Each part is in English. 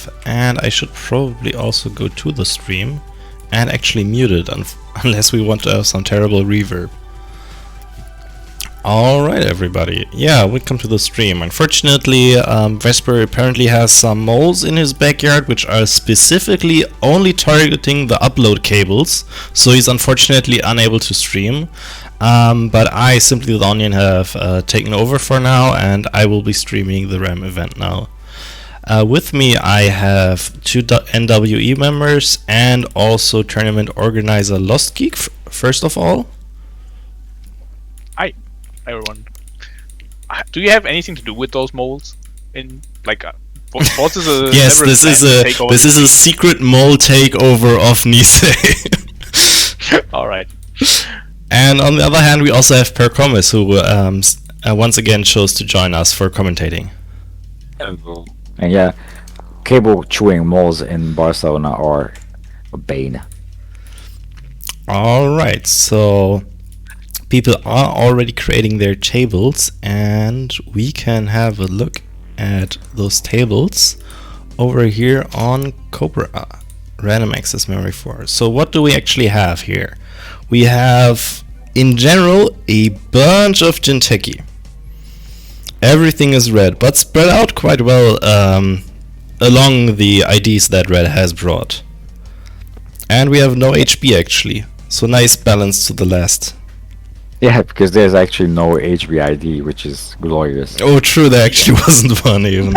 live, and I should probably also go to the stream and actually mute it, unless we want to have some terrible reverb. Alright everybody, yeah, welcome to the stream. Unfortunately, Vesper apparently has some moles in his backyard which are specifically only targeting the upload cables, so he's unfortunately unable to stream. But I, Simply the Onion, have taken over for now, and I will be streaming the RAM event now. With me I have two NWE members and also tournament organizer Lost Geek, first of all. Hi, everyone. Do you have anything to do with those moles? In like, what is a yes, this is a secret mole takeover of Nisei. All right. And on the other hand, we also have Per Comis, who once again chose to join us for commentating. Hello. And yeah, cable chewing moles in Barcelona are a bane. Alright, so people are already creating their tables, and we can have a look at those tables over here on Cobra Random Access Memory 4. So what do we actually have here? We have, in general, a bunch of Jinteki. Everything is red, but spread out quite well along the IDs that red has brought. And we have no HB actually, so nice balance to the last. Yeah, because there's actually no HBID, which is glorious. Oh true, there actually wasn't one even.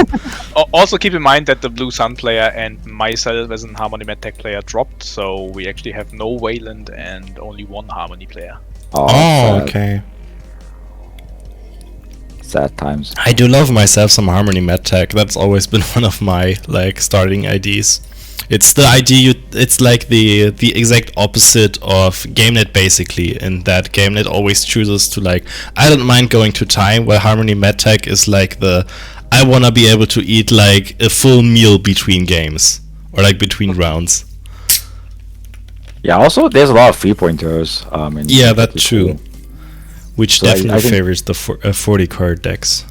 Also keep in mind that the Blue Sun player and myself as an Harmony MedTech player dropped, so we actually have no Wayland and only one Harmony player. Oh, okay. Sad times. I do love myself some Harmony MedTech. That's always been one of my starting IDs. It's the ID it's like the exact opposite of GameNet basically, in that GameNet always chooses to I don't mind going to time, while Harmony MedTech is like I wanna be able to eat like a full meal between games or between rounds. Yeah, also there's a lot of 3-pointers. Yeah, that's true. Which So definitely I think favors the 40 card decks.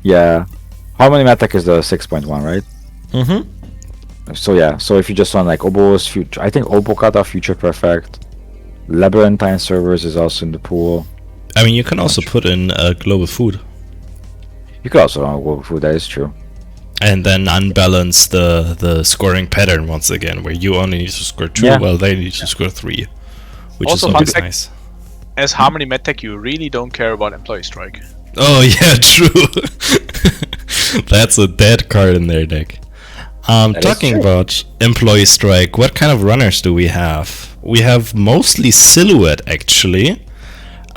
Yeah, Harmony MedTech is the 6.1, right? Mm-hmm. So yeah, so if you just want Obo's future, I think Obokata Future Perfect, Labyrinthine Servers is also in the pool. I mean, you can also put in Global Food. You could also run Global Food, that is true. And then unbalance the scoring pattern once again, where you only need to score 2, Yeah. while they need to score 3. Which Also, is fun always fact- nice. As Harmony MedTech, you really don't care about Employee Strike. Oh yeah, true. That's a dead card in their deck. That is Talking true. about Employee Strike, what kind of runners do we have? We have mostly Silhouette actually,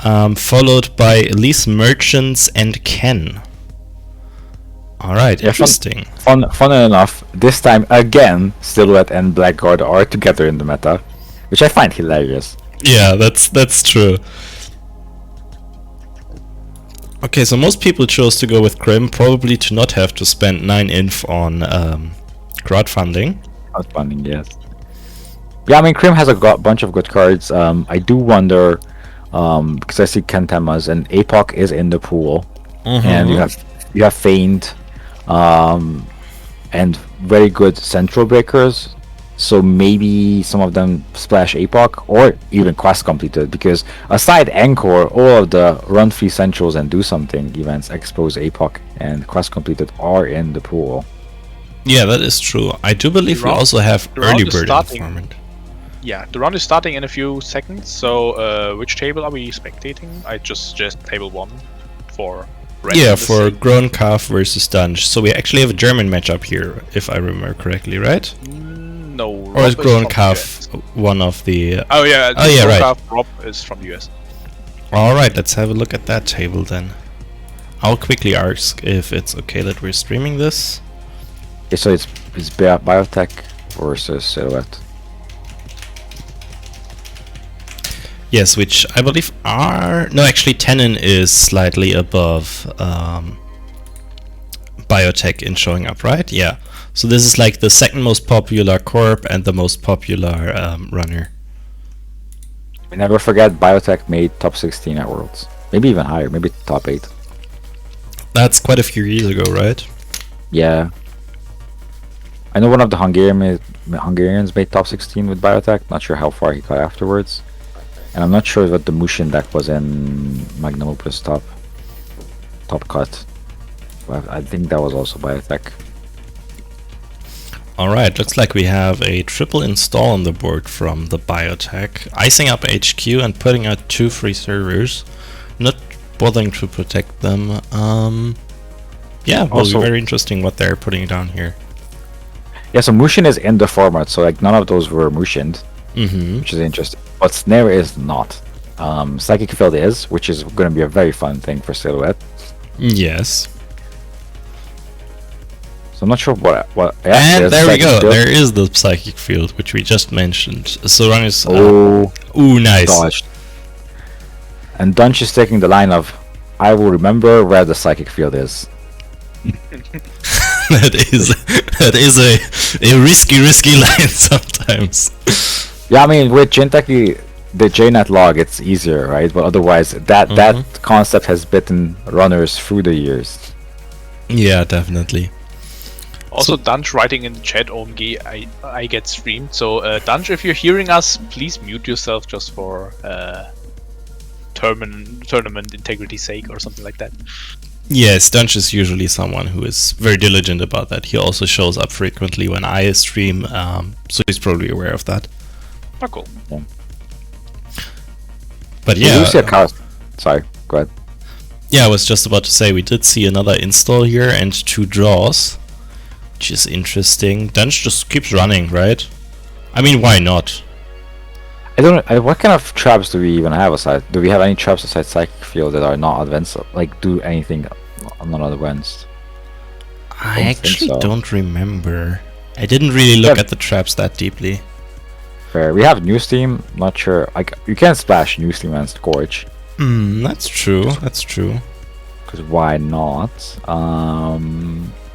followed by Elise Merchants and Ken. Alright, Yeah, interesting. Fun enough, this time again, Silhouette and Blackguard are together in the meta, which I find hilarious. Yeah, that's true. Okay, so most people chose to go with Grim, probably to not have to spend 9 inf on crowdfunding. Outfunding, yes. Yeah, I mean, Krim has a bunch of good cards. I do wonder, because I see Kentemas and Apoc is in the pool, and you have Feint, and very good central breakers. So maybe some of them splash Apoc or even quest completed, because aside Encore, all of the run free centrals and do something events, Expose, Apoc, and quest completed are in the pool. Yeah, that is true. I do believe The we round- also have the round Early is Bird starting. Informant. Yeah, the round is starting in a few seconds, so which table are we spectating? I just suggest table 1 for red. Yeah, and the for sea. Grown Calf versus Dunge. So we actually have a German matchup here, if I remember correctly, right? No, Or Rob is Grown from Calf US. one of the... Oh yeah, Oh, yeah, Grown right. Calf, Rob is from the US. Alright, let's have a look at that table then. I'll quickly ask if it's okay that we're streaming this. Okay, so it's Biotech versus Silhouette. Yes, which I believe are... No, actually Tenon is slightly above Biotech in showing up, right? Yeah. So this is like the second most popular corp and the most popular runner. And never forget, Biotech made top 16 at Worlds. Maybe even higher, maybe top 8. That's quite a few years ago, right? Yeah. I know one of the Hungarians made top 16 with Biotech. Not sure how far he got afterwards. And I'm not sure what the Mushin deck was in Magnum Opus top cut. But I think that was also Biotech. Alright, looks like we have a triple install on the board from the Biotech. Icing up HQ and putting out 2 free servers. Not bothering to protect them. Yeah, will be very interesting what they're putting down here. Yeah, so Mushin is in the format, so like none of those were Mushined, which is interesting. But Snare is not. Psychic Field is, which is going to be a very fun thing for Silhouette. Yes. So I'm not sure what. Yeah, and there we go. Field. There is the Psychic Field, which we just mentioned. So long as ooh, nice. Dodged. And Dunch is taking the line of, I will remember where the Psychic Field is. that is a risky line sometimes. Yeah, I mean with Jinteki, the JNet log, it's easier, right? But otherwise, that concept has bitten runners through the years. Yeah, definitely. Also, Dunch writing in the chat, OMG, I get streamed. So, Dunch, if you're hearing us, please mute yourself just for tournament integrity's sake or something like that. Yes, Dunch is usually someone who is very diligent about that. He also shows up frequently when I stream, so he's probably aware of that. Oh, cool. Yeah. But yeah. Sorry, go ahead. Yeah, I was just about to say we did see another install here and 2 draws, which is interesting. Dunch just keeps running, right? I mean, why not? I don't know. What kind of traps do we even have aside? Do we have any traps aside Psychic Field that are not advanced? Like, do anything not advanced? I actually don't remember. I didn't really look at the traps that deeply. Fair. We have New Steam. Not sure. Like, you can't splash New Steam and Scorch. That's true. That's true. Because why not?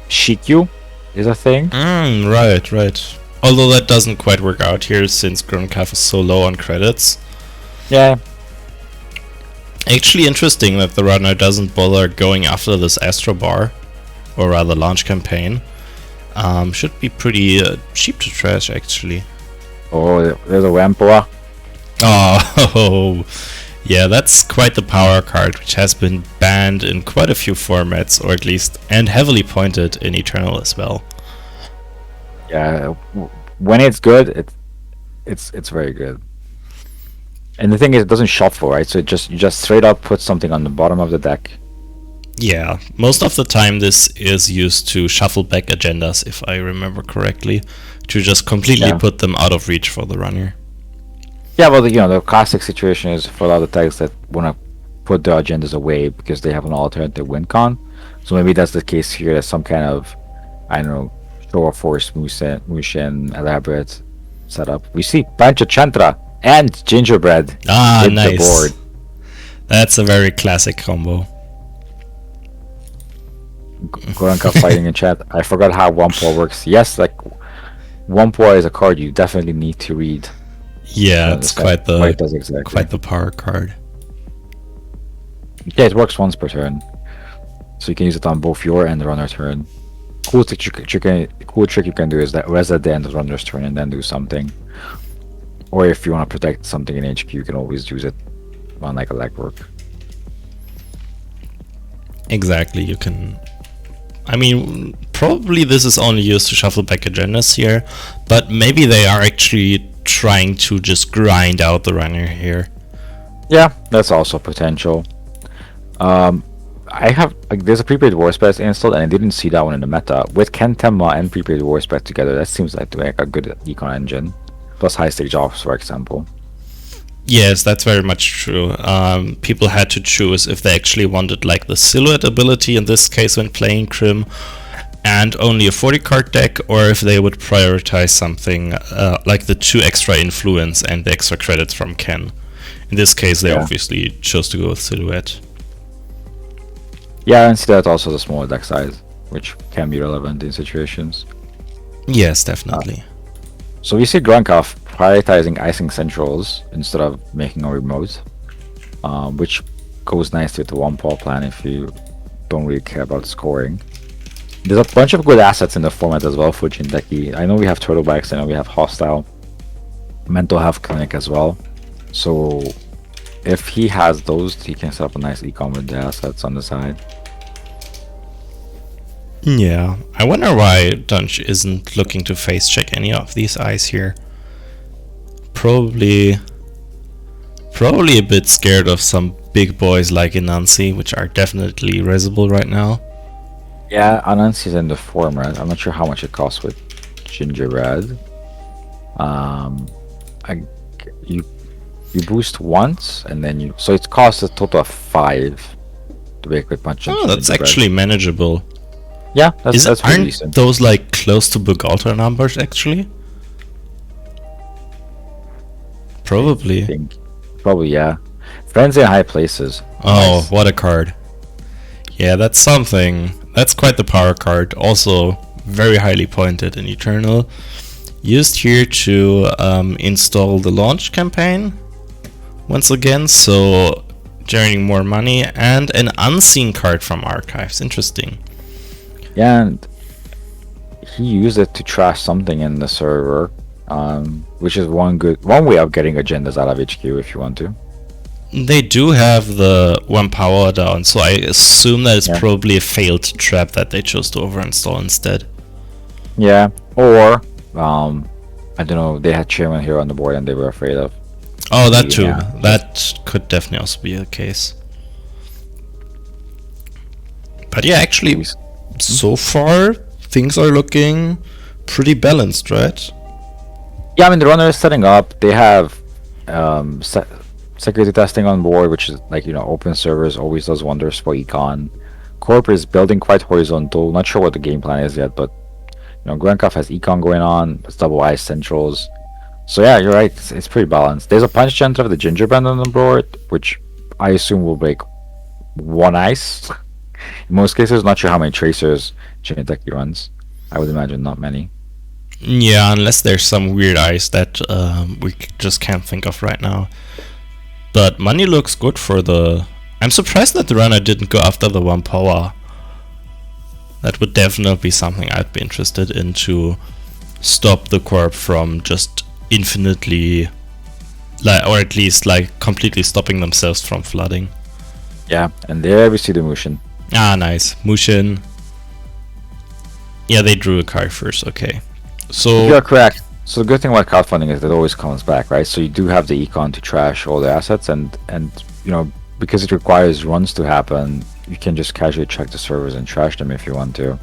Shikyu is a thing. Right. Although that doesn't quite work out here since Grunkov is so low on credits. Yeah. Actually interesting that the runner doesn't bother going after this Astro Bar, or rather launch campaign. Should be pretty cheap to trash actually. Oh, there's a Wampoa. Oh, yeah, that's quite the power card, which has been banned in quite a few formats, or at least, and heavily pointed in Eternal as well. Yeah, when it's good, it's very good. And the thing is, it doesn't shuffle, right? So you just straight up put something on the bottom of the deck. Yeah, most of the time this is used to shuffle back agendas, if I remember correctly, to just completely put them out of reach for the runner. Yeah, well, the classic situation is for a lot of decks that want to put their agendas away because they have an alternative win con. So maybe that's the case here. There's some kind of, I don't know, Show of Force, Mushin, elaborate setup. We see Panchachantra and Gingerbread. Ah, nice. The board. That's a very classic combo. Goranka fighting in chat. I forgot how Wampoa works. Yes, like Wampoa is a card you definitely need to read. Yeah, it's quite the what it does exactly. Quite the power card. Yeah, it works once per turn, so you can use it on both your and the runner turn. Cool trick you can do is that rest at the end of the runner's turn and then do something. Or if you want to protect something in HQ, you can always use it on like a legwork. Exactly, you can. I mean, probably this is only used to shuffle back agendas here, but maybe they are actually trying to just grind out the runner here. Yeah, that's also potential. I have there's a prepaid Warspite installed and I didn't see that one in the meta. With Kentemma and prepaid Warspite together, that seems like to make a good econ engine. Plus high stage offs, for example. Yes, that's very much true. People had to choose if they actually wanted like the Silhouette ability in this case when playing Crim and only a 40 card deck, or if they would prioritize something like the 2 extra influence and the extra credits from Ken. In this case they obviously chose to go with Silhouette. Yeah, and Silhouette also has a smaller deck size, which can be relevant in situations. Yes, definitely. So we see Grunkov prioritizing icing centrals instead of making a remote, which goes nicely with the Wampoa plan if you don't really care about scoring. There's a bunch of good assets in the format as well for Jindeki. I know we have Turtlebacks, I know we have Hostile, Mental Health Clinic as well. So if he has those, he can set up a nice econ with the assets on the side. Yeah, I wonder why Dunch isn't looking to face check any of these eyes here. Probably a bit scared of some big boys like Anansi, which are definitely resible right now. Yeah, Anansi is in the form, right? I'm not sure how much it costs with Ginger Red. You boost once, and then so it costs a total of 5 to make with punch. Oh, that's actually manageable. Yeah, that's pretty aren't decent. those like close to Bugalter numbers actually? Probably. Probably, yeah. Friends in high places. Oh, Nice. what a card. Yeah, that's something. That's quite the power card. Also, very highly pointed in Eternal. Used here to install the launch campaign. Once again, so generating more money. And an unseen card from Archives. Interesting. Yeah, and he used it to trash something in the server, which is one way of getting agendas out of HQ if you want to. They do have the one power down, so I assume that it's probably a failed trap that they chose to overinstall instead. Yeah, or I don't know, they had Chairman here on the board and they were afraid of. Oh, that too. Yeah. That could definitely also be the case. But yeah, actually, so far things are looking pretty balanced, right? Yeah, I mean the runner is setting up. They have security testing on board, which is like, open servers always does wonders for econ. Corp is building quite horizontal. Not sure what the game plan is yet, but Grankov has econ going on. It's double ice centrals. So yeah, you're right. It's pretty balanced. There's a punch center of the Gingerbread on the board, which I assume will break 1 ice. In most cases, not sure how many tracers Jindeki runs. I would imagine not many. Yeah, unless there's some weird ice that we just can't think of right now. But money looks good for the... I'm surprised that the runner didn't go after the 1 power. That would definitely be something I'd be interested in to stop the Corp from just infinitely... or at least completely stopping themselves from flooding. Yeah, and there we see the Mushin. Ah, nice. Mushin. Yeah, they drew a card first, okay. So You're correct. So the good thing about crowdfunding is that it always comes back, right? So you do have the econ to trash all the assets, and because it requires runs to happen, you can just casually check the servers and trash them if you want to.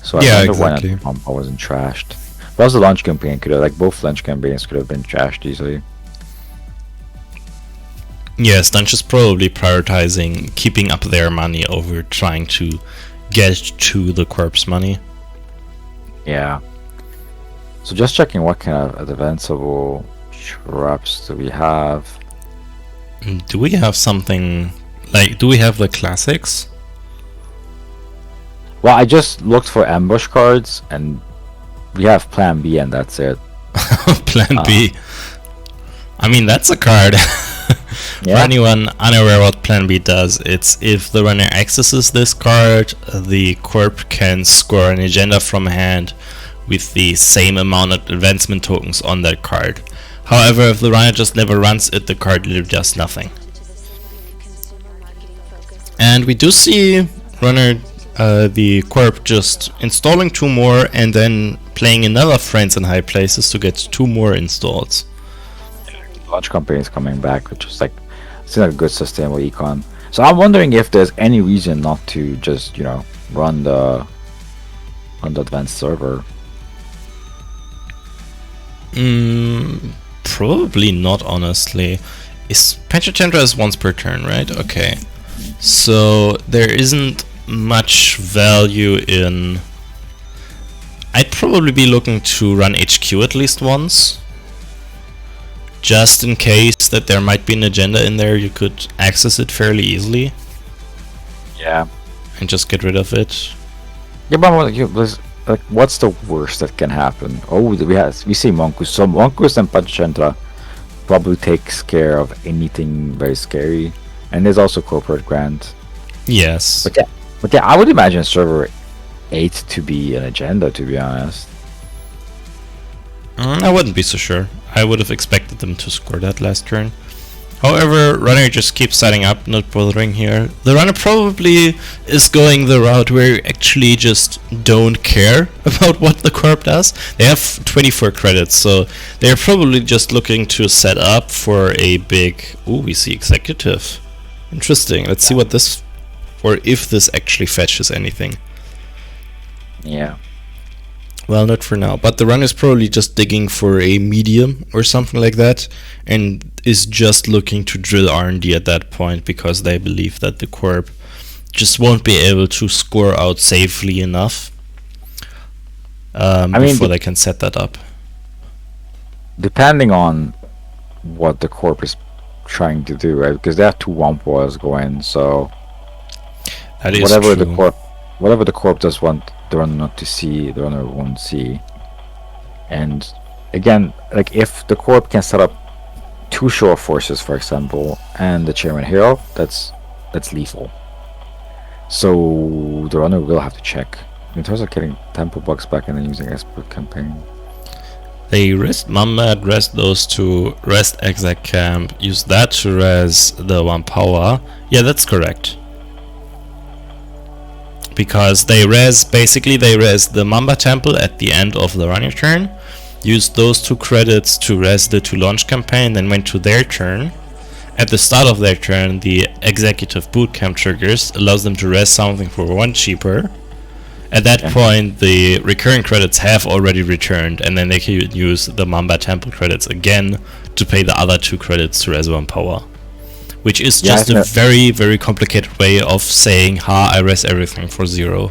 So Yeah, I wonder why exactly. not Pompa wasn't trashed. Plus the launch campaign could have, both launch campaigns could have been trashed easily. yes, Dunch is probably prioritizing keeping up their money over trying to get to the Corp's money. Yeah. So just checking what kind of advanceable traps do we have. Do we have something do we have the classics? Well, I just looked for ambush cards and we have Plan B and that's it. Plan B. I mean, that's a card. For Yeah. anyone unaware what Plan B does, it's if the runner accesses this card, the Corp can score an agenda from hand with the same amount of advancement tokens on that card. However, if the runner just never runs it, the card literally does nothing. And we do see runner, the Corp just installing 2 more and then playing another Friends in High Places to get 2 more installs. Launch campaign is coming back, which is seems like a good sustainable econ. So I'm wondering if there's any reason not to just run the advanced server. Probably not, honestly. Pentachandra is once per turn, right? Okay. So there isn't much value in... I'd probably be looking to run HQ at least once. Just in case that there might be an agenda in there, you could access it fairly easily Yeah. and just get rid of it. Yeah, but what's the worst that can happen? Oh, we see Monkus. So Monkus and Pentachandra probably takes care of anything very scary. And there's also Corporate Grant. Yes. But yeah, I would imagine server 8 to be an agenda, to be honest. I wouldn't be so sure. I would have expected them to score that last turn. However, runner just keeps setting up, not bothering here. The runner probably is going the route where you actually just don't care about what the corp does. They have 24 credits, so they're probably just looking to set up for a big... Ooh, we see executive. Interesting. Let's see what this... or if this actually fetches anything. Yeah. Well, not for now, but the runner is probably just digging for a medium or something like that, and is just looking to drill R&D at that point because they believe that the corp just won't be able to score out safely enough before they can set that up. Depending on what the corp is trying to do, right? Because they have 2 Womp Wars going, so That is whatever true. whatever the corp does want the runner not to see, the runner won't see. And again, like if the corp can set up 2 shore forces, for example, and the chairman hero, that's lethal. So the runner will have to check. In terms of getting tempo bugs back and then using expert campaign. They rest Mumbad, rest those 2, rest Exec Camp, use that to res the 1 power. Yeah, that's correct. Because they res the Mamba Temple at the end of the runner turn, used those 2 credits to res the 2 launch campaign, then went to their turn. At the start of their turn, the executive bootcamp triggers, allows them to res something for 1 cheaper. At that point, the recurring credits have already returned, and then they can use the Mamba Temple credits again to pay the other 2 credits to res 1 power. Which is just a very, very complicated way of saying, I res everything for 0.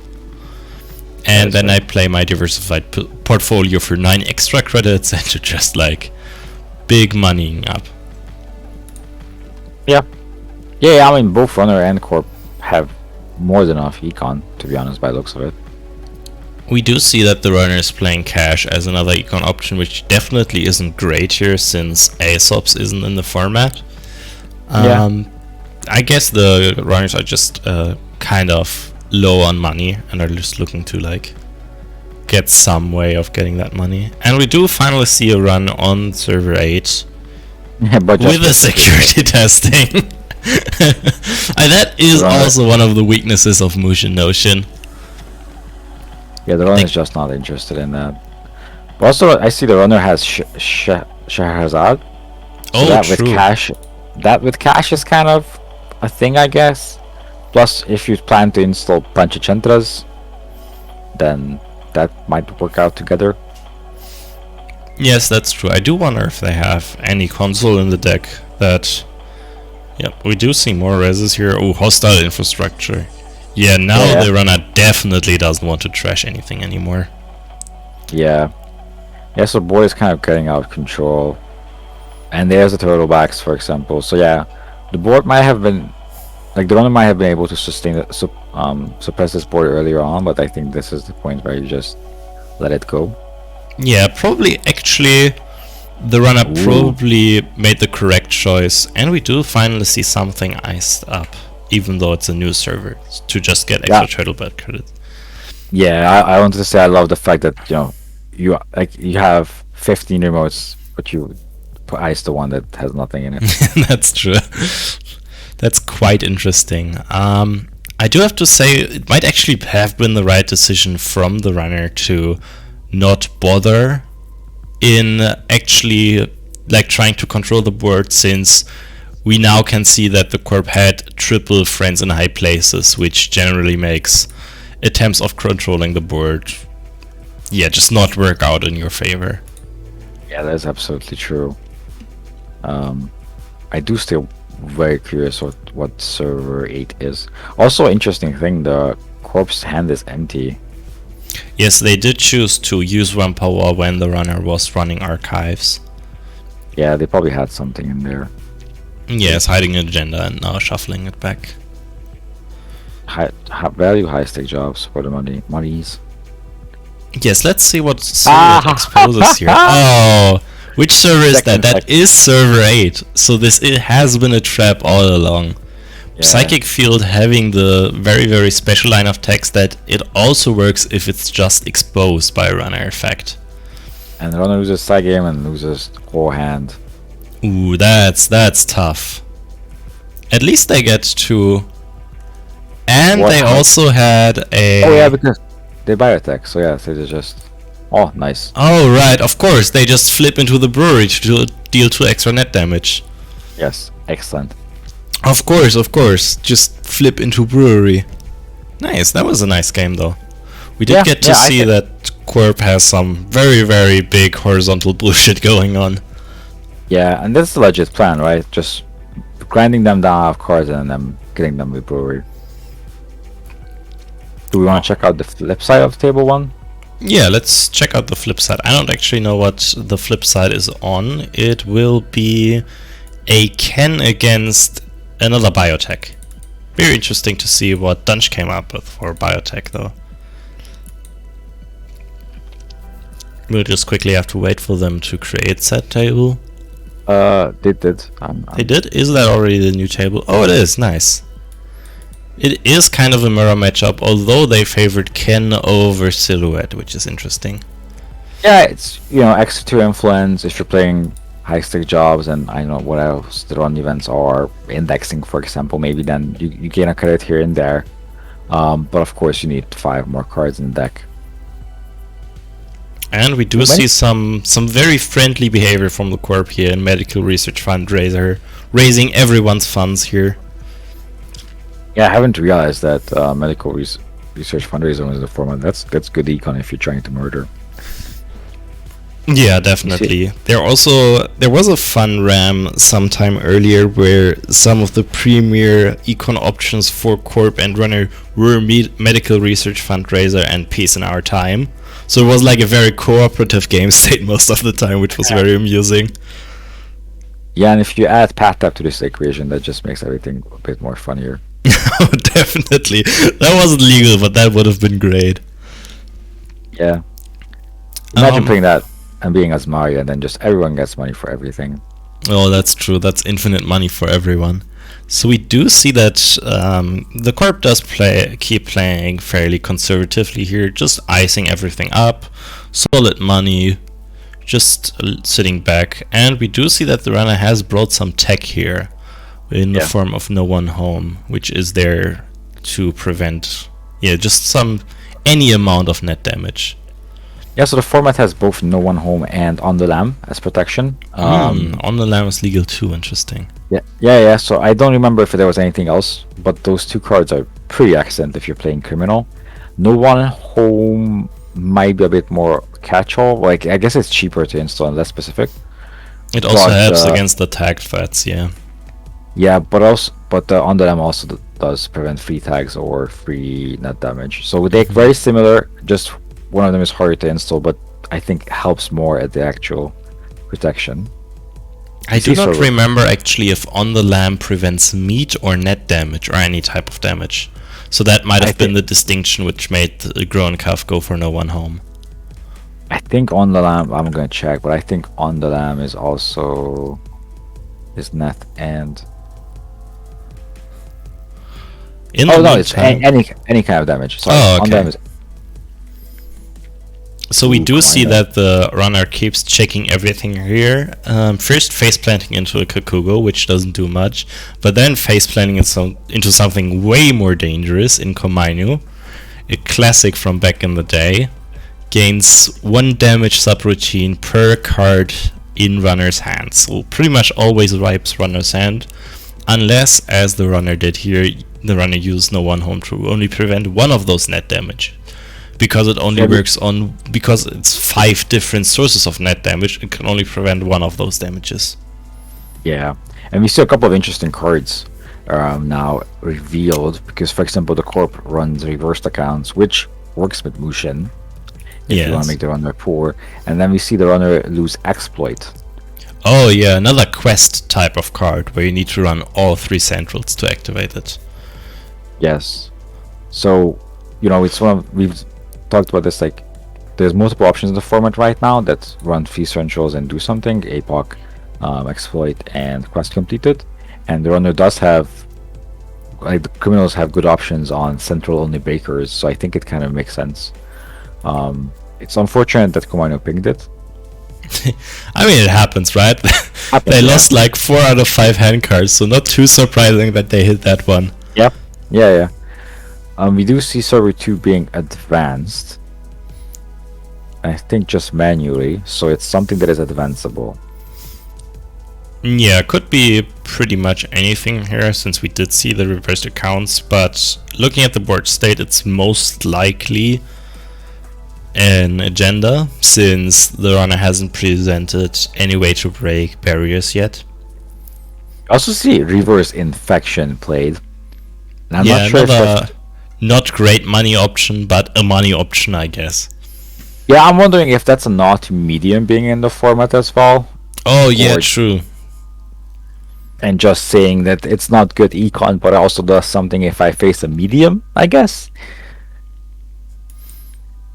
And then I play my diversified portfolio for 9 extra credits and to just like big moneying up. Yeah, I mean both runner and corp have more than enough econ, to be honest, by the looks of it. We do see that the runner is playing cash as another econ option, which definitely isn't great here since Aesops isn't in the format. I guess the runners are just kind of low on money and are just looking to like get some way of getting that money. And we do finally see a run on server 8 But with the security testing. And that is also one of the weaknesses of Mushin Notion. Yeah, the runner is just not interested in that. But also, I see the runner has Shahrazad. So that true. That with cash is kind of a thing, I guess. Plus, if you plan to install Panchachentras, then that might work out together. Yes, that's true. I do wonder if they have any console in the deck that... Yep, we do see more reses here. Oh, hostile infrastructure. Yeah, now the runner definitely doesn't want to trash anything anymore. Yeah, so board is kind of getting out of control. And there's the turtlebacks, for example. So yeah, the board might have been... Like, the runner might have been able to sustain it, suppress this board earlier on, but I think this is the point where you just let it go. Yeah, probably actually the runner probably made the correct choice, and we do finally see something iced up, even though it's a new server, to just get extra turtleback credit. Yeah, I wanted to say I love the fact that you have 15 remotes, but you ice the one that has nothing in it. That's true. That's quite interesting. I do have to say it might actually have been the right decision from the runner to not bother in actually like trying to control the board, since we now can see that the corp had triple friends in high places, which generally makes attempts of controlling the board just not work out in your favor. Yeah, that's absolutely true. I do still very curious what server 8 is. Also, interesting thing, the corp's hand is empty. Yes, they did choose to use 1 power when the runner was running archives. Yeah, they probably had something in there. Yes, hiding an agenda and now shuffling it back. Value high stake jobs for the monies. Yes, let's see what server it exposes here. Oh, which server is that? That is server 8. So it has been a trap all along. Psychic Field having the very, very special line of text that it also works if it's just exposed by a runner effect. And the runner loses side game and loses whole hand. Ooh, that's tough. At least they get to... And What they happened? also had a... Oh yeah, because they biotech, so yeah, so they just... Oh, nice. Oh, right, of course, they just flip into the brewery to deal 2 extra net damage. Yes, excellent. Of course, just flip into brewery. Nice, that was a nice game though. We did Yeah, get to yeah, I see think- that Corp has some very, very big horizontal bullshit going on. Yeah, and that's the legit plan, right? Just grinding them down off cards and then getting them with brewery. Do we want to check out the flip side of table 1? Yeah, let's check out the flip side. I don't actually know what the flip side is on. It will be a Ken against another biotech. Very interesting to see what Dunch came up with for biotech though. We'll just quickly have to wait for them to create said table. They did. They did? Is that already the new table? Oh, it is. Nice. It is kind of a mirror matchup, although they favored Ken over Silhouette, which is interesting. Yeah, it's, you know, extra influence if you're playing high stake jobs, and I know what else the run events are, indexing for example, maybe then you gain a credit here and there. But of course you need 5 more cards in the deck. And we do see some very friendly behavior from the Corp here in Medical Research Fundraiser, raising everyone's funds here. Yeah, I haven't realized that medical research fundraiser is the format. That's good econ if you're trying to murder. Yeah, definitely. There was a fun RAM sometime earlier where some of the premier econ options for Corp and Runner were Medical Research Fundraiser and Peace in Our Time. So it was like a very cooperative game state most of the time, which was very amusing. Yeah, and if you add path tap to this equation, that just makes everything a bit more funnier. Definitely. That wasn't legal, but that would have been great. Yeah. Imagine playing that and being as Mario, and then just everyone gets money for everything. Oh, that's true. That's infinite money for everyone. So we do see that the Corp does keep playing fairly conservatively here, just icing everything up, solid money, just sitting back. And we do see that the runner has brought some tech here in the form of No One Home, which is there to prevent, just any amount of net damage. Yeah, so the format has both No One Home and On the Lam as protection. On the Lam is legal too, interesting. Yeah. So I don't remember if there was anything else, but those 2 cards are pretty excellent if you're playing Criminal. No One Home might be a bit more catch-all. Like, I guess it's cheaper to install and less specific. It also helps against the tag threats, yeah. Yeah, but On the Lam also does prevent free tags or free net damage. So they're very similar, just one of them is harder to install, but I think helps more at the actual protection. I do not remember actually if On the Lam prevents meat or net damage or any type of damage. So that might have been the distinction which made Grown Calf go for No One Home. I think On the Lam, I'm gonna check, but I think On the Lam is also net and it's any kind of damage. Sorry, On the Lam is. So we do see that the runner keeps checking everything here. First face planting into a Kakugo, which doesn't do much, but then face planting into something way more dangerous in Komainu, a classic from back in the day. Gains 1 damage subroutine per card in runner's hand. So pretty much always wipes runner's hand, unless, as the runner did here, the runner used No One Home to only prevent 1 of those net damage. Because it only works because it's 5 different sources of net damage, it can only prevent 1 of those damages. Yeah, and we see a couple of interesting cards now revealed, because for example the Corp runs reversed accounts, which works with Mushin if you want to make the runner poor, and then we see the runner lose Exploit. Oh yeah, another quest type of card where you need to run all 3 centrals to activate it. Yes, so it's we've talked about this, like there's multiple options in the format right now that run 3 centrals and do something, APOC, Exploit, and Quest Completed, and the runner does have like the criminals have good options on central only breakers, so I think it kind of makes sense. It's unfortunate that Komainu pinged it. I mean, it happens, right? They lost like 4 out of 5 hand cards, so not too surprising that they hit that one. Yep. Yeah. We do see server 2 being advanced. I think just manually, so it's something that is advanceable. Yeah, could be pretty much anything here, since we did see the reversed accounts, but looking at the board state, it's most likely an agenda, since the runner hasn't presented any way to break barriers yet. I also see reverse infection played. And I'm Yeah, not sure if another that's... not great money option, but a money option, I guess. Yeah, I'm wondering if that's a not medium being in the format as well. Oh yeah, Or- true. And just saying that it's not good econ, but it also does something if I face a medium, I guess.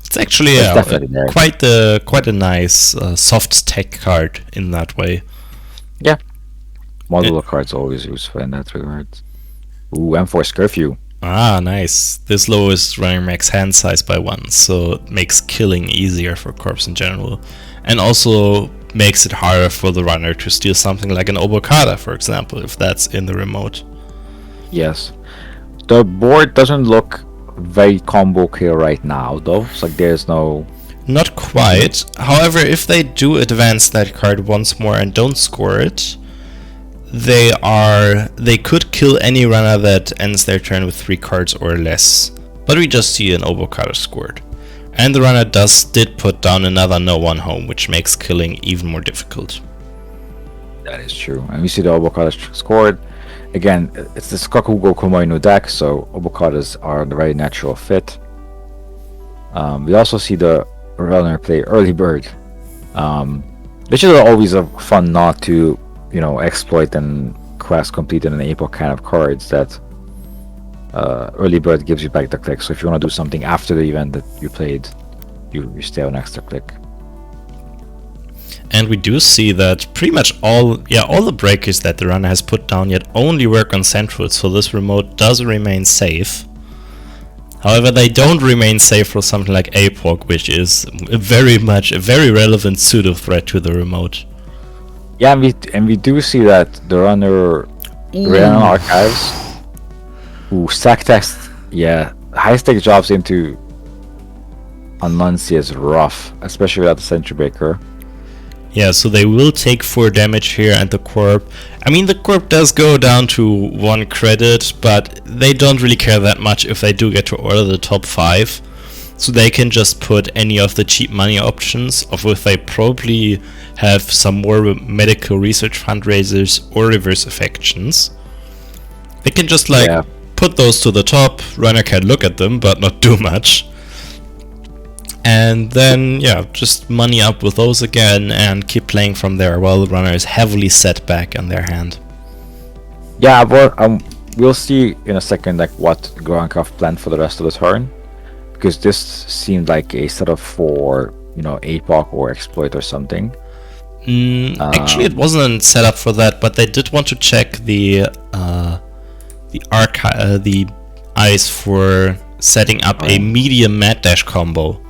It's actually It's definitely there. quite a nice soft tech card in that way. Modular cards always useful in that regard. Ooh, M4's Curfew. Ah, nice. This lowers running max hand size by 1, so it makes killing easier for corps in general. And also makes it harder for the runner to steal something like an Obokata, for example, if that's in the remote. Yes. The board doesn't look very combo kill right now, though. It's like there's no... Not quite. However, if they do advance that card once more and don't score it, they could kill any runner that ends their turn with 3 cards or less. But we just see an Obokata scored. And the runner did put down another no one home, which makes killing even more difficult. That is true. And we see the Obokata scored. Again, it's this Kakugo Komainu deck, so Obokatas are the very natural fit. We also see the runner play Early Bird, which is always a fun not to, exploit and quest complete in an APOC kind of cards that Early Bird gives you back the click. So if you want to do something after the event that you played, you stay on extra click. And we do see that pretty much all the breakers that the runner has put down yet only work on central, so this remote does remain safe. However, they don't remain safe for something like APOC, which is very much a very relevant pseudo threat to the remote. Yeah, and we do see that the runner ran on archives, who sack test, high stake jobs into Anansi is rough, especially without the Sentry Breaker. Yeah, so they will take 4 damage here, and the Corp... I mean, the Corp does go down to 1 credit, but they don't really care that much if they do get to order the top 5. So they can just put any of the cheap money options, of which they probably have some more medical research fundraisers or reverse affections. They can just put those to the top, runner can look at them, but not do much. And then, just money up with those again and keep playing from there while the runner is heavily set back in their hand. Yeah, but we'll see in a second what Gronkov planned for the rest of the turn, because this seemed like a setup for APOC or exploit or something. Actually, it wasn't set up for that, but they did want to check the eyes for setting up a medium mad dash combo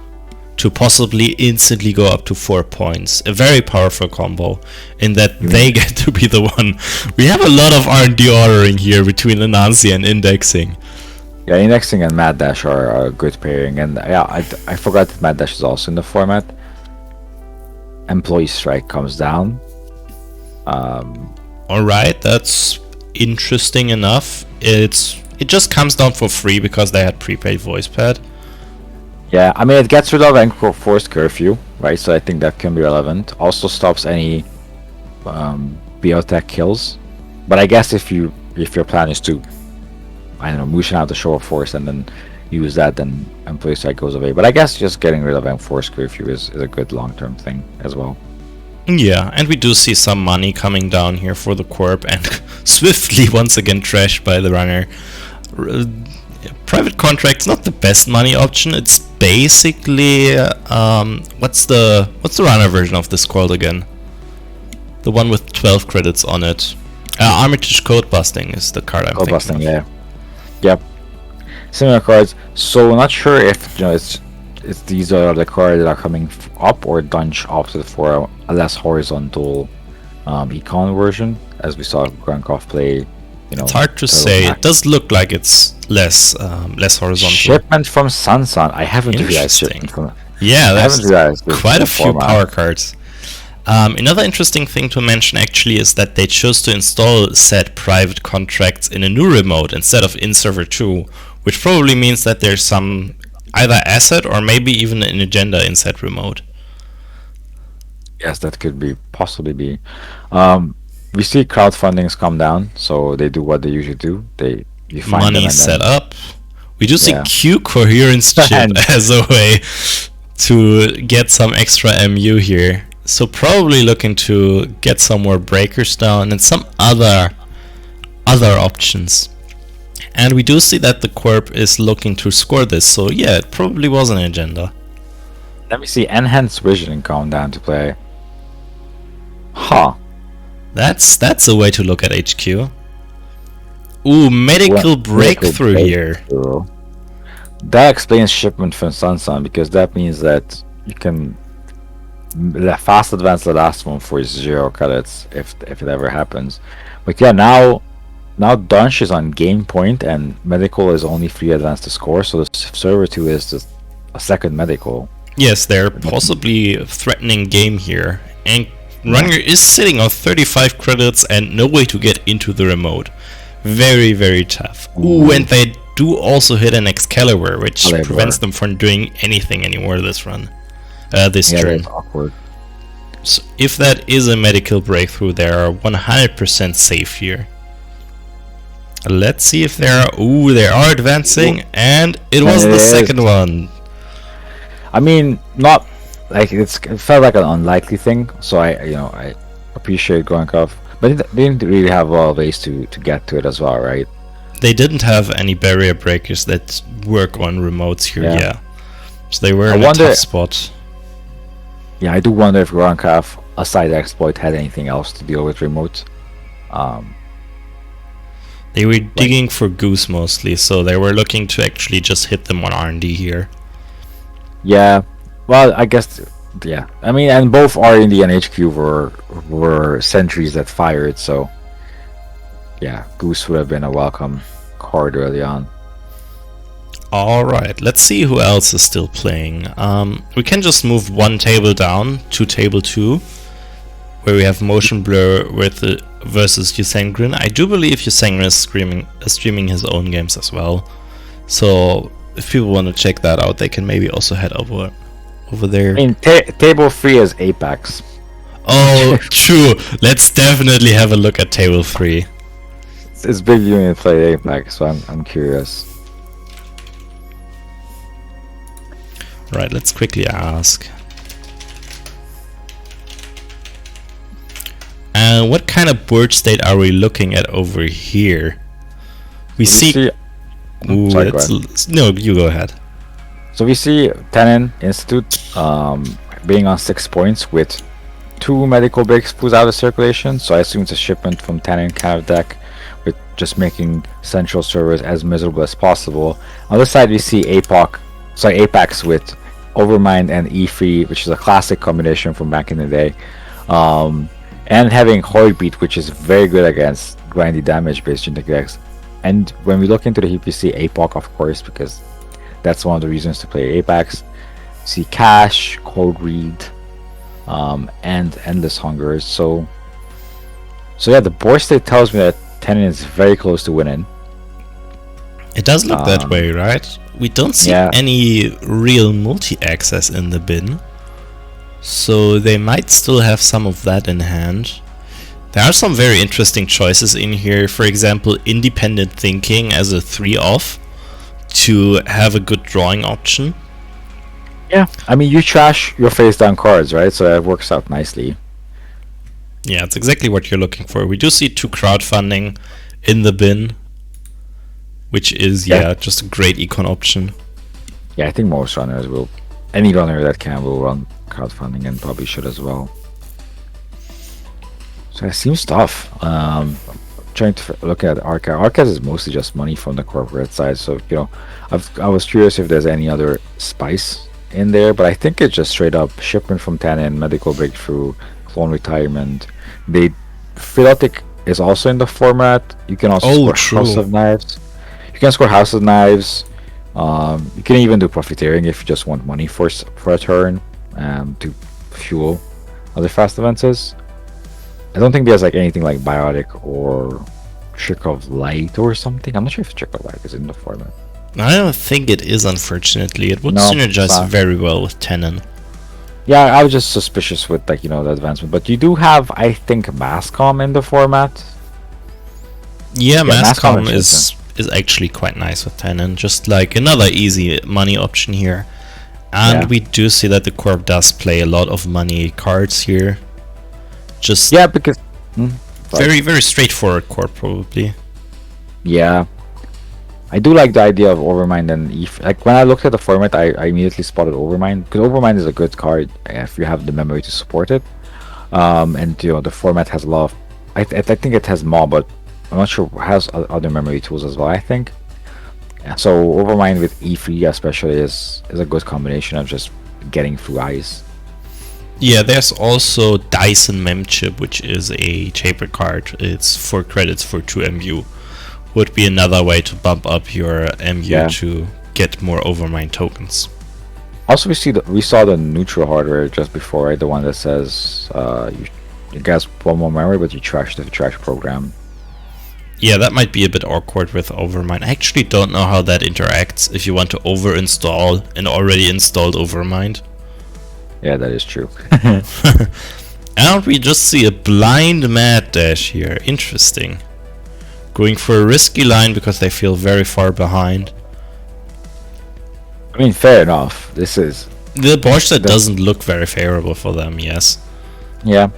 to possibly instantly go up to 4 points. A very powerful combo in that they get to be the one. We have a lot of R&D ordering here between Anansi and indexing. Yeah, indexing and mad dash are a good pairing, and I forgot that mad dash is also in the format. Employee strike comes down. Alright, that's interesting enough. It just comes down for free because they had prepaid voice pad. Yeah, I mean, it gets rid of enforced curfew, right? So I think that can be relevant. Also stops any biotech kills. But I guess if your plan is to, motion out the show of force and then use that, then employee strike goes away. But I guess just getting rid of enforced curfew is a good long-term thing as well. Yeah, and we do see some money coming down here for the Corp, and swiftly once again trashed by the runner. Private contract's not the best money option. It's basically what's the runner version of this called again? The one with 12 credits on it. Armitage Code Busting is the card I'm thinking of. Yeah. Yep. Similar cards. So not sure if it's these are the cards that are coming up or Dunch opted for a less horizontal econ version, as we saw Grunkov play. It's hard to say. It does look like it's less horizontal. Shipment from Sansan. I haven't realized shipment from. Yeah, I haven't realized quite a few power cards. Another interesting thing to mention actually is that they chose to install said private contracts in a new remote instead of in server 2, which probably means that there's some either asset or maybe even an agenda in said remote. Yes, that could possibly be. We see crowdfundings come down, so they do what they usually do. You find money them and set then, up. We do see Yeah. Q coherence chip as a way to get some extra MU here. So probably looking to get some more breakers down and some other options. And we do see that the Corp is looking to score this, so yeah, it probably was an agenda. Let me see Enhanced Vision come down to play. Huh. That's a way to look at HQ. Ooh, medical breakthrough here. That explains shipment from Sansan, because that means that you can fast advance the last one for 0 credits if it ever happens. But yeah, now Dunch is on game point and medical is only 3 advance to score, so the server 2 is just a second medical. Yes, they're possibly threatening game here. And Runger is sitting on 35 credits and no way to get into the remote. Very, very tough. Ooh, and they do also hit an Excalibur, which prevents them from doing anything anymore this run. This turn. That's awkward. So if that is a medical breakthrough, they are 100% safe here. Let's see if they are... Ooh, they are advancing, and it was the second one. I mean, not like it felt like an unlikely thing, so I appreciate Grunkov, but they didn't really have a lot of ways to get to it as well, right? They didn't have any barrier breakers that work on remotes here, yeah. So they were in a tough spot. Yeah, I do wonder if Grunkov, aside exploit, had anything else to deal with remote. They were digging for Goose mostly, so they were looking to actually just hit them on R&D here. Yeah, well, I guess, yeah. I mean, and both R&D and HQ were sentries that fired, so yeah, Goose would have been a welcome card early on. Alright, let's see who else is still playing. We can just move one table down to table 2, where we have Motion Blur versus Yusengrin. I do believe Yusengrin is streaming his own games as well. So if people want to check that out, they can maybe also head over there. I mean, table 3 is Apex. Oh, true. Let's definitely have a look at table 3. It's big unit play Apex, so I'm curious. Right, let's quickly ask. What kind of board state are we looking at over here? We see... Ooh, sorry, no, you go ahead. So we see Tenon Institute being on 6 points with 2 medical breaks pulled out of circulation. So I assume it's a shipment from Tenon kind of deck, with just making central servers as miserable as possible. On this side we see Apex with Overmind and E3, which is a classic combination from back in the day. And having Heartbeat, which is very good against grindy damage based genetic decks. And when we look into the heap, we see APOC, of course, because that's one of the reasons to play Apex. See Cash, Cold Read, and Endless Hungers. So yeah, the board state tells me that Tenon is very close to winning. It does look that way, right? We don't see any real multi-access in the bin, so they might still have some of that in hand. There are some very interesting choices in here. For example, Independent Thinking as a 3-off to have a good drawing option. Yeah, I mean, you trash your face down cards, right? So that works out nicely. Yeah, it's exactly what you're looking for. We do see 2 crowdfunding in the bin, which is just a great econ option. Yeah, I think most runners will. Any runner that can will run crowdfunding, and probably should as well. So it seems tough. trying to look at Archive. Archive is mostly just money from the corporate side. So I was curious if there's any other spice in there, but I think it's just straight up shipment from Tannen, medical breakthrough, clone retirement. Philotic is also in the format. You can also score House of Knives. You can score House of Knives. You can even do profiteering if you just want money for a turn to fuel other fast advances. I don't think there's like anything like Biotic or Trick of Light or something. I'm not sure if Trick of Light is in the format. I don't think it is, unfortunately. It would synergize very well with Tannen. Yeah, I was just suspicious with like the advancement, but you do have, I think, Mascom in the format. Yeah, Mascom is actually quite nice with Tannen. Just like another easy money option here. And we do see that the Corp does play a lot of money cards here. Just because very, very straightforward Corp, probably. Yeah, I do like the idea of Overmind and Eve. Like when I looked at the format, I immediately spotted Overmind, because Overmind is a good card if you have the memory to support it. And the format has a lot of. I think it has more, but I'm not sure it has other memory tools as well. I think. So Overmind with E3 especially is a good combination of just getting through ice. Yeah, there's also Dyson Memchip, which is a Chamber card. It's 4 credits for 2 MU. Would be another way to bump up your MU to get more Overmind tokens. Also, we saw the neutral hardware just before, right? The one that says you guys one more memory, but you trash the trash program. Yeah, that might be a bit awkward with Overmind. I actually don't know how that interacts if you want to over-install an already installed Overmind. Yeah, that is true. And we just see a blind Mad Dash here. Interesting. Going for a risky line because they feel very far behind. I mean, fair enough. This is... The board set doesn't look very favorable for them, yes. Yeah.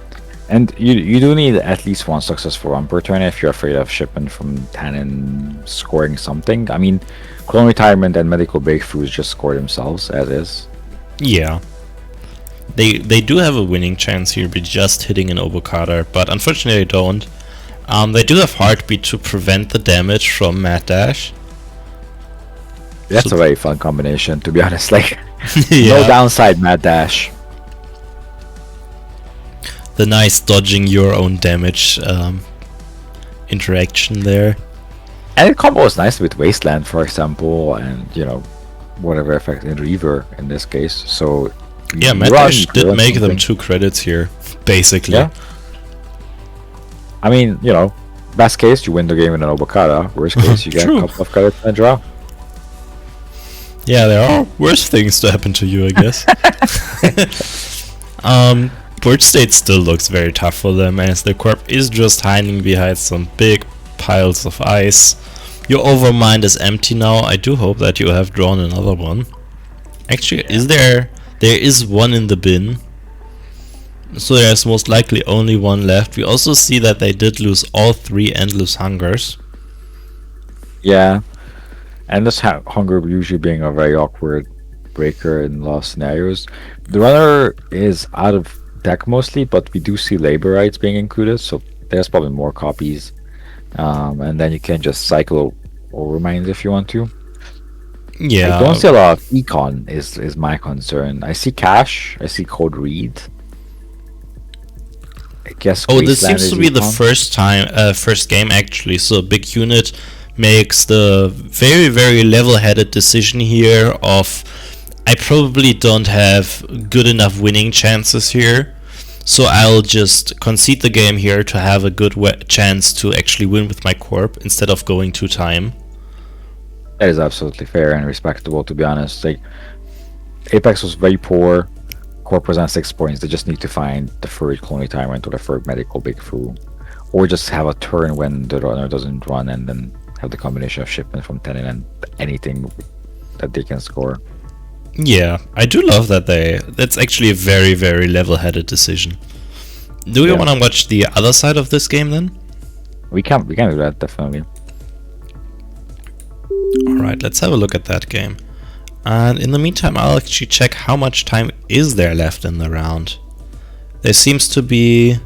And you do need at least one successful run per turn if you're afraid of shipment from Tannen scoring something. I mean, Clone Retirement and Medical Breakthroughs just score themselves, as is. Yeah. They do have a winning chance here by just hitting an Obokata, but unfortunately they don't. They do have Heartbeat to prevent the damage from Mad Dash. That's a very fun combination, to be honest. Like, yeah. No downside, Mad Dash. The nice dodging your own damage interaction there. And it combos nicely with Wasteland, for example, and whatever effect in Reaver in this case. So yeah, Mad Dash did make them 2 credits here, basically. Yeah. I mean, best case you win the game in an Obokata. Worst case you get a couple of credits and a draw. Yeah, there are worse things to happen to you, I guess. Board state still looks very tough for them, as the Corp is just hiding behind some big piles of ice. Your Overmind is empty now. I do hope that you have drawn another one. Actually, there is one in the bin. So there's most likely only one left. We also see that they did lose all 3 Endless Hungers. Yeah. Endless Hunger usually being a very awkward breaker in lost scenarios. The runner is out of deck mostly, but we do see labor rights being included, so there's probably more copies. And then you can just cycle Overminds if you want to. Yeah. I don't see a lot of Econ is my concern. I see Cash, I see Code Read. I guess this seems to be the first game actually, so a big unit makes the very, very level-headed decision here of I probably don't have good enough winning chances here, so I'll just concede the game here to have a good chance to actually win with my Corp instead of going to time. That is absolutely fair and respectable, to be honest. Like, Apex was very poor. Corp was on 6 points. They just need to find the third Clone Retirement or the third Medical Breakthrough, or just have a turn when the runner doesn't run, and then have the combination of shipment from Tannen and anything that they can score. Yeah, I do love that that's actually a very, very level-headed decision. Do we want to watch the other side of this game then? We can do that, definitely. Alright, let's have a look at that game. And in the meantime, I'll actually check how much time is there left in the round. There seems to be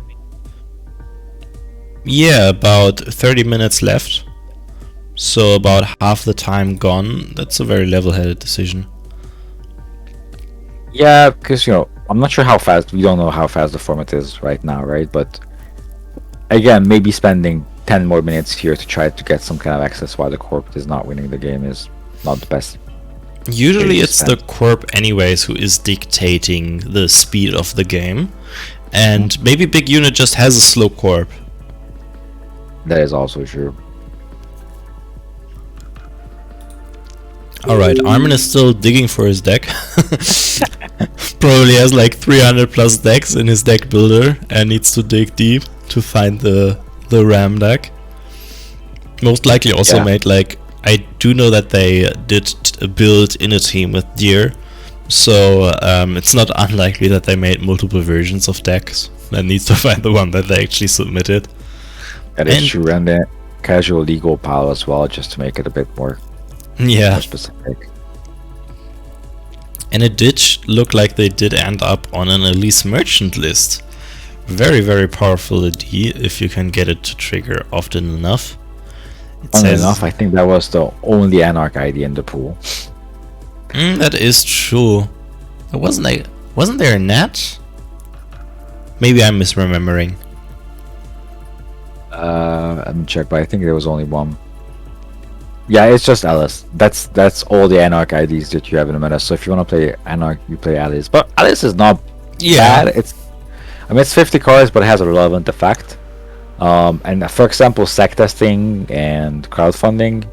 Yeah, about 30 minutes left. So about half the time gone. That's a very level-headed decision. Yeah, because I'm not sure how fast. We don't know how fast the format is right now, right? But again, maybe spending 10 more minutes here to try to get some kind of access while the corp is not winning the game is not the best. Usually Maybe it's the corp anyways who is dictating the speed of the game. And maybe Big Unit just has a slow corp. That is also true. Alright, Armin is still digging for his deck. Probably has like 300 plus decks in his deck builder and needs to dig deep to find the RAM deck. Most likely also made like... I do know that they did a build in a team with Deer. So it's not unlikely that they made multiple versions of decks. And needs to find the one that they actually submitted. That is true, and the casual legal pile as well, just to make it a bit more specific. And it did look like they did end up on an Elise Merchant list. Very, very powerful AD if you can get it to trigger often enough. I think that was the only Anarch ID in the pool. That is true. Wasn't there a Nat? Maybe I'm misremembering. Let me check, but I think there was only one. Yeah, it's just Alice. That's all the Anarch IDs that you have in the meta. So if you want to play Anarch, you play Alice. But Alice is not bad. It's 50 cards, but it has a relevant effect. And for example, sec testing and crowdfunding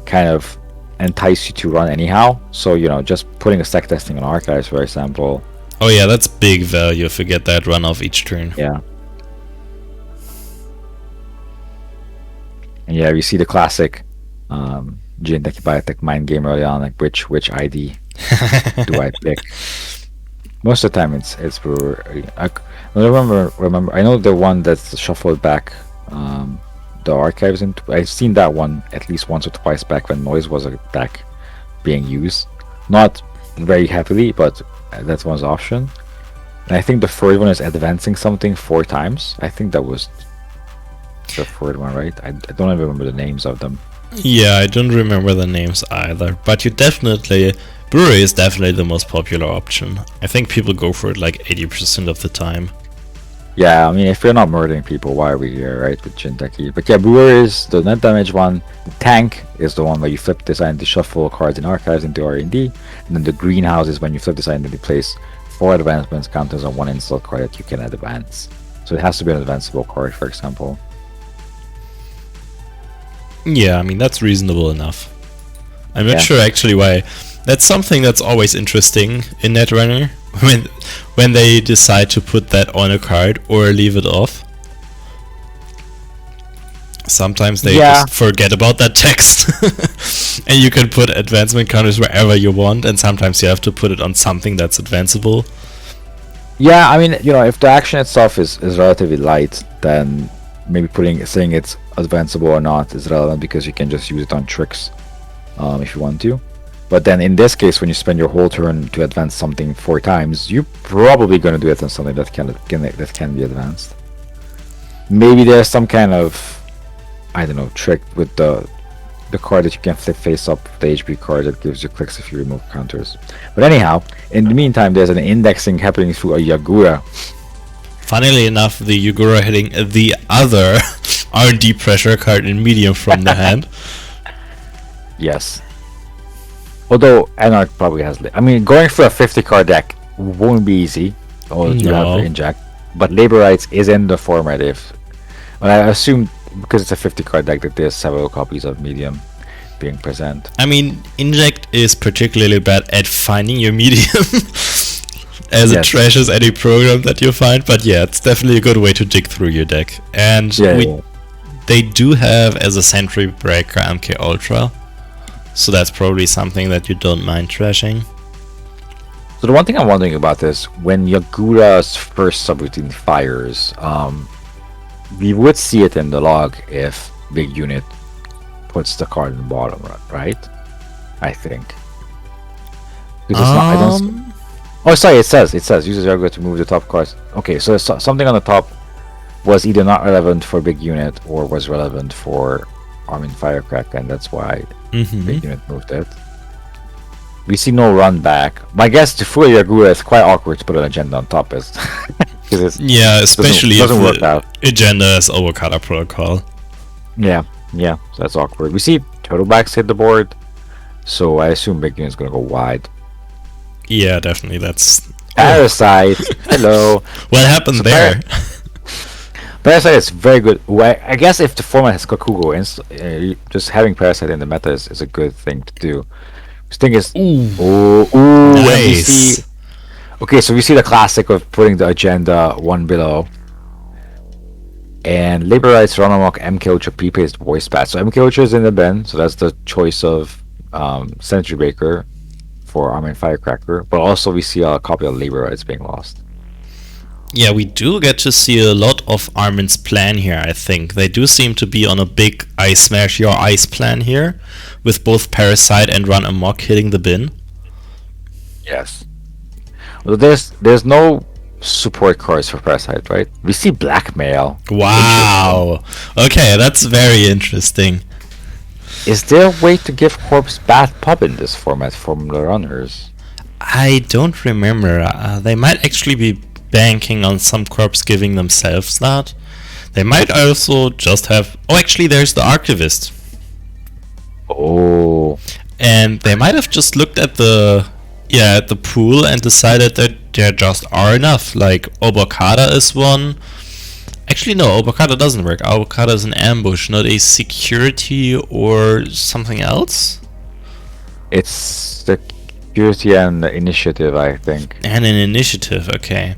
kind of entice you to run anyhow. So just putting a sec testing on archives, for example. Oh yeah, that's big value if you get that run off each turn. Yeah. And yeah, we see the classic Jinteki Biotech mind game early on, like which ID do I pick? Most of the time it's Brewer. I remember. I know the one that's shuffled back the archives into. I've seen that one at least once or twice back when Noise was a deck being used, not very heavily, but that's one's option. And I think the third one is advancing something 4 times. I think that was the third one, right? I don't even remember the names of them. Yeah, I don't remember the names either. But Brewery is definitely the most popular option. I think people go for it like 80% of the time. Yeah, I mean, if you're not murdering people, why are we here, right, with Jinteki? But yeah, Brewer is the net damage one. The tank is the one where you flip this side and shuffle cards in archives into R&D. And then the greenhouse is when you flip this side and place 4 advancements counters on 1 install card that you can advance. So it has to be an advanceable card, for example. Yeah, I mean, that's reasonable enough. I'm not sure actually why. That's something that's always interesting in Netrunner, when they decide to put that on a card or leave it off. Sometimes they just forget about that text. And you can put advancement counters wherever you want, and sometimes you have to put it on something that's advanceable. Yeah, I mean, if the action itself is relatively light, then maybe saying it's advanceable or not is relevant, because you can just use it on tricks if you want to. But then in this case, when you spend your whole turn to advance something 4 times, you're probably going to do it on something that can be advanced. Maybe there's some kind of, I don't know, trick with the card that you can flip face up, the HP card that gives you clicks if you remove counters. But anyhow, in the meantime, there's an indexing happening through a Yagura. Funnily enough, the Yagura hitting the other R&D pressure card in medium from the hand. Yes. Although Anarch probably has... I mean, going for a 50 card deck won't be easy. Or you have to inject. But Labor Rights is in the format But I assume because it's a 50 card deck that there's several copies of medium being present. I mean, Inject is particularly bad at finding your medium. As it trashes any program that you find. But yeah, it's definitely a good way to dig through your deck. And they do have as a Sentry Breaker MK Ultra. So that's probably something that you don't mind trashing. So the one thing I'm wondering about is when Yagura's first subroutine fires, we would see it in the log if Big Unit puts the card in the bottom, right? I think. Oh, sorry, it says uses Yagura to move the top cards. Okay, so there's something on the top was either not relevant for big unit or was relevant for Armin Firecracker, and that's why big unit moved it. We see no run back. My guess to fully agree, it's quite awkward to put an agenda on top, is because Yeah, especially doesn't if work the out. agenda is Avocado Protocol. Yeah, so that's awkward. We see Turtlebacks hit the board, so I assume big unit's gonna go wide. Yeah, definitely. That's Parasite, hello. what happened So there. Parasite is very good. Well, I guess if the format has Kakugo, just having Parasite in the meta is a good thing to do. The thing is, ooh, and we Nice. see. Okay, so we see the classic of putting the agenda one below. And Labor Rights, Run Amok, MK Ultra prepaid voice patch. So MK Ultra is in the bin, so that's the choice of Sentry Breaker for Armin Firecracker. But also we see a copy of Labor Rights being lost. Yeah, we do get to see a lot of Armin's plan here, I think. They do seem to be on a big Ice Smash Your Ice plan here, with both Parasite and Run Amok hitting the bin. Yes. Well, there's no support cards for Parasite, right? We see Blackmail. Wow. Okay, that's very interesting. Is there a way to give Corpse Bath Pub in this format from the runners? I don't remember. They might actually be banking on some corps giving themselves that. They might also just have... Oh, actually, there's the Archivist. Oh. And they might have just looked at the pool and decided that there just are enough. Like, Obokada is one. Actually, no, Obokada doesn't work. Obokada is an ambush, not a security or something else. It's the security and the initiative, I think. And an initiative, okay.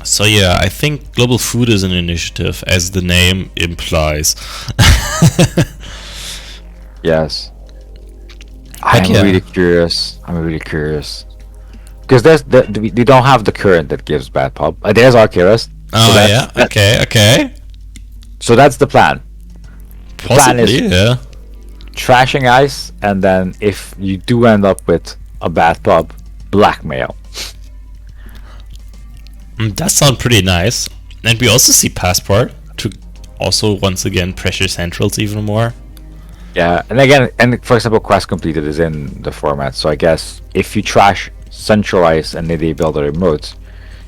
So yeah, I think Global Food is an initiative, as the name implies. Yes. Heck I'm yeah. really curious. Because we don't have the current that gives Bad Pub. There's Arcurus. Oh that's- yeah, okay. So that's the plan. plan is- Possibly, yeah. Trashing Ice, and then if you do end up with a Bad Pub, Blackmail. That sounds pretty nice. And we also see Passport to also once again pressure centrals even more. Yeah, and again, and for example, Quest Completed is in the format, so I guess if you trash Central Ice and then they build a remote,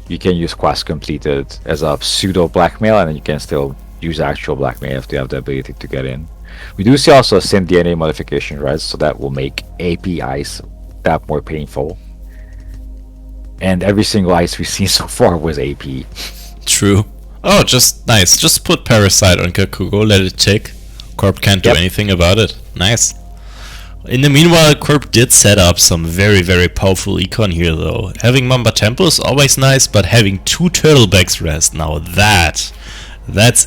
you can use Quest Completed as a pseudo blackmail, and then you can still use actual blackmail if you have the ability to get in. We do see also a Synth DNA modification, right? So that will make AP Ice that more painful. And every single ice we've seen so far was AP. True. Oh, just nice. Just put Parasite on Kakugo, let it tick. Corp can't do Yep. anything about it. Nice. In the meanwhile, Corp did set up some very, very powerful econ here, though. Having Mamba Tempo is always nice, but having 2 Turtlebacks rest, now that's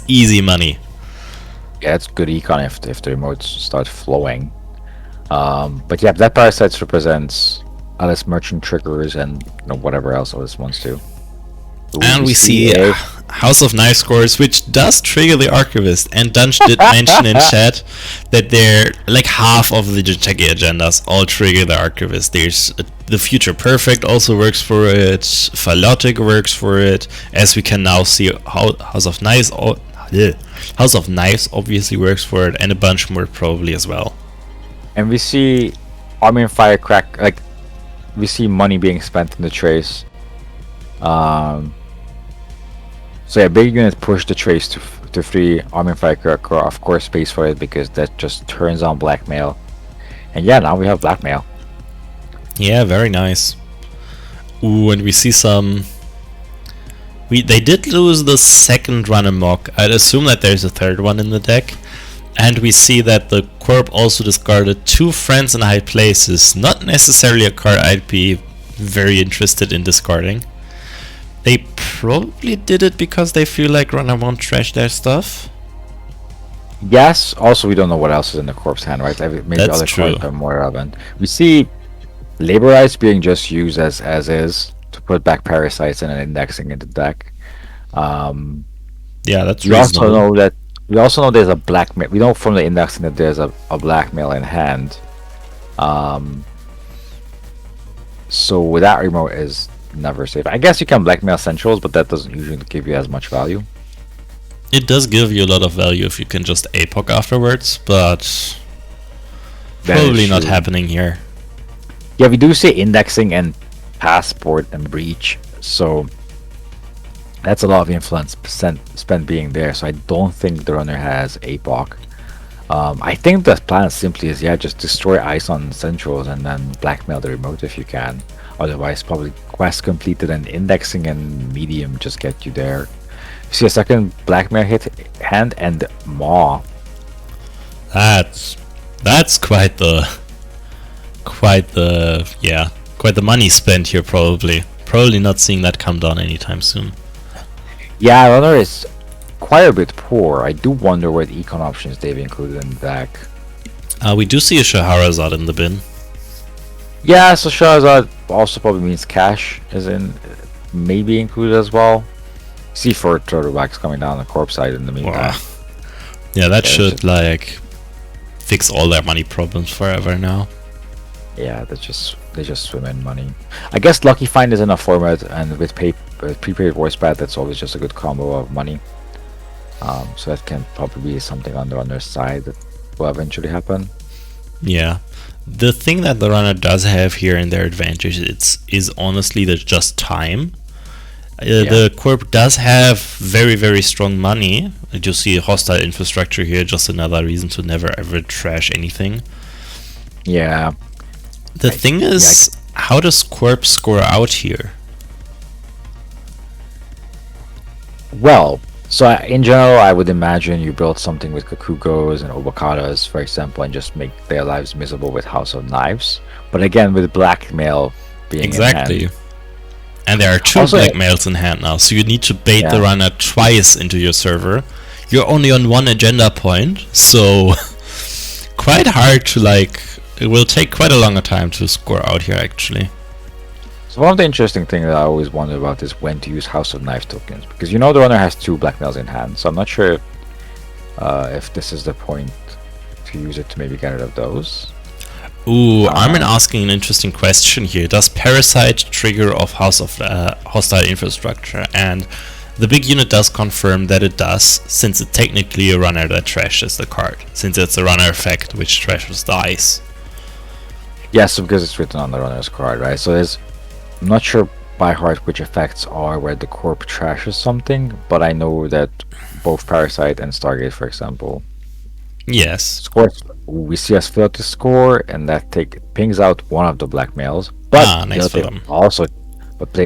easy money. Yeah, it's good econ if the remotes start flowing. But yeah, that Parasites represents Alice Merchant triggers and whatever else Alice wants to. And we see a House of Knife scores, which does trigger the Archivist. And Dunge did mention in chat that they're like half of the Jinteki agendas all trigger the Archivist. There's the Future Perfect also works for it. Phallotic works for it. As we can now see, House of Knives obviously works for it, and a bunch more probably as well. And we see Armin Firecracker, like we see money being spent in the trace. So yeah, big unit push the trace to free Armin Firecracker. Of course, pays for it because that just turns on blackmail. And yeah, now we have blackmail. Yeah, very nice. Ooh, and we see some... They did lose the second Run Amok. I'd assume that there's a third one in the deck. And we see that the Corp also discarded 2 Friends in High Places. Not necessarily a card I'd be very interested in discarding. They probably did it because they feel like Runner won't trash their stuff. Yes, also we don't know what else is in the Corp's hand, right? Maybe That's other true. cards are more relevant. We see Labor Rights being just used as is to put back Parasites and indexing into the deck. Yeah, that's We also reasonable. know there's a blackmail. We know from the indexing that there's a blackmail in hand. So that remote is never safe. I guess you can blackmail centrals, but that doesn't usually give you as much value. It does give you a lot of value if you can just APOC afterwards, but That is probably not true. happening here. Yeah, we do say indexing and passport and breach, so that's a lot of influence spent being there. So I don't think the runner has APOC. I think the plan simply is, yeah, just destroy ice on centrals and then blackmail the remote if you can. Otherwise, probably quest completed and indexing and medium just get you there. You see a second blackmail hit hand and Maw. That's quite the money spent here. Probably not seeing that come down anytime soon. Yeah, runner is quite a bit poor. I do wonder what econ options they've included in the deck. We do see a Shahrazad in the bin. Yeah, so Shahrazad also probably means cash is in maybe included as well. See for turtlebacks coming down the corpse side in the meantime. Wow. Yeah, that Yeah, should like fix all their money problems forever now. Yeah, they just swim in money. I guess Lucky Find is in a format, and with prepaid voice pad, that's always just a good combo of money. So that can probably be something on the runner's side that will eventually happen. Yeah. The thing that the runner does have here in their advantage is honestly just time. The Corp does have very, very strong money. You see a hostile infrastructure here, just another reason to never ever trash anything. Yeah. The thing is, how does Corp score out here? Well, so in general, I would imagine you build something with Kakugos and Obakadas, for example, and just make their lives miserable with House of Knives. But again, with blackmail being Exactly. in hand. And there are two Also- blackmails in hand now, so you need to bait the Yeah. runner twice into your server. You're only on one agenda point, so quite hard to it will take quite a longer time to score out here actually. So one of the interesting things that I always wonder about is when to use House of Knife tokens, because the runner has two blackmails in hand, so I'm not sure if this is the point to use it to maybe get rid of those. Ooh, Armin asking an interesting question here. Does Parasite trigger off House of Hostile Infrastructure? And the big unit does confirm that it does, since it's technically a runner that trashes the card, since it's a runner effect which trashes the ice. Yes, because it's written on the runner's card, right? So I'm not sure by heart which effects are where the Corp trashes something, but I know that both Parasite and Stargate, for example, Yes. scores. We see a Philtic score, and that pings out one of the blackmails. But nice for Philtic them.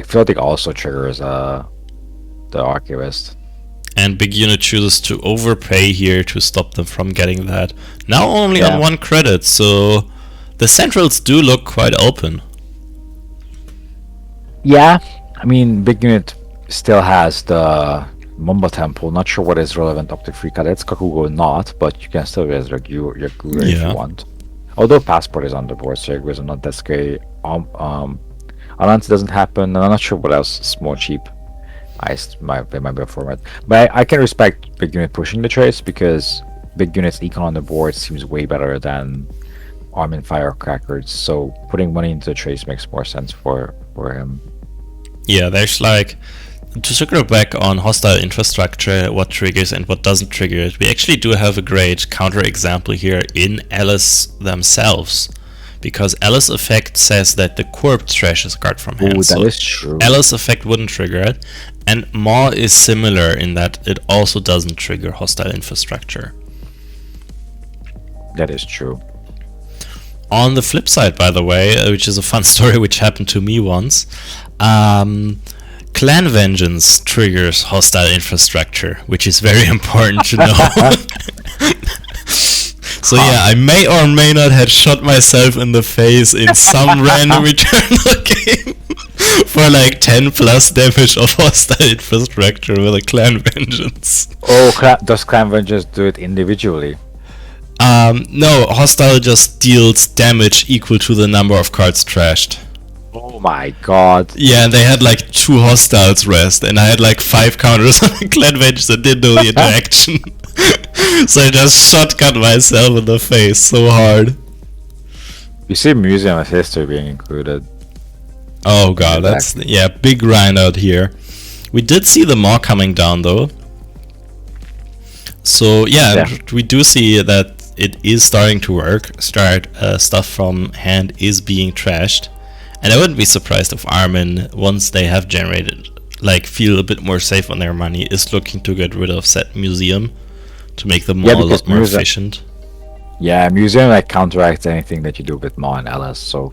Philtic also triggers the Archivist. And big unit chooses to overpay here to stop them from getting that. Now only on 1 credit, so the centrals do look quite open. Yeah, I mean, big unit still has the Mumba Temple. Not sure what is relevant up to 3 cadets. Kakugo not, but you can still raise your Gura if Yeah. you want. Although Passport is on the board, so your are not that scary. Alliance doesn't happen, and I'm not sure what else is more cheap. It might be a format. But I can respect big unit pushing the trace, because big unit's econ on the board seems way better than Armin Firecrackers, so putting money into the trace makes more sense for him. Yeah, there's to circle back on hostile infrastructure, what triggers and what doesn't trigger it. We actually do have a great counter example here in Alice themselves, because Alice effect says that the Corp trashes a card from hand. Ooh, so that is true. Alice effect wouldn't trigger it, and Maw is similar in that it also doesn't trigger hostile infrastructure. That is true. On the flip side, by the way, which is a fun story which happened to me once, Clan Vengeance triggers hostile infrastructure, which is very important to know. So yeah, I may or may not have shot myself in the face in some random Eternal game for 10 plus damage of hostile infrastructure with a Clan Vengeance. Oh, does Clan Vengeance do it individually? No, hostile just deals damage equal to the number of cards trashed. Oh my god. Yeah, and they had 2 hostiles rest, and I had 5 counters on the Clan Vengeance that didn't know the interaction. So I just shotgun myself in the face so hard. You see Museum of History being included. Oh god, that's big grind out here. We did see the Maw coming down though. So yeah, Yeah. and we do see that it is starting to work. Stuff from hand is being trashed, and I wouldn't be surprised if Armin, once they have generated, like feel a bit more safe on their money, is looking to get rid of said museum to make the mall a because lot more museum- efficient. Yeah, museum like counteracts anything that you do with Maw and LS, so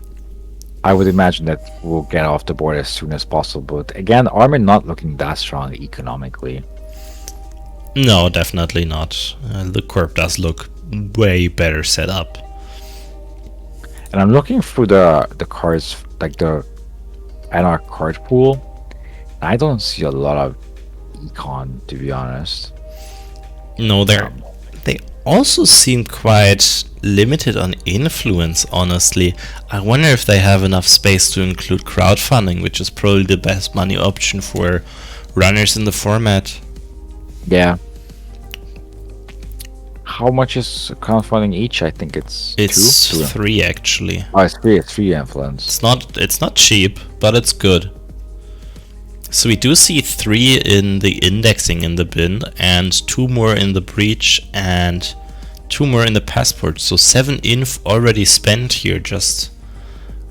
I would imagine that we'll get off the board as soon as possible. But again, Armin not looking that strong economically. No, definitely not. The corp does look way better set up. And I'm looking through the cards, like the NR card pool. And I don't see a lot of econ, to be honest. No, they also seem quite limited on influence, honestly. I wonder if they have enough space to include crowdfunding, which is probably the best money option for runners in the format. Yeah. How much is crowdfunding each? I think it's It's two. 3 actually. Oh, it's three. It's 3 influence. It's not cheap, but it's good. So we do see 3 in the indexing in the bin, and 2 more in the breach, and 2 more in the passport. So 7 inf already spent here, just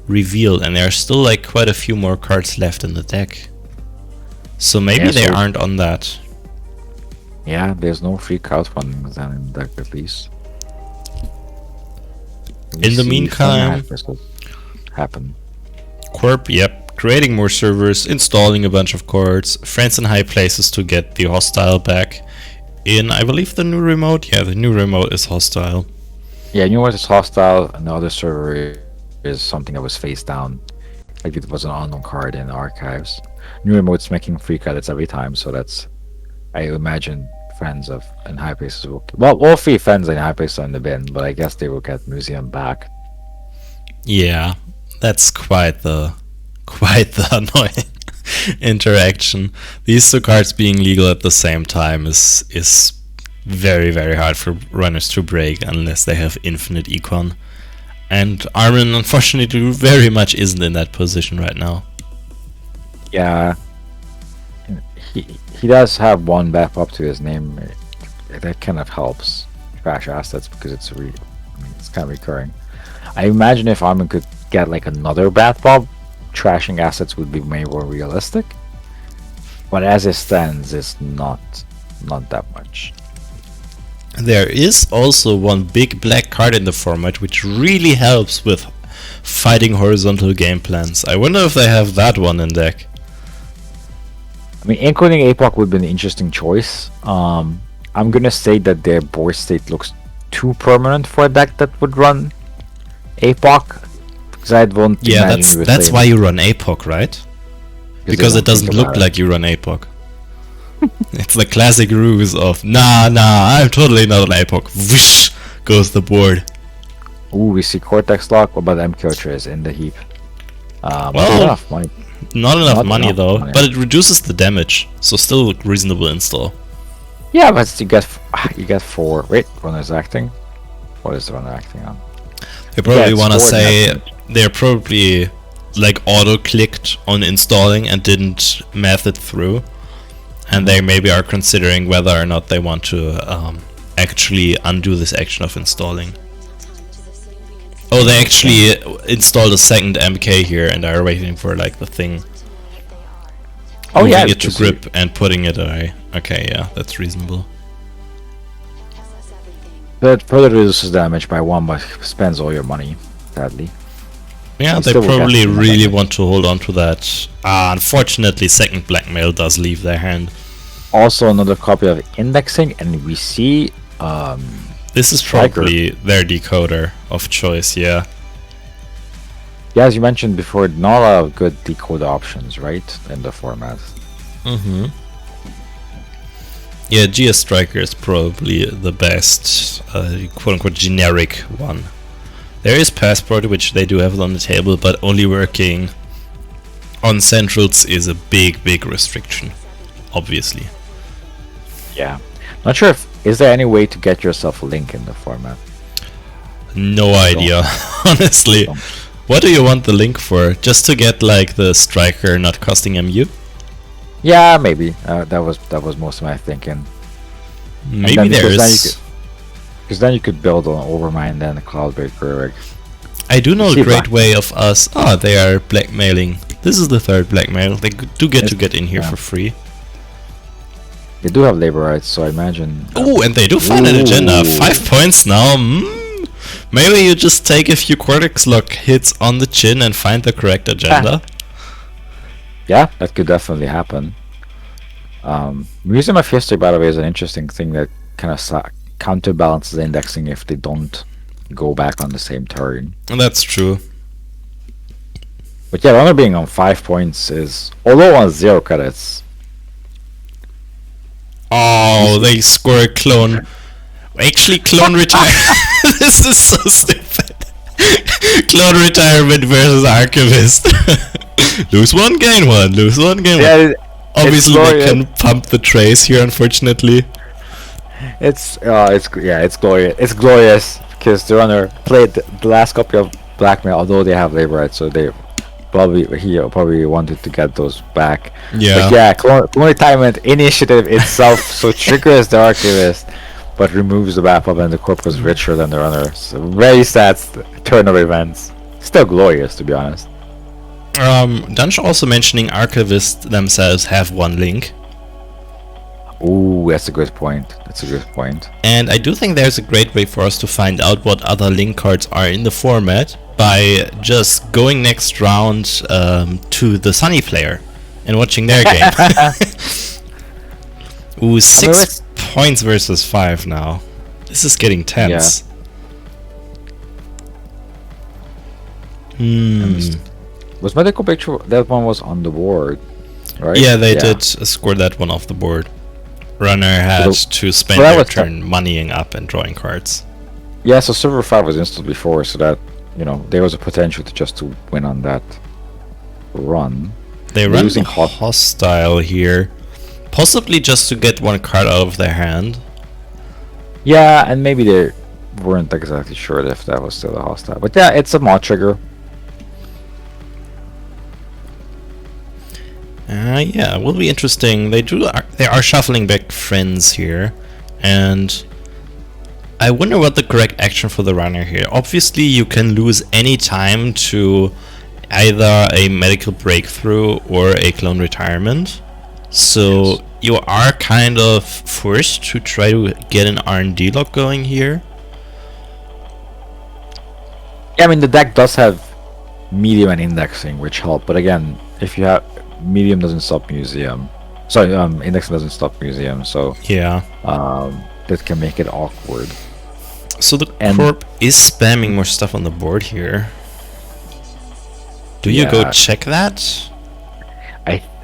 revealed, and there are still like quite a few more cards left in the deck. So maybe Yeah, they so- aren't on that. Yeah, there's no free crowdfunding then in the deck at least. We In the see meantime- some happen. Corp, yep, creating more servers, installing a bunch of cards, friends in high places to get the hostile back. In, I believe, the new remote? Yeah, the new remote is hostile. Yeah, you know what is hostile? And the other server is something that was face down. Like it was an unknown card in the archives. New remote's making free credits every time, so that's, I imagine, friends of in high places will. Well, all 3 friends in high places are in the bin, but I guess they will get museum back. Yeah, that's quite the annoying interaction. These 2 cards being legal at the same time is very, very hard for runners to break unless they have infinite econ. And Armin, unfortunately, very much isn't in that position right now. Yeah, he does have 1 back up to his name. That kind of helps trash assets because it's it's kind of recurring. I imagine if Armin could get like another Batbob, trashing assets would be way more realistic. But as it stands, it's not that much. There is also 1 big black card in the format which really helps with fighting horizontal game plans. I wonder if they have that one in deck. I mean, including APOC would be an interesting choice. I'm gonna say that their board state looks too permanent for a deck that would run APOC, because I won't. Yeah, imagine you would that's play why you run APOC, right? they Because it don't doesn't think look about like you run APOC. It's the classic ruse of nah, I'm totally not an APOC. Whoosh goes the board. Ooh, we see Cortex Lock. What about MKO Trace in the heap? Well, Not enough money. Not enough Not money enough though, money. but it reduces the damage, so still a reasonable install. Yeah, but you get 4. Wait, runner's acting. What is the runner acting on? They probably it's want to 4 say damage. they're probably like auto-clicked on installing and didn't math it through, and they maybe are considering whether or not they want to actually undo this action of installing. Oh, they actually installed a second MK here and are waiting for like the thing. Oh moving yeah, it to because grip and putting it away. Okay, yeah, that's reasonable. that further reduces damage by 1, but spends all your money. Sadly. Yeah, You they still will get probably some really damage. want to hold on to that. Unfortunately, second blackmail does leave their hand. Also, another copy of indexing, and we see This is Striker. probably their decoder of choice, yeah. yeah, as you mentioned before, not a lot of good decoder options, right, in the format. Mm-hmm. Yeah, GS Striker is probably the best, quote-unquote, generic one. There is Passport, which they do have on the table, but only working on Centrals is a big restriction, obviously. Yeah. Not sure if is there any way to get yourself a link in the format. No idea, honestly. Don't. What do you want the link for? Just to get like the Striker not costing MU? Yeah, maybe. That was most of my thinking. Maybe then- there because then you is. Because then you could build on Overmind and a Cloudbreaker. Like, I do know See, a great black- way of us. Oh, they are blackmailing. This is the third blackmail. They do get to Yes, get in here yeah. for free. they do have labor rights, so I imagine. Oh, and they do find an agenda. Ooh. 5 points now. Maybe you just take a few Cortex Lock hits on the chin and find the correct agenda. Yeah, that could definitely happen. Museum of History, by the way, is an interesting thing that kind of counterbalances indexing if they don't go back on the same turn. And that's true. But yeah, Runner being on 5 points is, although on 0 credits, Oh, they score a clone. Actually, clone retire. This is so stupid. Clone retirement versus archivist. Lose one, gain one. Lose one, gain one. Obviously, they glorious. can pump the trace here, unfortunately. it's glorious. It's glorious because the Runner played the last copy of Blackmail, although they have labor rights, so he probably wanted to get those back. Yeah. But yeah, clone retirement initiative itself so triggers the archivist, but removes the Bapop, and the corp was richer than the Runner. So very sad turn of events. Still glorious, to be honest. Dunge also mentioning archivists themselves have one link. Ooh, that's a good point. And I do think there's a great way for us to find out what other link cards are in the format by just going next round to the Sunny player and watching their game. Ooh, 6 points versus 5 now. This is getting tense. Was Medical Picture, that one was on the board, right? Yeah, they did score that one off the board. Runner had So- to spend so that their was turn moneying up and drawing cards. Yeah, so Server 5 was installed before, so that, there was a potential to win on that run. They run using hostile here, possibly just to get one card out of their hand. Yeah, and maybe they weren't exactly sure if that was still a hostile. But yeah, it's a mod trigger. Yeah, will be interesting. They are shuffling back friends here, and I wonder what the correct action for the Runner here. Obviously, you can lose any time to either a medical breakthrough or a clone retirement. So you are kind of forced to try to get an R&D lock going here. Yeah, I mean, the deck does have medium and indexing, which help. But again, if you have medium doesn't stop museum. Sorry, indexing doesn't stop museum. So Yeah. that can make it awkward. So the And- corp is spamming more stuff on the board here. Do you go Yeah. check that?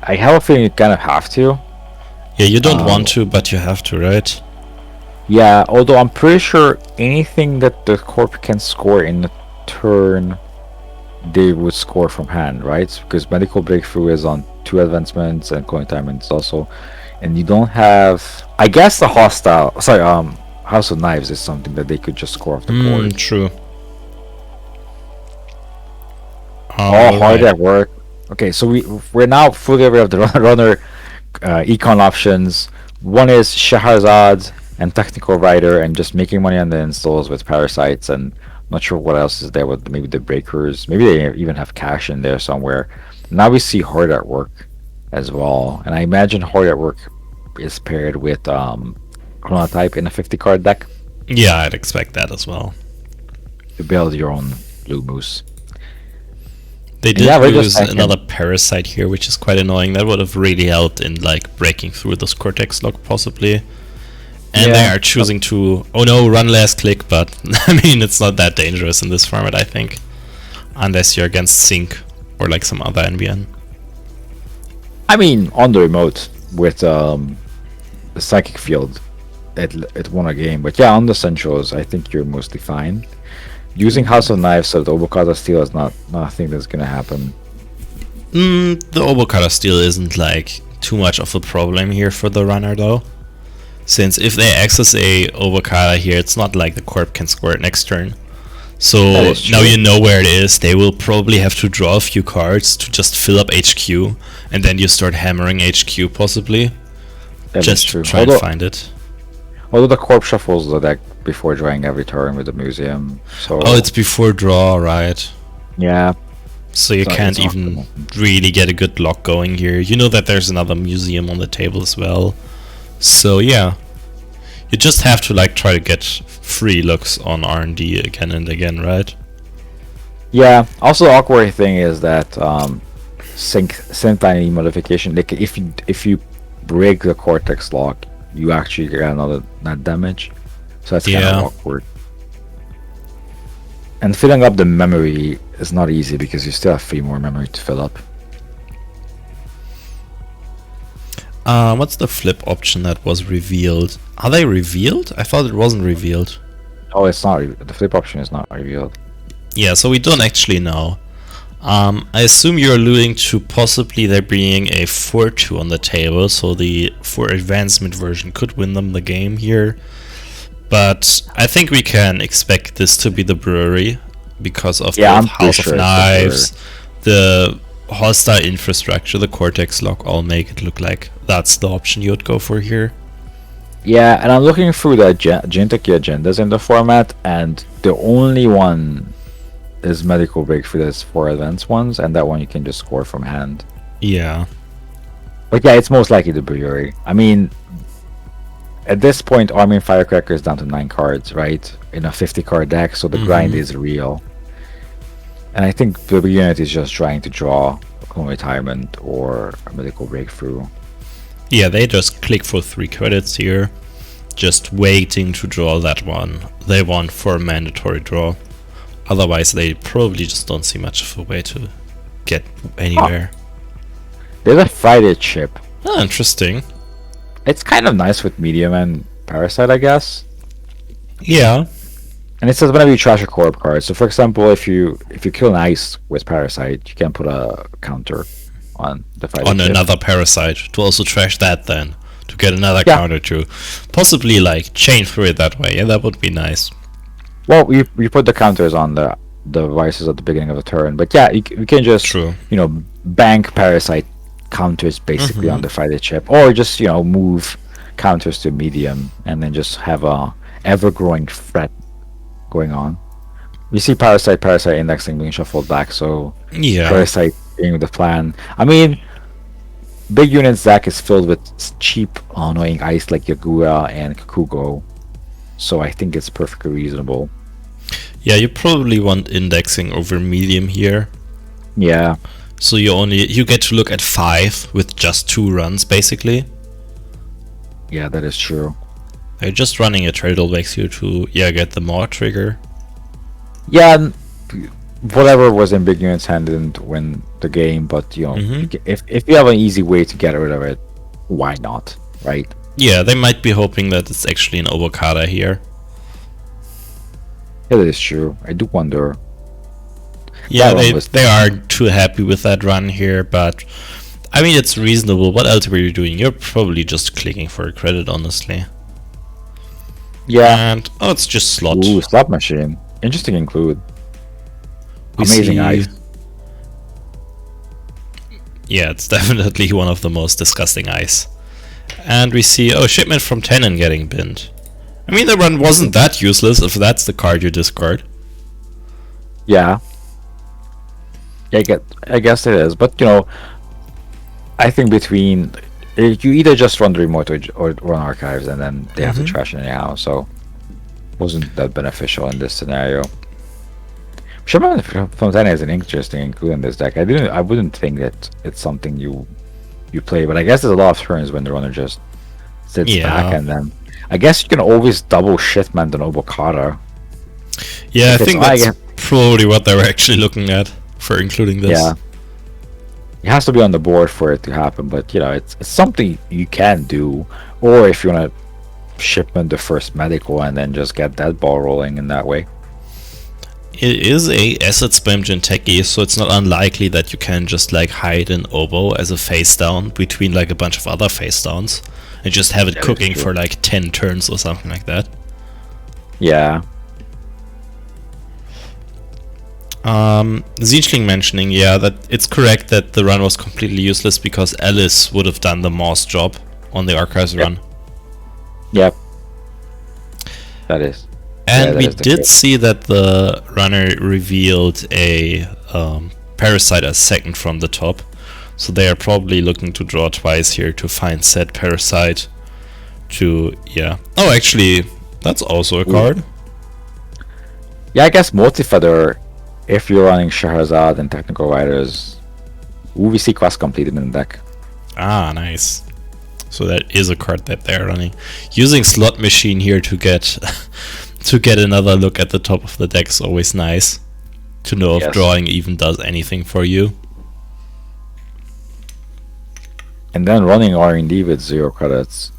I have a feeling you kind of have to. Yeah, you don't want to, but you have to, right? Yeah, although I'm pretty sure anything that the corp can score in a turn, they would score from hand, right? Because medical breakthrough is on 2 advancements and coin retirements also, and you don't have. I guess the hostile. Sorry, House of Knives is something that they could just score off the board. True. All hard at work. Okay, so we're now fully aware of the runner econ options. One is Shahrazad and Technical Writer, and just making money on the installs with Parasites, and not sure what else is there with maybe the Breakers. Maybe they even have cash in there somewhere. Now we see Hard at Work as well, and I imagine Hard at Work is paired with Chronotype in a 50 card deck Yeah, I'd expect that as well. to build your own Blue Moose. They did Yeah, we're lose just another parasite here, which is quite annoying. That would have really helped in like breaking through this Cortex lock possibly. And they Yeah. are choosing to run last click, but I mean it's not that dangerous in this format, I think. Unless you're against Sync or like some other NBN. I mean, on the remote with the Psychic Field, it won a game. But yeah, on the Centrals, I think you're mostly fine. Using House of Knives so the Obokata Steel is not a thing that's gonna happen. The Obokata Steel isn't like too much of a problem here for the Runner though. Since if they access a Obokata here, it's not like the Corp can score it next turn. That So is now true. you know where it is. They will probably have to draw a few cards to just fill up HQ, and then you start hammering HQ possibly. That is Just true. try and find it. Although the Corp shuffles the deck before drawing every turn with the museum. So Oh, it's before draw, right? yeah. So you So can't it's even optimal. really get a good lock going here. You know that there's another museum on the table as well. So yeah. You just have to like try to get free looks on R&D again and again, right? Yeah. Also, the awkward thing is that sync tiny modification. Like if you break the Cortex lock, you actually get another net damage. So that's kind Yeah. of awkward. And filling up the memory is not easy because you still have 3 more memory to fill up. What's the flip option that was revealed? Are they revealed? I thought it wasn't revealed. Oh, it's not. The flip option is not revealed. Yeah, so we don't actually know. I assume you're alluding to possibly there being a 4-2 on the table, so the 4 advancement version could win them the game here. But I think we can expect this to be the brewery because of Yeah, both I'm pretty House sure of it's the Knives, the hostile infrastructure, the Cortex lock all make it look like that's the option you would go for here. Yeah, and I'm looking through the Jinteki agendas in the format, and the only one is Medical Breakthrough. There's 4 advanced ones, and that one you can just score from hand. Yeah. But yeah, it's most likely the brewery. I mean, at this point, Army and Firecracker is down to 9 cards, right? In a 50-card deck, so the grind is real. And I think the unit is just trying to draw a Clone Retirement or a Medical Breakthrough. Yeah, they just click for 3 credits here, just waiting to draw that one they want for a mandatory draw. Otherwise, they probably just don't see much of a way to get anywhere. There's a Friday chip. Oh, interesting. It's kind of nice with Medium and Parasite, I guess. Yeah. And it says whenever you trash a Corp card. So, for example, if you kill an Ice with Parasite, you can put a counter on the Friday On chip. another parasite to also trash that then to get another Yeah. counter to possibly like chain through it that way. Yeah, that would be nice. Well, we put the counters on the vices at the beginning of the turn, but yeah, you can just True. bank Parasite counters basically on the Friday chip, or just move counters to medium and then just have a ever-growing threat going on. We see Parasite indexing being shuffled back, so Yeah. Parasite being the plan. I mean, big unit deck is filled with cheap, annoying ice like Yagura and Kakugo, so I think it's perfectly reasonable. Yeah, you probably want indexing over medium here. Yeah. So you get to look at 5 with just 2 runs basically. Yeah, that is true. You're just running a turtle makes you to get the Maw trigger. Yeah, whatever was in big units hand didn't win the game, but if you have an easy way to get rid of it, why not, right? Yeah, they might be hoping that it's actually an Obokata here. Yeah, that is true. I do wonder. Yeah, That one was- they aren't too happy with that run here, but I mean it's reasonable. What else were you doing? You're probably just clicking for a credit, honestly. Yeah. And it's just slot. Ooh, slot machine. Interesting include. We Amazing see- ice. Yeah, it's definitely one of the most disgusting ice. And we see Shipment from Tenon getting binned. I mean the run wasn't that useless if that's the card you discard. Yeah. I guess it is, but I think between you either just run the remote or run archives, and then they have to trash it anyhow. So wasn't that beneficial in this scenario. Shaman Fontana is an interesting include in this deck. I wouldn't think that it's something you play, but I guess there's a lot of turns when the runner just sits back, and then I guess you can always double Shitman than Obokata. Yeah, I If it's think that's probably what they were actually looking at for including this. Yeah. It has to be on the board for it to happen, but it's something you can do. Or if you want to shipment the first medical and then just get that ball rolling in that way. It is a asset spam Jinteki, so it's not unlikely that you can just like hide an Obo as a face down between like a bunch of other face downs and just have it That is cooking true. for like 10 turns or something like that. Yeah. Zinchling mentioning, that it's correct that the run was completely useless because Alice would have done the Moss job on the Archives run. Yep. That is. And that we is the did case. see that the runner revealed a parasite as second from the top. So they are probably looking to draw twice here to find said parasite to, yeah. Oh, actually, that's also a card. Yeah, I guess multi-feather, if you're running Shahrazad and Technical Riders, we see quest completed in the deck. Ah, nice. So that is a card that they're running. Using Slot Machine here to get to get another look at the top of the deck is always nice. To know if Yes. drawing even does anything for you. And then running R&D with 0 credits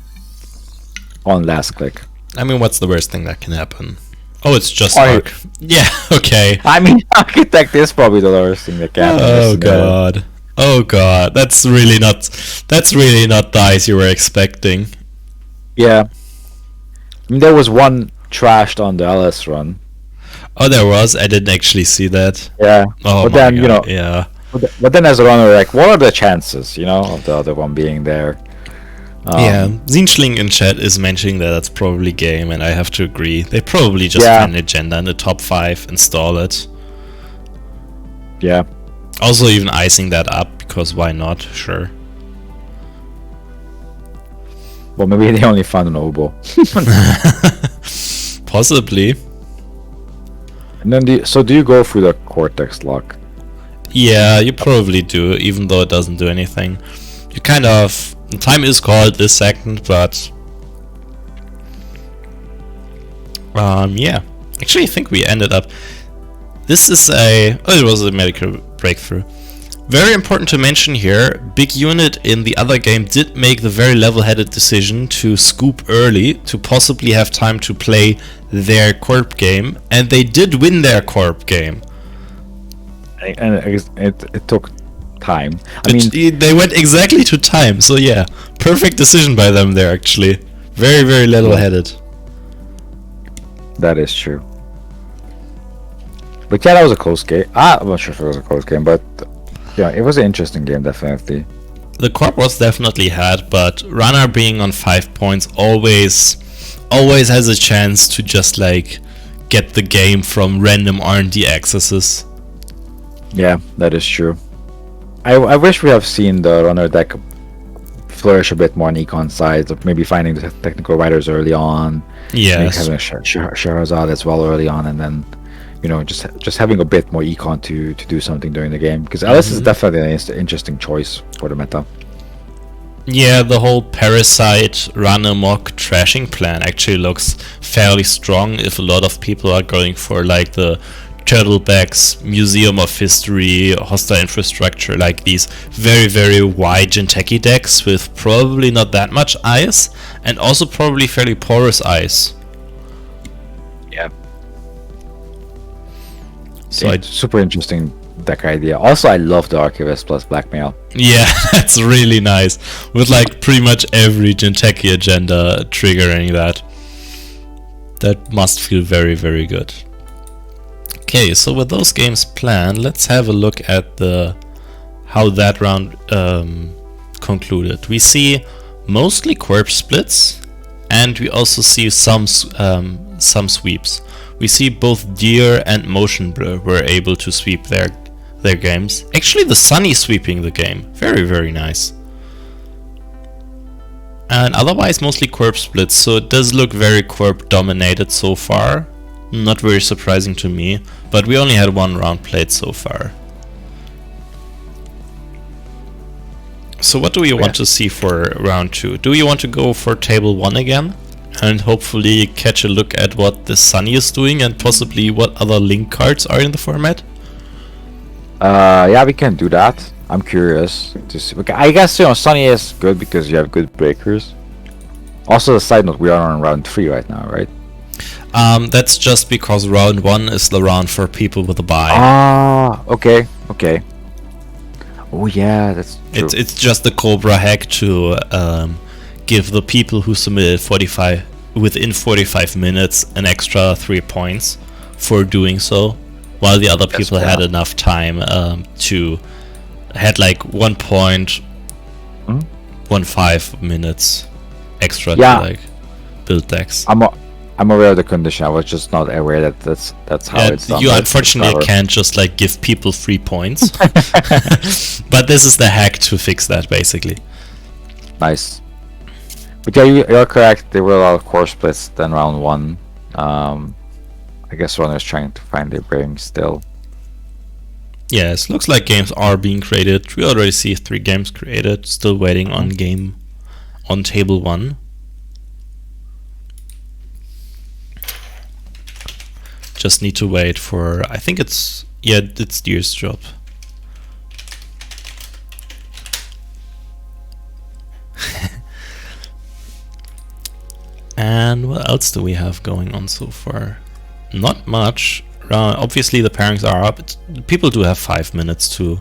on last click. I mean, what's the worst thing that can happen? Oh, it's just Ar- Arc. Yeah, okay. I mean, Architect is probably the worst thing that can happen. Oh isn't it? god. Oh god. That's really not the ice you were expecting. Yeah. I mean, there was one trashed on the LS run. Oh, there was. I didn't actually see that. Yeah. Oh But my then, god. you know, yeah. but then as a runner, like, what are the chances, of the other one being there? Yeah, Zinschling in chat is mentioning that that's probably game, and I have to agree. They probably just Yeah. find an agenda in the top 5, install it. Yeah. Also, even icing that up, because why not? Sure. Well, maybe they only found an oboe. Possibly. And then, do you go through the Cortex lock? Yeah, you probably do, even though it doesn't do anything. You kind of... Time is called this second, but... yeah. Actually, I think we ended up... This is a... Oh, it was a medical breakthrough. Very important to mention here, Big Unit in the other game did make the very level-headed decision to scoop early to possibly have time to play their corp game, and they did win their corp game. And it took time. I mean, They went exactly to time, so yeah, perfect decision by them there actually. Very, very level-headed. that is true. But yeah, that was a close game. I'm not sure if it was a close game, but yeah, it was an interesting game, definitely. The corp was definitely had, but runner being on 5 points always has a chance to just like get the game from random R&D accesses. Yeah, that is true. I wish we have seen the runner deck flourish a bit more on econ sides, of maybe finding the technical writers early on, maybe Yes. having Shahrazad as well early on, and then just having a bit more econ to do something during the game, because Alice is definitely an interesting choice for the meta. Yeah, the whole Parasite run amok trashing plan actually looks fairly strong if a lot of people are going for like the Turtlebacks, Museum of History, Hostile Infrastructure, like these very, very wide Jinteki decks with probably not that much ice and also probably fairly porous ice. Yeah. So Super interesting deck idea. Also, I love the Archivist plus Blackmail. yeah, that's really nice. With like pretty much every Jinteki agenda triggering that. That must feel very, very good. Okay, so with those games planned, let's have a look at how that round concluded. We see mostly corpse splits, and we also see some sweeps. We see both Deer and Motion Blur were able to sweep their games. Actually, the Sunny sweeping the game. Very, very nice. And otherwise mostly corpse splits, so it does look very corp dominated so far. Not very surprising to me, but we only had one round played so far. So what do we want to see for round 2? Do you want to go for table 1 again? And hopefully catch a look at what the Sunny is doing and possibly what other link cards are in the format? Yeah, we can do that. I'm curious to see. Okay, I guess Sunny is good because you have good breakers. Also, a side note, we are on round 3 right now, right? That's just because round 1 is the round for people with a buy. Ah, okay. Oh yeah, that's true. It's just the Cobra hack to give the people who submitted within 45 minutes an extra 3 points for doing so, while the other people had enough time to had like 1 point, 1.5 minutes extra to like build decks. I'm aware of the condition. I was just not aware that that's how it's done. You unfortunately can't just like give people 3 points. But this is the hack to fix that, basically. Nice. But yeah, you're correct. There were a lot of core splits than round 1. I guess runners trying to find their bearings still. Yes, looks like games are being created. We already see 3 games created. Still waiting on table 1. Just need to wait for, I think it's Deer's job. And what else do we have going on so far? Not much. Obviously the pairings are up. People do have 5 minutes to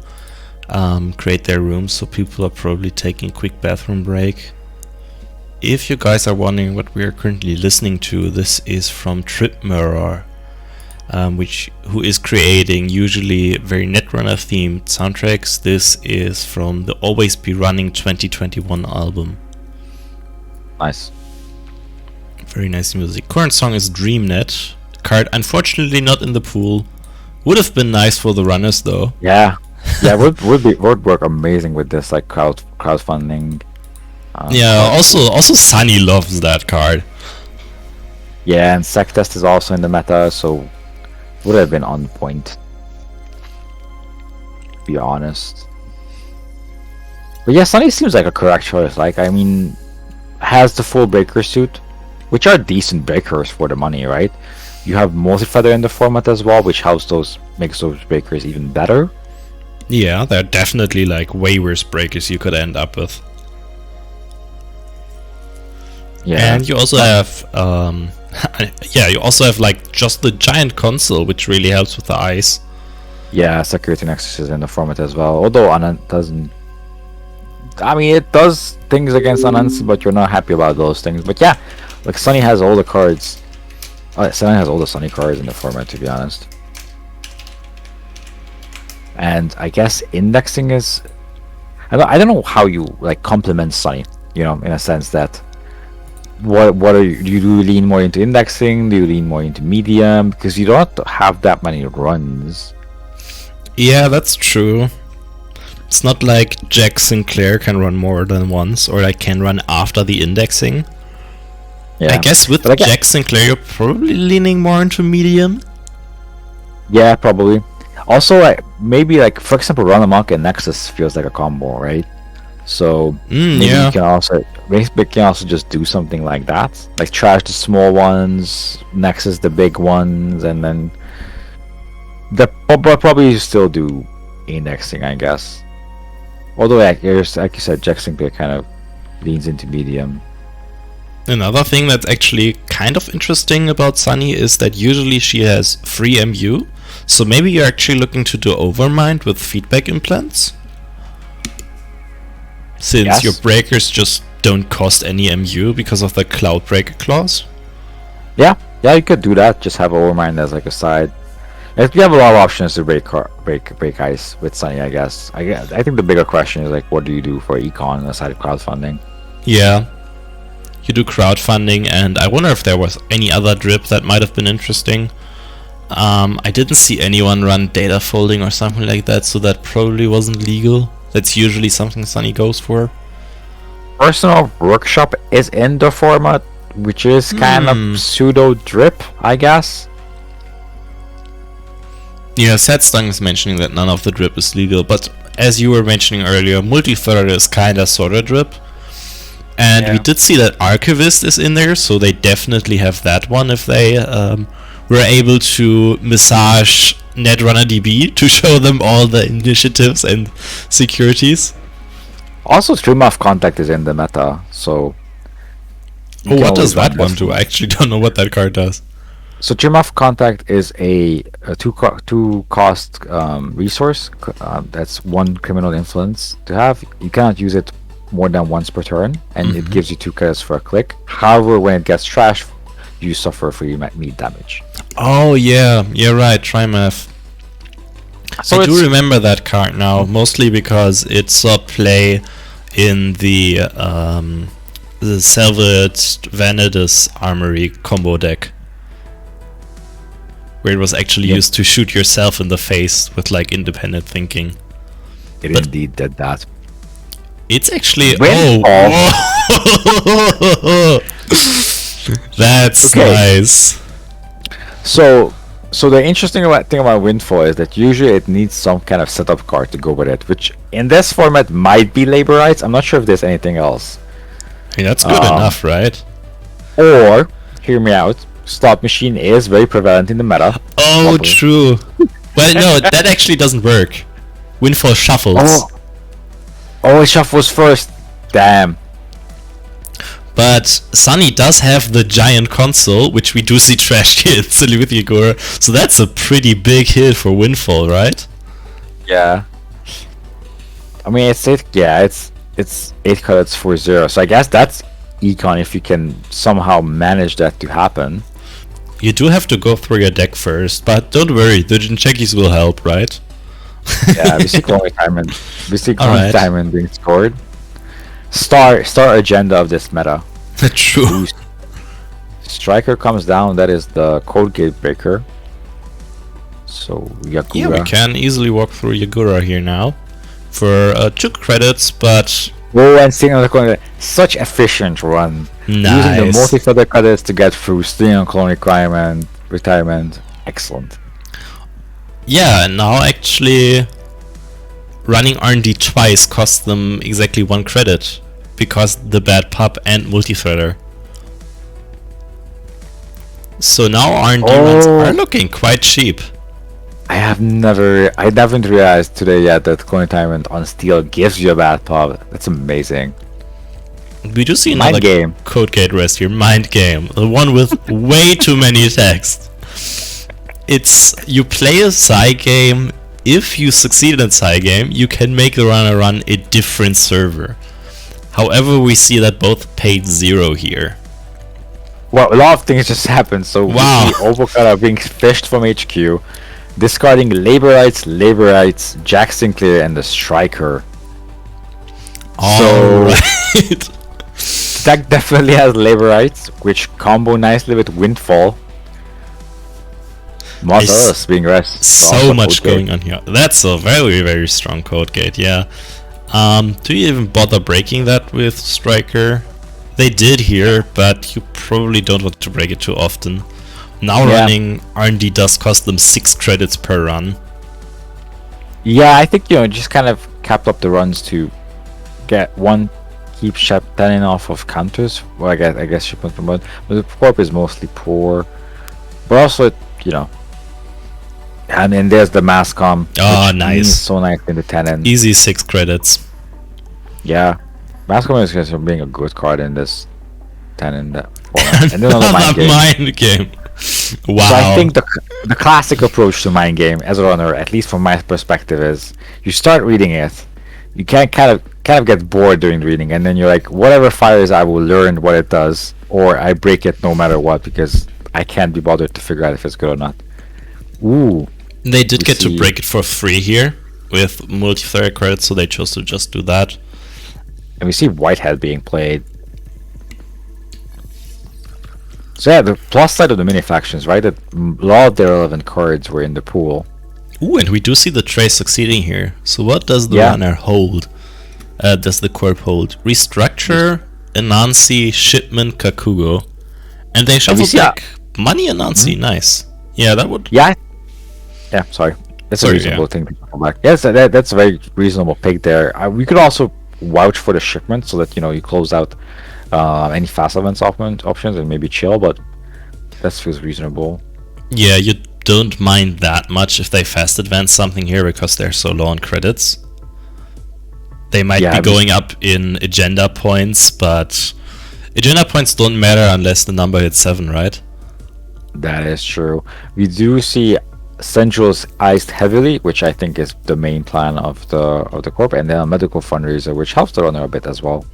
create their rooms, so people are probably taking a quick bathroom break. If you guys are wondering what we are currently listening to, this is from Tripmirror, who is creating usually very Netrunner themed soundtracks. This is from the Always Be Running 2021 album. Nice. Very nice music. Current song is Dreamnet. Card unfortunately not in the pool. Would have been nice for the runners though. Yeah, would work amazing with this like crowdfunding. Yeah. Also Sunny loves that card. Yeah, and Sectest is also in the meta, so would have been on point. To be honest. But yeah, Sunny seems like a correct choice. Like, I mean, has the full breaker suit, which are decent breakers for the money, right? You have multi-feather in the format as well, which makes those breakers even better. Yeah, they're definitely like way worse breakers you could end up with. Yeah. And you also have you also have like just the giant console, which really helps with the ice. Yeah, Security Nexus is in the format as well. Although Anant doesn't. I mean, it does things against Anansi, but you're not happy about those things. But yeah, like Sunny has all the cards. Sunny has all the Sunny cards in the format, to be honest. And I guess indexing is. I don't know how you like complement Sunny. You know, in a sense that. What are you? Do you lean more into indexing? Do you lean more into medium? Because you don't have that many runs. Yeah, that's true. It's not like Jack Sinclair can run more than once, or like can run after the indexing. Yeah. I guess with Jack Sinclair, you're probably leaning more into medium. Yeah, probably. Also, maybe like for example, Run Amok and Nexus feels like a combo, right? So maybe you can also just do something like that, like trash the small ones, Nexus the big ones, and then probably still do indexing, I guess. Although, like you said, Jack Sinclair kind of leans into medium. Another thing that's actually kind of interesting about Sunny is that usually she has free MU, so maybe you're actually looking to do Overmind with feedback implants? Since your breakers just don't cost any MU because of the Cloud Breaker clause? Yeah, you could do that. Just have Overmind as like a side. You have a lot of options to break ice with Sunny, I guess. I think the bigger question is like, what do you do for econ aside of crowdfunding? Yeah, you do crowdfunding, and I wonder if there was any other drip that might have been interesting. I didn't see anyone run data folding or something like that, so that probably wasn't legal. That's usually something Sunny goes for. Personal Workshop is in the format, which is kind of pseudo drip, I guess. Yeah, Sadstang is mentioning that none of the drip is legal, but as you were mentioning earlier, multi-threader is kinda sorta drip. And we did see that Archivist is in there, so they definitely have that one if they were able to massage Netrunner DB to show them all the initiatives and securities. Also, Stream of Contact is in the meta, so... what does that one do? I actually don't know what that card does. So Stream of Contact is a two cost resource. That's 1 criminal influence to have. You cannot use it more than once per turn, and it gives you 2 credits for a click. However, when it gets trashed, you suffer free meat damage. Oh yeah, you're right, Trimath. So I do remember that card now, mostly because it saw play in the the salvaged Vanadis Armory combo deck, where it was actually used to shoot yourself in the face with like independent thinking. It But- indeed did that. It's actually Windfall. oh, that's Okay. nice. So the interesting thing about Windfall is that usually it needs some kind of setup card to go with it, which in this format might be Labor Rights. I'm not sure if there's anything else. Hey, that's good enough, right? Or, hear me out, Slot Machine is very prevalent in the meta. Oh, Probably. true. Well, no, that actually doesn't work. Windfall shuffles. Oh, it shuffles first. Damn. But Sunny does have the giant console, which we do see trashed here instantly with Yagura. So that's a pretty big hit for Windfall, right? Yeah. I mean, it's 8 credits for 0. So I guess that's econ if you can somehow manage that to happen. You do have to go through your deck first, but don't worry, the Jinchekis will help, right? Yeah, we see Clone Diamond. We see Clone Alright. Diamond being scored. Star agenda of this meta. True. Striker comes down, that is the Code Gate Breaker. So Yakura. Yeah, we can easily walk through Yagura here now for 2 credits, but Oh, and seeing on the corner, such efficient run. Using the nice. multi-feather credits to get through, stealing on Clone retirement. Excellent. Yeah, and now actually running R&D twice costs them exactly 1 credit because the bad pup and multi-threader. So now R&D runs are looking quite cheap. I haven't realized today yet that Clone Retirement on Steel gives you a bad pop. That's amazing. We do see Mind another game. code gate rest here, Mind Game, the one with way too many text. It's you play a Psy game. If you succeed in Psy game, you can make the runner run a different server. However, we see that both paid 0 here. Well, a lot of things just happened. So Wow. we see Ovokara being fished from HQ, discarding Labor Rights, Jack Sinclair, and the Striker. Alright. Deck definitely has Labor Rights, which combo nicely with Windfall. What It's else being rest? So much going on here. That's a very, very strong code gate, yeah. Do you even bother breaking that with Striker? They did here, but you probably don't want to break it too often. Now Yeah. running R&D does cost them 6 credits per run. Yeah, I think just kind of capped up the runs to get one, keep Sheptanin off of counters. Well, I guess shipment promote, but the corp is mostly poor. But also, and then there's the Mascom. Oh, which nice. means so nice in the Tenon. Easy 6 credits. Yeah, Mascom is just being a good card in this Tenon that format. And then on the mind game. Mind game. Wow. So I think the classic approach to mind game as a runner, at least from my perspective, is you start reading it, you can kind of get bored during reading, and then you're like, whatever fires, I will learn what it does, or I break it no matter what because I can't be bothered to figure out if it's good or not. Ooh, They did we get to see- break it for free here with multi-player credits, so they chose to just do that. and we see Whitehead being played. So yeah, the plus side of the mini factions, right? That a lot of the relevant cards were in the pool. Ooh, and we do see the Trace succeeding here. So what does the Yeah. runner hold? Does the corp hold? Restructure, Anansi, Shipment, Kakugo. And they shuffle see back Money Anansi, nice. Yeah, that would... Yeah. Yeah, sorry. That's Sorry, a reasonable yeah. thing to come back. Yes, that's a very reasonable pick there. We could also vouch for the shipment so that you close out any fast events options and maybe chill, but that feels reasonable. Yeah, you don't mind that much if they fast advance something here because they're so low on credits. They might Yeah, be I was- going up in agenda points, but agenda points don't matter unless the number hits 7, right? That is true. We do see Centrals iced heavily, which I think is the main plan of the corp, and then a medical fundraiser, which helps the runner a bit as well.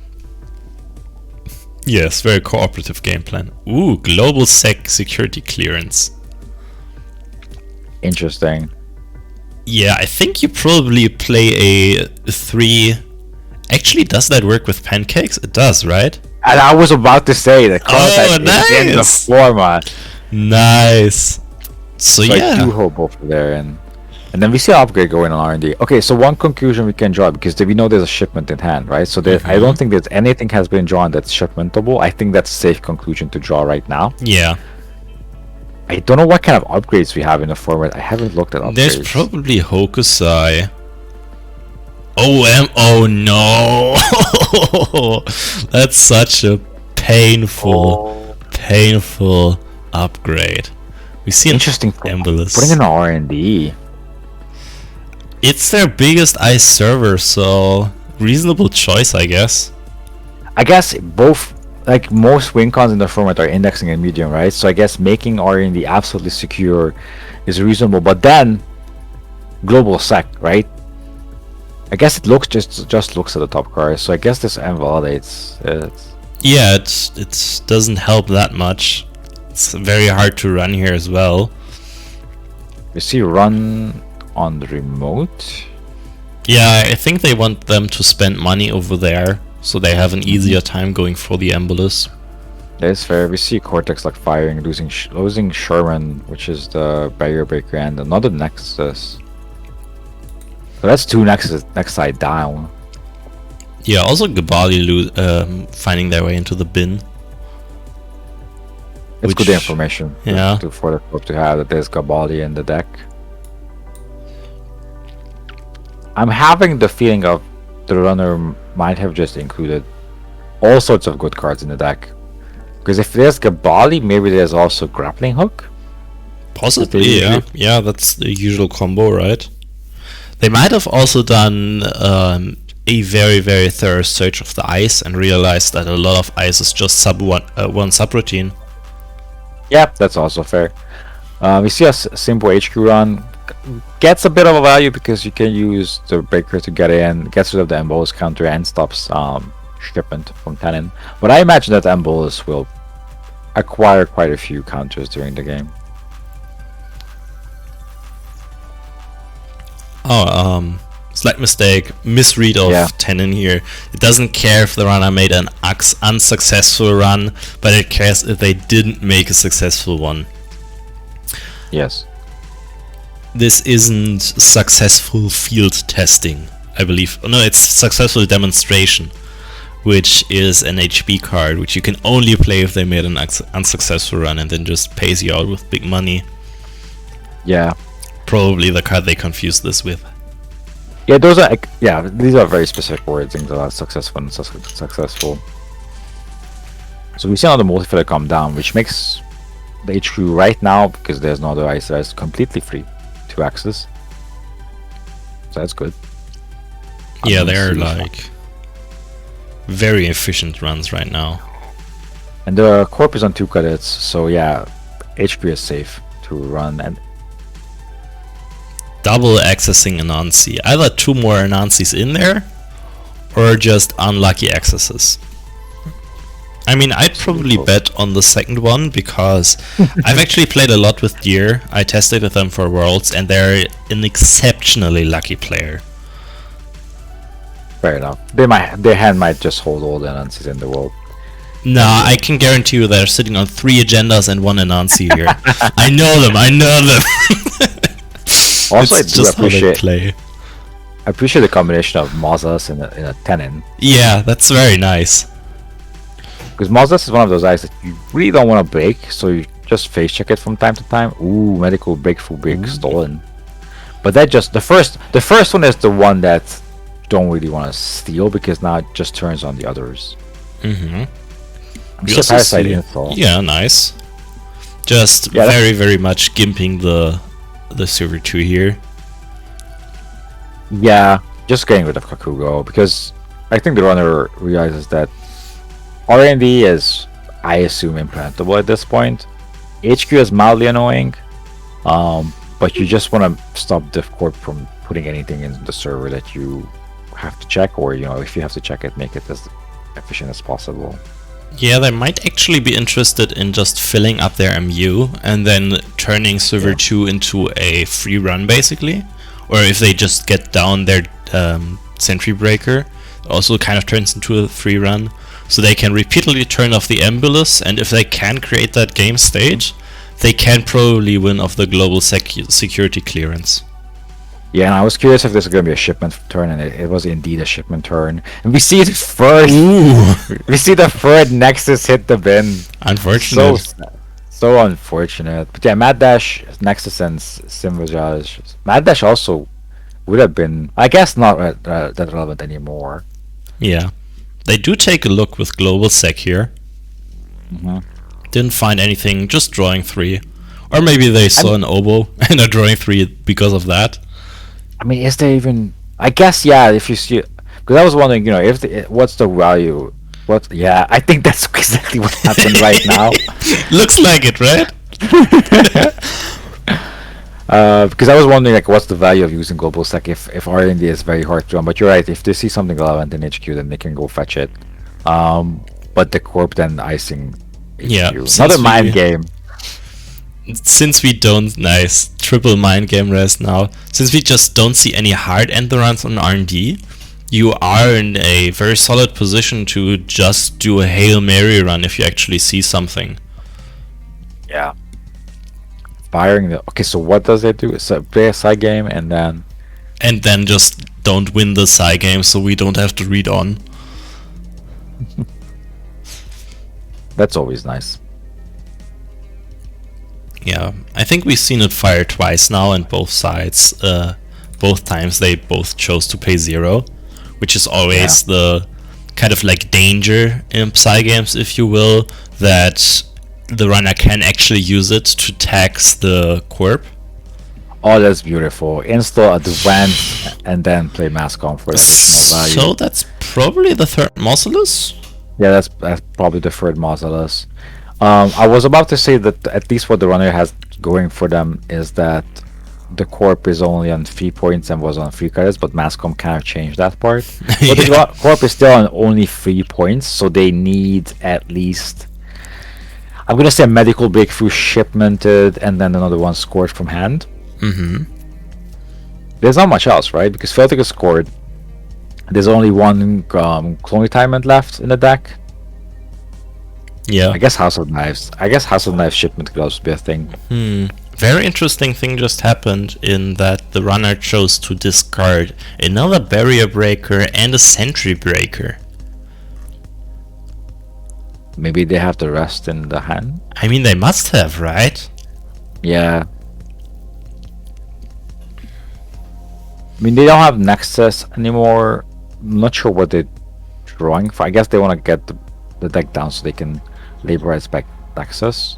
Yes, very cooperative game plan. Ooh, global security clearance. Interesting. Yeah, I think you probably play a 3. Actually, does that work with pancakes? It does, right? And I was about to say that Chronotype is in the nice! format. Nice. So So I yeah. do hope both are there, and then we see an upgrade going on R&D. Okay, so one conclusion we can draw, because we know there's a shipment in hand, right? So I don't think that anything has been drawn that's shipmentable. I think that's a safe conclusion to draw right now. Yeah. I don't know what kind of upgrades we have in the format. I haven't looked at upgrades. There's probably Hokusai. Oh no! That's such a painful upgrade. We see an Interesting. Embolus. Putting in R&D. It's their biggest ice server, so reasonable choice, I guess. I guess both, like most win cons in the format are indexing and medium, right? So I guess making R&D absolutely secure is reasonable. But then global sec, right? I guess it looks just looks at the top card. So I guess this invalidates it. Yeah, it doesn't help that much. It's very hard to run here as well. We see run on the remote. Yeah, I think they want them to spend money over there, so they have an easier time going for the Embolus. That's fair. We see Cortex like firing, losing Sherman, which is the barrier breaker, and another Nexus. So that's two Nexus next side down. Yeah, also Gabali finding their way into the bin. It's Which- good information. yeah. For the club to have that there's Gabali in the deck. I'm having the feeling of the runner might have just included all sorts of good cards in the deck. Because if there's Gabali, maybe there's also Grappling Hook. Possibly, yeah. Yeah, that's the usual combo, right? They might have also done a very, very thorough search of the ice and realized that a lot of ice is just one subroutine. Yep, that's also fair. We see a simple HQ run. Gets a bit of a value because you can use the breaker to get in, gets rid of the Embolus counter, and stops shipment from Tenon. But I imagine that Embolus will acquire quite a few counters during the game. Oh, slight mistake, misread of Yeah. Tenon here. It doesn't care if the runner made an unsuccessful run, but it cares if they didn't make a successful one. Yes. This isn't successful field testing, I believe. No, it's successful demonstration, which is an HB card, which you can only play if they made an unsuccessful run and then just pays you out with big money. Yeah. Probably the card they confused this with. Yeah, those are these are very specific wordings about successful and successful. So we see another multifitter come down, which makes the HQ right now, because there's no other ice, that's completely free to access. So that's good. Yeah, I'm gonna they're see this one. like very efficient runs right now. And the corp is on 2 cadets, so yeah, HQ is safe to run. And Double accessing Anansi. Either 2 more Anansis in there, or just unlucky accesses. I mean, I'd probably bet on the second one, because I've actually played a lot with Deer. I tested with them for Worlds, and they're an exceptionally lucky player. fair enough, their hand might just hold all the Anansis in the world. Nah, I can guarantee you they're sitting on 3 agendas and 1 Anansi here. I know them. Also, It's I do just how they appreciate play. the combination of Mazas in a Tenon. Yeah, that's very nice. Because Mazdas is one of those eyes that you really don't want to break, so you just face check it from time to time. Ooh, medical breakthrough break stolen. But that just the first one is the one that you don't really want to steal, because now it just turns on the others. Mm-hmm. We see a Parasite install. Yeah, nice. Just Yeah, very, very much gimping the Silver 2 here. Yeah, just getting rid of Kakugo, because I think the runner realizes that R&D is, I assume, implantable at this point. HQ is mildly annoying, but you just want to stop Diff Corp from putting anything in the server that you have to check, or if you have to check it, make it as efficient as possible. Yeah, they might actually be interested in just filling up their MU and then turning Silver 2 into a free run, basically. Or if they just get down their Sentry Breaker, it also kind of turns into a free run. So they can repeatedly turn off the Embolus, and if they can create that game state, they can probably win off the global security clearance. Yeah, and I was curious if this is going to be a shipment turn, and it was indeed a shipment turn. And we see it first. We see the third Nexus hit the bin. Unfortunate. So unfortunate. But yeah, Mad Dash, Nexus, and Simvajaj. Mad Dash also would have been, I guess, not that relevant anymore. Yeah. They do take a look with global sec here. Didn't find anything, just drawing 3. Or maybe they saw an oboe and are drawing 3 because of that. I mean, is there even? I guess, yeah. If you see, because I was wondering, what's the value? Yeah, I think that's exactly what happened right now. Looks like it, right? Because I was wondering, like, what's the value of using global sec if R&D is very hard to run? But you're right. If they see something relevant in HQ, then they can go fetch it. But the corp then icing HQ. Yeah, Another mind game. Since we don't, nice, triple mind game rest now, since we just don't see any hard end runs on R&D, you are in a very solid position to just do a Hail Mary run if you actually see something. Yeah. Firing the... Okay, so what does it do? It's a play a side game and then... And then just don't win the side game so we don't have to read on. That's always nice. Yeah, I think we've seen it fire twice now on both sides. Both times they both chose to pay 0, which is always the kind of like danger in Psy games, if you will, that the runner can actually use it to tax the corp. Oh, that's beautiful. Install Advance and then play Mascom for additional value. So that's probably the third Mausolus? Yeah, that's probably the third Mausolus. I was about to say that at least what the runner has going for them is that the corp is only on 3 points and was on 3 credits, but Mascom kind of changed that part. But the corp is still on only 3 points, so they need at least, I'm gonna say, medical breakthrough shipmented and then another one scored from hand. There's not much else, right? Because Feltic is scored. There's only one clone retirement left in the deck. Yeah. I guess House of Knives. I guess House of Knives shipment could also be a thing. Very interesting thing just happened in that the runner chose to discard another barrier breaker and a sentry breaker. Maybe they have the rest in the hand. I mean, they must have, right? Yeah. I mean, they don't have Nexus anymore. I'm not sure what they're drawing for. I guess they want to get the deck down so they can laborize back Nexus.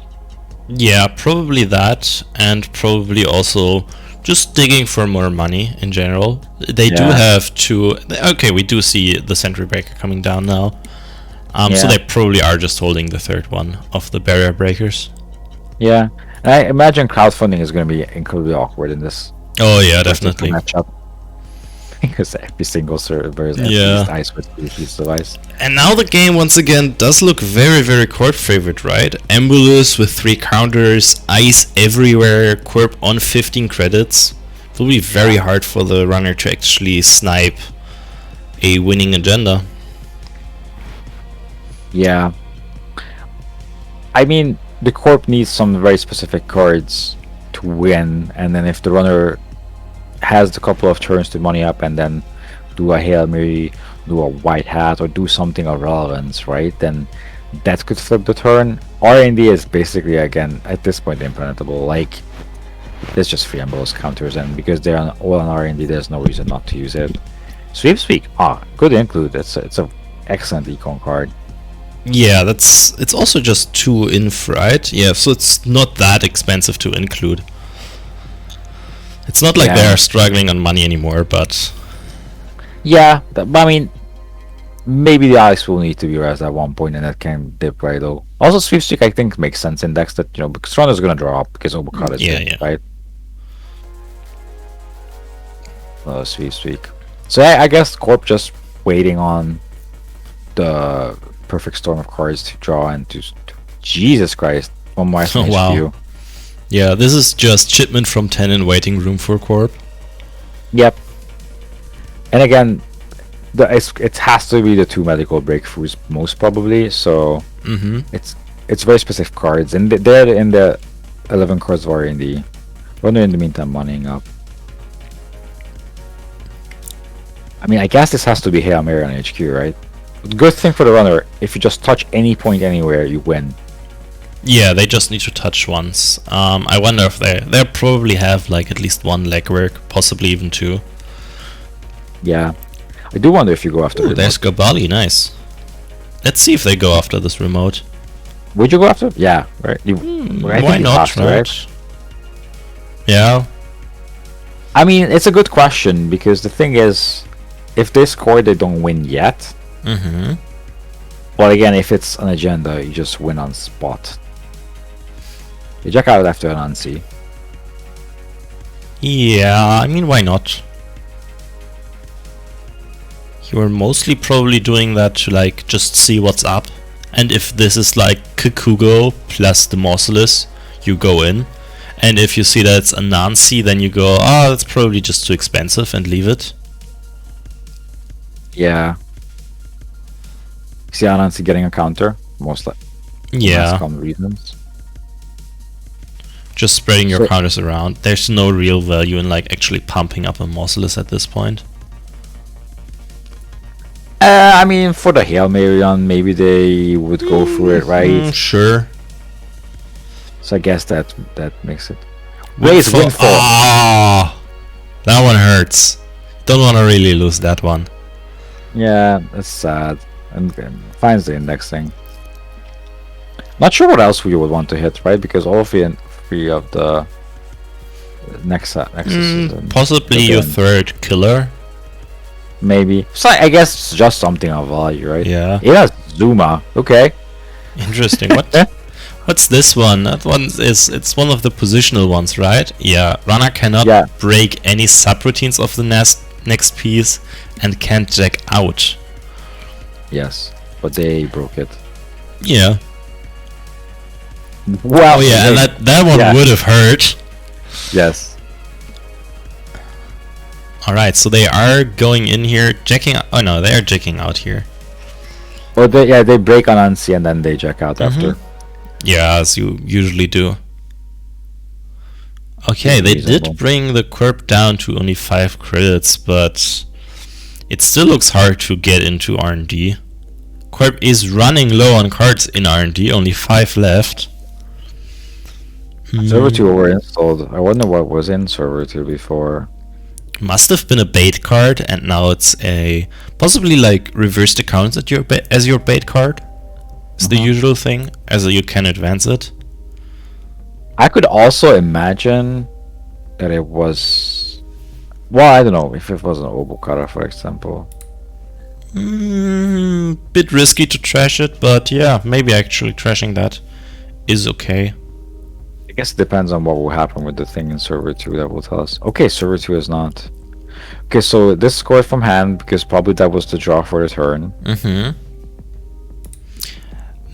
Yeah, probably that, and probably also just digging for more money in general. They do have to... Okay, we do see the sentry breaker coming down now. So they probably are just holding the third one of the barrier breakers. Yeah, and I imagine crowdfunding is going to be incredibly awkward in this. Oh yeah, definitely. Matchup. Because every single server is ice with this device. And now the game once again does look very, very corp favorite, right? Embolus with 3 counters, ice everywhere, corp on 15 credits. It will be very hard for the runner to actually snipe a winning agenda. Yeah. I mean, the corp needs some very specific cards to win, and then if the runner has a couple of turns to money up and then do a Hail Mary, do a White Hat, or do something of relevance, right? Then that could flip the turn. R&D is basically, again, at this point, impenetrable. Like, there's just 3 Embolus counters, and because they're all on R&D, there's no reason not to use it. Sweepspeak, good include. It's a excellent econ card. Yeah, it's also just 2 inf, right? Yeah, so it's not that expensive to include. It's not like they're struggling on money anymore, but... Yeah, but I mean, maybe the ice will need to be raised at one point, and that can dip right low. Also, Sweepstick, I think, makes sense in decks that, because Runner's going to draw up, because Obokata is in, right? Sweepstick. So I guess Corp just waiting on the perfect storm of cards to draw and to... Jesus Christ, one more HQ. Wow. Yeah, this is just shipment from 10 in waiting room for Corp. Yep. And again, it has to be the 2 medical breakthroughs most probably. So Mm-hmm. it's very specific cards, and they're in the 11 cards are in the runner. In the meantime, moneying up. I mean, I guess this has to be Hail Mary on HQ, right? Good thing for the runner, if you just touch any point anywhere, you win. Yeah, they just need to touch once. I wonder if they probably have like at least 1 legwork, possibly even 2. Yeah. I do wonder if you go after Ooh, the there's Gabali, nice. Let's see if they go after this remote. Would you go after? Yeah, right. I think Why you not, have to, right? Yeah. I mean, it's a good question because the thing is, if they score, they don't win yet. Mm-hmm. But again, if it's an agenda, you just win on spot. You jack out after an Anansi. Yeah, I mean, why not? You're mostly probably doing that to like just see what's up. And if this is like Kikugo plus the Morcilis, you go in. And if you see that it's a Nancy, then you go, oh, that's probably just too expensive and leave it. Yeah. See Anansi getting a counter, most likely. Yeah, Common reasons. just spreading your So- counters around. There's no real value in like actually pumping up a Morcilis at this point. I mean, for the Hail Mary on, maybe they would go through it, right? Sure. So I guess that makes it. Raise Windfall. Ah, that one hurts. Don't want to really lose that one. Yeah, that's sad. And finds the indexing. Not sure what else we would want to hit, right? Because all of the 3 of the Nexus is in Possibly the your bin. 3rd killer. Maybe. So I guess it's just something of value, right? Yeah. Yeah, Zuma. Okay. Interesting. What's this one? That one it's one of the positional ones, right? Yeah. Runner cannot Yeah. break any subroutines of the next piece and can't jack out. Yes, but they broke it. Yeah. Well, Oh yeah, and that one yeah. would have hurt. Yes. Alright, so they are going in here, jacking. Oh no, they are jacking out here. Or they break on Ansi and then they jack out after. Yeah, as you usually do. Okay, they Reasonable. did bring the Quirp down to only 5 credits, but it still looks hard to get into R&D. Quirp is running low on cards in R&D, only 5 left. Server 2 overinstalled. I wonder what was in Server 2 before. Must have been a bait card, and now it's a possibly like reversed accounts at your as your bait card. It's the usual thing, as you can advance it. I could also imagine that it was. Well, I don't know if it was an Obokara, for example. Bit risky to trash it, but yeah, maybe actually trashing that is okay. I guess it depends on what will happen with the thing in Server 2 that will tell us. Okay, Server 2 is not. Okay, so this scored from hand because probably that was the draw for the turn.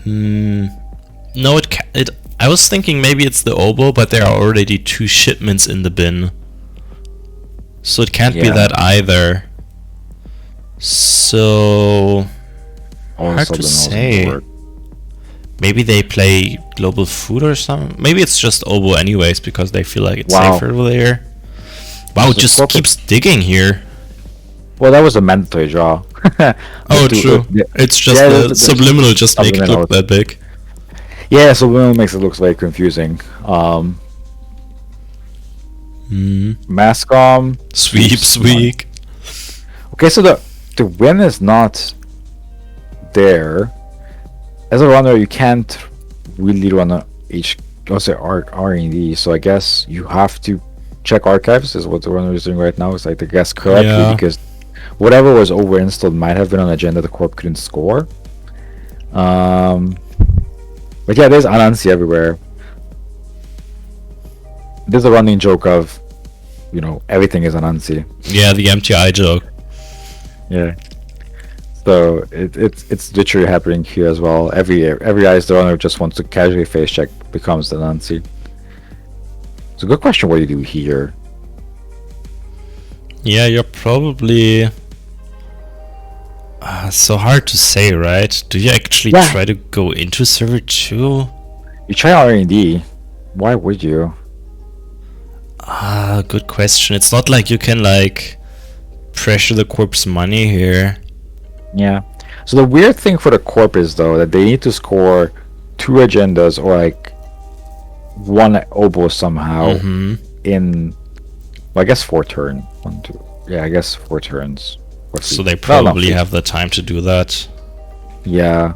No, it. I was thinking maybe it's the oboe, but there are already 2 shipments in the bin, so it can't be Yeah. that either. So All hard to say. Maybe they play Global Food or something. Maybe it's just oboe anyways because they feel like it's Wow. safer over there. Wow, There's a just corporate- keeps digging here. Well, that was a mandatory draw. Oh, The two- true. yeah. It's just Yeah, the the subliminal just make it subliminal. look that big. Yeah, so it makes it look very confusing. Mascom. Sweep, sweep. Okay, so the win is not there. As a runner, you can't really run a R&D, so I guess you have to check archives, is what the runner is doing right now. It's like to guess correctly Yeah. because whatever was over-installed might have been on agenda the corp couldn't score. But yeah, there's Anansi everywhere. There's a running joke of, everything is Anansi. Yeah, the MTI joke. Yeah. So it's literally happening here as well. Every ice the runner just wants to casually face check becomes the Nancy. It's a good question what you do here. Yeah, you're probably So hard to say, right? Do you actually Yeah. try to go into server 2? You try R&D. Why would you? Good question. It's not like you can like pressure the corp's money here. Yeah. So the weird thing for the corp is though that they need to score 2 agendas or like 1 oboe somehow in, well, I guess 4 turns. 1, 2. Yeah, I guess 4 turns. Or So 3. they No, no, probably 3. have the time to do that. Yeah.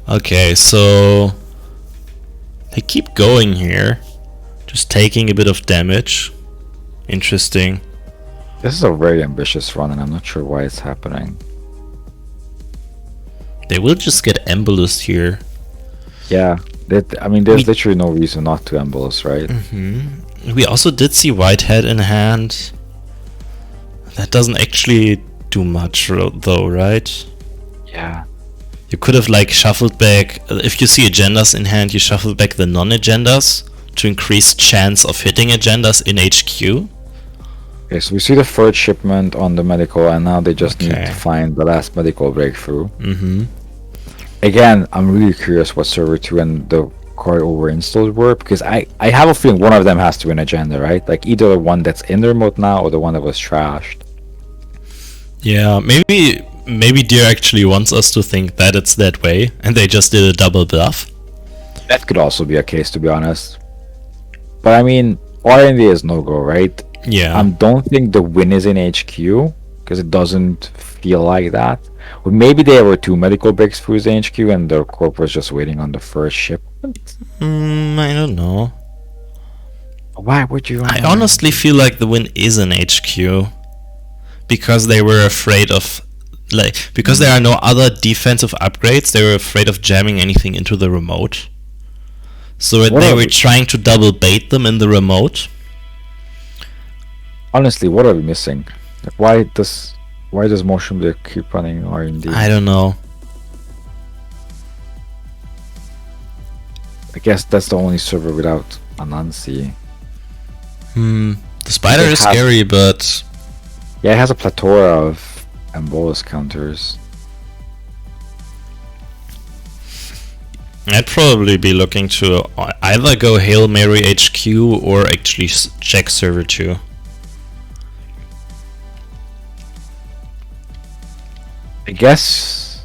Okay, so they keep going here, just taking a bit of damage. Interesting. This is a very ambitious run, and I'm not sure why it's happening. They will just get embolused here. Yeah. I mean, there's literally no reason not to embolus, right? We also did see Whitehead in hand. That doesn't actually do much though, right? Yeah. You could have like shuffled back, if you see agendas in hand, you shuffle back the non-agendas to increase chance of hitting agendas in HQ. Okay, so we see the third shipment on the medical, and now they just need Okay. to find the last medical breakthrough. Mm-hmm. Again, I'm really curious what server 2 and the card over installs were, because I have a feeling one of them has to win agenda, right? Like either the one that's in the remote now or the one that was trashed. Yeah, maybe Deer actually wants us to think that it's that way, and they just did a double bluff. That could also be a case, to be honest. But I mean, R&D is no go, right? Yeah. Don't think the win is in HQ, because it doesn't feel like that. Or maybe there were 2 medical breakthroughs in HQ and the corp was just waiting on the first shipment. I don't know. Why would you? I honestly feel like the win is in HQ. Because they were afraid of, like, because there are no other defensive upgrades, they were afraid of jamming anything into the remote. So What they are were we- trying to double bait them in the remote. Honestly, what are we missing? Like, why does Motion Blade keep running R&D? I don't know. I guess that's the only server without Anansi. The spider It is has- scary, but Yeah, it has a plethora of Embolus counters. I'd probably be looking to either go Hail Mary HQ or actually check server 2. I guess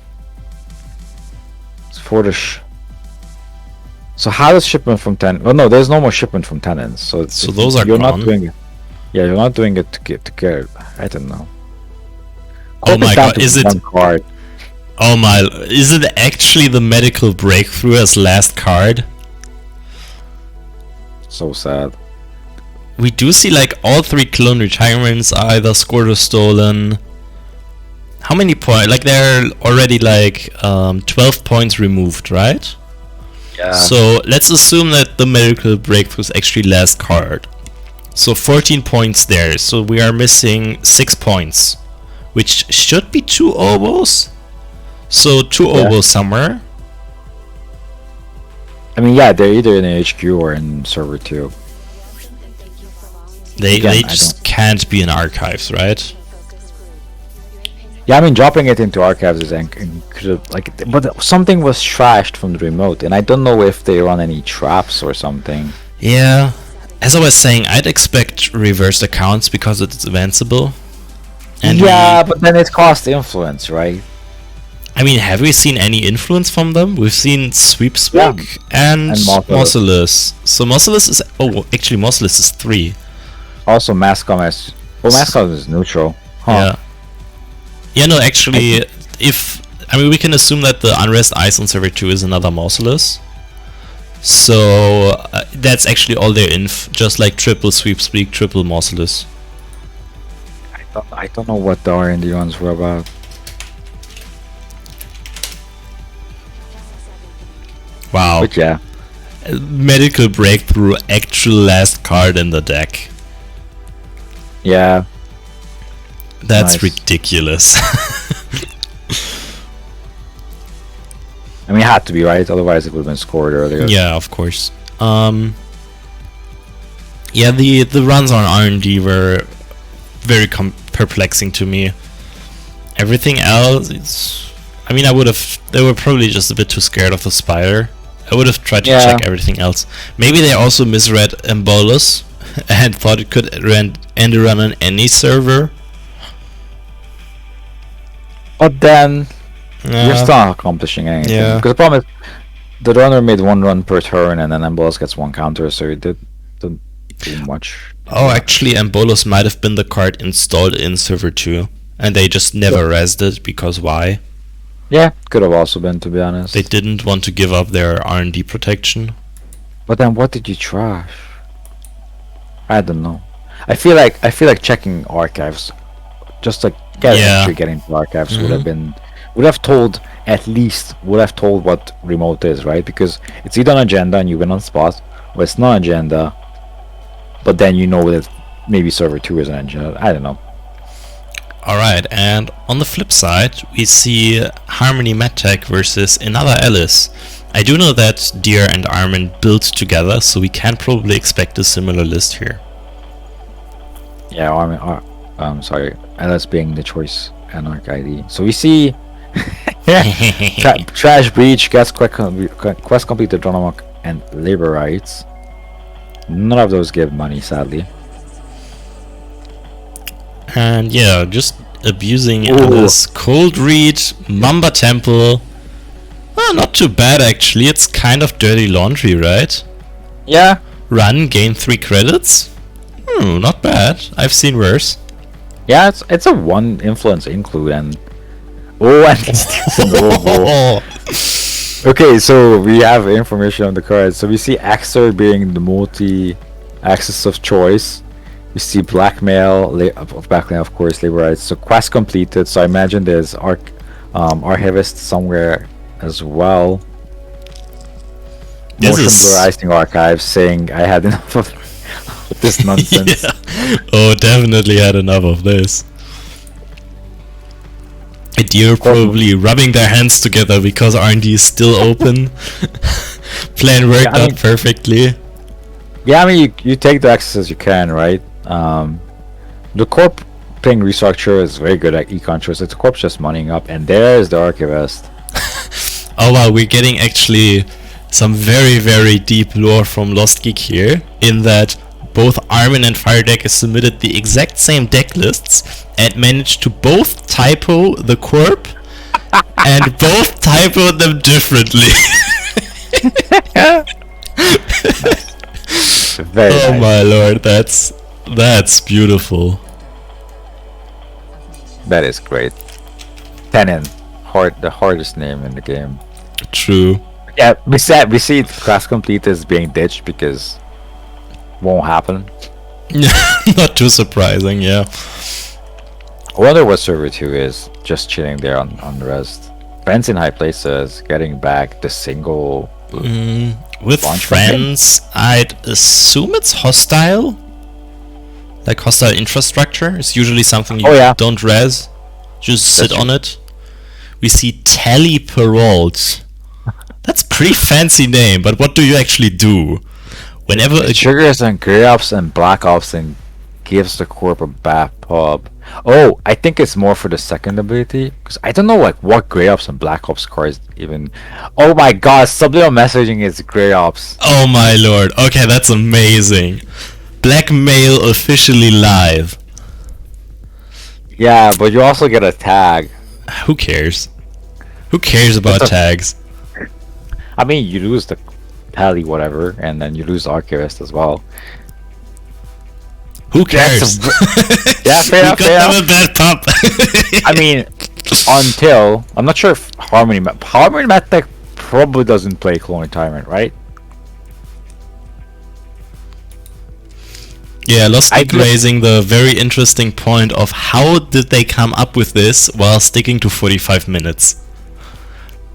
it's for the so how does shipment from 10? Well, no, there's no more shipment from tenants. So those are you're gone. not doing it. Yeah, you're not doing it to get. I don't know. Oh my down god, to is it? one card? Oh my, is it actually the medical breakthrough as last card? So sad. We do see like all 3 clone retirements are either scored or stolen. How many points? Like they're already like 12 points removed, right? Yeah. So let's assume that the medical breakthrough is actually last card. So 14 points there. So we are missing 6 points, which should be 2 oboes. So 2 oboes somewhere. I mean, yeah, they're either in HQ or in server 2. They Again, I just can't be in archives, right? Yeah, I mean, dropping it into archives is incredible. Like, but something was trashed from the remote, and I don't know if they run any traps or something. Yeah. As I was saying, I'd expect reversed accounts because it's advanceable. And Yeah, but then it costs influence, right? I mean, have we seen any influence from them? We've seen Sweep Speak and And Mausolus. Mausolus. So Mausolus is... Oh, actually Mausolus is 3. Also, Mascom is. Well, Mascom is neutral. Yeah. Yeah, no, actually, if... I mean, we can assume that the Unrest Ice on server 2 is another Mausolus. So, that's actually all their inf. Just like triple Sweep Speak, triple Mausolus. I don't know what the R&D ones were about. Wow. But yeah. Medical breakthrough, actual last card in the deck. Yeah. That's Nice. ridiculous. I mean, it had to be, right? Otherwise, it would have been scored earlier. Yeah, of course. Yeah, the runs on R&D were very perplexing to me. Everything else, I mean, they were probably just a bit too scared of the spider. I would have tried to Yeah. check everything else. Maybe they also misread Embolus and thought it could end run on any server. But then Yeah. you're still not accomplishing anything. Yeah. Because the problem is, the runner made 1 run per turn, and then Embolus gets 1 counter, so it didn't do much. Oh, actually, Embolus might have been the card installed in server 2. And they just never rezzed it, because why? Yeah, could have also been, to be honest. They didn't want to give up their R&D protection. But then what did you trash? I don't know. I feel like checking archives, just like getting to archives would have been, would have told what remote is, right? Because it's either on agenda and you win on spot, or it's not agenda, but then you know that maybe server 2 is an agenda. I don't know. Alright, and on the flip side, we see Harmony MedTech versus another Alice. I do know that Deer and Armin built together, so we can probably expect a similar list here. Yeah, sorry, Alice being the choice Anarch ID. So we see Trash Breach, Quest Completed, Dronamok, and Labor Rights. None of those give money, sadly. And yeah, just abusing Ooh. Alice. Cold Read, Mamba Temple. Well, not too bad actually, it's kind of dirty laundry, right? Yeah. Run, gain 3 credits? Not bad. I've seen worse. Yeah, it's a 1 influence include and it's Okay, so we have information on the cards. So we see Axer being the multi-axis of choice. We see Blackmail, of course, Labor Rights. So quest completed. So I imagine there's Archivist somewhere as well. This Motion is- Blur Icing Archive saying I had enough of this nonsense. Yeah. Oh, definitely had enough of this. And you're probably rubbing their hands together because R&D is still open. Plan worked I mean- out perfectly. Yeah, I mean, you take the accesses you can, right? The Corp playing Restructure is very good at econ choice. The Corp's just moneying up, and there's the Archivist. Oh wow, we're getting actually some very, very deep lore from Lost Geek here, in that both Armin and Firedeck submitted the exact same deck lists and managed to both typo the Corp and both typo them differently. Very Oh nice. my lord, that's beautiful. That is great. Tenon, the hardest name in the game. True. Yeah, we see class complete as being ditched because won't happen. Not too surprising, yeah. I wonder what server 2 is. Just chilling there on the rest. Friends in high places, getting back the single. With Launch friends, I'd assume it's hostile. Like hostile infrastructure is usually something you Oh, yeah. don't res. Just sit That's on it. We see Tally Perrault. That's a pretty fancy name, but what do you actually do? Whenever a It triggers on Grey Ops and Black Ops and gives the Corp a bad pub. Oh, I think it's more for the second ability. Because I don't know like what Grey Ops and Black Ops cards even... Oh my god, Subliminal Messaging is Grey Ops. Oh my lord. Okay, that's amazing. Blackmail officially live. Yeah, but you also get a tag. Who cares? Who cares about That's a- tags? I mean, you lose the Tally whatever, and then you lose the Archivist as well. Who cares? Yeah, fair enough, We fair got enough. them a bad pop. I mean, until... I'm not sure if Harmony Mattech probably doesn't play Clone Retirement, right? Yeah, Lost I Geek do- raising the very interesting point of how did they come up with this while sticking to 45 minutes?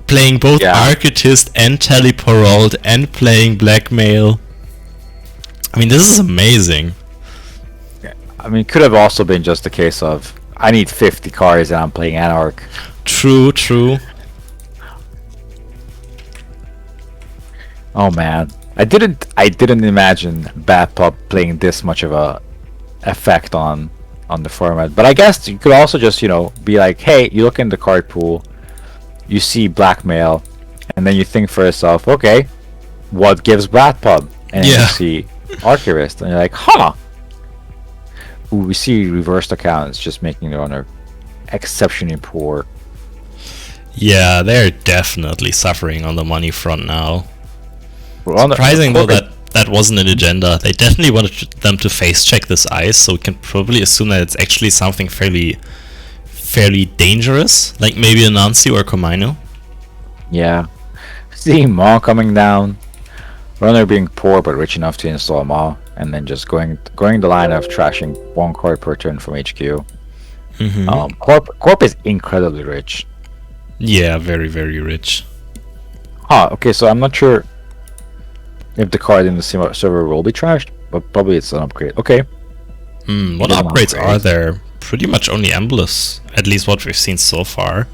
Playing both Yeah. Architist and Tally Perrault and playing Blackmail. I mean, this is amazing. I mean, it could have also been just a case of I need 50 cards and I'm playing Anarch. True, true. Oh man, I didn't imagine Bad Pup playing this much of a effect on on the format. But I guess you could also just, be like, hey, you look in the card pool, you see blackmail, and then you think for yourself, okay, what gives Brat Pub? And then Yeah. you see Archivist, and you're like, huh. Ooh, we see reversed accounts just making the runner exceptionally poor. Yeah, they're definitely suffering on the money front now. Runner- Surprising though Corbett- that wasn't an agenda. They definitely wanted them to face check this ice, so we can probably assume that it's actually something fairly dangerous, like maybe a Nancy or Komainu. Yeah. Seeing Maw coming down, runner being poor but rich enough to install Maw, and then just going the line of trashing one card per turn from HQ. Mm-hmm. Corp is incredibly rich. Yeah, very, very rich. Okay, so I'm not sure if the card in the server will be trashed, but probably it's an upgrade. Okay. What It is an upgrades upgrade. are there? Pretty much only Embolus, at least what we've seen so far.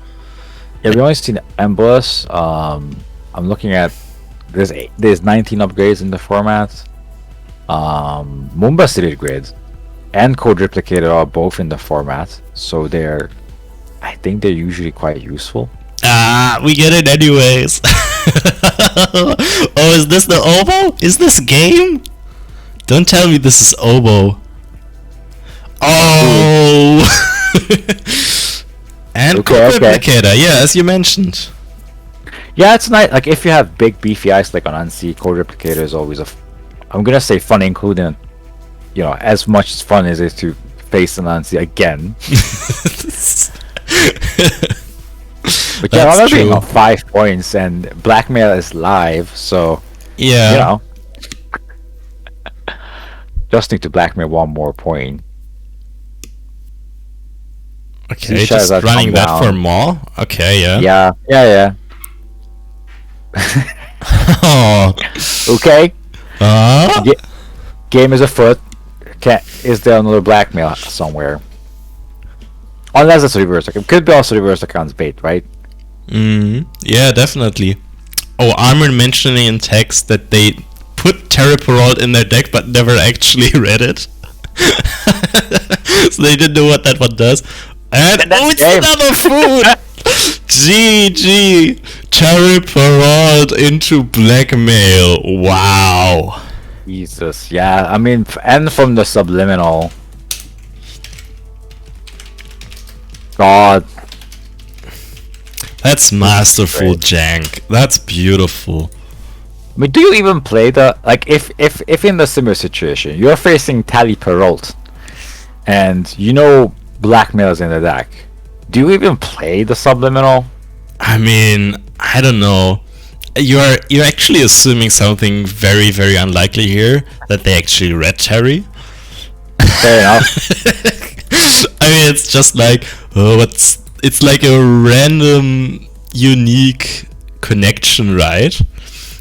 Yeah, we only seen Embolus. I'm looking at there's 19 upgrades in the format. Mumba City Grid and Code Replicator are both in the format, so I think they're usually quite useful. We get it anyways. Oh, is this the Oboe? Is this game? Don't tell me this is Oboe. Oh! And Okay, Code okay. Replicator, yeah, as you mentioned. Yeah, it's nice. Like if you have big beefy ice like on Unsea, Code Replicator is always I'm gonna say fun, including as much fun as it is to face an Unsea again. But yeah, That's I'm being true. on 5 points, and blackmail is live, so Yeah. just need to blackmail one more point. Okay, These just shadows are running come that down. for more. Okay, yeah. Yeah. Oh. Okay, Uh, game is afoot. Is there another blackmail somewhere? Unless it's reverse account. Could be also reverse accounts bait, right? yeah, definitely. Oh, Armor mentioning in text that they put Terraparol in their deck but never actually read it. So they didn't know what that one does. And oh, it's game. another food! GG! Terraparol into blackmail. Wow. Jesus, yeah. I mean, and from the subliminal. God, That's masterful great. jank. That's beautiful. I mean, do you even play if in the similar situation you're facing Tally Perrault, and blackmail is in the deck? Do you even play the subliminal? I mean, I don't know. You're actually assuming something very, very unlikely here, that they actually read Terry. Fair enough. I mean, it's just like, it's like a random, unique connection, right?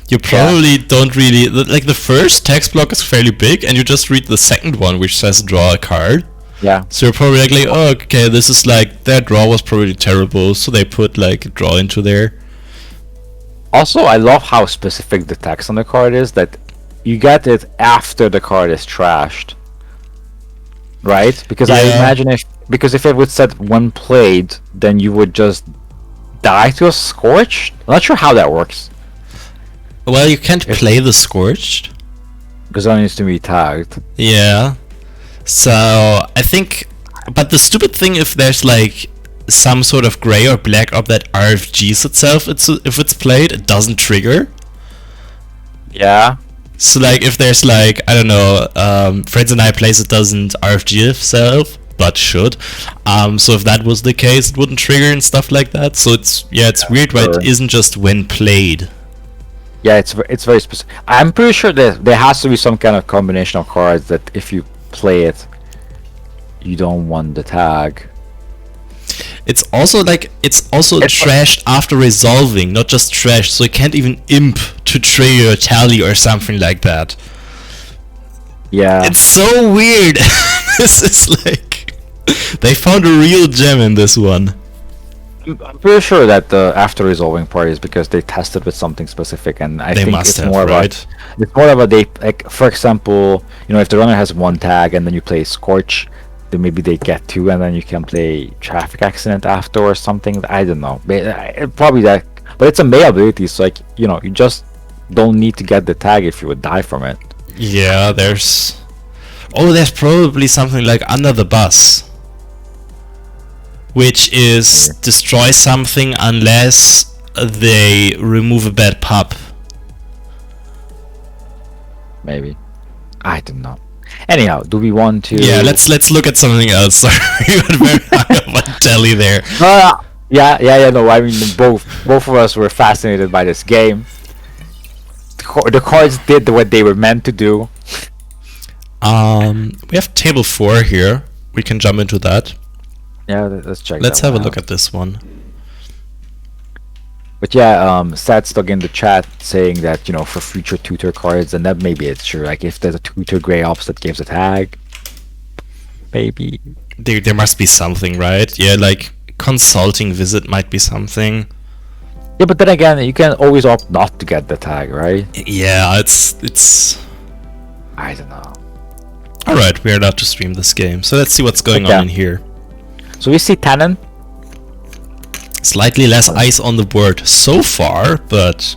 You probably don't really, like the first text block is fairly big, and you just read the second one, which says draw a card. Yeah. So you're probably like, oh, okay, this is like, their draw was probably terrible, so they put like a draw into there. Also, I love how specific the text on the card is, that you get it after the card is trashed. Right? Because I Yeah. imagine if it would set when played, then you would just die to a Scorch? I'm not sure how that works. Well, you can't play the Scorched. Because it needs to be tagged. Yeah. So, I think... But the stupid thing, if there's like some sort of gray or black up that RFGs itself, if it's played, it doesn't trigger. Yeah. So like if there's like, I don't know, Friends and I plays it doesn't RFG itself, but should. So if that was the case, it wouldn't trigger and stuff like that. So it's weird why sure. it isn't just when played. Yeah, it's very specific. I'm pretty sure that there has to be some kind of combination of cards that if you play it, you don't want the tag. It's also trashed after resolving, not just trashed, so you can't even imp to trigger a tally or something like that. Yeah. It's so weird. This is like they found a real gem in this one. I'm pretty sure that the after resolving part is because they tested with something specific, and I They think must it's have, more right? about it's more about they, like, for example, if the runner has one tag and then you play Scorch, then maybe they get 2 and then you can play traffic accident after or something. I don't know. Probably that, but it's a Mei ability, so like, you know, you just don't need to get the tag if you would die from it. Yeah, there's probably something like Under the Bus, which is destroy something unless they remove a bad pup. Maybe. I don't know. Anyhow, do we want to... Yeah, let's look at something else. Sorry, we went very high on telly there. Yeah, no, I mean, both of us were fascinated by this game. The cards did what they were meant to do. We have table 4 here. We can jump into that. Yeah, let's check. Let's have a look at this one. But yeah, Sad stuck in the chat saying that, you know, for future tutor cards, and that maybe it's true. Like if there's a tutor Grey Ops that gives a tag, maybe There must be something, right? Yeah, like consulting visit might be something. Yeah, but then again, you can always opt not to get the tag, right? Yeah, it's. I don't know. All right, we're allowed to stream this game, so let's see what's going on in here. So we see Tannen. Slightly less ice on the board so far, but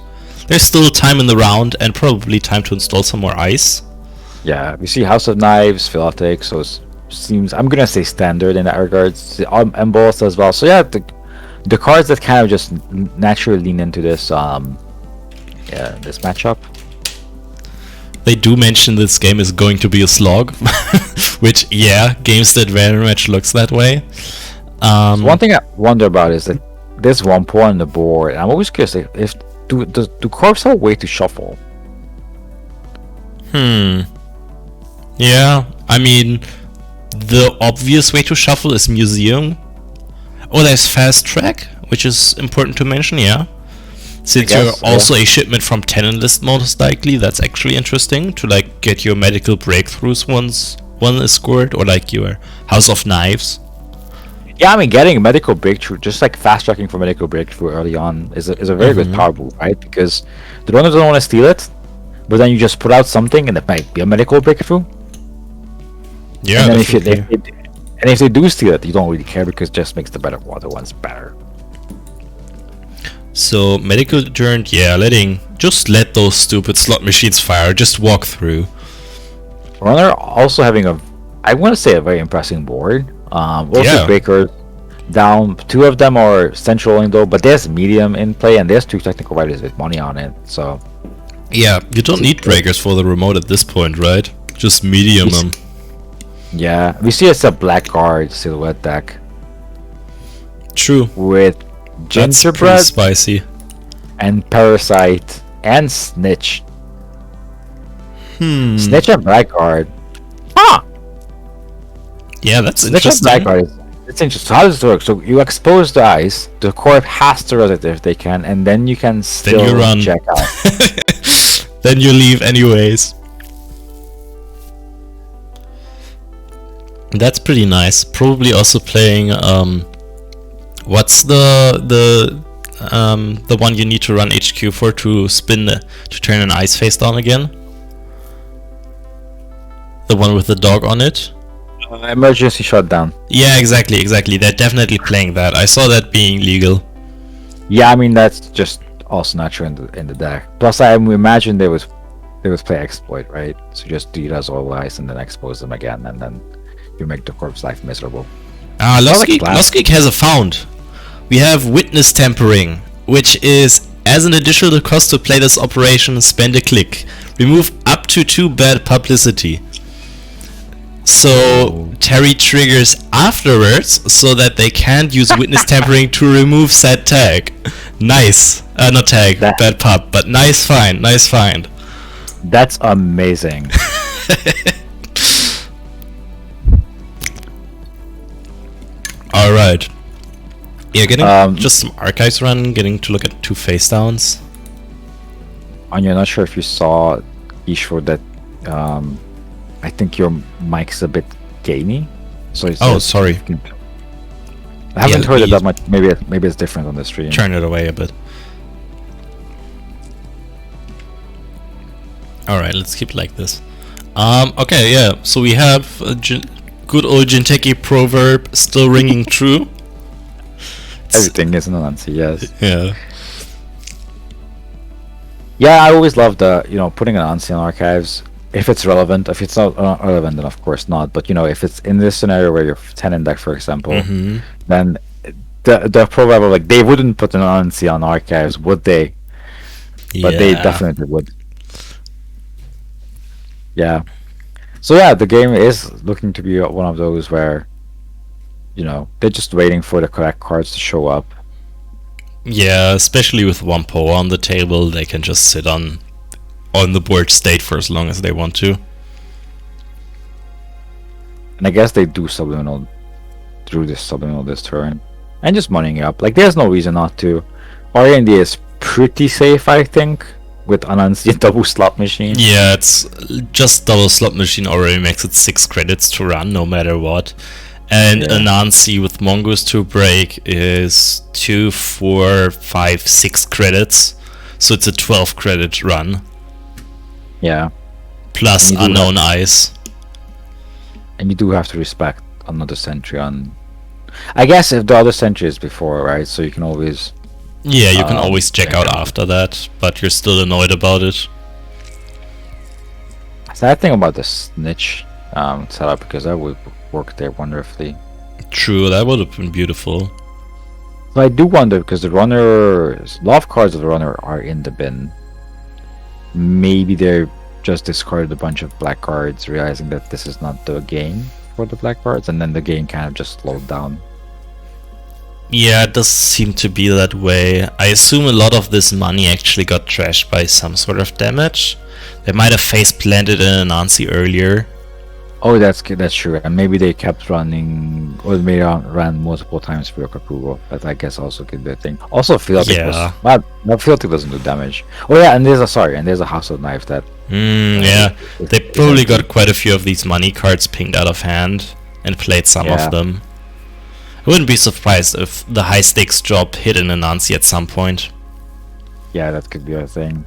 there's still time in the round and probably time to install some more ice. Yeah, we see House of Knives, Philotic, so it seems, I'm gonna say standard in that regards. Embossed as well. So yeah, the cards that kind of just naturally lean into this this matchup. They do mention this game is going to be a slog, which yeah, games that very much looks that way. So one thing I wonder about is that there's 1 pawn on the board. I'm always curious if do corps have a way to shuffle? Yeah, I mean, the obvious way to shuffle is museum. Oh, there's fast track, which is important to mention, yeah. Since you're also a shipment from Tannen list most likely, that's actually interesting to like get your medical breakthroughs once one is scored, or like your House of Knives. Yeah, I mean, getting a medical breakthrough, just like fast tracking for medical breakthrough early on, is a very good power move, right? Because the runners don't want to steal it, but then you just put out something and it might be a medical breakthrough. Yeah, and then if they do steal it, you don't really care because it just makes the better water ones better. So medical adjourned, yeah, just let those stupid slot machines fire, just walk through. Runner also having I want to say a very impressive board. Also breakers down, 2 of them are central though, but there's medium in play and there's 2 technical writers with money on it, so yeah, you don't need breakers for the remote at this point, right? Just medium them. Yeah, we see it's a blackguard silhouette deck. True. With Gingerbread, spicy, and Parasite and Snitch. Snitch and Blackguard. Yeah, that's Snitch interesting. And Blackguard. It's interesting. So how does it work? So you expose the ice. The corp has to run it if they can, and then you can still check out. Then you leave anyways. That's pretty nice. Probably also playing what's the one you need to run HQ for to spin to turn an ice face down again? The one with the dog on it? Emergency shutdown. Yeah, exactly. They're definitely playing that. I saw that being legal. Yeah, I mean that's just also natural in the deck. Plus, I imagine they was play exploit, right? So just do it as all ice and then expose them again, and then you make the corpse life miserable. Lost Geek has a found. We have witness tampering, which is as an additional cost to play this operation, spend a click. Remove up to 2 bad publicity. So Terry triggers afterwards so that they can't use witness tampering to remove said tag. Nice. Not tag, bad pub, but nice find. That's amazing. Alright. Yeah, getting just some archives run, getting to look at 2 face downs. Anya, not sure if you saw Ishwar that I think your mic's a bit gainy. So sorry. I haven't heard it that much. Maybe it's different on the stream. Turn it away a bit. Alright, let's keep it like this. Okay, yeah, so we have good old Jinteki proverb still ringing true. Everything is an Anansi, yes. Yeah. Yeah, I always love putting an Anansi in archives. If it's relevant, if it's not relevant, then of course not. But if it's in this scenario where you're 10 in deck, for example, then the proverb of, like, they wouldn't put an Anansi on archives, would they? But they definitely would. Yeah. So yeah, the game is looking to be one of those where, they're just waiting for the correct cards to show up. Yeah, especially with Wampo on the table, they can just sit on the board state for as long as they want to. And I guess they do subliminal this turn. And just moneying up. Like, there's no reason not to. R&D is pretty safe, I think, with Anansi double slot machine. Yeah, it's just double slot machine already makes it 6 credits to run no matter what. And Anansi with Mongoose to break is 2, 4, 5, 6 credits. So it's a 12 credit run. Yeah. Plus Unknown Eyes. And you do have to respect another sentry on... I guess if the other sentry is before, right? So you can always... Yeah, you can always check out after that, but you're still annoyed about it. Sad thing about the Snitch setup, because that would work there wonderfully. True, that would have been beautiful. So I do wonder, because the runners... A lot of cards of the runner are in the bin. Maybe they're just discarded a bunch of black cards, realizing that this is not the game for the black cards, and then the game kind of just slowed down. Yeah, it does seem to be that way. I assume a lot of this money actually got trashed by some sort of damage. They might have face planted in Anansi earlier. Oh, that's true. And maybe they kept running, or they ran multiple times for Yokakugo. That I guess also could be a thing. Also, Philtic was... Well, Philtic doesn't do damage. Oh yeah, and there's a House of Knife that... yeah, they probably got quite a few of these money cards pinged out of hand and played some of them. I wouldn't be surprised if the high stakes drop hit in Anansi at some point. Yeah, that could be a thing.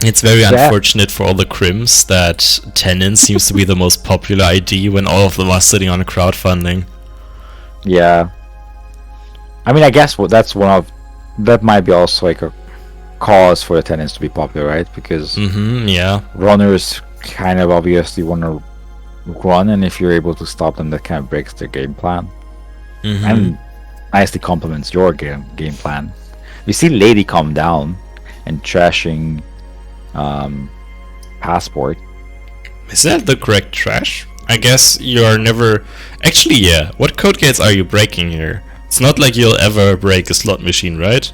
It's very unfortunate for all the Crims that Tenin seems to be the most popular ID when all of them are sitting on crowdfunding. Yeah. I mean, I guess that might be also like a cause for the Tenins to be popular, right? Because runners kind of obviously want to run, and if you're able to stop them, that kind of breaks their game plan. And nicely complements your game plan. We see Lady come down and trashing Passport. Is that the correct trash? I guess you're never... Actually, yeah. What code gates are you breaking here? It's not like you'll ever break a slot machine, right?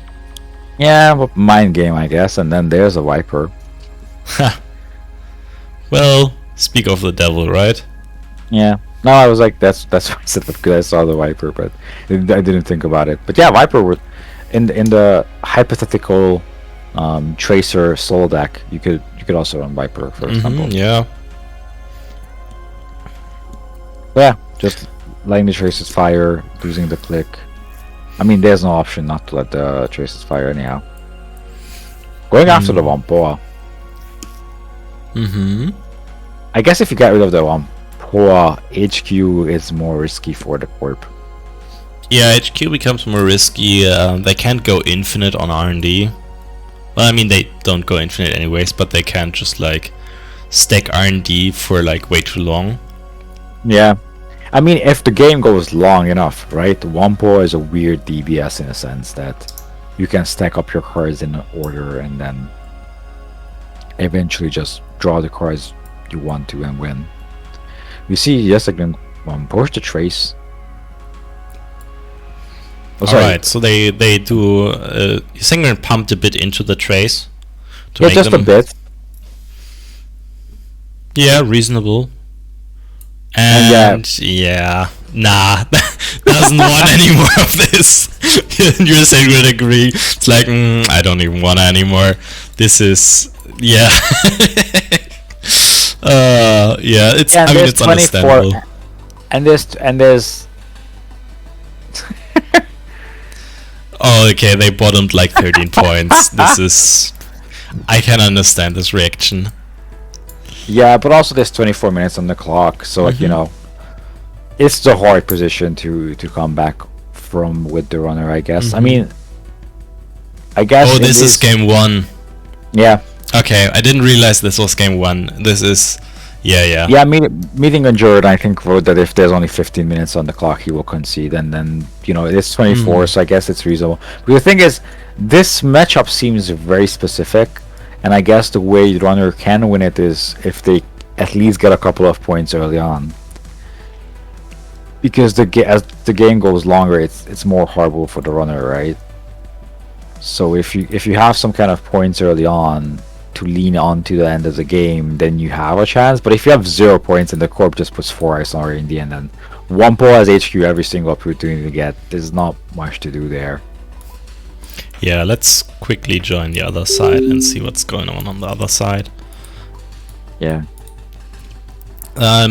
Yeah, but mind game, I guess. And then there's a Viper. Ha. Well, speak of the devil, right? Yeah. No, I was like, that's what I said because I saw the Viper, but I didn't think about it. But yeah, Viper would... In the hypothetical Tracer Soul deck, you could also run Viper, for example. Yeah. Yeah, just letting the Tracers fire, losing the click. I mean, there's no option not to let the Tracers fire anyhow. Going after the Wampoa. I guess if you get rid of the Wampoa, HQ is more risky for the Corp. Yeah, HQ becomes more risky. They can't go infinite on R&D. Well, I mean, they don't go infinite anyways, but they can't just, like, stack R&D for, like, way too long. Yeah. I mean, if the game goes long enough, right? Wampoa is a weird DBS in a sense that you can stack up your cards in order and then eventually just draw the cards you want to and win. We see, yes, again, push the Trace. Alright, so they do... Sengren pumped a bit into the Trace. Yeah, just a bit. Yeah, reasonable. And yeah, nah, doesn't want any more of this. You're saying would agree. It's like, I don't even want anymore. This is, yeah. Yeah, it's, I mean, it's understandable. And there's Oh, okay, they bottomed like 13 points. This is... I can understand this reaction. Yeah, but also there's 24 minutes on the clock, so like, you know, it's the hard position to come back from with the runner, I guess. I mean, I guess. Oh, this is game 1. Yeah. Okay, I didn't realize this was game 1. This is, yeah. Yeah, meeting on Jordan, I think, wrote that if there's only 15 minutes on the clock, he will concede, and then, you know, it's 24, so I guess it's reasonable. But the thing is, this matchup seems very specific, and I guess the way the runner can win it is if they at least get a couple of points early on. Because as the game goes longer, it's more horrible for the runner, right? So if you have some kind of points early on to lean on to the end of the game, then you have a chance. But if you have 0 points and the corp just puts 4 ice on in the end, then one pole has HQ every single opportunity to get, there's not much to do there. Yeah, let's quickly join the other side and see what's going on the other side. Yeah.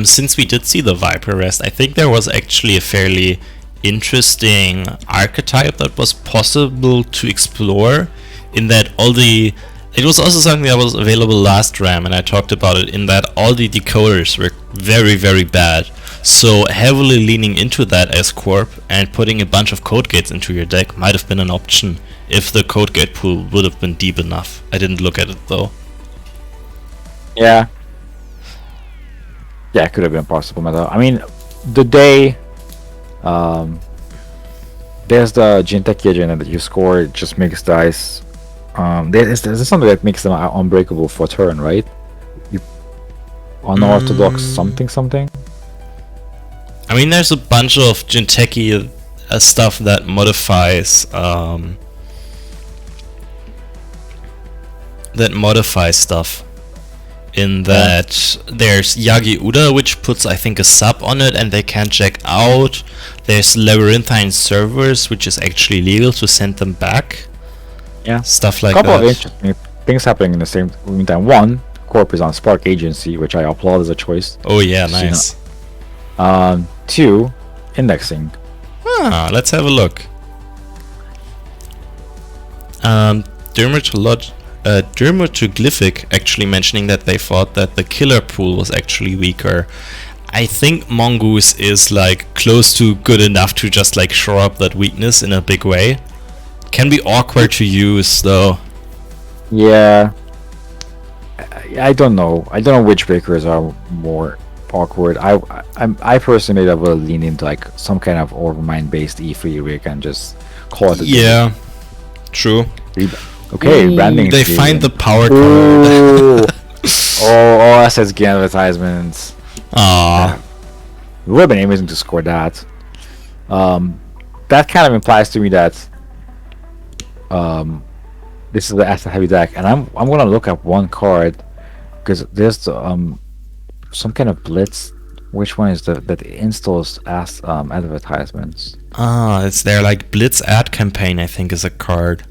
Since we did see the Viper Rest, I think there was actually a fairly interesting archetype that was possible to explore, in that it was also something that was available last RAM, and I talked about it, in that all the decoders were very, very bad. So heavily leaning into that as Corp and putting a bunch of code gates into your deck might have been an option if the code gate pool would have been deep enough. I didn't look at it though. Yeah. Yeah, it could have been possible. I mean, the day there's the Jinteki agenda that you score, it just makes the ice. There's something that makes them unbreakable for turn, right? You unorthodox something. I mean, there's a bunch of Jinteki stuff that modifies stuff. In that there's Yagi Uda, which puts, I think, a sub on it and they can't check out. There's Labyrinthine Servers, which is actually legal to send them back. Yeah. Stuff like a couple that. of interesting things happening in the same meantime. One, Corp is on Spark Agency, which I applaud as a choice. Oh yeah, nice. Two, indexing. Let's have a look. Dermatoglyphic actually mentioning that they thought that the killer pool was actually weaker. I think Mongoose is like close to good enough to just like shore up that weakness in a big way. Can be awkward to use though. Yeah. I don't know. I don't know which breakers are more awkward. I personally maybe will lean into like some kind of Overmind based E3 rig and just call it a day. True. Okay, branding. They find the power card. Oh, SSG advertisements. Aww. It would have been amazing to score that. That kind of implies to me that this is the asset heavy deck, and I'm gonna look up one card because there's some kind of blitz. Which one is that installs advertisements? It's their like Blitz ad campaign, I think, is a card.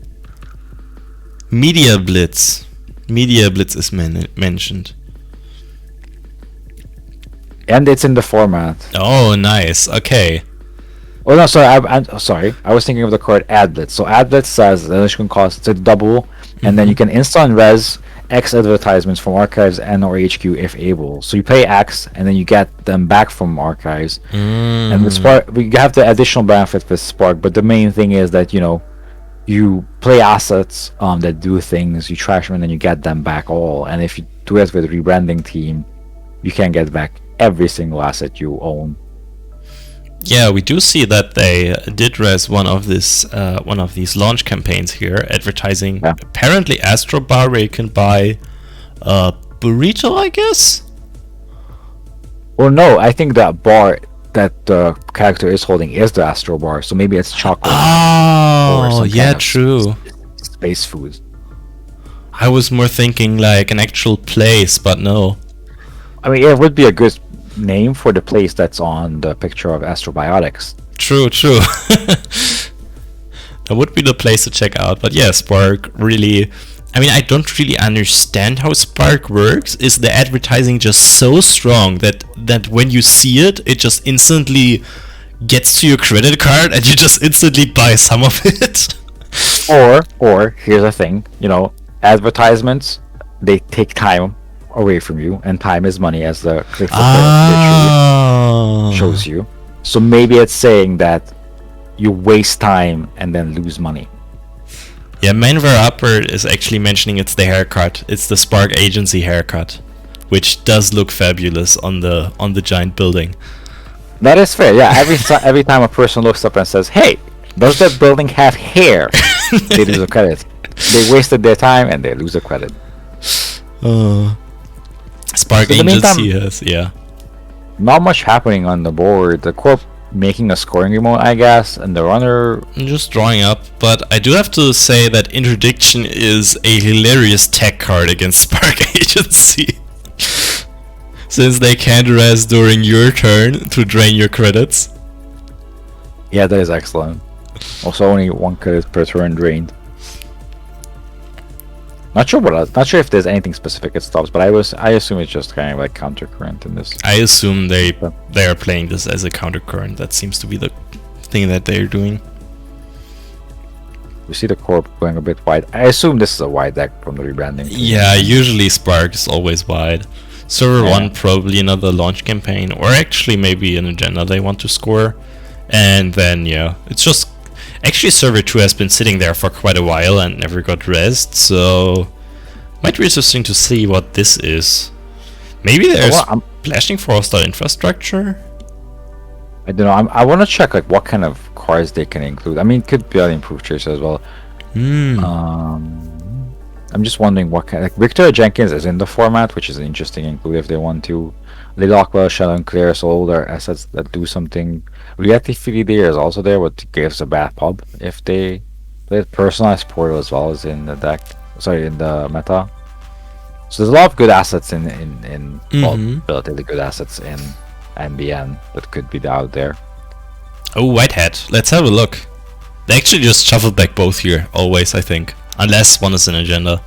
Media Blitz is mentioned, and it's in the format. Oh, nice. Okay. Oh no, sorry. I'm sorry. I was thinking of the card Ad Blitz. So Ad Blitz says the initial cost it's a double, and then you can install and res X advertisements from archives and or HQ if able. So you pay X, and then you get them back from archives. And with Spark, we have the additional benefit with Spark, but the main thing is that you play assets that do things, you trash them, and then you get them back all. And if you do it with a rebranding team, you can get back every single asset you own. Yeah, we do see that they did res one of these launch campaigns here, advertising apparently Astro Bar, where you can buy burrito, I guess. Well, no, I think that bar that the character is holding is the Astro Bar, so maybe it's chocolate. Oh, yeah, true. Space food. I was more thinking like an actual place, but no. I mean, it would be a good name for the place that's on the picture of Astrobiotics. True. That would be the place to check out. But yeah, Spark really... I mean, I don't really understand how Spark works. Is the advertising just so strong that when you see it, it just instantly gets to your credit card and you just instantly buy some of it? Or here's the thing, advertisements, they take time away from you, and time is money, as the Clifford Ah. shows you. So maybe it's saying that you waste time and then lose money. Yeah, Manware Upper is actually mentioning it's the haircut. It's the Spark Agency haircut, which does look fabulous on the giant building. That is fair. Yeah, every time a person looks up and says, "Hey, does that building have hair?" they lose a credit. They wasted their time and they lose a credit. Spark So in the Agency meantime- has, yeah. Not much happening on the board. The Corp making a scoring remote, I guess, and the runner. I'm just drawing up, but I do have to say that Interdiction is a hilarious tech card against Spark Agency. Since they can't res during your turn to drain your credits. Yeah, that is excellent. Also, only 1 credit per turn drained. Not sure what else. Not sure if there's anything specific it stops, but I assume it's just kind of like counter current in this. I assume they are playing this as a counter current. That seems to be the thing that they're doing. We see the Corp going a bit wide. I assume this is a wide deck from the rebranding. Yeah, usually Spark is always wide. Server Yeah. 1 probably another launch campaign, or actually maybe an agenda they want to score. And then yeah, it's just actually Server 2 has been sitting there for quite a while and never got rezzed, so might be interesting to see what this is. Maybe there's flashing for hostile infrastructure. I don't know. I want to check like what kind of cards they can include. I mean, it could be an improved chase as well. I'm just wondering what kind. Like Victoria Jenkins is in the format, which is an interesting include if they want to. Lil Ockwell, Shannon Clear, so all their assets that do something. Reactive Filidae is also there, but gives a bad pub if they play Personalized Portal as well as in the deck. Sorry, in the meta. So there's a lot of good assets in well, relatively good assets in NBN that could be out there. Oh, White Hat. Let's have a look. They actually just shuffled back both here, always, I think. Unless one is an agenda.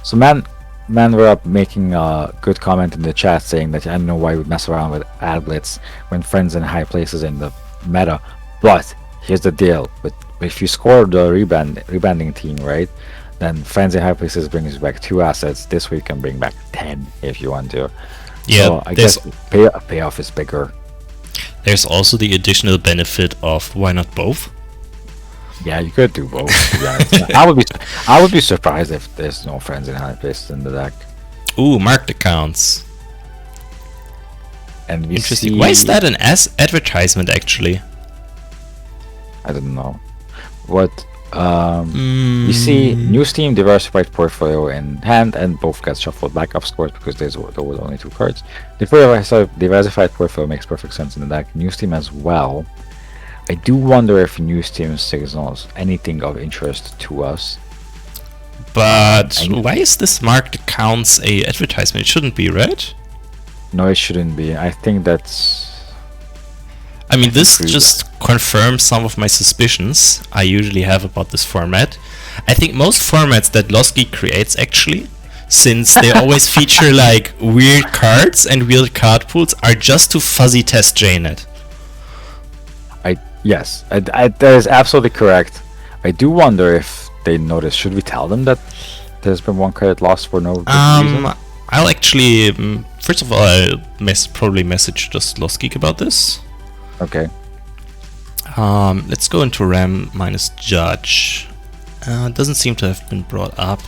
So man we're up making a good comment in the chat saying that I don't know why we mess around with ad blitz when friends in high places in the meta. But here's the deal: but if you score the rebanding team, right, then friends in high places brings back 2 assets. This week can bring back 10 if you want to. Yeah, so I guess payoff is bigger. There's also the additional benefit of why not both? Yeah, you could do both. To be honest. I would be surprised if there's no friends in high places in the deck. Ooh, marked accounts. And we Interesting. see, Why is that an advertisement actually? I don't know. What we see new Steam diversified portfolio in hand, and both get shuffled back up scores because there was only 2 cards. The diversified portfolio makes perfect sense in the deck. New Steam as well. I do wonder if new Steam signals anything of interest to us. But why is this marked accounts a advertisement? It shouldn't be, right? No, it shouldn't be. I think that's. I mean, this just confirms some of my suspicions I usually have about this format. I think most formats that Losky creates actually, since they always feature like weird cards and weird card pools, are just to fuzzy test JNet. Yes, that is absolutely correct. I do wonder if they notice. Should we tell them that there's been 1 credit lost for no good reason? I'll actually first of all I'll probably message just Losky about this. Okay. Let's go into Ram minus Judge. It doesn't seem to have been brought up.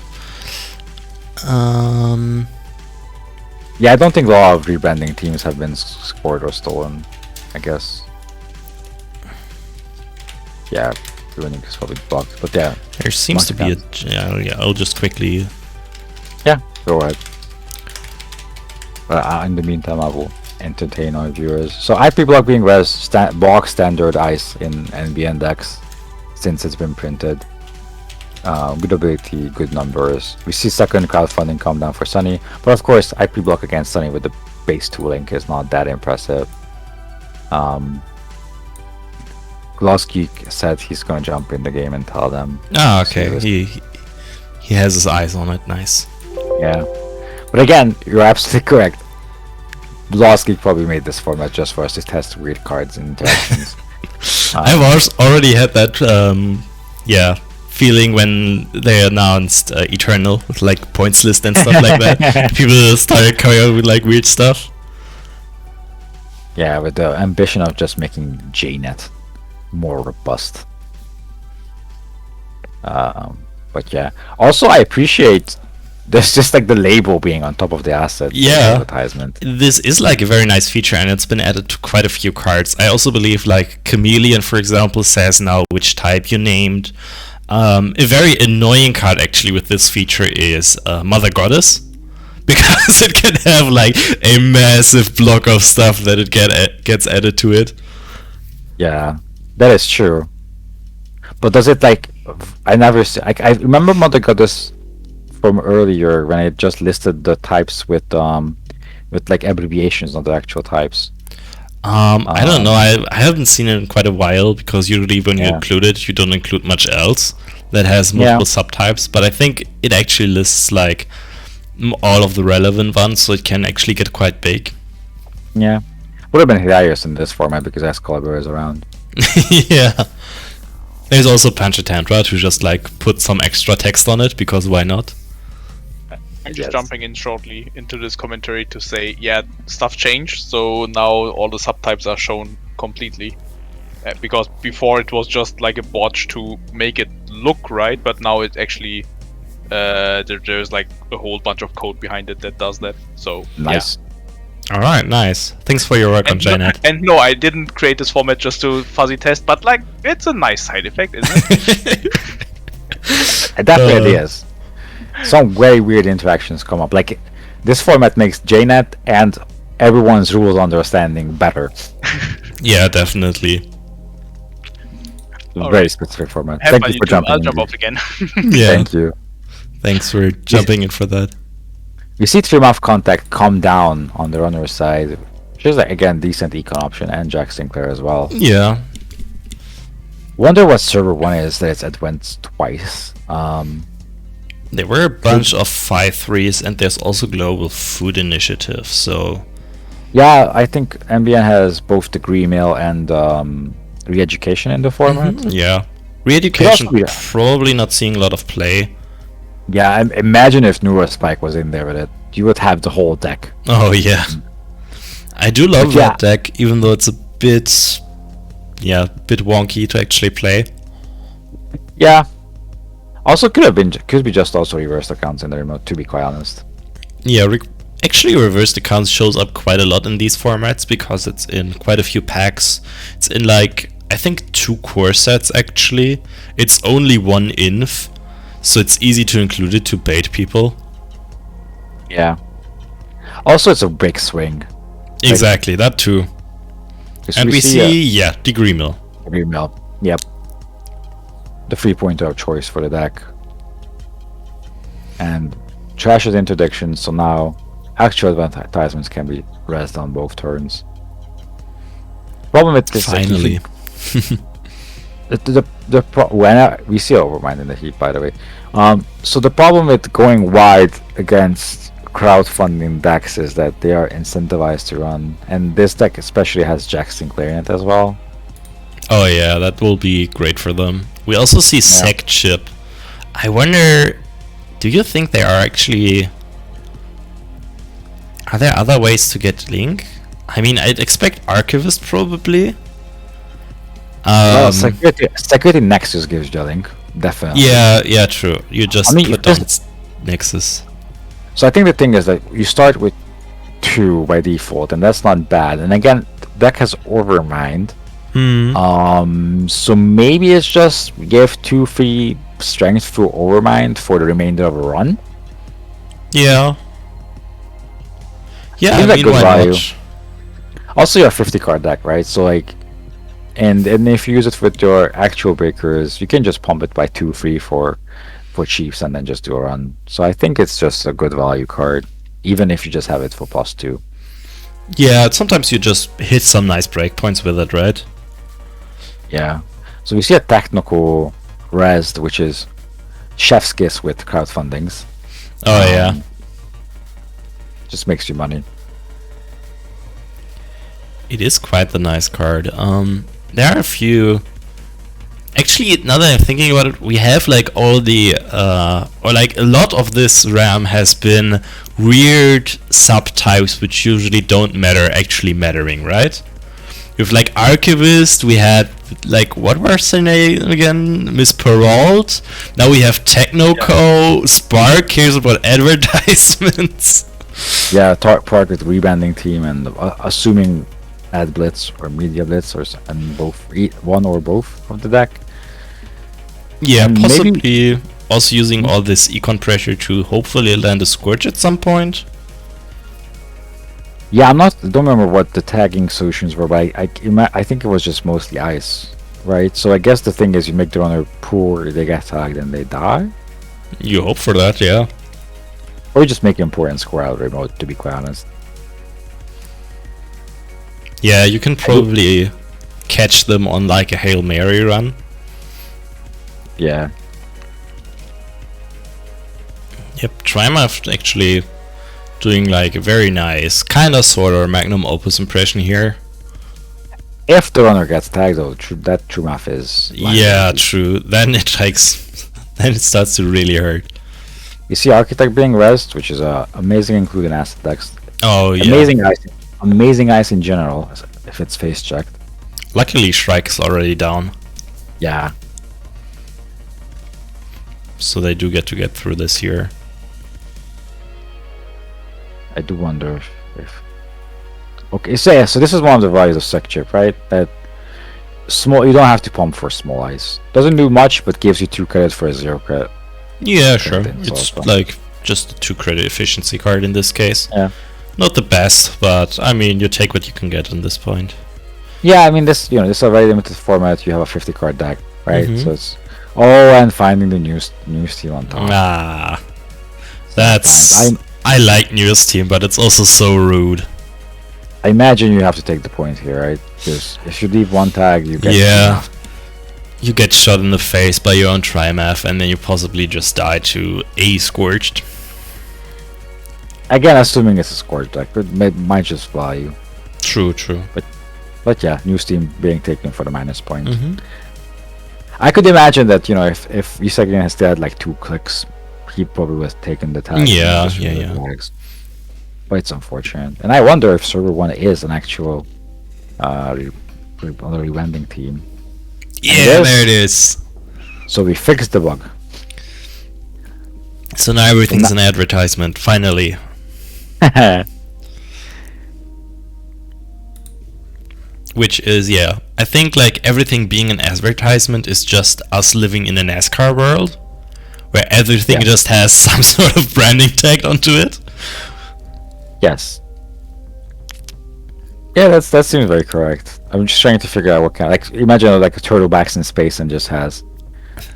Yeah, I don't think a lot of rebranding teams have been scored or stolen, I guess. Yeah, rebranding is probably blocked, but yeah. There seems to be a... Yeah, I'll just quickly... Yeah, go ahead. In the meantime, I will entertain our viewers. So IP block being res box standard ice in NBN decks since it's been printed. Good ability, good numbers. We see second crowdfunding come down for Sunny, but of course IP block against Sunny with the base 2 link is not that impressive. Glosky said he's gonna jump in the game and tell them. Ah, okay. He has his eyes on it. Nice. Yeah, but again, you're absolutely correct. Glosky probably made this format just for us to test weird cards and interactions. I've already had that, feeling when they announced Eternal with like points list and stuff like that. People started coming out with like weird stuff. Yeah, with the ambition of just making JNet more robust. But yeah, also I appreciate there's just like the label being on top of the asset. Yeah. Advertisement. This is like a very nice feature, and it's been added to quite a few cards. I also believe like Chameleon, for example, says now which type you named. A very annoying card actually with this feature is Mother Goddess, because it can have like a massive block of stuff that it gets added to it. Yeah, that is true. But does it like? I never see. I remember Mother Goddess from earlier when I just listed the types with like abbreviations, not the actual types. I don't know. I haven't seen it in quite a while, because usually when you Yeah. include it, you don't include much else that has multiple subtypes. But I think it actually lists like all of the relevant ones, so it can actually get quite big. Yeah, would have been hilarious in this format because Excalibur is around. Yeah. There's also Panchatantra to just like put some extra text on it, because why not? I'm just Yes. jumping in shortly into this commentary to say, yeah, stuff changed, so now all the subtypes are shown completely. Because before it was just like a botch to make it look right, but now it actually there's like a whole bunch of code behind it that does that. So Nice. All right, nice. Thanks for your work on yeah. JNet. And no, I didn't create this format just to fuzzy test, but like it's a nice side effect, isn't it? It definitely is. Some very weird interactions come up. Like this format makes JNet and everyone's rules understanding better. Yeah, definitely. All Very right. specific format. Have Thank fun, you for two. jumping I'll in. jump off again. Yeah. Thank you. Thanks for jumping in for that. We see Three-Mouth Contact come down on the runner's side, which is like, again, decent econ option, and Jack Sinclair as well. Yeah. Wonder what server one is that it's advanced twice. There were a bunch of 5-3s, and there's also Global Food Initiative, so... Yeah, I think MBN has both Degree Mail and Re-Education in the format. Yeah. Re-Education, Yeah. probably not seeing a lot of play. Yeah, imagine if Neurospike was in there with it. You would have the whole deck. Oh, yeah. I do love But yeah. that deck, even though it's a bit... Yeah, a bit wonky to actually play. Yeah. Also, could be just also reversed accounts in the remote, to be quite honest. Yeah, actually reversed accounts shows up quite a lot in these formats, because it's in quite a few packs. It's in like, I think 2 core sets actually. It's only 1 inf, so it's easy to include it to bait people. Yeah. Also, it's a big swing. Exactly, that too. 'Cause And we see, yeah, Degree Mill. Degree Mail. Yep. The 3-pointer of choice for the deck. And trashes interdiction, so now actual advertisements can be rezzed on both turns. Problem with this Finally. We see Overmind in the heat, by the way. So the problem with going wide against crowdfunding decks is that they are incentivized to run, and this deck especially has Jack Sinclair in it as well. Oh yeah, that will be great for them. We also see Sec Chip. I wonder, do you think there are actually... Are there other ways to get Link? I mean, I'd expect Archivist probably. Security Nexus gives you a link, definitely. Yeah, true. You just I mean, put on its Nexus. So I think the thing is that you start with 2 by default, and that's not bad. And again, the deck has Overmind. So maybe it's just give 2 free strength through Overmind for the remainder of a run. Yeah. Yeah, Seems I like mean, good why value. not? Also, you're a 50 card deck, right? So like, and if you use it with your actual breakers, you can just pump it by 2 free for Chiefs and then just do a run. So I think it's just a good value card, even if you just have it for +2. Yeah, sometimes you just hit some nice breakpoints with it, right? Yeah. So we see a technical rezzed, which is Chef's Kiss with crowdfundings. Oh yeah. Just makes you money. It is quite the nice card. There are a few... actually, now that I'm thinking about it, we have like all the or like a lot of this RAM has been weird subtypes which usually don't matter actually mattering, right? With like Archivist, we had like, what was her name again? Miss Perrault. Now we have Technoco. Spark cares about advertisements. Yeah, part with rebanding team and assuming Ad Blitz or Media Blitz and both one or both of the deck. Yeah, And possibly also using all this econ pressure to hopefully land a Scourge at some point. Yeah, don't remember what the tagging solutions were, but I think it was just mostly ice, right? So I guess the thing is, you make the runner poor, they get tagged and they die, You hope for that, yeah. or you just make an important score out of remote. To be quite honest, Yeah, you can probably catch them on like a Hail Mary run. yeah. Yep, Triumph actually doing like a very nice, kinda sorta magnum opus impression here. If the runner gets tagged, though, that true math is. Yeah, true. Then it takes, then it starts to really hurt. You see Architect being rezzed, which is amazing, including acid decks. Oh yeah. Amazing ice in general, if it's face checked. Luckily, Shrike is already down, Yeah. so they do get through this here. I do wonder if okay, so yeah, so this is one of the values of Sec Chip, right? That small, you don't have to pump for small ice. Doesn't do much, but gives you 2 credit for a 0 credit. Yeah, sure. It's It's also- like just a 2 credit efficiency card in this case. Yeah. Not the best, but I mean, you take what you can get at this point. Yeah, I mean this is a very limited format. You have a 50 card deck, right? Mhm. So it's and finding the new steal on top. Ah, that's. Sometimes. I like newest team, but it's also so rude. I imagine you have to take the point here, right? Because if you leave one tag, you get Yeah. You get shot in the face by your own Triumph, and then you possibly just die to a Scorched. Again, assuming it's a scored deck, but might just fly you. True, true. But yeah, new steam being taken for the minus point. Mm-hmm. I could imagine that, if Isagian has still had like 2 clicks, he probably would have taken the tag. Yeah, and just yeah, removed yeah. the tags. But it's unfortunate. And I wonder if server 1 is an actual rewinding team. Yeah, Yes. there it is. So we fixed the bug. So now everything's an advertisement, finally. Which is, yeah, I think like everything being an advertisement is just us living in a NASCAR world, where everything Yeah. just has some sort of branding tagged onto it. Yes. Yeah, that seems very correct. I'm just trying to figure out what kind. Like, imagine like a turtle backs in space and just has,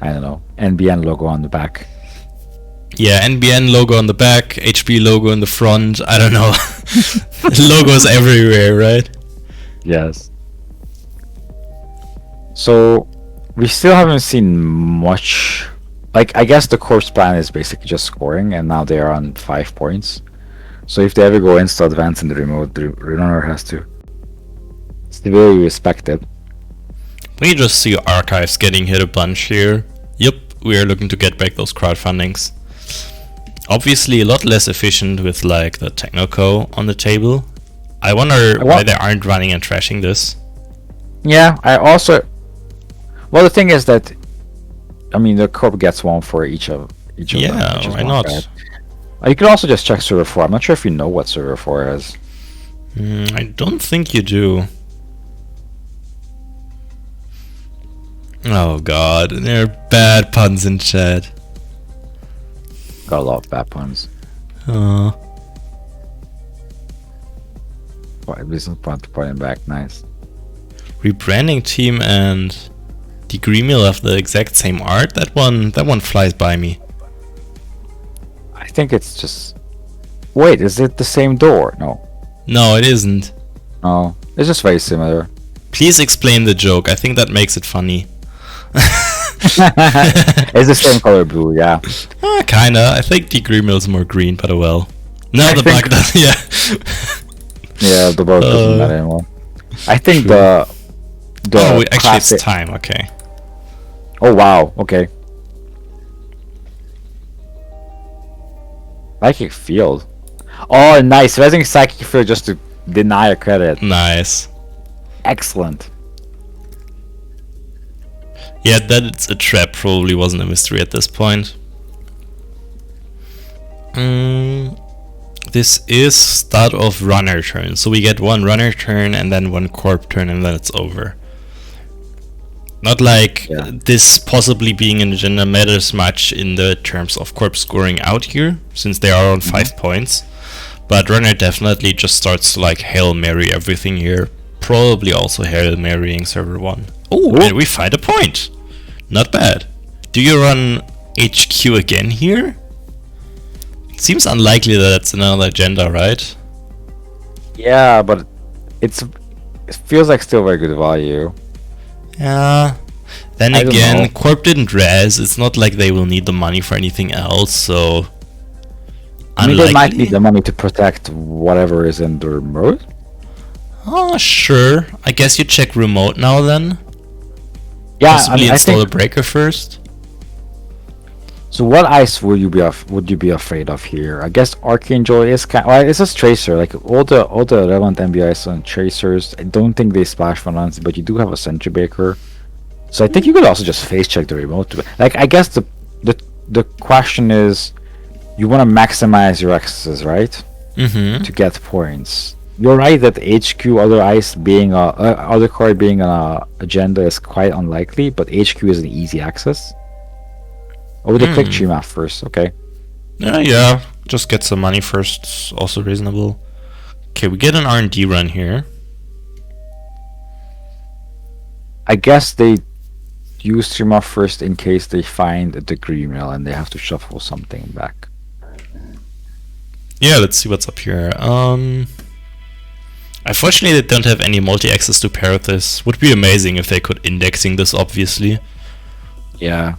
I don't know, NBN logo on the back. Yeah, NBN logo on the back, HP logo in the front, I don't know. Logos everywhere, right? Yes. So we still haven't seen much. Like, I guess the course plan is basically just scoring, and now they are on 5 points. So if they ever go insta advance in the remote, the runner has to severely respect it. We just see archives getting hit a bunch here. Yep, we are looking to get back those crowdfundings. Obviously a lot less efficient with like the Technoco on the table. I wonder why they aren't running and trashing this. Yeah, I also. Well, the thing is that, I mean, the corp gets 1 for each of them. Yeah, which is why not not? bad. You can also just check server 4. I'm not sure if you know what server 4 is. I don't think you do. Oh god, there are bad puns in chat. Got a lot of bad puns. Oh. Business point pointing back, nice. Rebranding team and Degree have the exact same art. That one flies by me. I think it's just. Wait, is it the same door? No. No, it isn't. No. It's just very similar. Please explain the joke. I think that makes it funny. It's the same color blue, yeah. Kinda. I think Degree is more green, but oh well. No, I the think- bug does. Yeah. Yeah, the boat doesn't matter anymore. I think the Oh, actually, classic, it's time. Okay. Oh wow, okay. Psychic Field. Oh, nice. Rising Psychic Field just to deny a credit. Nice. Excellent. Yeah, that it's a trap probably wasn't a mystery at this point. This is start of runner turn, so we get one runner turn and then one corp turn and then it's over. Not like this possibly being an agenda matters much in the terms of corp scoring out here, since they are on 5 points. But runner definitely just starts to like Hail Mary everything here. Probably also Hail Marying server 1. Oh, and we find a point! Not bad. Do you run HQ again here? It seems unlikely that that's another agenda, right? Yeah, but it feels like still very good value. Yeah. Then I don't again, know. Corp didn't res. It's not like they will need the money for anything else, so I mean, they might unlikely. need the money to protect whatever is in the remote. Oh, sure. I guess you check remote now then. Yeah, Possibly I install think. a breaker first. So what ice would you be afraid of here? I guess Archangel is well, it's just Tracer. Like all the relevant MBIs on Tracers. I don't think they splash for none, but you do have a Sentry Breaker. So I think you could also just face check the remote. Like I guess the question is, you want to maximize your accesses, right? Mm-hmm. To get points. You're right that HQ other ice being other card being a agenda is quite unlikely, but HQ is an easy access. Oh, the click tree map first, okay. Yeah. Just get some money first. It's also reasonable. Okay, we get an R&D run here. I guess they use tree map first in case they find a degree mill and they have to shuffle something back. Yeah, let's see what's up here. Unfortunately, they don't have any multi-access to pair with this. Would be amazing if they could indexing this, obviously. Yeah.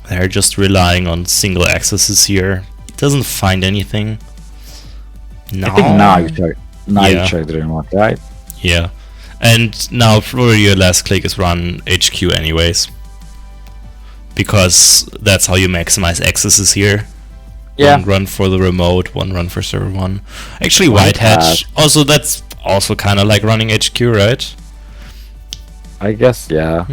They're just relying on single accesses here. Doesn't find anything. No. I think now you check. Now Yeah. you check the remote, right? Yeah. And now probably your last click is run HQ anyways. Because that's how you maximize accesses here. Yeah. One run for the remote, one run for server 1. Actually, White White Hatch. Also, that's also kind of like running HQ, right? I guess, yeah.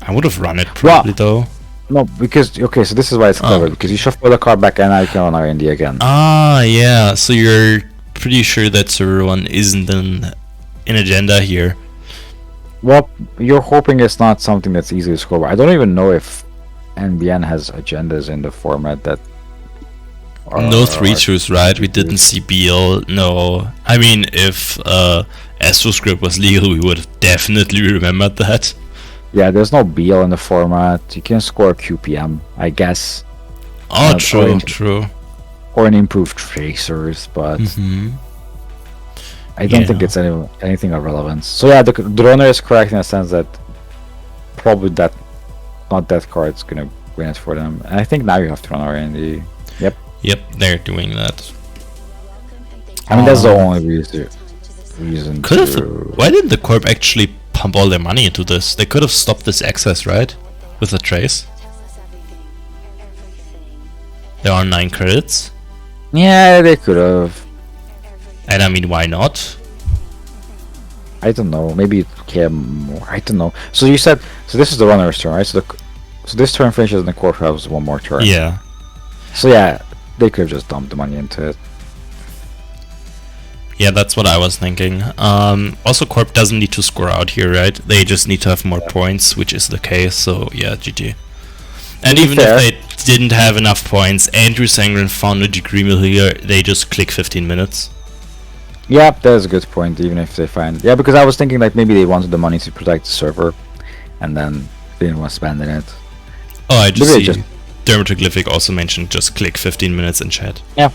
I would have run it probably though. No, because okay, so this is why it's clever, Oh. because you shuffle the card back and now you can run R&D again. Ah, yeah. So you're pretty sure that server 1 isn't an agenda here. Well, you're hoping it's not something that's easy to score. I don't even know if NBN has agendas in the format that. No 3-2s, right? We didn't see BL. No. I mean, if AstroScript was legal, we would have definitely remembered that. Yeah, there's no BL in the format. You can score QPM, I guess, Oh, Not true, oriented. true. or an improved Tracers, but Hmm. I don't think Yeah. it's anything of relevance. So yeah, the runner is correct in the sense that probably not that card's gonna win it for them. And I think now you have to run R&D. Yep. Yep, they're doing that. I mean that's the only reason Could have. to. Why didn't the Corp actually pump all their money into this? They could have stopped this access, right? With a trace. There are 9 credits. Yeah, they could have. And I mean, why not? I don't know. Maybe it came more. I don't know. So you said so. This is the runner's turn, right? So this turn finishes and the Corp has one more turn. Yeah. So yeah, they could have just dumped the money into it. Yeah, that's what I was thinking. Also, Corp doesn't need to score out here, right? They just need to have more points, which is the case, so yeah, GG. And be even fair- if they didn't have enough points, Andrew Sangren found a degree mill here, they just click 15 minutes. Yeah, that's a good point. Even if they find, yeah, because I was thinking like maybe they wanted the money to protect the server, and then they didn't want to spend in it. Oh, I just Maybe see they Dermatoglyphic also mentioned just click 15 minutes in chat. Yeah.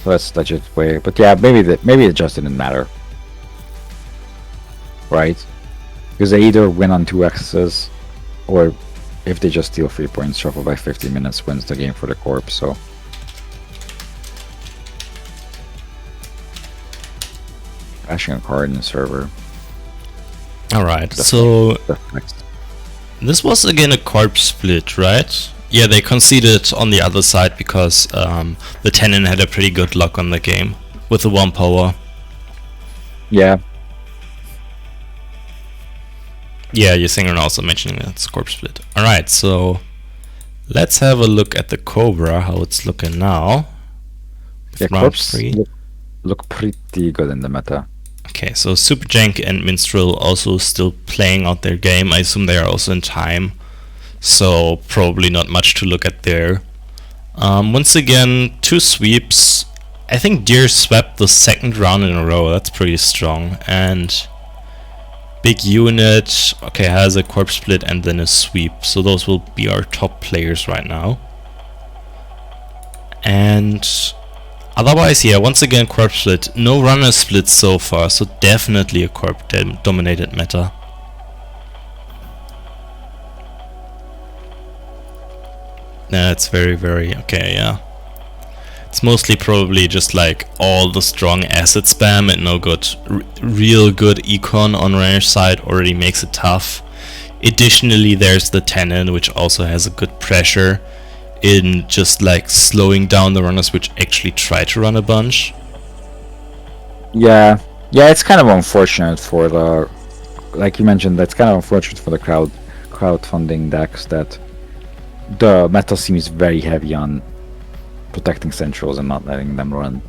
So that's legit way, but yeah, maybe it just didn't matter, right? Because they either win on 2 accesses, or if they just steal 3 points, shuffle by 15 minutes, wins the game for the Corp. So crashing a card in the server. Alright, so Next. this was again a corpse split, right? Yeah, they conceded on the other side because the Tenon had a pretty good luck on the game with the 1 power. Yeah. Yeah, Yasingron also mentioning that it's corpse split. Alright, so let's have a look at the Cobra, how it's looking now. With Yeah, round corpse 3. look pretty good in the meta. Okay, so Super Jank and Minstrel also still playing out their game. I assume they are also in time, so probably not much to look at there. Once again, 2 sweeps. I think Deer swept the 2nd round in a row, that's pretty strong. And Big Unit, okay, has a corpse split and then a sweep, so those will be our top players right now. And otherwise, yeah, once again, corpse split. No runner splits so far, so definitely a corp dominated meta. That's very, very okay, yeah. It's mostly probably just like all the strong acid spam and no good, real good econ on runner's side already makes it tough. Additionally, there's the Tenon, which also has a good pressure in just like slowing down the runners which actually try to run a bunch. Yeah, it's kind of unfortunate for the, like you mentioned, that's kind of unfortunate for the crowdfunding decks that the meta seems very heavy on protecting centrals and not letting them run.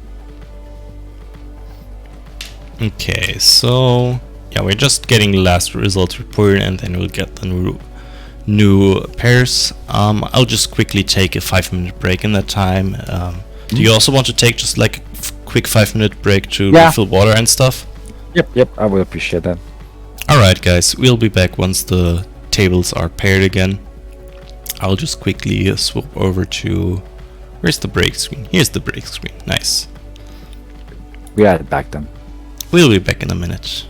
Okay, so yeah, we're just getting the last results report and then we'll get the new pairs. I'll just quickly take a 5-minute break in that time. Do you also want to take just like a quick 5-minute break to refill water and stuff? Yep, I would appreciate that. Alright guys, we'll be back once the tables are paired again. I'll just quickly swap over to... Where's the break screen? Here's the break screen. Nice. We are back then. We'll be back in a minute.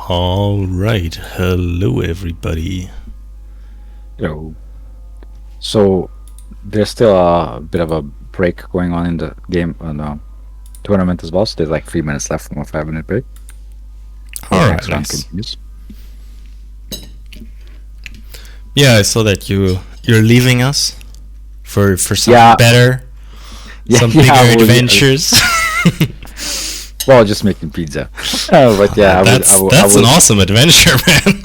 All right. Hello, everybody. So there's still a bit of a break going on in the game on the tournament as well. So there's like 3 minutes left from a 5-minute break. All right. Next round Nice. continues. Yeah, I saw that you're leaving us for something Yeah. better, some yeah, bigger well, adventures. Well, just making pizza. But yeah, that's an awesome adventure, man.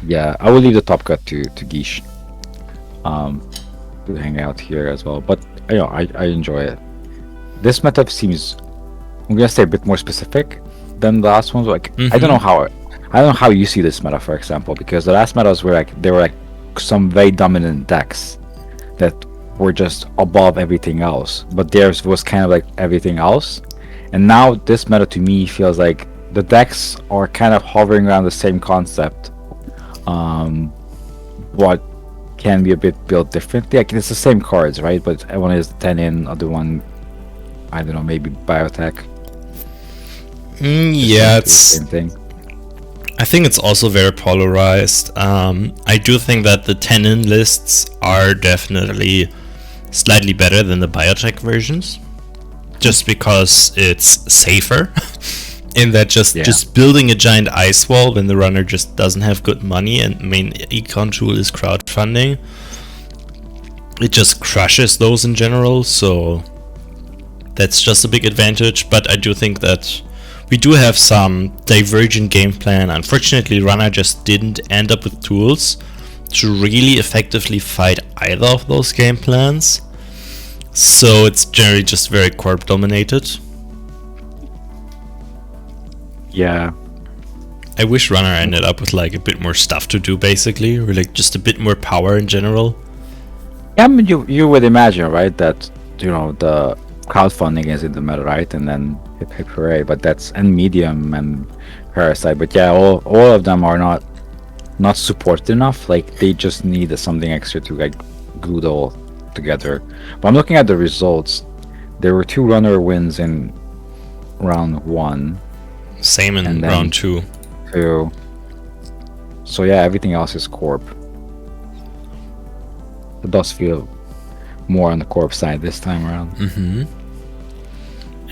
Yeah, I will leave the top cut to Gish, to hang out here as well. But I enjoy it. This method seems, I'm gonna say, a bit more specific than the last ones. Like I don't know how you see this meta, for example, because the last metas were there were some very dominant decks that were just above everything else, but theirs was kind of like everything else. And now this meta to me feels like the decks are kind of hovering around the same concept. What can be a bit built differently. Like it's the same cards, right? But one is 10 in, other one, I don't know, maybe biotech. Yeah, it's. Same thing. I think it's also very polarized. I do think that the Tenon lists are definitely slightly better than the biotech versions, just because it's safer. In that just building a giant ice wall when the runner just doesn't have good money and main econ tool is crowdfunding, it just crushes those in general, so that's just a big advantage. But I do think that we do have some divergent game plan. Unfortunately, runner just didn't end up with tools to really effectively fight either of those game plans, so it's generally just very corp dominated. Yeah, I wish runner ended up with like a bit more stuff to do, basically, or like just a bit more power in general. I mean, you would imagine, right, that the crowdfunding is in the middle, right, and then hip hip hooray. But that's and medium and parasite. But yeah, all of them are not supported enough. Like they just need something extra to like glue it all together. But I'm looking at the results. There were 2 runner wins in round 1. Same in And then- round 2. So yeah, everything else is corp. It does feel more on the corp side this time around.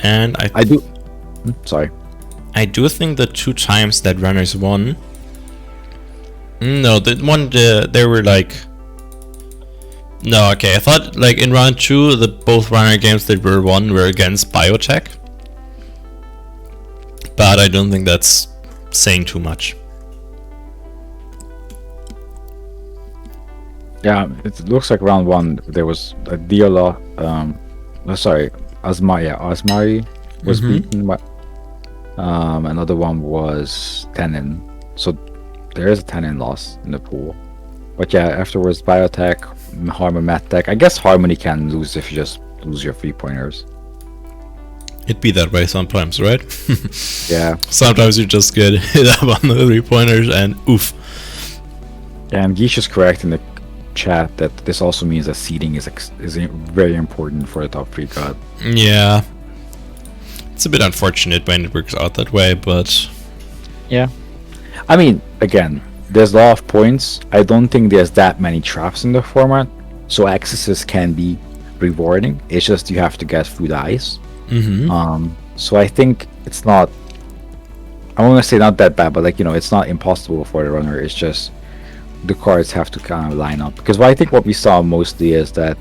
And I do. Sorry. I do think the 2 times that runners won. No, the one there were like. No, okay. I thought like in round 2, the both runner games that were won were against biotech. But I don't think that's saying too much. Yeah, it looks like round 1 there was a Diola. Asmari was beaten, but another one was Tenon. So there is a Tenon loss in the pool. But yeah, afterwards biotech, Harmony Medtech. I guess Harmony can lose if you just lose your 3-pointers. It'd be that way sometimes, right? Yeah. Sometimes you just get hit up on the 3-pointers and oof. And Gish is correct in the chat that this also means that seeding is very important for the top 3 god. Yeah. It's a bit unfortunate when it works out that way, but Yeah. I mean, again, there's a lot of points. I don't think there's that many traps in the format, so excesses can be rewarding. It's just you have to get through the ice. So I think it's not, I want to say not that bad, but like, it's not impossible for the runner. It's just the cards have to kind of line up, because I think what we saw mostly is that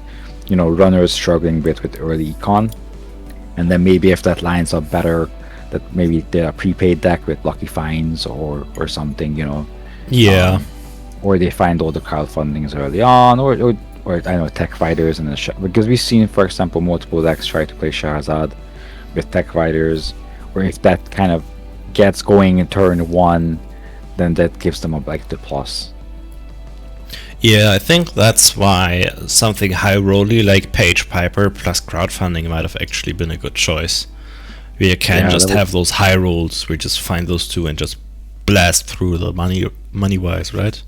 runners struggling a bit with early econ, and then maybe if that lines up better, that maybe they're a prepaid deck with Lucky Finds or something, yeah. or they find all the crowdfundings early on, or I know Tech Fighters and because we've seen, for example, multiple decks try to play Shahrazad with Tech Fighters, or if that kind of gets going in turn 1, then that gives them the plus. Yeah, I think that's why something high rolly like Page Piper plus crowdfunding might have actually been a good choice. We can just have those high rolls, we just find those 2 and just blast through the money wise, right?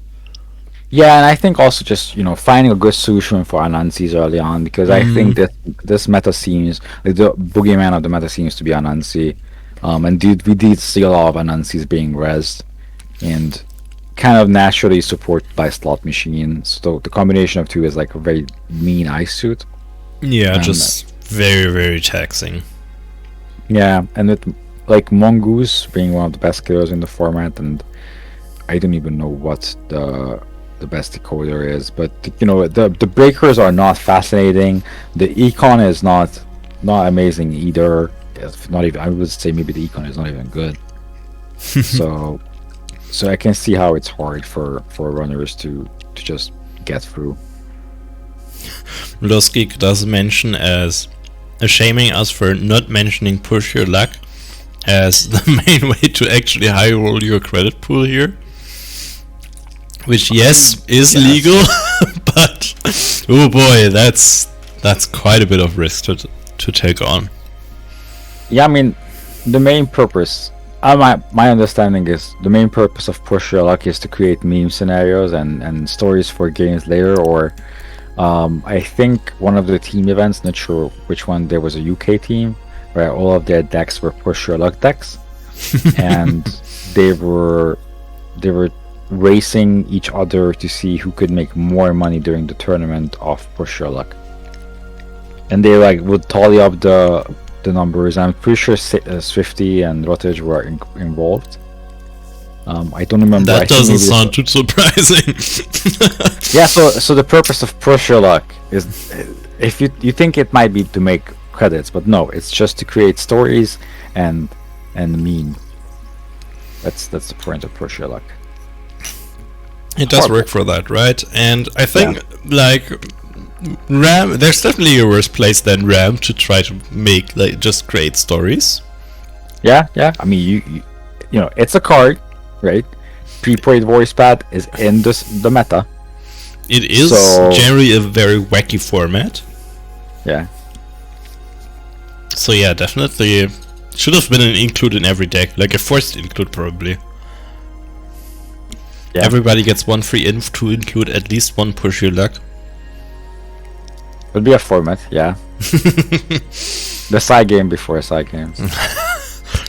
Yeah, and I think also just finding a good solution for Anansi's early on, because I think that this meta seems like the boogeyman of the meta seems to be Anansi, And we did see a lot of Anansi's being rezzed, and kind of naturally supported by slot machines. So the combination of two is like a very mean ice suit. Yeah, And, just very, very taxing. Yeah, and with like Mongoose being one of the best killers in the format, and I don't even know what the best decoder is, but you know the breakers are not fascinating. The econ is not amazing either. If not even, I would say maybe the econ is not even good. so I can see how it's hard for runners to just get through. Losgeek does mention as shaming us for not mentioning push your luck as the main way to actually high roll your credit pool here. Which yes is legal, but oh boy, that's quite a bit of risk to take on. Yeah, I mean, the main purpose, my understanding is the main purpose of Push Your Luck is to create meme scenarios and stories for games later, or I think one of the team events, not sure which one, there was a UK team where all of their decks were Push Your Luck decks, and they were racing each other to see who could make more money during the tournament of Push Your Luck. And they like would tally up the numbers. I'm pretty sure Swifty and Rottage were involved. I don't remember. That doesn't sound too surprising. Yeah, so the purpose of Push Your Luck is, if you think it might be to make credits, but no, it's just to create stories and meme. That's the point of Push Your Luck. It does work for that, right? And I think like RAM, there's definitely a worse place than RAM to try to make like just great stories. Yeah. I mean, you know, it's a card, right? Prepaid voice pad is in the meta. It is generally a very wacky format. Yeah. So yeah, definitely should have been an include in every deck, like a forced include probably. Yeah. Everybody gets one free inf to include at least one Push Your Luck. Would be a format, yeah. The side game before side games.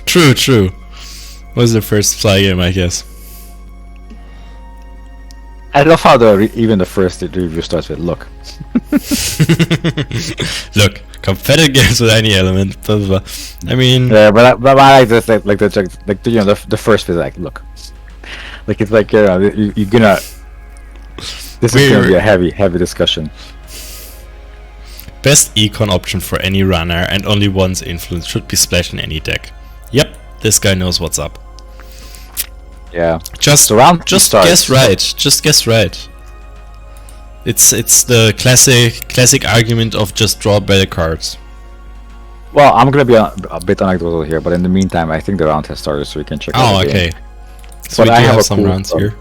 True. Was the first side game, I guess. I love how even the first review starts with look. Look, competitive games with any element. Blah, blah, blah. I mean, yeah, but I like this, like you know, the first is like look, like it's like you're gonna. This is gonna be a heavy discussion. Best econ option for any runner and only one's influence should be splashed in any deck. Yep, this guy knows what's up. Yeah. Just guess right. Just guess right. It's the classic argument of just draw better cards. Well, I'm gonna be a bit anecdotal here, but in the meantime, I think the round has started, so we can check. Oh, okay. So but we do I have some rounds here.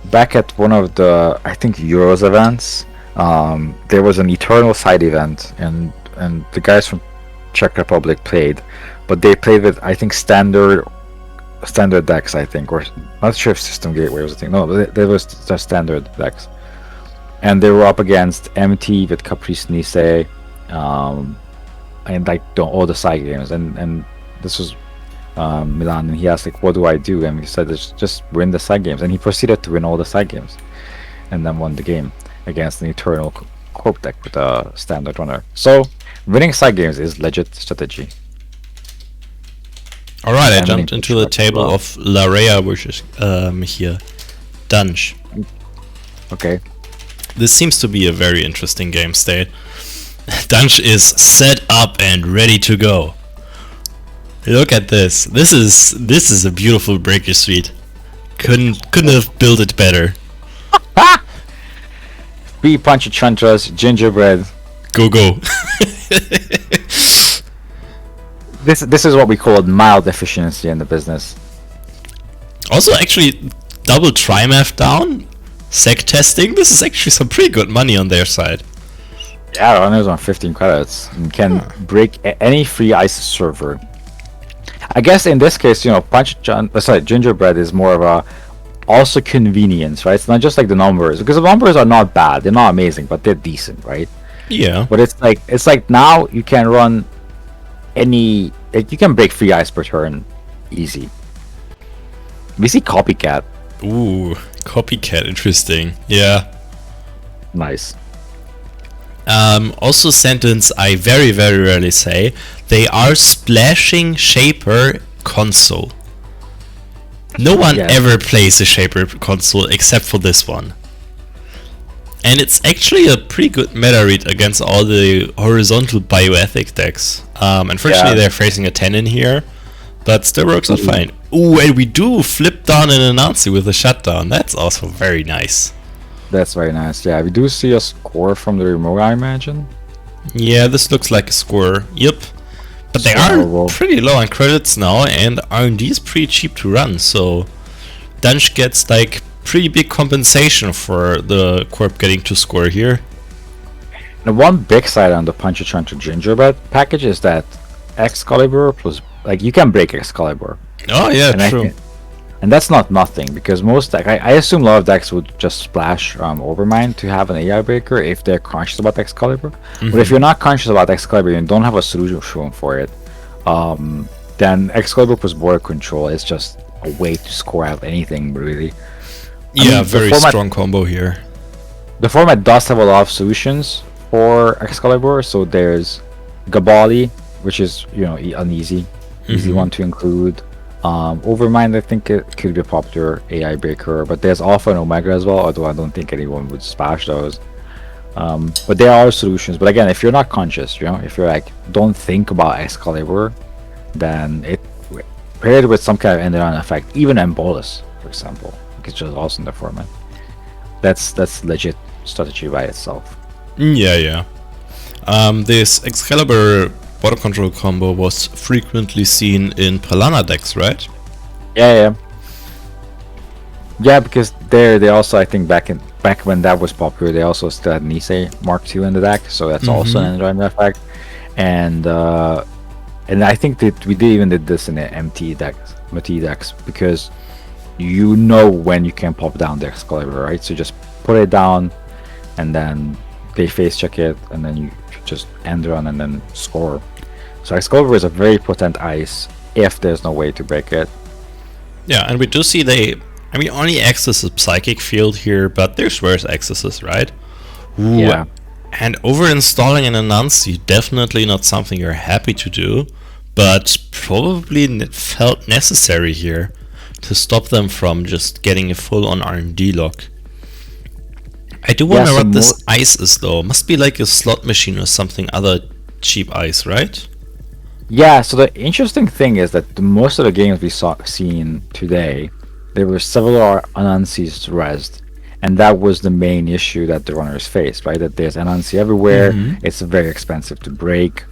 Back at one of the, I think, Euros events, there was an Eternal side event, and the guys from Czech Republic played, but they played with, I think, standard decks, I think, or not sure if System Gateway was a thing. No, there was just standard decks, and they were up against MT with Caprice Nice, and like all the side games, and this was Milan, and he asked like, what do I do? And we said, just win the side games, and he proceeded to win all the side games, and then won the game against an Eternal Corp deck with a standard runner. So winning side games is legit strategy. Alright, I jumped into the table of Larea versus here Dunge. Okay. This seems to be a very interesting game state. Dunge is set up and ready to go. Look at this. This is a beautiful breaker suite. Couldn't have built it better. 3 Panchachantras, gingerbread. Go. This is what we call mild efficiency in the business. Also, actually, double Trimath down, sec testing. This is actually some pretty good money on their side. Yeah, runners on 15 credits and can break any free ice server. I guess in this case, you know, gingerbread is more of a also convenience, right? It's not just like the numbers, because the numbers are not bad. They're not amazing, but they're decent, right? Yeah. But it's like now you can run any you can break 3 ice per turn, easy. We see Copycat. Ooh, Copycat, interesting. Yeah. Nice. Also sentence I very, very rarely say. They are splashing Shaper console. No one Yeah. ever plays a Shaper console except for this one. And it's actually a pretty good meta read against all the horizontal bioethic decks. Unfortunately, Yeah. they're facing a 10 in here, but still works out fine. Ooh, and we do flip down an Anansi with a shutdown. That's also very nice. That's very nice. Yeah, we do see a score from the remote, I imagine. Yeah, this looks like a score. Yep. But they So, are well- pretty low on credits now, and R&D is pretty cheap to run, so Dunch gets like pretty big compensation for the Corp getting to score here. And one big side on the Punch-a-Chunch Gingerbread package is that Excalibur plus, like, you can break Excalibur. Oh yeah, And I true. think- And that's not nothing, because most deck, I assume a lot of decks would just splash Overmind to have an AI breaker if they're conscious about Excalibur. But if you're not conscious about Excalibur and don't have a solution for it, then Excalibur plus border control is just a way to score out anything, really. Yeah, the very format- strong combo here. The format does have a lot of solutions for Excalibur, so there's Gabali, which is, an easy one to include. Overmind, I think it could be a popular AI breaker, but there's Alpha and Omega as well, although I don't think anyone would splash those. But there are solutions. But again, if you're not conscious, if you're like, don't think about Excalibur, then it paired with some kind of end on effect, even Embolus, for example, which is also in the format. That's legit strategy by itself. Yeah. This Excalibur border control combo was frequently seen in Palana decks, right? Yeah. Yeah, because they also, I think back when that was popular, they also still had Nisei Mark II in the deck, so that's also an enjoyment effect. And I think that we even did this in the MT decks, because you know when you can pop down the Excalibur, right? So just put it down, and then they face check it, and then you just end run and then score. So Excalibur is a very potent ice if there's no way to break it. Yeah, and we do see only access a psychic field here, but there's worse accesses, right? Ooh, Yeah. And over-installing an Anansi, definitely not something you're happy to do, but probably felt necessary here to stop them from just getting a full-on R&D lock. I do wonder so what this ice is, though. Must be like a slot machine or something other cheap ice, right? Yeah, so the interesting thing is that most of the games we seen today, there were several Anansis rezzed, and that was the main issue that the runners faced, right? That there's Anansi everywhere, it's very expensive to break.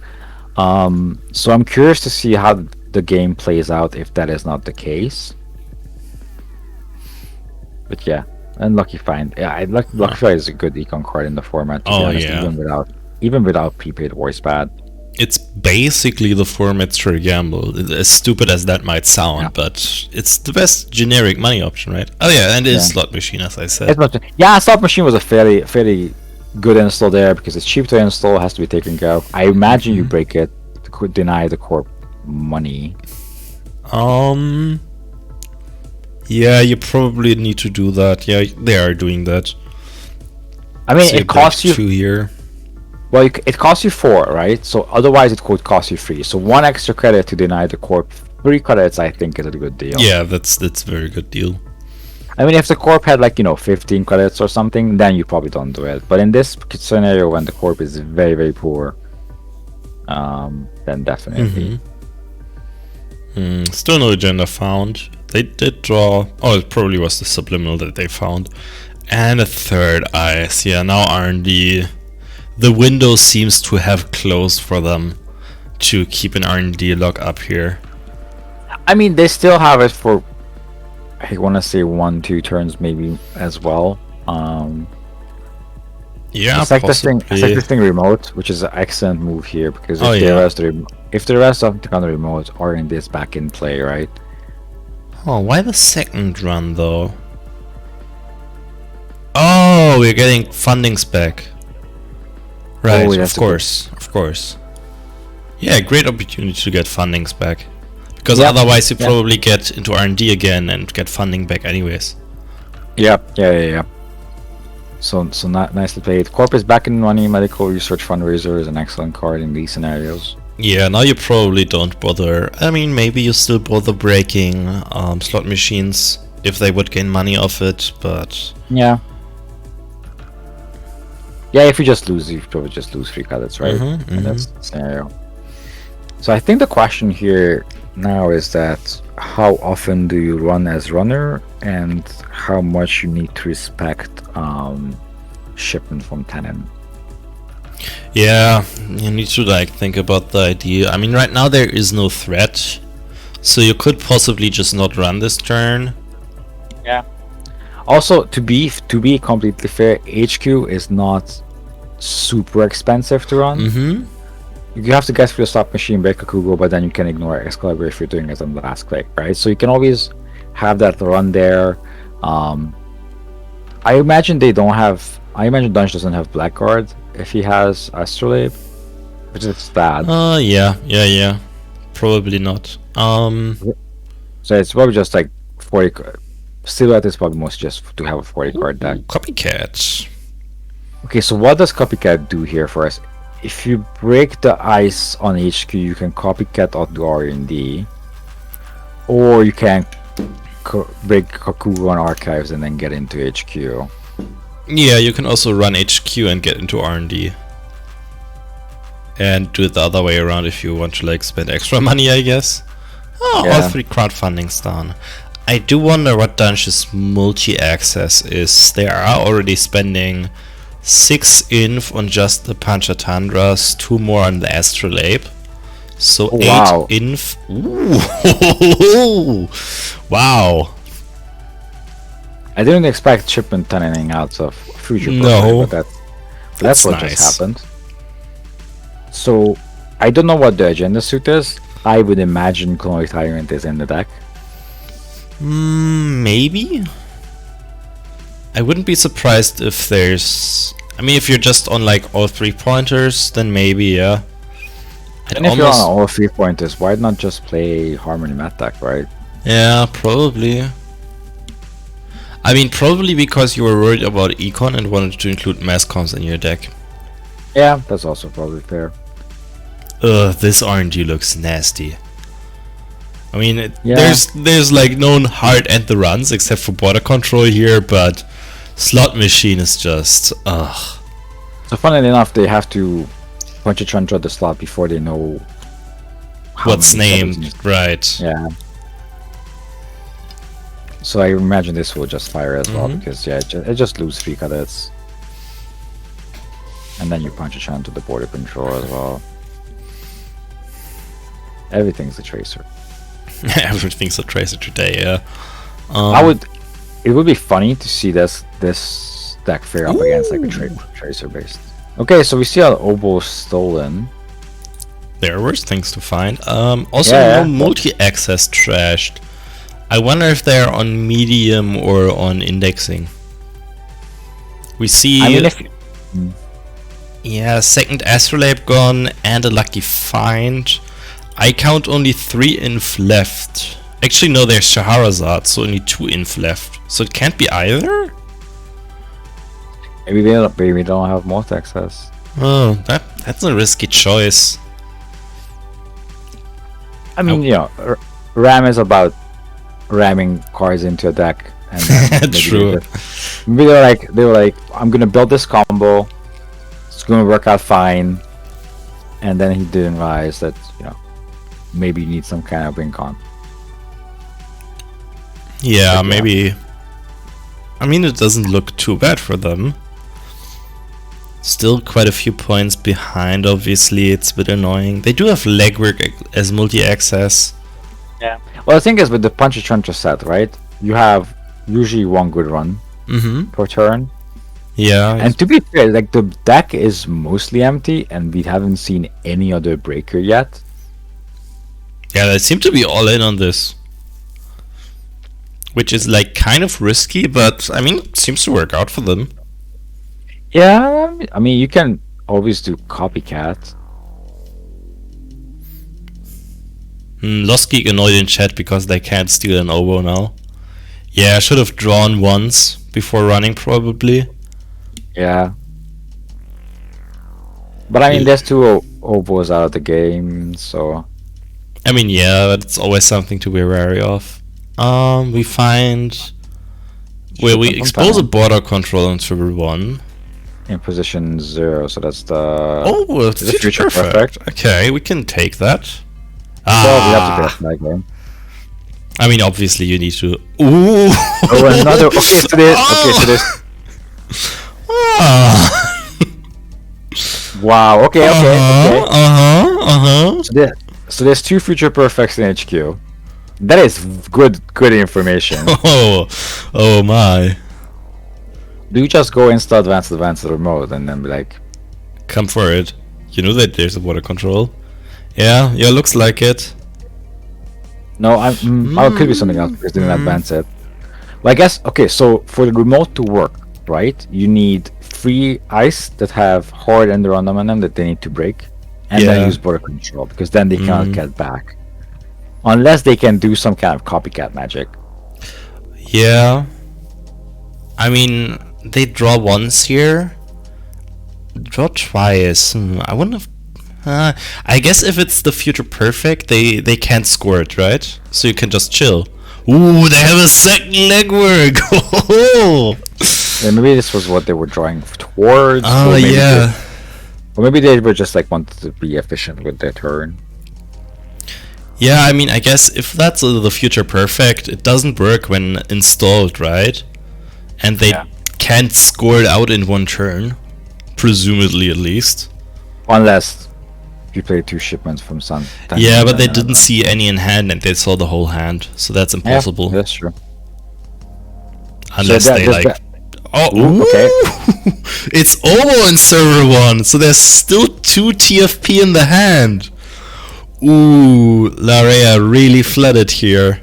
So I'm curious to see how the game plays out if that is not the case. But yeah, Unlucky Find. Yeah, Lucky Find is a good econ card in the format, to be honest, even without prepaid voice pad. It's basically the format for gamble, as stupid as that might sound, but it's the best generic money option, right? Oh yeah, and it's slot machine, as I said. Slot machine was a fairly good install there, because it's cheap to install, has to be taken care of. I imagine you break it, could deny the corp money. Yeah, you probably need to do that. Yeah, they are doing that. I mean, it costs you 2 here. Well, it costs you 4, right? So otherwise it could cost you 3. So 1 extra credit to deny the corp. 3 credits, I think, is a good deal. Yeah, that's a very good deal. I mean, if the corp had 15 credits or something, then you probably don't do it. But in this scenario, when the corp is very, very poor, then definitely. Still no agenda found. They did draw. Oh, it probably was the subliminal that they found, and a third ice. Yeah, now R&D. The window seems to have closed for them to keep an R&D lock up here. I mean, they still have it for, I want to say 1-2 turns maybe as well. Yeah, it's like possibly. this thing remote, which is an excellent move here, because if the rest of the remote are in this back in play, right? Oh, why the second run though? Oh, we're getting fundings back. Right, of course. Yeah, great opportunity to get fundings back. Because Yeah, otherwise you yeah. probably get into R&D again and get funding back anyways. Yeah. So nicely played. Corp is back in money. Medical research fundraiser is an excellent card in these scenarios. Yeah, now you probably don't bother. I mean, maybe you still bother breaking slot machines if they would gain money off it, but... Yeah. Yeah, if you just lose, you probably just lose 3 credits, right? Mhm, In that scenario. So I think the question here now is that how often do you run as runner and how much you need to respect shipment from Tannen. Yeah, you need to like think about the idea. I mean, right now there is no threat, so you could possibly just not run this turn. Yeah. Also, to be completely fair, HQ is not super expensive to run. Mm-hmm. You have to get through the slot machine, break a Kugo, but then you can ignore Excalibur if you're doing it on the last click, right? So you can always have that run there. I imagine they don't have. I imagine Dunge doesn't have Blackguard if he has Astrolabe, which is bad. Yeah. Probably not. So it's probably just like 40. Silhouette is probably most just to have a 40 card deck. Copycat. Okay, so what does Copycat do here for us? If you break the ice on HQ, you can Copycat onto R&D, or you can break Kakugo on Archives and then get into HQ. Yeah, you can also run HQ and get into R&D. And do it the other way around if you want to like spend extra money, I guess. Oh, Yeah. all 3 crowdfundings done. I do wonder what Dunge's multi-access is. They are already spending 6 inf on just the Panchatandras, 2 more on the Astrolabe. So Oh, 8 wow. inf. Ooh. Wow. I didn't expect shipment tunneling out of future No. but that's what nice. just happened. So I don't know what the agenda suit is. I would imagine Clone Tyrant is in the deck. Maybe? I wouldn't be surprised if there's... I mean, if you're just on like all 3 pointers, then maybe, yeah. And if you're on all 3 pointers, why not just play Harmony Mat deck, right? Yeah, probably. I mean, probably because you were worried about Econ and wanted to include mass comms in your deck. Yeah, that's also probably fair. Ugh, this RNG looks nasty. I mean, Yeah. there's like no hard end the runs except for border control here, but slot machine is just ugh. So funnily enough, they have to punch a Chandra the slot before they know how What's many feathers named, right? Yeah. So I imagine this will just fire as well because yeah, it just lose 3 cadets. And then you punch a chant to the border control as well. Everything's a tracer. Everything's a tracer today, yeah. It would be funny to see this deck fare up against like a tracer based. Okay, so we see an Oboe stolen. There are worse things to find. Also, Yeah. no multi-access trashed. I wonder if they're on medium or on indexing. We see, I mean, if yeah, second Astrolabe gone and a lucky find. I count only 3 inf left. Actually, no, there's Shahrazad, so only 2 inf left. So it can't be either? maybe we don't have multi access. Oh, that's a risky choice. I mean, you know, Ram is about ramming cards into a deck. And then maybe True. Maybe they were like, I'm gonna build this combo. It's gonna work out fine. And then he didn't realize that, you know, maybe you need some kind of win con. Yeah, But yeah. maybe. I mean, it doesn't look too bad for them. Still quite a few points behind, obviously. It's a bit annoying. They do have legwork as multi-access. Yeah. Well, the thing is with the Punch Chantra set, right? You have usually 1 good run per turn. Yeah. And to be fair, like the deck is mostly empty and we haven't seen any other breaker yet. Yeah, they seem to be all in on this. Which is like kind of risky, but I mean, it seems to work out for them. Yeah, I mean, you can always do Copycat. Lost Geek annoyed in chat because they can't steal an oboe now. Yeah, I should have drawn once before running, probably. Yeah. But I mean, there's two oboes out of the game, so... I mean, yeah, that's always something to be wary of. We find... Where we expose a border control in Triple 1. In position 0, so that's the... Oh, it's the future perfect. Okay, we can take that. So we have to get that game. I mean, obviously you need to... Ooh! Oh, another... Okay, so there's... Wow, okay. So there's two future perfects in HQ. That is good information. Oh my. Do you just go insta advanced remote and then be like... Come for it. You know that there's a water control. Yeah, looks like it. No, it could be something else because they didn't advance it. Well, I guess, okay, so for the remote to work, right, you need 3 ice that have hard ender on them that they need to break, and then use border control, because then they cannot get back. Unless they can do some kind of copycat magic. Yeah. I mean, they draw once here. Draw twice. I wouldn't have... I guess if it's the future perfect, they can't score it, right? So you can just chill. Ooh, they have a second legwork! Yeah, maybe this was what they were drawing towards. Oh, yeah. Or maybe they were just like wanted to be efficient with their turn. Yeah, I mean, I guess if that's the future perfect, it doesn't work when installed, right? And they can't score it out in one turn. Presumably, at least. Unless you play 2 shipments from Sun. Yeah, but they didn't see any in hand and they saw the whole hand, so that's impossible. Yeah, that's true. Unless so they like... Oh, okay. It's Omo in server 1, so there's still 2 TFP in the hand. Ooh, Larea really flooded here.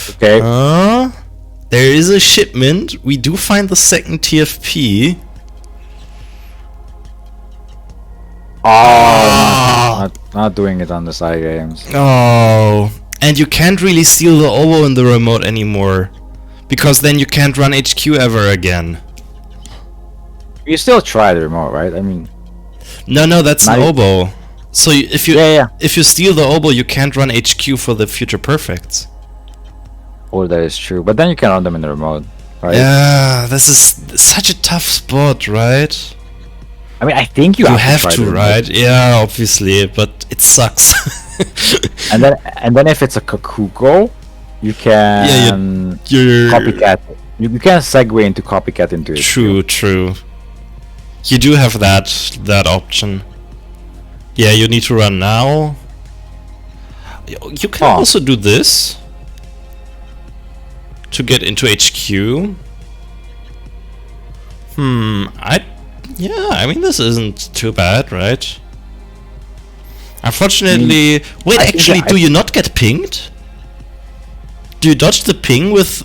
Okay. There is a shipment. We do find the second TFP. Not doing it on the side games. Oh, and you can't really steal the oboe in the remote anymore, because then you can't run HQ ever again. You still try the remote, right? I mean, no, that's an oboe. So if you if you steal the oboe, you can't run HQ for the future perfects. Oh, that is true. But then you can run them in the remote, right? Yeah, this is such a tough spot, right? I mean, I think you have to, right? Yeah, obviously, but it sucks. and then if it's a Kakugo, you can copycat. You can segue into copycat into it. True. You do have that option. Yeah, you need to run now. You can also do this to get into HQ. I mean, this isn't too bad, right? Unfortunately... Wait, actually, do you not get pinged? Do you dodge the ping with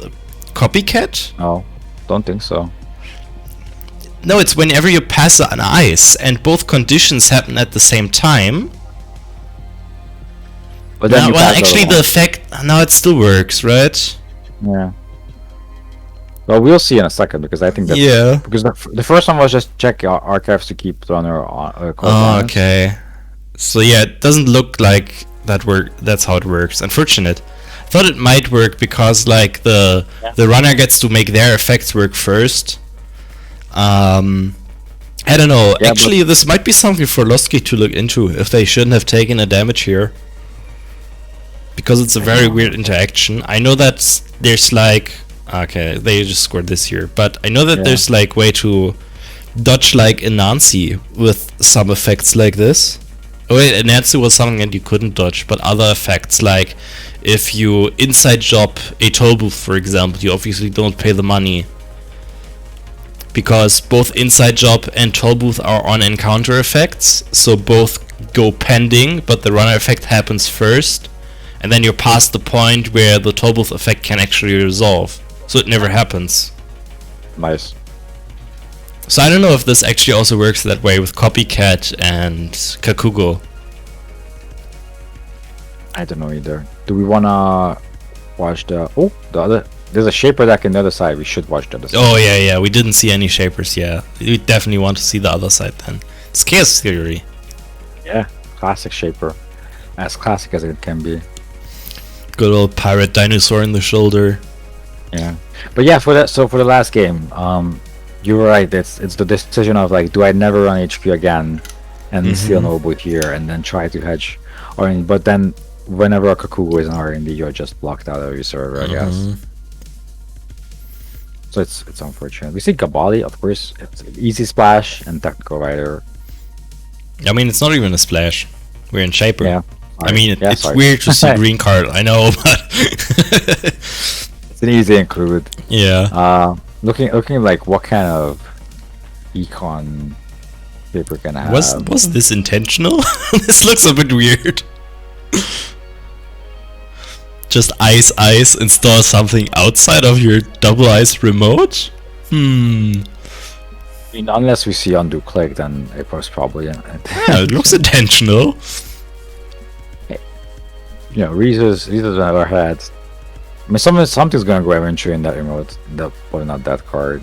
copycat? No, don't think so. No, it's whenever you pass an ice and both conditions happen at the same time. But then the effect... No, it still works, right? Yeah. Well, we'll see in a second, because I think that because the first one was just check our archives to keep the runner on. Okay. So yeah, it doesn't look like that's how it works. Unfortunate. I thought it might work because like the runner gets to make their effects work first. I don't know. Yeah, actually, this might be something for Lost Geek to look into if they shouldn't have taken a damage here. Because it's a very weird interaction. I know that there's like... Okay, they just scored this here. But I know that there's like way to dodge like Anansi with some effects like this. Oh wait, Anansi was something that you couldn't dodge, but other effects like if you inside job a toll booth, for example, you obviously don't pay the money. Because both inside job and toll booth are on encounter effects, so both go pending, but the runner effect happens first. And then you're past the point where the toll booth effect can actually resolve. So it never happens. Nice. So I don't know if this actually also works that way with Copycat and Kakugo. I don't know either. Do we wanna watch the other? There's a shaper deck in the other side. We should watch the other side. Oh yeah, we didn't see any shapers. Yeah, we definitely want to see the other side then. It's Chaos Theory. Yeah, classic shaper, as classic as it can be. Good old pirate dinosaur in the shoulder. Yeah, but yeah, for that. So for the last game, you were right. It's the decision of like, do I never run HQ again, and steal Noble here, and then try to hedge, but then whenever a Kakugo is in R&D, you're just blocked out of your server, I guess. So it's unfortunate. We see Gabali, of course. It's easy splash and technical rider. I mean, it's not even a splash. We're in shaper. Yeah. I mean, it's sorry. weird to see green card. I know, but It's an easy include. yeah. Looking like what kind of econ paper can I have? Was this intentional? This looks a bit weird. Just ice, install something outside of your double ice remote? I mean, unless we see undo click, then it was probably. Yeah, it looks intentional. You know, Reese's never had. I mean, something's gonna go eventually in that remote. Probably not that card.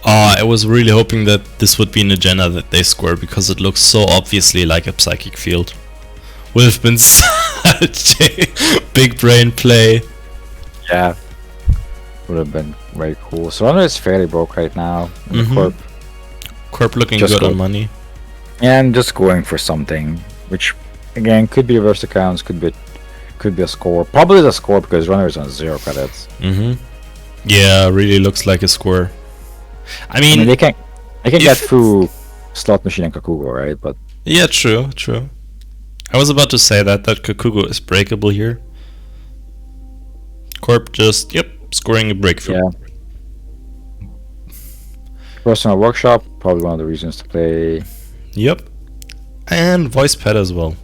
I was really hoping that this would be an agenda that they score because it looks so obviously like a psychic field. Would have been such a big brain play. Yeah, would have been very cool. So Runner is fairly broke right now. In the Corp. Corp looking Just good go- on money. And just going for something, which again could be reverse accounts, could be a score. Probably the score because Runner is on 0 credits. Yeah, really looks like a score. I I mean, mean, they can get if- through Slot Machine and Kakugo, right? But yeah, true. I was about to say that Kakugo is breakable here. Corp just, scoring a breakthrough. yeah, Personal Workshop probably one of the reasons to play. Yep. And voice pad as well.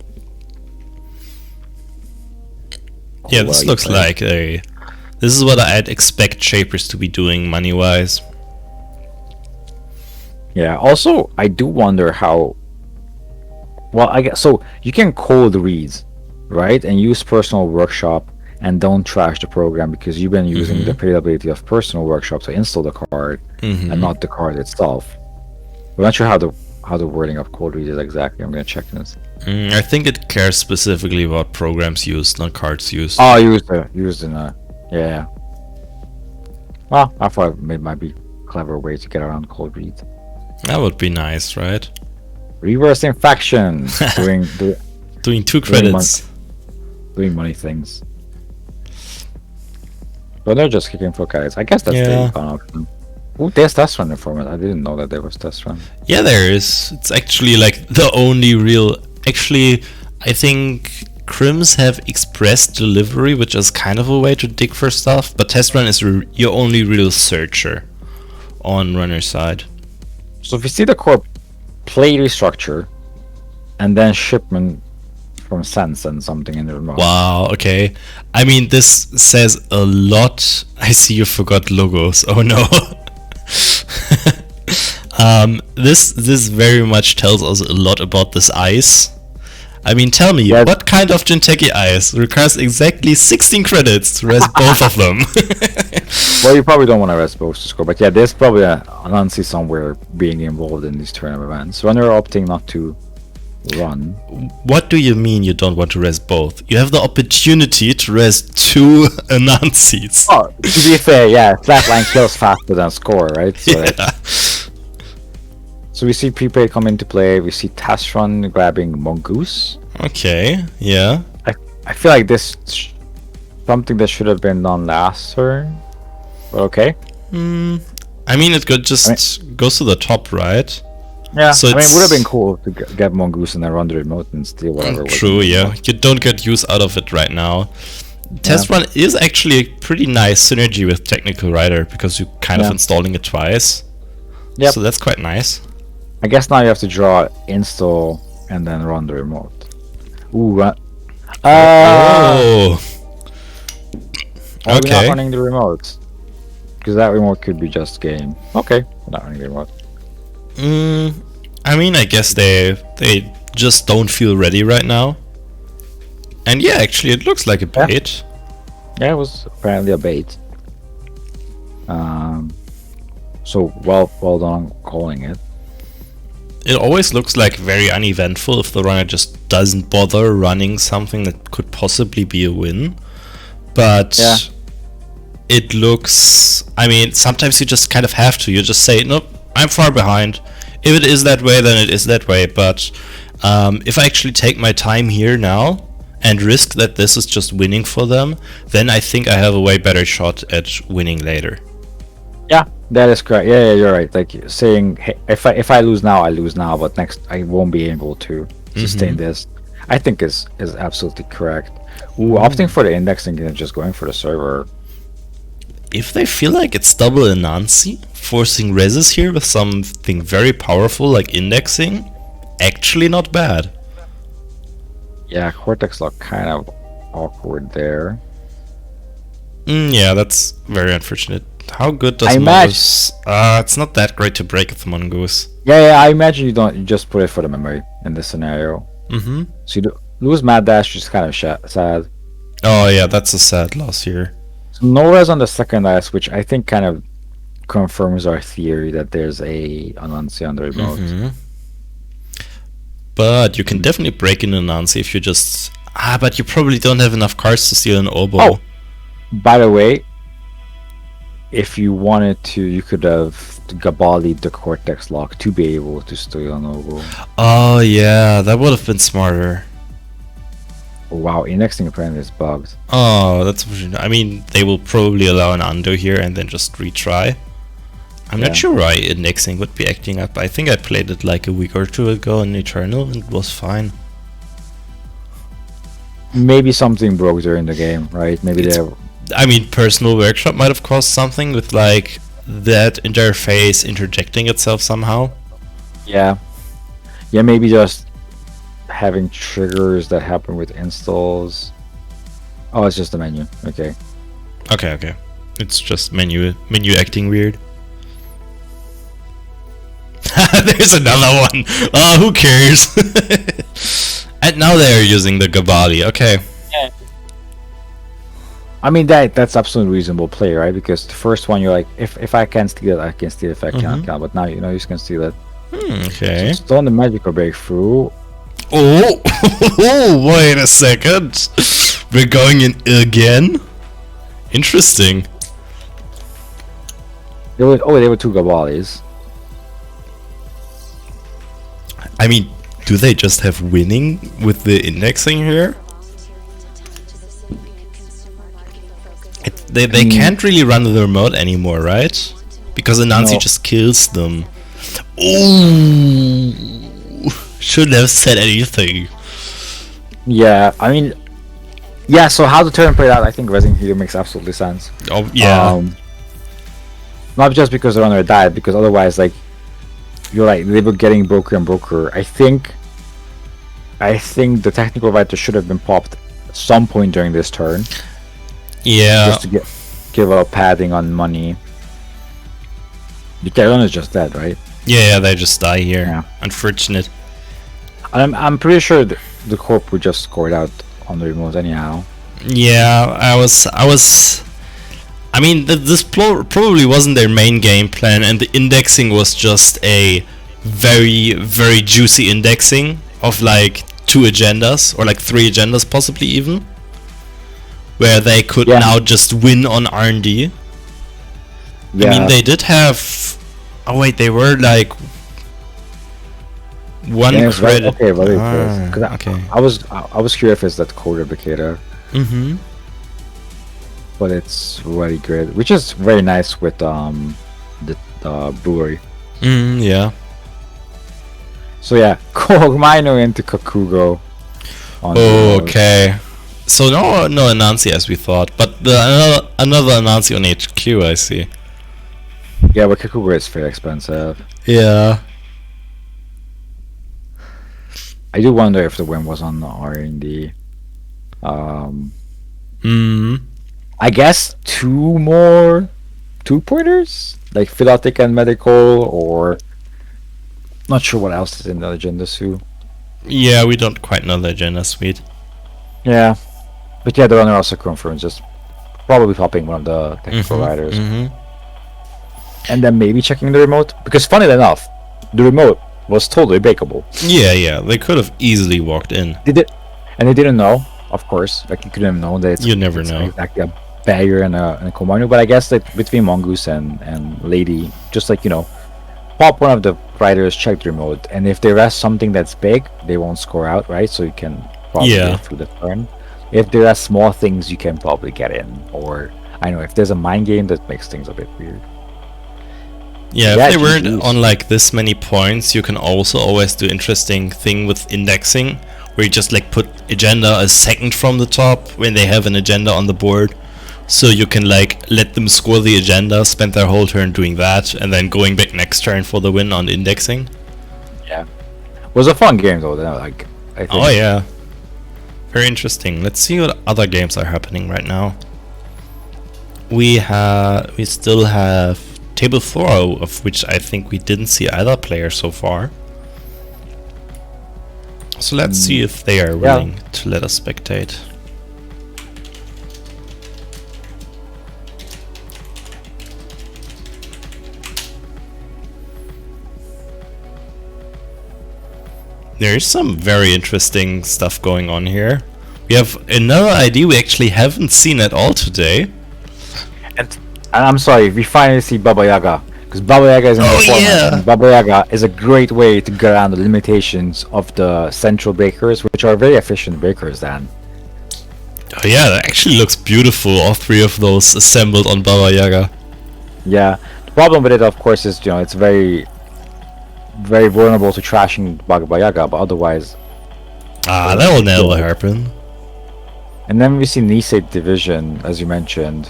Yeah, this Well, looks you like a... This is what I'd expect shapers to be doing money-wise. Yeah. Also, I do wonder how. Well, I guess so. You can cold reads, right, and use Personal Workshop, and don't trash the program because you've been using the playability of Personal Workshop to install the card and not the card itself. I'm not sure how the wording of cold read is exactly. I'm gonna check this. I think it cares specifically about programs used, not cards used. Oh, used in a yeah. Well, I thought it might be a clever way to get around cold read. That would be nice, right? Reverse infection, doing Doing 2 Doing credits. doing money things. But they're just kicking for credits. I guess that's Yeah. the econ option. Ooh, there's test run format. I didn't know that there was test run. Yeah, there is. It's actually like the only real... Actually, I think Crims have express delivery, which is kind of a way to dig for stuff, but test run is your only real searcher on runner side. So if you see the Corp play restructure and then shipment from Sense and something in the remote. Wow, okay. I mean, this says a lot. I see you forgot logos. Oh no. This very much tells us a lot about this ice. I mean, tell me, Yeah. what kind of Jinteki ice requires exactly 16 credits to rest both of them? Well, you probably don't want to rest both to score, but yeah, there's probably an Anansi somewhere being involved in these tournament events. Runner opting not to run. What do you mean you don't want to rest both? You have the opportunity to rest 2 Anansis. Oh, to be fair, yeah, flatline kills faster than score, right? So, Yeah. so we see prepaid come into play. We see test run grabbing Mongoose. Okay, yeah. I feel like this something that should have been done last turn. But okay. I mean, it could just goes to the top, right? Yeah. So I mean, it it's- would have been cool to get Mongoose and then run the remote and steal whatever. was True, in the yeah. remote. You don't get use out of it right now. Test run is actually a pretty nice synergy with Technical Rider because you're kind of Yeah. installing it twice. Yep. So that's quite nice. I guess now you have to draw, install, and then run the remote. Ooh, run. Oh, Why are we not okay. running the remote? Because that remote could be just game. Okay, we're not running the remote. I mean, I guess they just don't feel ready right now. And yeah, actually, it looks like a Yeah. bait. Yeah, it was apparently a bait. So well done on calling it. It always looks like very uneventful if the runner just doesn't bother running something that could possibly be a win. But Yeah. it looks... I mean, sometimes you just kind of have to. You just say, nope, I'm far behind. If it is that way, then it is that way. But if I actually take my time here now and risk that this is just winning for them, then I think I have a way better shot at winning later. Yeah, that is correct. Yeah, you're right. Like saying, hey, if I lose now, I lose now, but next I won't be able to sustain this. I think is absolutely correct. Ooh, opting for the indexing and just going for the server. If they feel like it's double Anansi, forcing reses here with something very powerful like indexing, actually not bad. Yeah, Cortex lock kind of awkward there. Yeah, that's very unfortunate. How good does I Mongoose... it's not that great to break with Mongoose. Yeah, I imagine you just put it for the memory in this scenario. Mm-hmm. So you lose Mad Dash, just kind of sad. Oh yeah, that's a sad loss here. So no res on the second last, which I think kind of confirms our theory that there's a Anansi on the remote. Mm-hmm. But you can definitely break in Anansi if you just... but you probably don't have enough cards to steal an oboe. Oh, by the way, if you wanted to, you could have Gabalied the Cortex lock to be able to steal an oboe. Oh yeah, that would have been smarter. Oh, wow, indexing apparently is bugged. Oh, that's... I mean, they will probably allow an undo here and then just retry. I'm Yeah. not sure why indexing would be acting up. I think I played it like a week or two ago in Eternal and it was fine. Maybe something broke during the game, right? Maybe It's- they're... I mean, Personal Workshop might have caused something with like that interface interjecting itself somehow. Yeah, maybe just having triggers that happen with installs. Oh, it's just the menu. Okay. Okay. It's just menu acting weird. There's another one. Oh, who cares? And now they are using the Gabali. Okay. I mean that's absolutely reasonable play, right? Because the first one you're like, if I can steal it, I can steal it. If I can't, but now you just can steal it. Okay. Stone the magical breakthrough. Oh, wait a second. We're going in again? Interesting. There were two Gabalis. I mean, do they just have winning with the indexing here? They can't really run the remote anymore, right? Because Anansi No. just kills them. Ooh, shouldn't have said anything. Yeah, I mean, yeah. So how the turn played out, I think resing here makes absolutely sense. Oh yeah. Not just because the runner died, because otherwise, like, you're right, they were getting broker and broker. I think the technical writer should have been popped at some point during this turn, Yeah. just to give a padding on money. The runner is just dead, right? Yeah, they just die here. Yeah. Unfortunate. I'm pretty sure the corp would just score it out on the remote anyhow. Yeah, I mean, this probably wasn't their main game plan, and the indexing was just a very, very juicy indexing of like 2 agendas, or like 3 agendas possibly even, where they could Yeah. now just win on R&D. Yeah. I mean, they did have... Oh wait, they were like... One Yeah, it's right. credit... Okay, well, Ah, 'cause okay. I was curious if it's that code replicator, Mm-hmm. but it's really good, which is very nice with the brewery. Yeah. So yeah, Kog'Mainu into Kakugo. On the Oh, remote. okay. So no Anansi as we thought, but another Anansi on HQ, I see. Yeah, but Kakugo is very expensive. Yeah. I do wonder if the win was on the R&D. I guess 2 more 2-pointers, like Philotic and Medical, or not sure what else is in the agenda too. Yeah, we don't quite know the agenda suite. Yeah, but yeah, the runner also confirms just probably popping one of the tech providers, and then maybe checking the remote. Because funnily enough, the remote was totally breakable. Yeah, they could have easily walked in. Did it? And they didn't know, of course. Like you couldn't have known that. You never it's know. exactly a barrier and a commando. But I guess like between Mongoose and Lady, just like pop one of the riders, check the remote, and if they rest something that's big, they won't score out, right? So you can probably Yeah. get through the turn. If there are small things, you can probably get in. Or I know if there's a mind game, that makes things a bit weird. Yeah, Yeah, if they weren't GGs. on like this many points, you can also always do interesting thing with indexing, where you just like put agenda a second from the top when they have an agenda on the board. So you can like let them score the agenda, spend their whole turn doing that, and then going back next turn for the win on indexing. Yeah, it was a fun game though. Like I think. Oh yeah. Very interesting. Let's see what other games are happening right now. We still have Table 4, of which I think we didn't see either player so far. So let's see if they are willing to let us spectate. There is some very interesting stuff going on here. We have another ID we actually haven't seen at all today. And I'm sorry, we finally see Baba Yaga. Because Baba Yaga is in the format. yeah. And Baba Yaga is a great way to get around the limitations of the central breakers, which are very efficient breakers, Dan. Oh yeah, that actually looks beautiful, all three of those assembled on Baba Yaga. Yeah. The problem with it, of course, is it's very, very vulnerable to trashing Baba Yaga, but otherwise. Ah, that will never happen. And then we see Nisei Division, as you mentioned.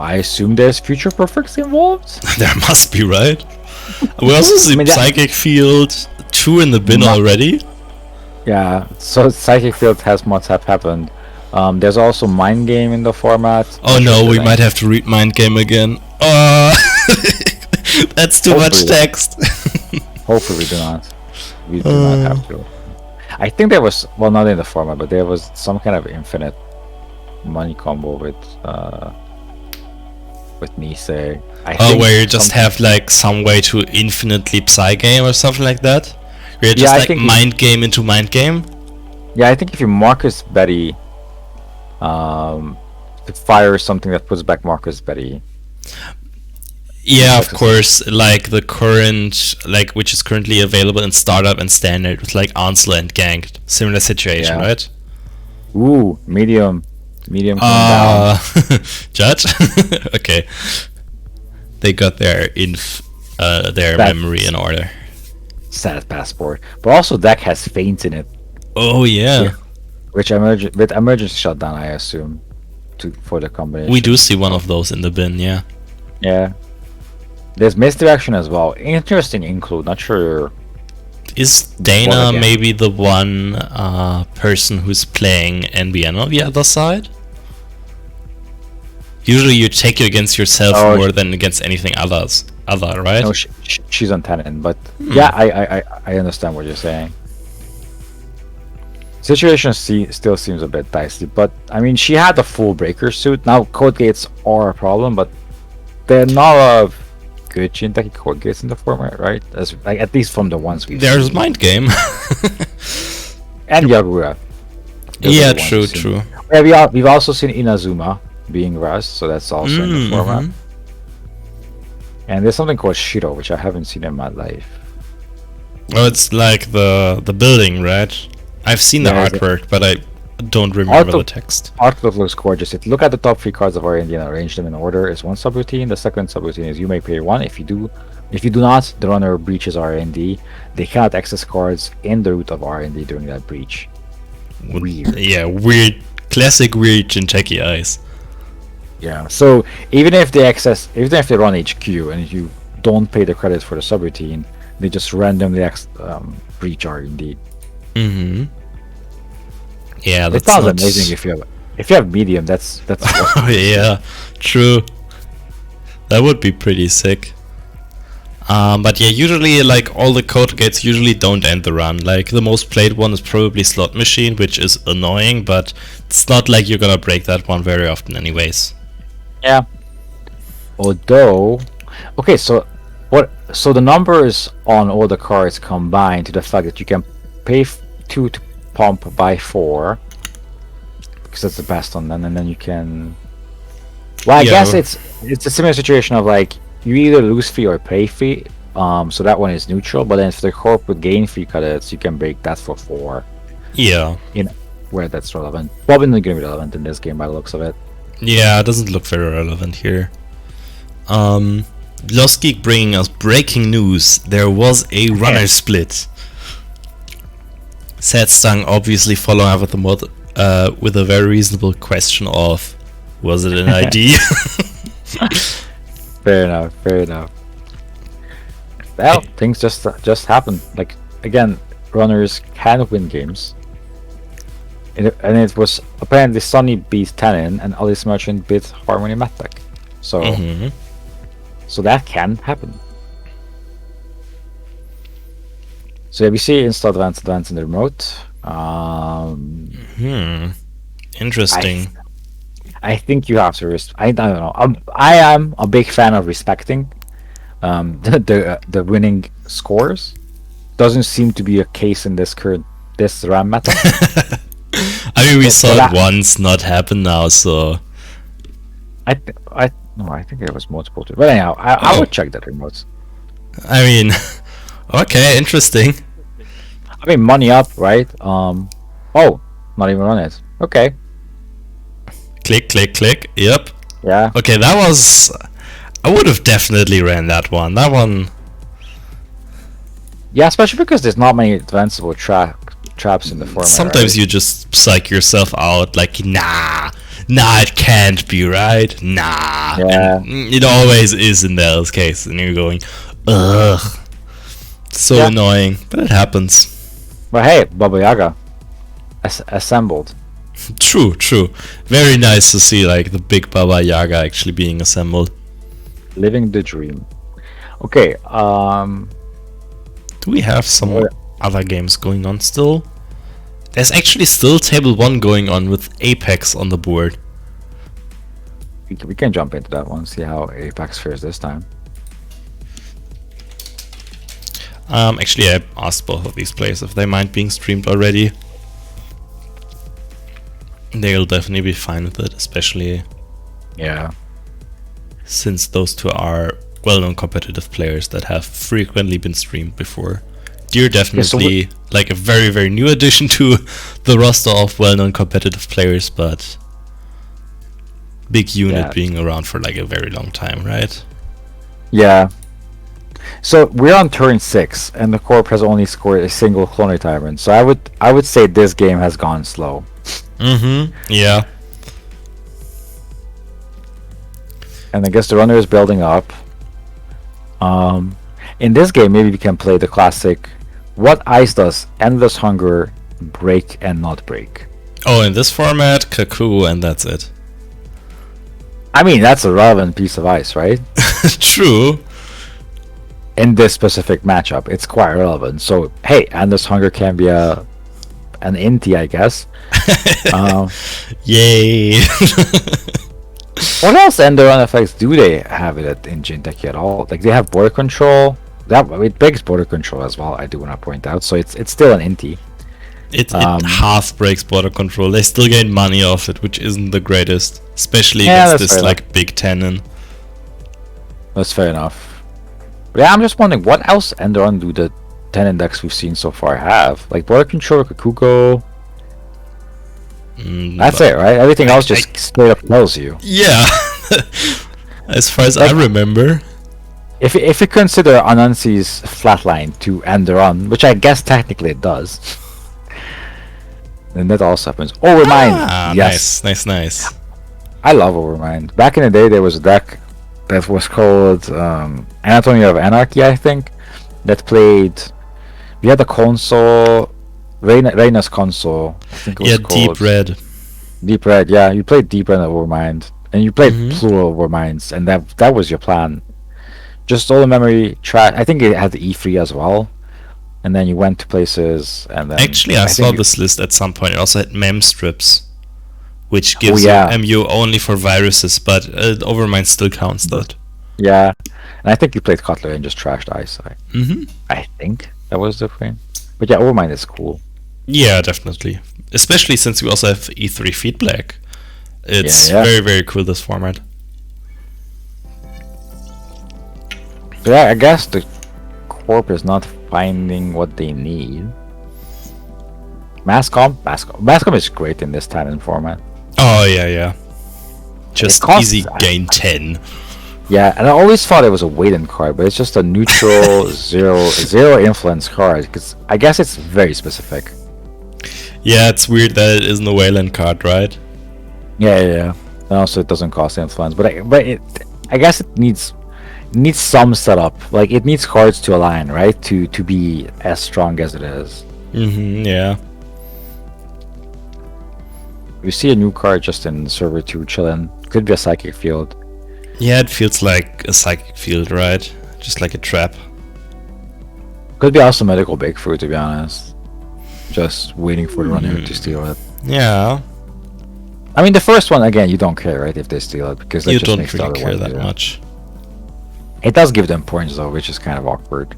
I assume there's Future Perfects involved? There must be, right? We also see Psychic Field 2 in the bin already. Yeah, so Psychic Field has must have happened. There's also Mind Game in the format. Oh no, we might have to read Mind Game again. That's too much Hopefully. text. Hopefully we do not. We do not have to. I think there was, well, not in the format, but there was some kind of infinite money combo with Nisei. Where you just have like some way to infinitely Psy Game or something like that? Where you just I like think Mind Game into Mind Game? Yeah, I think if you Marcus Betty, it fires something that puts back Marcus Betty. Yeah, of course, like the current, like which is currently available in Startup and Standard with like Ansel and Ganked. Similar situation, Yeah. right? Ooh, medium coming down. Judge? Okay. They got their their That- memory in order. Sad passport. But also deck has feints in it, Oh yeah. which with emergency shutdown, I assume, for the combination. We do see one of those in the bin, yeah. Yeah. There's misdirection as well. Interesting include. Not sure. Is Dana again? maybe the one person who's playing NBN on the other side? Usually you take you against yourself Oh, more than against anything other, right? No, she's on Tenon, but yeah, I understand what you're saying. Situation still seems a bit dicey, but I mean, she had the full breaker suit. Now code gates are a problem, but they're not a good Jinteki code gates in the format, right? As like at least from the ones we've There's seen. Mind Game. And Yagura. Those Yeah, are the ones true, we've seen. true. Yeah, we've also seen Inazuma being rushed, so that's also in the format. Mhm. And there's something called Shiro, which I haven't seen in my life. Oh, it's like the building, right? I've seen the Yeah, is it- artwork, but I don't remember the Artwork- text. Artwork looks gorgeous. If you look at the top 3 cards of R&D and arrange them in order, is one subroutine. The second subroutine is you may pay 1. If you do not, the runner breaches R&D. They cannot access cards in the route of R&D during that breach. Weird. Yeah, weird. Classic weird Jinteki eyes. Yeah. So even if they run HQ and you don't pay the credit for the subroutine, they just randomly breach R&D. Mm-hmm. Yeah, It that's sounds not... amazing if you have medium. That's Oh yeah, true. That would be pretty sick. But yeah, usually like all the code gates usually don't end the run. Like the most played one is probably Slot Machine, which is annoying, but it's not like you're gonna break that one very often anyways. Yeah. Although, okay, so So the numbers on all the cards combine to the fact that you can pay 2 to pump by 4, because that's the best on them, and then you can. Well, I guess it's a similar situation of like you either lose fee or pay fee. So that one is neutral, but then if the corporate gain fee credits, you can break that for 4. Yeah. Where that's relevant. Probably not going to be relevant in this game by the looks of it. Yeah, it doesn't look very relevant here. Lost Geek bringing us breaking news. There was a runner split. Sad Stung obviously following up with the mod with a very reasonable question of, was it an ID? Fair enough. Fair enough. Well, things just happen. Like again, runners can win games. And it was apparently Sonny beat Tannen and Alice Merchant beat Harmony Matek. So, so that can happen. So yeah, we see install advance in the remote. Interesting. I think you have to I don't know. I am a big fan of respecting the winning scores. Doesn't seem to be a case in this RAM meta. I mean, we saw it once not happen now, so I think it was multiple too. But anyhow, I would check that remote. I mean, okay, interesting. I mean, money up, right? Oh, not even on it. Okay. Click, click, click. Yep. Yeah. Okay, that was. I would have definitely ran that one. That one. Yeah, especially because there's not many advanceable traps in the format. Sometimes right? you just psych yourself out, like, nah, it can't be right, nah. Yeah. And it always is in Dell's case, and you're going, ugh. So annoying, but it happens. But hey, Baba Yaga assembled. True. Very nice to see like the big Baba Yaga actually being assembled. Living the dream. Okay, do we have some other games going on still? There's actually still Table 1 going on with Apex on the board. We can jump into that one, see how Apex fares this time. Actually, I asked both of these players if they mind being streamed already. They'll definitely be fine with it, especially since those two are well-known competitive players that have frequently been streamed before. Deer definitely like a very, very new addition to the roster of well-known competitive players, but Big Unit being around for like a very long time, right? Yeah. So we're on turn 6, and the Corp has only scored a single Clone Tyrant. So I would say this game has gone slow. Yeah. And I guess the runner is building up. In this game, maybe we can play the classic. What ice does Endless Hunger break and not break? Oh, in this format, Kaku, and that's it. I mean, that's a relevant piece of ice, right? True. In this specific matchup, it's quite relevant. So, hey, Endless Hunger can be an inti, I guess. Yay. What else Enderon effects do they have it in Jinteki at all? Like, they have border control. It breaks border control as well, I do want to point out. So it's still an inti. It half breaks border control. They still gain money off it, which isn't the greatest, especially against this like big Tannen. That's fair enough. But yeah, I'm just wondering what else Enderon do the 10 index we've seen so far have? Like border control, Kakugo. That's it, right? Everything else just straight up tells you. Yeah. As far as I remember. If you consider Anansi's flatline to Enderon, which I guess technically it does, then that also happens. Overmind! Yes. Nice. I love Overmind. Back in the day, there was a deck that was called Anatomy of Anarchy, I think, that played... We had a console... Reina's console, I think it was called... Deep Red. Deep Red, yeah. You played Deep Red and Overmind. And you played plural Overminds, and that was your plan. just all the memory trash. I think it had the E3 as well. And then you went to places, and then Actually, I saw think this list at some point. It also had mem strips, which gives yeah. you MU only for viruses, but Overmind still counts that. Yeah, and I think you played Cutler and just trashed Eyesight. Mm-hmm. I think that was the thing. But yeah, Overmind is cool. Yeah, definitely. Especially since we also have E3 feedback. It's Yeah. very, very cool, this format. So yeah, I guess the Corp is not finding what they need. Mascom is great in this Titan format. Oh, yeah. Just costs- easy gain 10. Yeah, and I always thought it was a Wayland card, but it's just a neutral zero influence card, because I guess it's very specific. Yeah, it's weird that it isn't a Wayland card, right? Yeah. And also, it doesn't cost influence, but I guess it needs some setup. Like, it needs cards to align, right? To be as strong as it is. Mm-hmm, yeah. You see a new card just in server 2 chilling. Could be a Psychic Field. Yeah, it feels like a psychic field, right? Just like a trap. Could be also Medical Breakthrough, to be honest. Just waiting for the runner to steal it. Yeah, I mean, the first one, again, you don't care, right, if they steal it, because that you just don't makes the really other care one that zero. much. It does give them points, though, which is kind of awkward.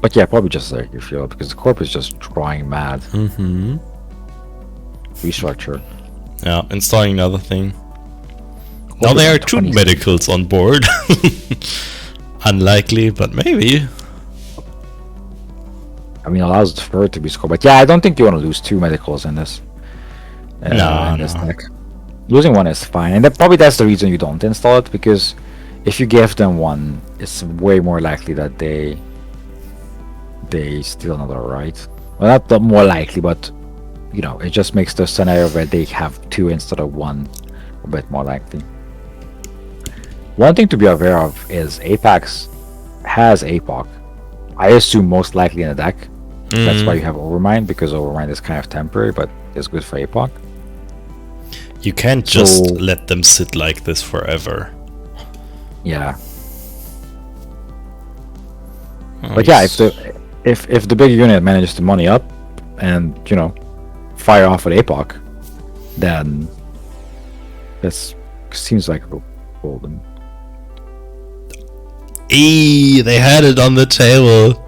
But yeah, probably just like you feel, because the Corp is just drawing mad. Mm-hmm. Restructure. Yeah, installing another thing. Now there are 2 20. medicals on board. Unlikely, but maybe. I mean, allows the third to be scored. But yeah, I don't think you want to lose 2 medicals in this. No, in this no. deck. Losing 1 is fine, and probably that's the reason you don't install it, because if you give them 1, it's way more likely that they steal another, right? Well, not the more likely, but you know, it just makes the scenario where they have 2 instead of 1 a bit more likely. One thing to be aware of is Apex has APOC. I assume most likely in the deck. That's why you have Overmind, because Overmind is kind of temporary, but it's good for APOC. You can't just So- let them sit like this forever. Yeah. Oh, But yeah, yes. if the big unit manages to money up and, you know, fire off with APOC, then this seems like a golden. They had it on the table.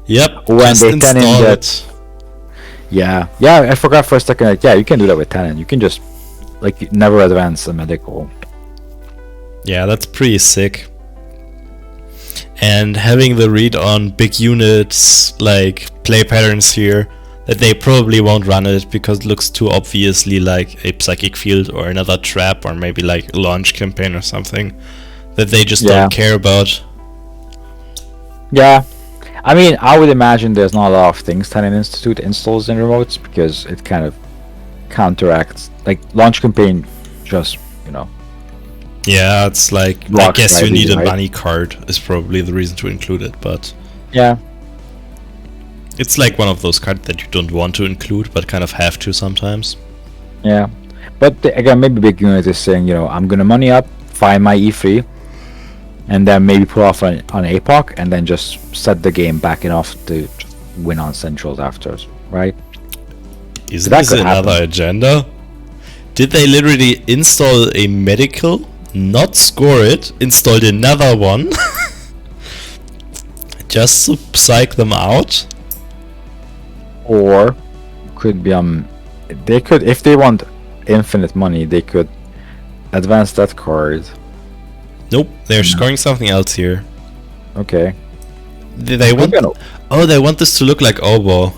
Yep, When just they ten in install that- it. Yeah, I forgot for a second. Like, yeah, you can do that with Tenon. You can just like never advance a medical. Yeah, that's pretty sick. And having the read on big units, like play patterns here, that they probably won't run it because it looks too obviously like a psychic field or another trap or maybe like a launch campaign or something that they just Yeah. don't care about. Yeah, I mean, I would imagine there's not a lot of things Tenon Institute installs in remotes because it kind of counteracts like launch campaign. Just Yeah, it's like I Blocks guess you slightly, need a right? money card is probably the reason to include it, but yeah, it's like one of those cards that you don't want to include but kind of have to sometimes. yeah. But again, maybe big unit is saying, I'm gonna money up, find my E3, and then maybe pull off on APOC, and then just set the game back enough to just win on centrals after, right? Is That this could another happen. agenda? Did they literally install a medical, not score it, installed another one, just to psych them out? Or could be they could, if they want infinite money, they could advance that card. Nope, they're scoring something else here. Okay. They want. Could be an Oh, they want this to look like Obo.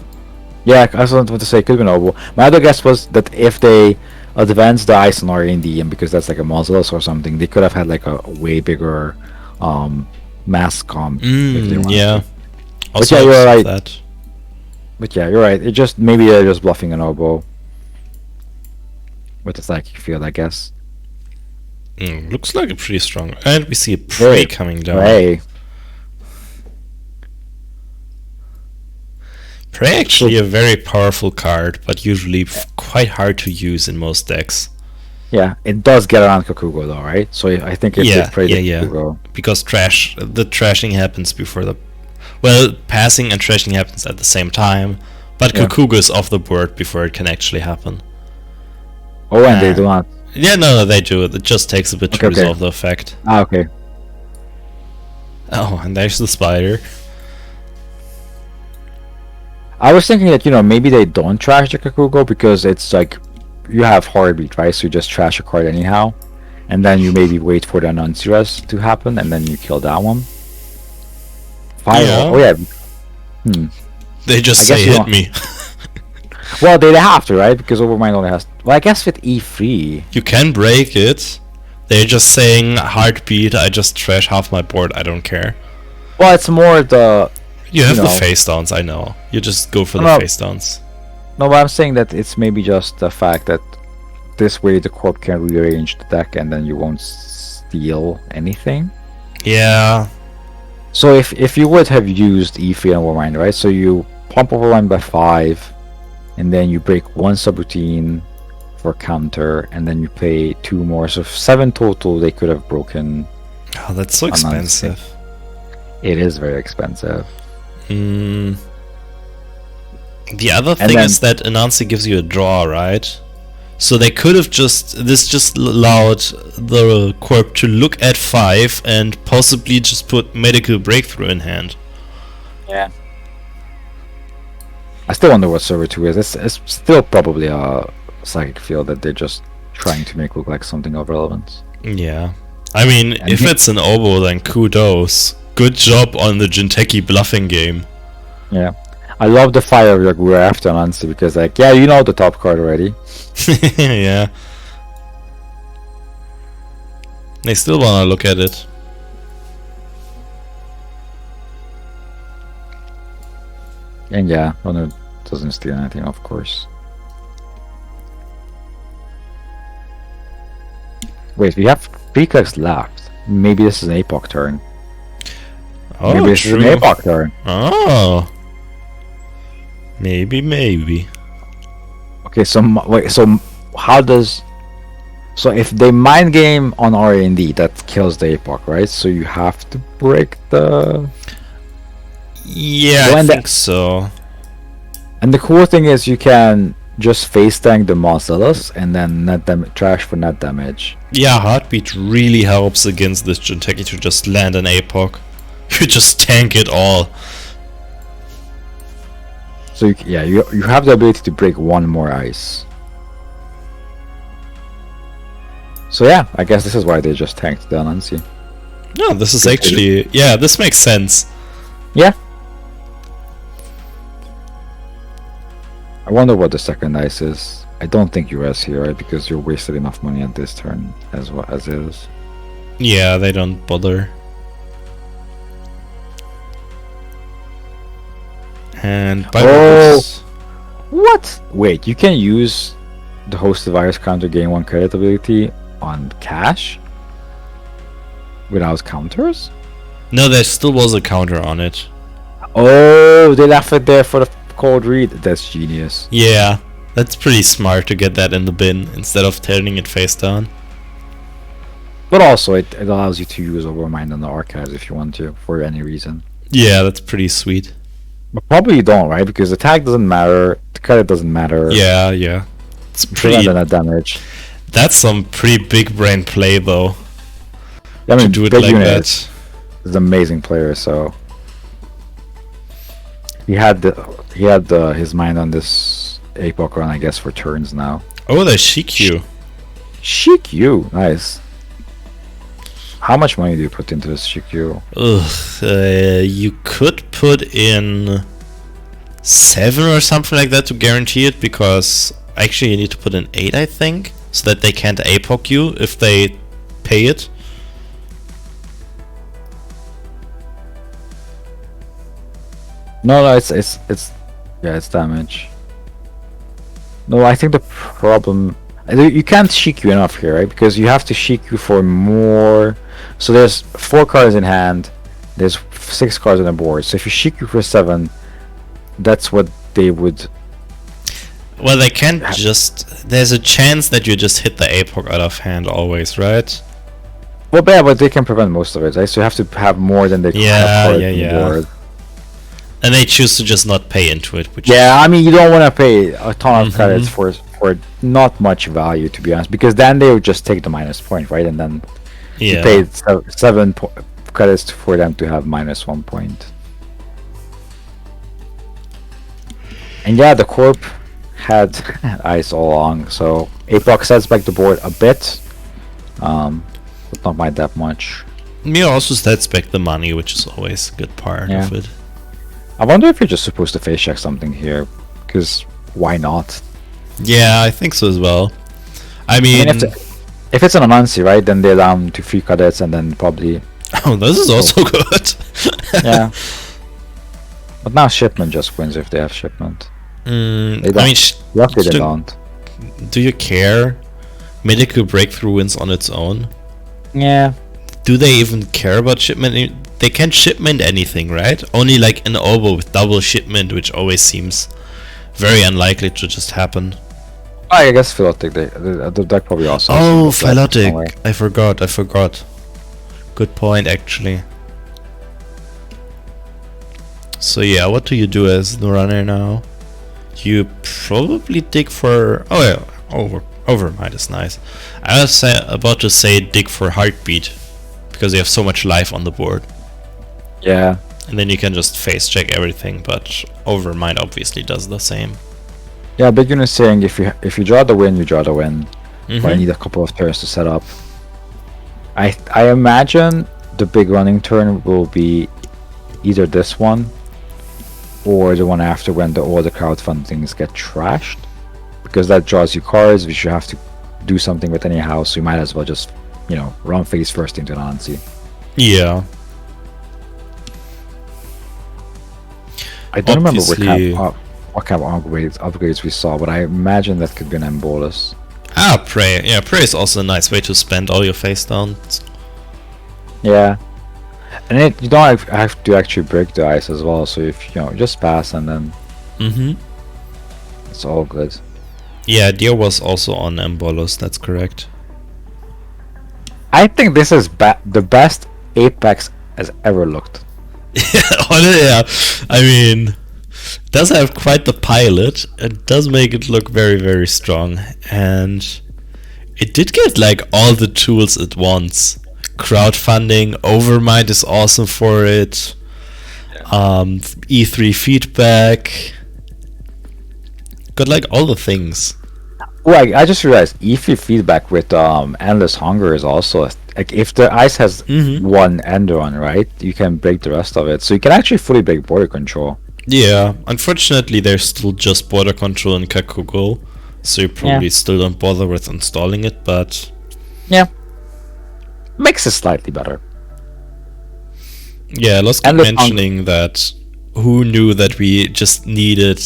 Yeah, I was about to say could be an oval. My other guess was that if they advance the Isonar in the end, because that's like a Mausolus or something, they could have had like a way bigger mass comp if they wanted Yeah. to. Also, yeah, you're I saw right. that. But yeah, you're right. It just maybe they're just bluffing an oboe with the psychic field, I guess. Looks like a pretty strong. And we see a prey Right. coming down. Hey, Prey actually a very powerful card, but usually quite hard to use in most decks. Yeah, it does get around Kakugo though, right? So I think if Yeah, they play yeah, the yeah. Kakugo, Because the trashing happens before the... Well, passing and trashing happens at the same time, but Yeah. Kakugo is off the board before it can actually happen. oh, and they do not. Yeah, no, they do it. It just takes a bit to Okay, okay. resolve the effect. Ah, okay. Oh, and there's the spider. I was thinking that maybe they don't trash the Kakugo because it's like you have Heartbeat, right? So you just trash a card anyhow, and then you maybe wait for the Annunciaress to happen, and then you kill that one. Fire. Yeah. Oh yeah. They just I say guess you hit don't- me. Well, they have to, right? Because Overmind only has. Well, I guess with E3. You can break it. They're just saying heartbeat, I just trash half my board, I don't care. Well, it's more the. You have the know. face downs, I know. You just go for the No. face downs. No, but I'm saying that it's maybe just the fact that this way the corp can rearrange the deck and then you won't steal anything. Yeah. So if you would have used E3 and Overmind, right? So you pump Overmind by 5, and then you break one subroutine for counter, and then you play 2 more. So 7 total they could have broken. Oh, that's so I'm not expensive. It is very expensive. Mm. The other And thing then- is that Anansi gives you a draw, right? So they could have this just allowed the corp to look at 5 and possibly just put medical breakthrough in hand. Yeah. I still wonder what server 2 is. It's still probably a psychic field that they're just trying to make look like something of relevance. Yeah. I mean, And if he- it's an oboe, then kudos. Good job on the Jinteki bluffing game. Yeah. I love the fire like we're after Anansi because like, yeah, you know the top card already. Yeah. They still wanna look at it. And yeah, Runner doesn't steal anything, of course. Wait, we have 3 clicks left. Maybe this is an Apoc turn. Oh, Maybe this true. is an Apoc turn. Oh. Maybe. Okay, so wait, so how does? So if they mind game on R&D, that kills the Apoc, right? So you have to break the. Yeah, I When think so. And the cool thing is you can just face tank the Marcellus and then trash for net damage. Yeah, Heartbeat really helps against this Jinteki to just land an APOC. You just tank it all. So you have the ability to break one more ice. So yeah, I guess this is why they just tanked the Anansi. No, this is actually... Yeah, this makes sense. Yeah. I wonder what the second ice is. I don't think you res here, right? Because you're wasted enough money at this turn as well as is. Yeah, they don't bother. And by Oh! What? Wait, you can use the hosted virus counter gain 1 credit ability on cash? Without counters? No, there still was a counter on it. Oh, they left it there for the cold read. That's genius. Yeah, that's pretty smart to get that in the bin instead of turning it face down. But also, it allows you to use Overmind on the archives if you want to, for any reason. Yeah, that's pretty sweet. But probably you don't, right? Because the tag doesn't matter, the credit doesn't matter. Yeah. It's Pretty pretty... than that damage. That's some pretty big brain play though. I mean, To do it Big like Unit that. is an amazing player, so he had his mind on this Apoc run, I guess, for turns now. Oh, there's Shikyu. Shikyu, nice. How much money do you put into this Shikyu? Ugh, you could put in 7 or something like that to guarantee it, because actually you need to put in 8, I think, so that they can't APOC you if they pay it. No, it's damage. No, I think the problem you can't Shikyu enough here, right? Because you have to Shikyu for more. So there's 4 cards in hand. There's 6 cards on the board. So if you Shikyu for 7, that's what they would. Well, they can't just... There's a chance that you just hit the APOC out of hand always, right? Well, yeah, but they can prevent most of it, right? So you have to have more than they Yeah, have cards yeah, on the yeah. board. And they choose to just not pay into it, which Yeah, I mean, you don't want to pay a ton of Mhm. credits for not much value, to be honest, because then they would just take the minus point, right? And then you yeah. paid 7 credits for them to have -1 point. And yeah, the Corp had ice all along, so APOC sets back the board a bit, but not by that much. Mir also stats back the money, which is always a good part Yeah. of it. I wonder if you're just supposed to face check something here, because why not? Yeah, I think so as well. I I mean, mean, if it's an Anansi, right, then they're down to 3 credits, and then probably oh, this is also good. yeah. But now Shipment just wins if they have Shipment. They I don't. mean, Luckily they do- don't. do you care? Medical Breakthrough wins on its own. Yeah. Do they even care about shipment? They can't shipment anything, right? Only like an oboe with double shipment, which always seems very unlikely to just happen. I guess Philotic, the deck probably also. has Oh, some flat somewhere. Philotic. I forgot. Good point, actually. So yeah, what do you do as the runner now? You probably dig for... Oh yeah, Overmind is nice. I was about to say dig for Heartbeat, because you have so much life on the board. Yeah. And then you can just face check everything, but Overmind obviously does the same. Yeah, Big Unit is saying if you draw the win, you draw the win. But I Mhm. need a couple of turns to set up. I imagine the big running turn will be either this one or the one after when all the crowdfundings get trashed, because that draws you cards which you have to do something with anyhow, so you might as well just, run face first into Nancy. Yeah. I don't remember Obviously- what kind of upgrades we saw, but I imagine that could be an Embolus. Ah, Prey. Yeah, Prey is also a nice way to spend all your face downs. Yeah. And you don't have to actually break the ice as well, so if just pass and then Mm-hmm. it's all good. Yeah, Deer was also on Embolus, that's correct. I think this is the best Apex has ever looked. Yeah, I mean, it does have quite the pilot. It does make it look very, very strong. And it did get like all the tools at once. Crowdfunding, Overmind is awesome for it. E3 feedback. Got like all the things. Oh, I just realized E3 feedback with Endless Hunger is also like if the ice has Mhm. one Enderon, right, you can break the rest of it. So you can actually fully break border control. Yeah, unfortunately there's still just border control in Kakugo, so you probably still don't bother with installing it, but Yeah. Makes it slightly better. yeah, let's keep And the punk- mentioning that who knew that we just needed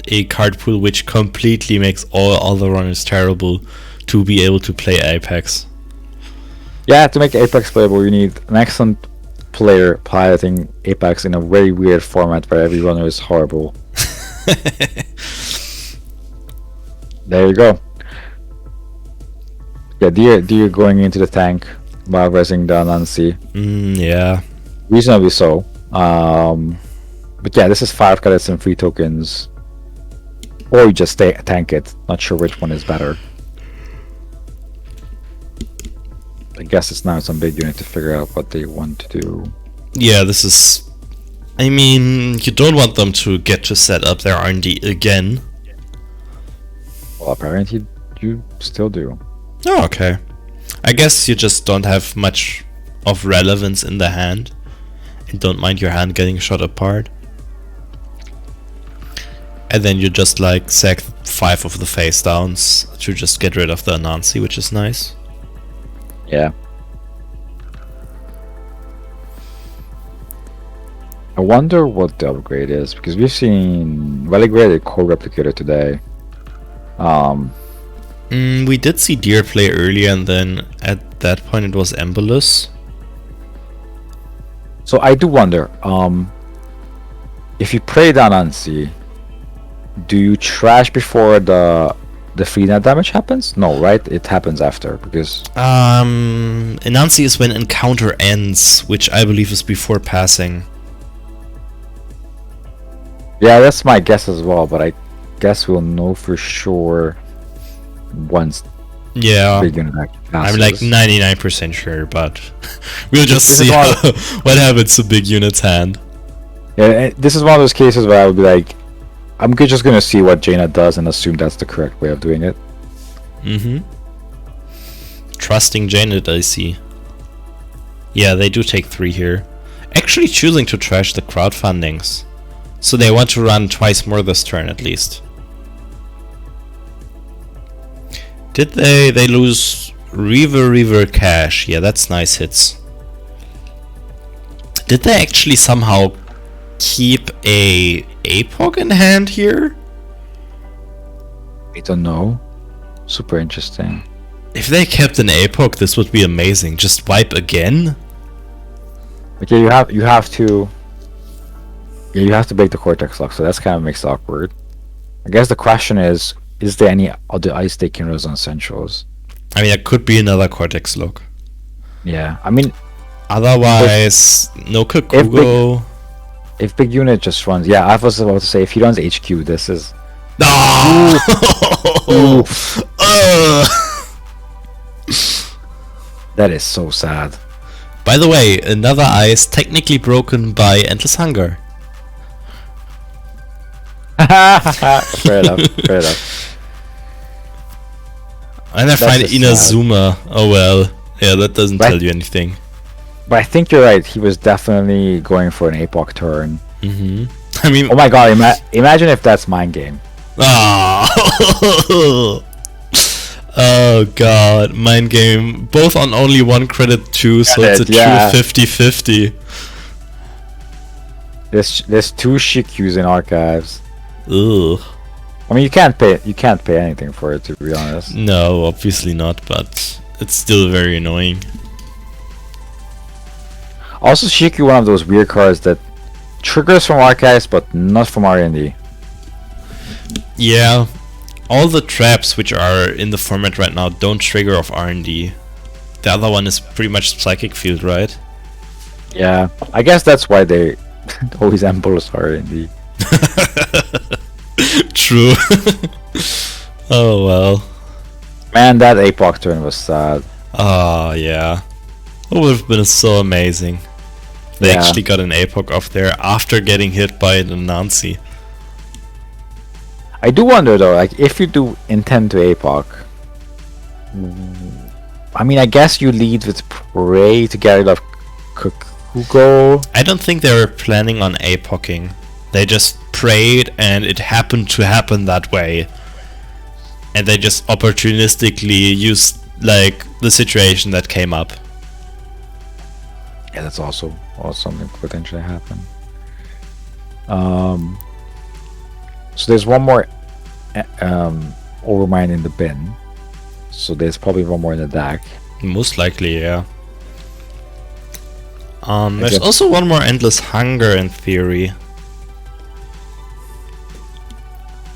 a card pool which completely makes all other runners terrible to be able to play Apex. Yeah, to make Apex playable, you need an excellent player piloting Apex in a very weird format where every runner is horrible. There you go. Yeah, Deer going into the tank while resing the Nancy. Yeah. Reasonably so. But yeah, this is 5 credits and 3 tokens. Or you just tank it. Not sure which one is better. I guess it's now some big unit to figure out what they want to do. Yeah, this is... I mean, you don't want them to get to set up their R&D again. Well, apparently you still do. Oh, okay. I guess you just don't have much of relevance in the hand. And don't mind your hand getting shot apart. And then you just like sack 5 of the face downs to just get rid of the Anansi, which is nice. Yeah. I wonder what the upgrade is, because we've seen Religrade Core Replicator today. We did see Deer play earlier, and then at that point it was Embolus. So I do wonder, if you play down Anansi, do you trash before the free net damage happens? No, right? It happens after because Anansi is when encounter ends, which I believe is before passing. yeah, that's my guess as well. But I guess we'll know for sure once Yeah, big unit actually passes. I'm like 99% sure, but we'll just This is see why- what happens to big unit's hand. Yeah, this is one of those cases where I would be like, I'm just gonna see what Jaina does and assume that's the correct way of doing it. Mm-hmm. Trusting Janet, I see. Yeah, they do take 3 here. Actually choosing to trash the crowdfundings. So they want to run twice more this turn at least. Did they? They lose Reaver Cash. Yeah, that's nice hits. Did they actually somehow keep a APOC in hand here? I don't know. Super interesting. If they kept an APOC, this would be amazing. Just wipe again? Okay, you have to. Yeah, you have to break the Cortex lock, so that's kind of makes it awkward. I guess the question is there any other ice they can use on Essentials? I mean, that could be another Cortex look. Yeah, I mean, Otherwise, no Kakugo. if big unit just runs, yeah, I was about to say if he runs HQ, this is. No! That is so sad. By the way, another ice technically broken by Endless Hunger. Fair enough. Fair enough. And I That's find a sad- Inazuma. Oh well. Yeah, that doesn't Right. tell you anything. But I think you're right. He was definitely going for an APOC turn. Mm-hmm. I mean, Oh my god! Imagine if that's mind game. oh, oh god, mind game. Both on only 1 credit too, so it's a Yeah. true 50-50. There's 2 Shikyus in archives. Ugh. I mean, you can't pay anything for it, to be honest. No, obviously not, but it's still very annoying. Also, Shikyu, one of those weird cards that triggers from archives, but not from R&D. Yeah, all the traps which are in the format right now don't trigger off R&D. The other one is pretty much Psychic Field, right? Yeah, I guess that's why they always embolus R&D. True. Oh well. Man, that APOC turn was sad. Oh yeah. It would have been so amazing. They Yeah. actually got an APOC off there after getting hit by the Nancy. I do wonder though, like if you do intend to APOC, I mean, I guess you lead with Prey to get rid of Kakugo. I don't think they were planning on APOCing. They just prayed and it happened to happen that way. And they just opportunistically used like the situation that came up. Yeah, that's also something could potentially happen. So there's one more Overmind in the bin. So there's probably one more in the deck. Most likely, yeah. There's guess- also one more Endless Hunger in theory.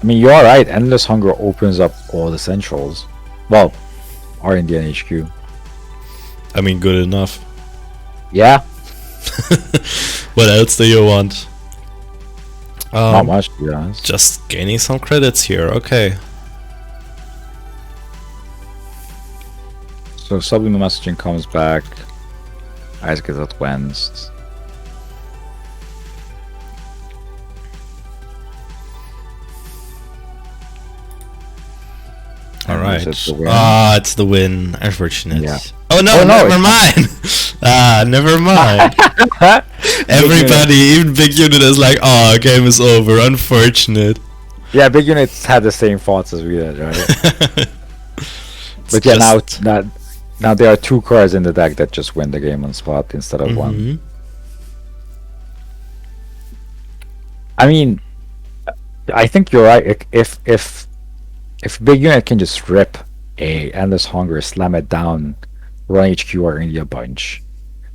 I mean, you're right. Endless Hunger opens up all the Essentials. Well, R&D and HQ. I mean, good enough. Yeah, What else do you want? not much to be honest. Just gaining some credits here, okay. So Subliminal Messaging comes back. Isaac is advanced. Alright. It's the win. Ah, it's the win. Unfortunate. Yeah. Oh no, Oh, no, never mind. Never mind. Everybody, even Big Unit is like, oh, game is over. Unfortunate. Yeah, Big Units had the same thoughts as we did, right? It's But yeah, just- now there are 2 cards in the deck that just win the game on spot instead of 1. Mhm. I mean, I think you're right. If Big Unit can just rip a Endless Hunger, slam it down, run HQ or India bunch,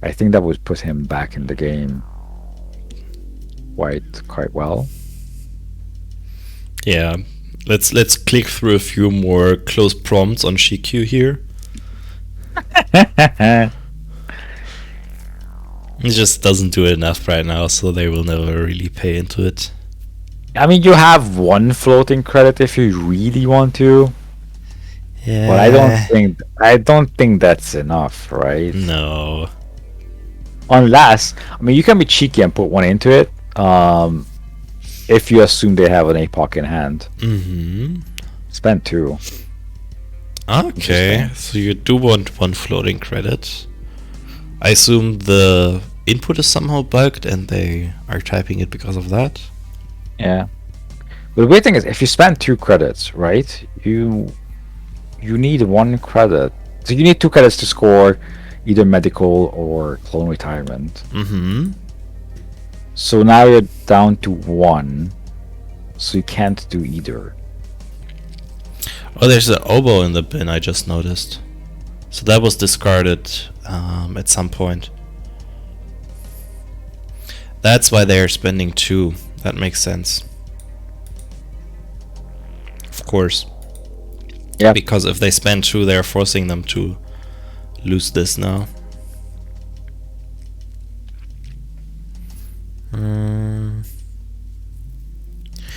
I think that would put him back in the game quite well. Yeah. Let's click through a few more close prompts on Shikyu here. It just doesn't do enough right now, so they will never really pay into it. I mean, you have one floating credit if you really want to, Yeah. but I don't think that's enough, right? No. Unless, I mean, you can be cheeky and put one into it. If you assume they have an APOC in hand, Mm-hmm. spend 2. Okay, so you do want one floating credit. I assume the input is somehow bugged and they are typing it because of that. Yeah. But the weird thing is, if you spend 2 credits, right? You need 1 credit. So you need 2 credits to score either medical or clone retirement. Mm-hmm. So now you're down to 1. So you can't do either. Oh, there's an oboe in the bin, I just noticed. So that was discarded at some point. That's why they are spending 2. That makes sense. Of course. Yeah. Because if they spend 2, they're forcing them to lose this now.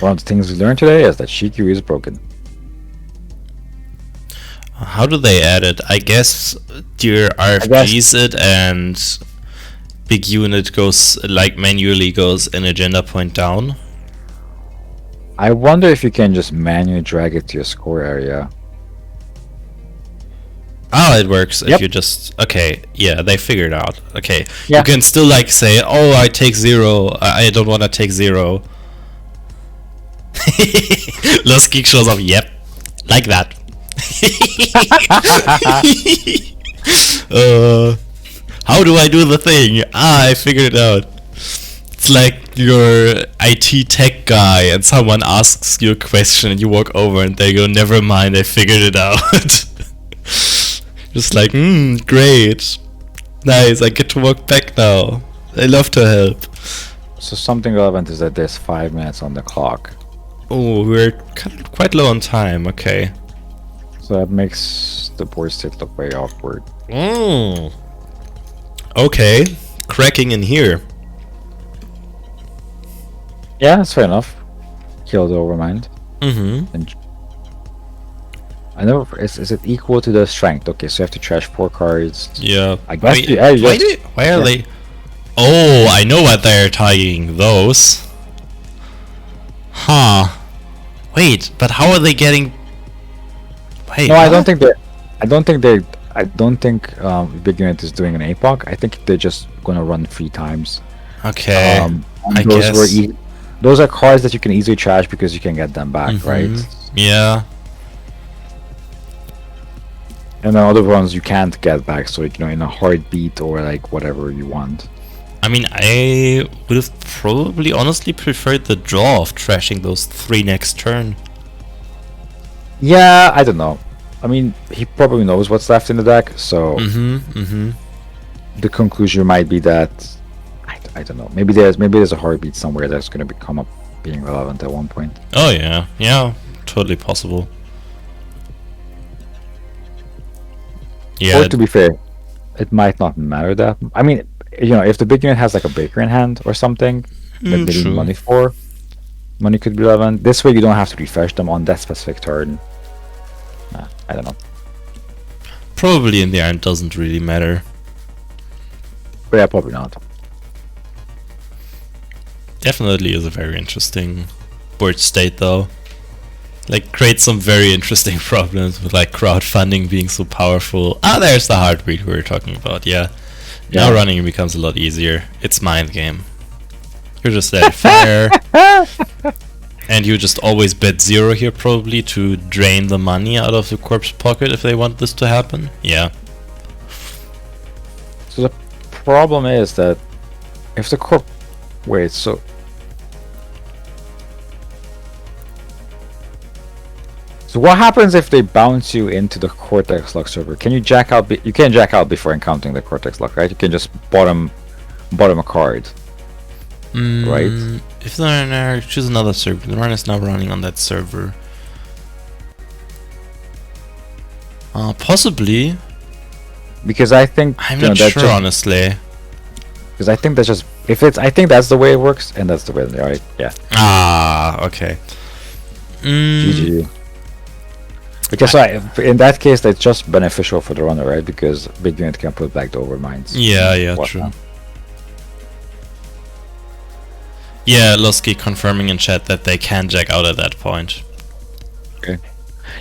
One of the things we learned today is that Shikyu is broken. How do they add it? I guess your RFGs it and big unit goes like manually goes an agenda point down. I wonder if you can just manually drag it to your score area. Oh, it works if Yep. you just okay. Yeah, they figured out. Okay, Yeah. you can still like say, "Oh, I take 0. I don't want to take 0." Lost Geek shows up. Yep, like that. How do I do the thing? I figured it out. It's like you're IT tech guy and someone asks you a question and you walk over and they go, "Never mind, I figured it out." Just like, great. Nice, I get to walk back now. I love to help. So something relevant is that there's 5 minutes on the clock. Oh, we're quite low on time, okay. So that makes the board state look very awkward. Okay, cracking in here. Yeah, that's fair enough. Kill the Overmind. Mm-hmm. And I know, is it equal to the strength? Okay, so you have to trash 4 cards. Yeah. I guess Wait, why are they... Oh, I know what they're targeting those. Huh. Wait, but how are they getting... Wait, No, I what? don't think Big Unit is doing an APOC. I think they're just gonna run 3 times. Okay, And I those guess. those are cards that you can easily trash because you can get them back, right? Yeah. And then other ones you can't get back, so in a heartbeat or like whatever you want. I mean, I would have probably honestly preferred the draw of trashing those 3 next turn. Yeah, I don't know. I mean, he probably knows what's left in the deck, so the conclusion might be that I don't know. Maybe there's a heartbeat somewhere that's going to become up being relevant at one point. Oh yeah, yeah, totally possible. Yeah, Or to be fair, it might not matter that. I mean, if the big unit has like a baker in hand or something that they need true. money for, money could be relevant. This way, you don't have to refresh them on that specific turn. I don't know. Probably in the end doesn't really matter. But yeah, probably not. Definitely is a very interesting board state though. Like creates some very interesting problems with like crowdfunding being so powerful. Ah, there's the heartbeat we were talking about, yeah. Now Yeah. running becomes a lot easier. It's mind game. You're just at fire. And you just always bet 0 here probably to drain the money out of the corpse pocket if they want this to happen. Yeah. So the problem is that if the corp... Wait, so... So what happens if they bounce you into the Cortex Lock server? Can you jack out? You can't jack out before encountering the Cortex Lock, right? You can just bottom a card. right? If the runner choose another server, the runner is now running on that server. Possibly. Because I think I'm you know, not that's sure, just- honestly. Because I think that's just I think that's the way it works, and that's the way, right? Yeah. Okay. GG. Because in that case, that's just beneficial for the runner, right? Because big unit can put back the overminds. Yeah, true. Yeah, Lusky confirming in chat that they can jack out at that point. Okay.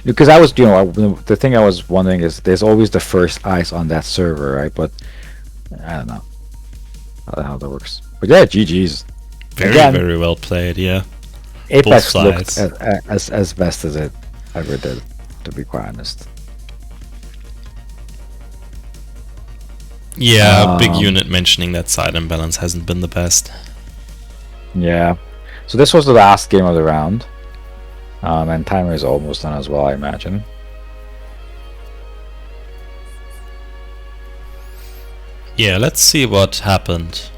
Because I was, the thing I was wondering is, there's always the first ice on that server, right? But I don't know how that works. But yeah, GG's. Very, Again, very well played, yeah. Apex Both looked sides. as best as it ever did, to be quite honest. Yeah, big unit mentioning that side imbalance hasn't been the best. Yeah. So this was the last game of the round. And timer is almost done as well, I imagine. Yeah, let's see what happened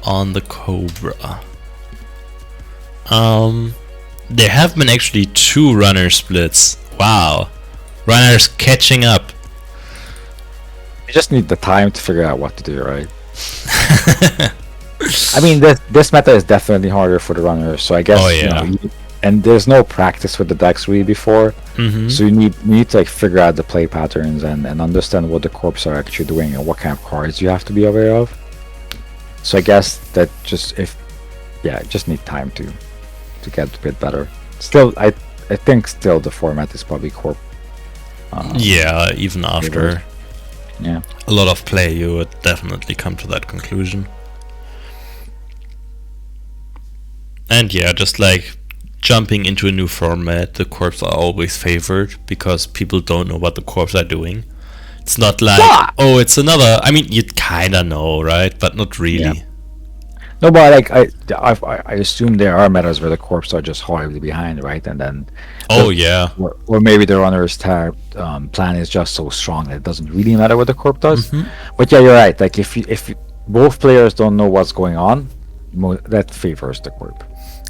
on the Cobra. There have been actually 2 runner splits. Wow. Runners catching up. You just need the time to figure out what to do, right? I mean, this meta is definitely harder for the runners, so I guess and there's no practice with the decks really before, so you need to like figure out the play patterns and understand what the corps are actually doing and what kind of cards you have to be aware of. So I guess that just need time to get a bit better. Still, I think still the format is probably corp. Yeah, even after a lot of play, you would definitely come to that conclusion. And yeah, just like jumping into a new format, the corps are always favored because people don't know what the corps are doing. It's not like, oh, it's another. I mean, you kinda know, right? But not really. Yeah. No, but like I assume there are metas where the corps are just horribly behind, right? And then or maybe the runner's plan is just so strong that it doesn't really matter what the corp does. But yeah, you're right. Like if both players don't know what's going on, that favors the corp.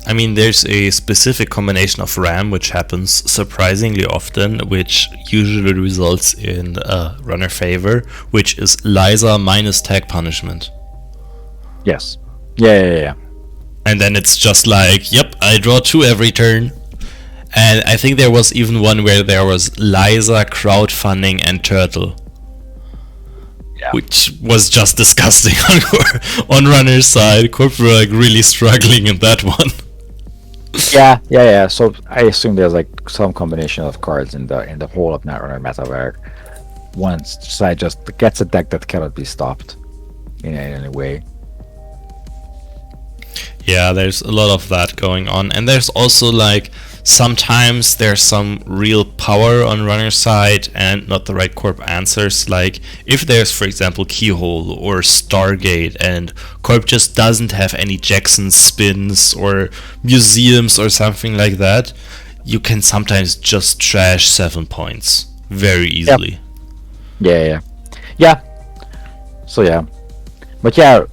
I mean, there's a specific combination of RAM which happens surprisingly often, which usually results in runner favor, which is Lysa minus tag punishment. Yes. Yeah. And then it's just like, yep, I draw 2 every turn. And I think there was even one where there was Lysa, crowdfunding, and turtle. Yeah. Which was just disgusting on runner's side. Corp were like really struggling in that one. Yeah. So I assume there's like some combination of cards in the whole of Netrunner meta where one side just gets a deck that cannot be stopped in any way. Yeah, there's a lot of that going on, and there's also like sometimes there's some real power on runner's side and not the right corp answers. Like if there's, for example, Keyhole or Stargate and corp just doesn't have any Jackson spins or museums or something like that, you can sometimes just trash 7 points very easily. Yeah. So yeah, but yeah,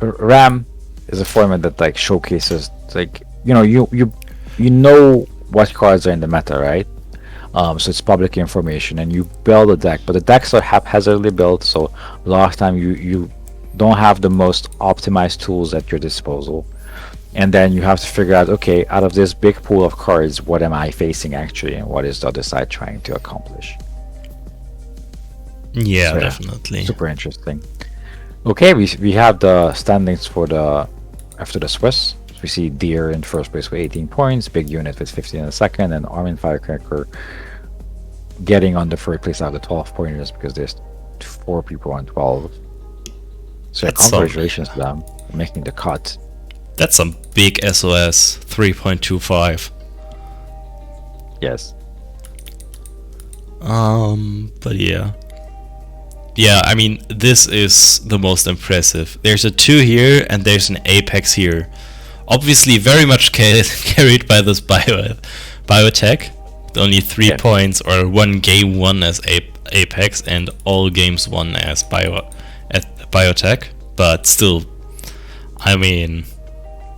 RAM is a format that like showcases like you know what cards are in the meta, right? So it's public information, and you build a deck, but the decks are haphazardly built, so a lot of time you don't have the most optimized tools at your disposal, and then you have to figure out, okay, out of this big pool of cards, what am I facing actually, and what is the other side trying to accomplish? Yeah, So, definitely. Super interesting. Okay, we have the standings for after the Swiss. We see Deer in first place with 18 points, Big Unit with 15 in the second, and Armin Firecracker getting on the third place out of the 12 pointers because there's 4 people on 12. So That's congratulations to them making the cut. That's some big SOS, 3.25. Yes. But yeah. Yeah, I mean, this is the most impressive. There's a 2 here and there's an Apex here. Obviously very much carried by this biotech. Only 3 points, or 1 game won as Apex and all games won as biotech. But still, I mean,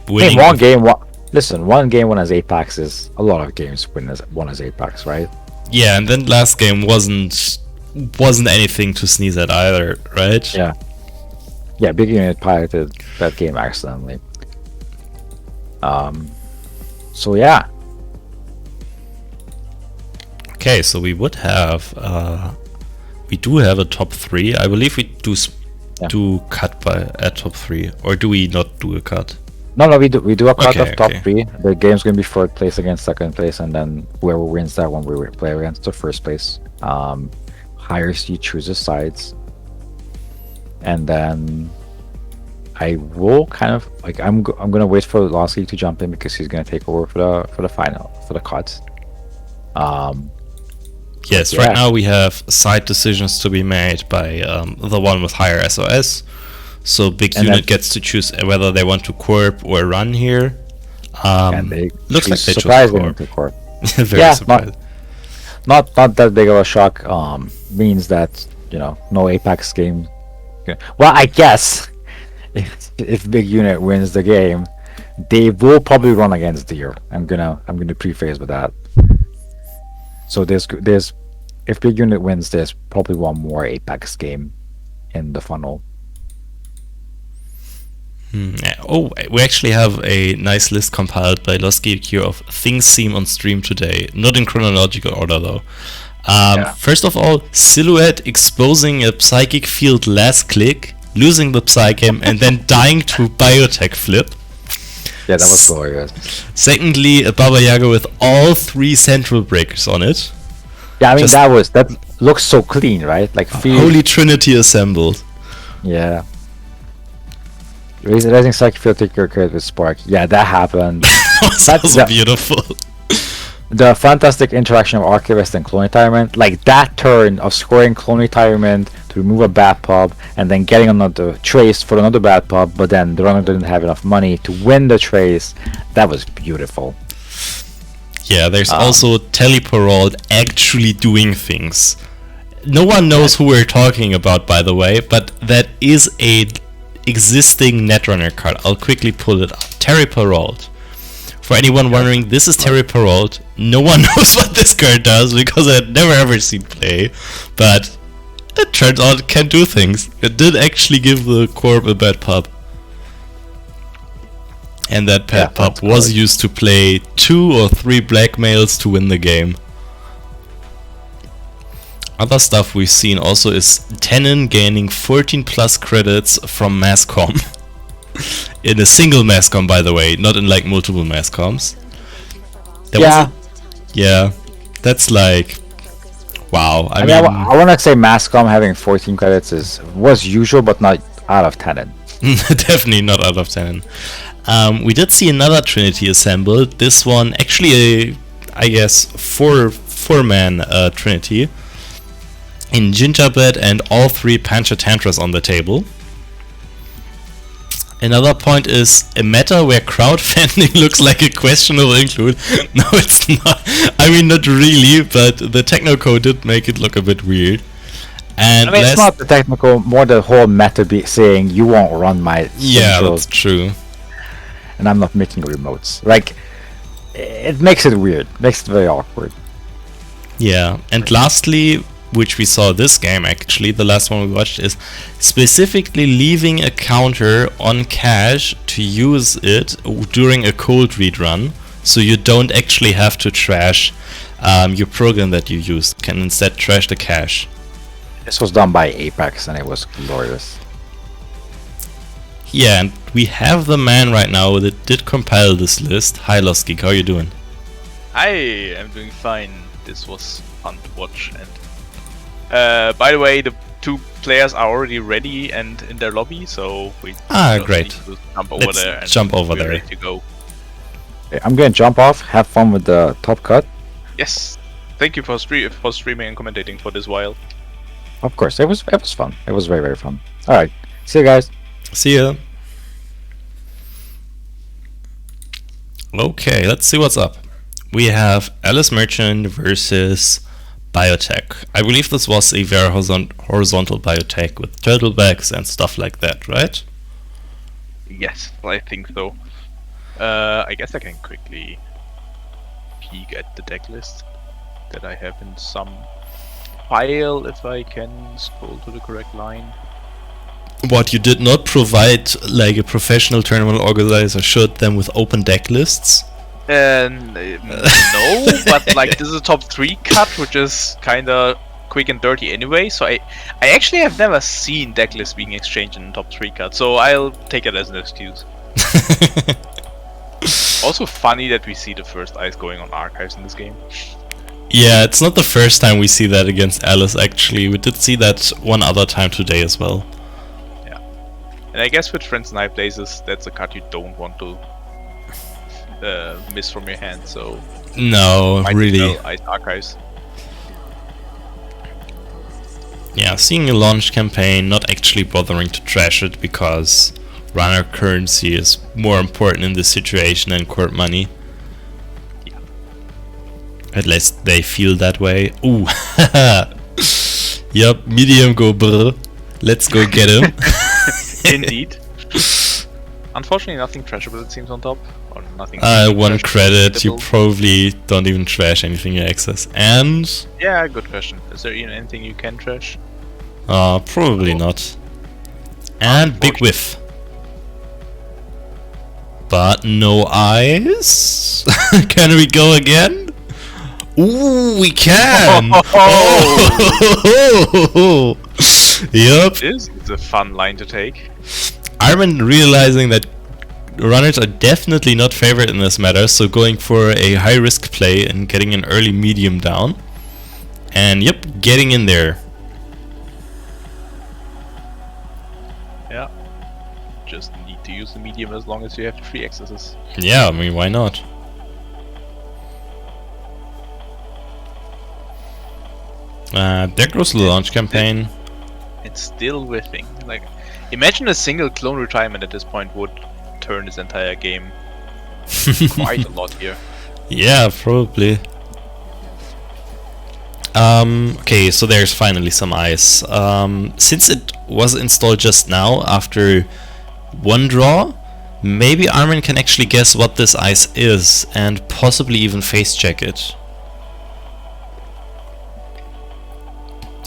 Hey, winning. one game. Listen, one game won as Apex is a lot of games won as Apex, right? Yeah, and then last game wasn't anything to sneeze at either, right? Yeah. Yeah, Big Unit pirated that game accidentally. So yeah, Okay, so we would have, we do have a top 3. I believe we do cut by at top 3, or do we not do a cut? no, we do a cut Okay, of top okay. 3. The game's gonna be 4th place against 2nd place, and then whoever wins that one, we will play against the 1st place. Higher seed chooses sides, and then I will kind of like I'm gonna wait for Losky to jump in because he's gonna take over for the final for the cuts. Yes, Yeah. right now we have side decisions to be made by the one with higher SOS. So Big And Unit then- gets to choose whether they want to corp or run here. And they looks like they chose surprisingly corp. to corp. Very Yeah, surprised. Not that big of a shock. Means that no Apex game. Well, I guess if Big Unit wins the game, they will probably run against Deer. I'm gonna preface with that. So there's if Big Unit wins, there's probably one more Apex game in the funnel. Oh, we actually have a nice list compiled by Lost Geek here of things seen on stream today. Not in chronological order though. First of all, Silhouette exposing a psychic field last click, losing the Psychem, and then dying to biotech flip. Yeah, that was glorious. Secondly, a Baba Yaga with all 3 central breakers on it. Yeah, I mean Just- that looks so clean, right? Like field. Holy Trinity assembled. Yeah. Raising Psychic Field, take your credit with Spark. Yeah, that happened. That That's was the- beautiful. The fantastic interaction of Archivist and Clone Retirement, like that turn of scoring Clone Retirement to remove a bad pub and then getting another trace for another bad pub, but then the runner didn't have enough money to win the trace. That was beautiful. Yeah, there's also Teleparole actually doing things. No one knows who we're talking about, by the way, but that is a existing Netrunner card. I'll quickly pull it up. Teleparole. For anyone wondering, this is Teleparole. No one knows what this card does because I've never ever seen play, but it turns out it can do things. It did actually give the Corp a bad pub. And that bad pub that's was correct. used to play 2 or 3 blackmails to win the game. Other stuff we've seen also is Tenon gaining 14 plus credits from Masscom. In a single Masscom, by the way, not in like multiple Masscoms. There was Yeah. yeah, that's like, wow. I I mean, mean, I want to say Masscom having 14 credits was usual, but not out of 10. definitely not out of 10. We did see another Trinity assembled. This one actually I guess, four-man Trinity. In Gingerbread and all 3 Pancha Tantras on the table. Another point is a meta where crowdfunding looks like a questionable include. No, it's not. I mean, not really, but the Technoco did make it look a bit weird. And I mean, it's not the technical, more the whole meta be saying you won't run my yeah, centrals, that's true. and I'm not making remotes. Like, it makes it weird, makes it very awkward. Yeah, and lastly, which we saw this game actually, the last one we watched, is specifically leaving a counter on cache to use it during a cold read run, so you don't actually have to trash your program that you used, can instead trash the cache. This was done by Apex, and it was glorious. Yeah, and we have the man right now that did compile this list. Hi Lost Geek, how are you doing? I am doing fine. This was fun to watch. And by the way, the 2 players are already ready and in their lobby, so we just great. need to jump over Let's there. And jump over we're there. ready to go. Okay, I'm gonna jump off, have fun with the top cut. Yes. Thank you for streaming and commentating for this while. Of course, it was fun. It was very, very fun. Alright, see you guys. See ya. Okay, let's see what's up. We have Alice Merchant versus Biotech. I believe this was a very horizontal biotech with turtlebacks and stuff like that, right? Yes, I think so. I guess I can quickly peek at the deck list that I have in some file if I can scroll to the correct line. What, you did not provide like a professional tournament organizer should them with open deck lists? No, but like this is a top 3 cut, which is kinda quick and dirty anyway, so I actually have never seen deck lists being exchanged in top 3 cut, so I'll take it as an excuse. Also funny that we see the first ice going on archives in this game. Yeah, it's not the first time we see that against Alice actually. We did see that one other time today as well. Yeah. And I guess with Friends and High Places, that's a card you don't want to miss from your hand, so... No, might really. as well ice archives. Yeah, seeing a launch campaign, not actually bothering to trash it because runner currency is more important in this situation than court money. Yeah. At least they feel that way. Ooh, yup, medium go brr. Let's go get him. Indeed. Unfortunately, nothing trashable it seems on top. Or nothing. One trashable credit, you hittable. probably don't even trash anything you access. And... Yeah, good question. Is there even anything you can trash? probably not. And big whiff. But no ice. Can we go again? Ooh, we can! Oh. Yup. This is a fun line to take. Armin realizing that runners are definitely not favored in this matter, so going for a high risk play and getting an early medium down. And yep, getting in there. Yeah. Just need to use the medium as long as you have the free accesses. Yeah, I mean, why not? There goes the launch campaign. It's still whiffing. Like, imagine a single clone retirement at this point would turn this entire game quite a lot here. Yeah, probably. Okay, so there's finally some ice. Since it was installed just now after one draw, maybe Armin can actually guess what this ice is and possibly even face check it.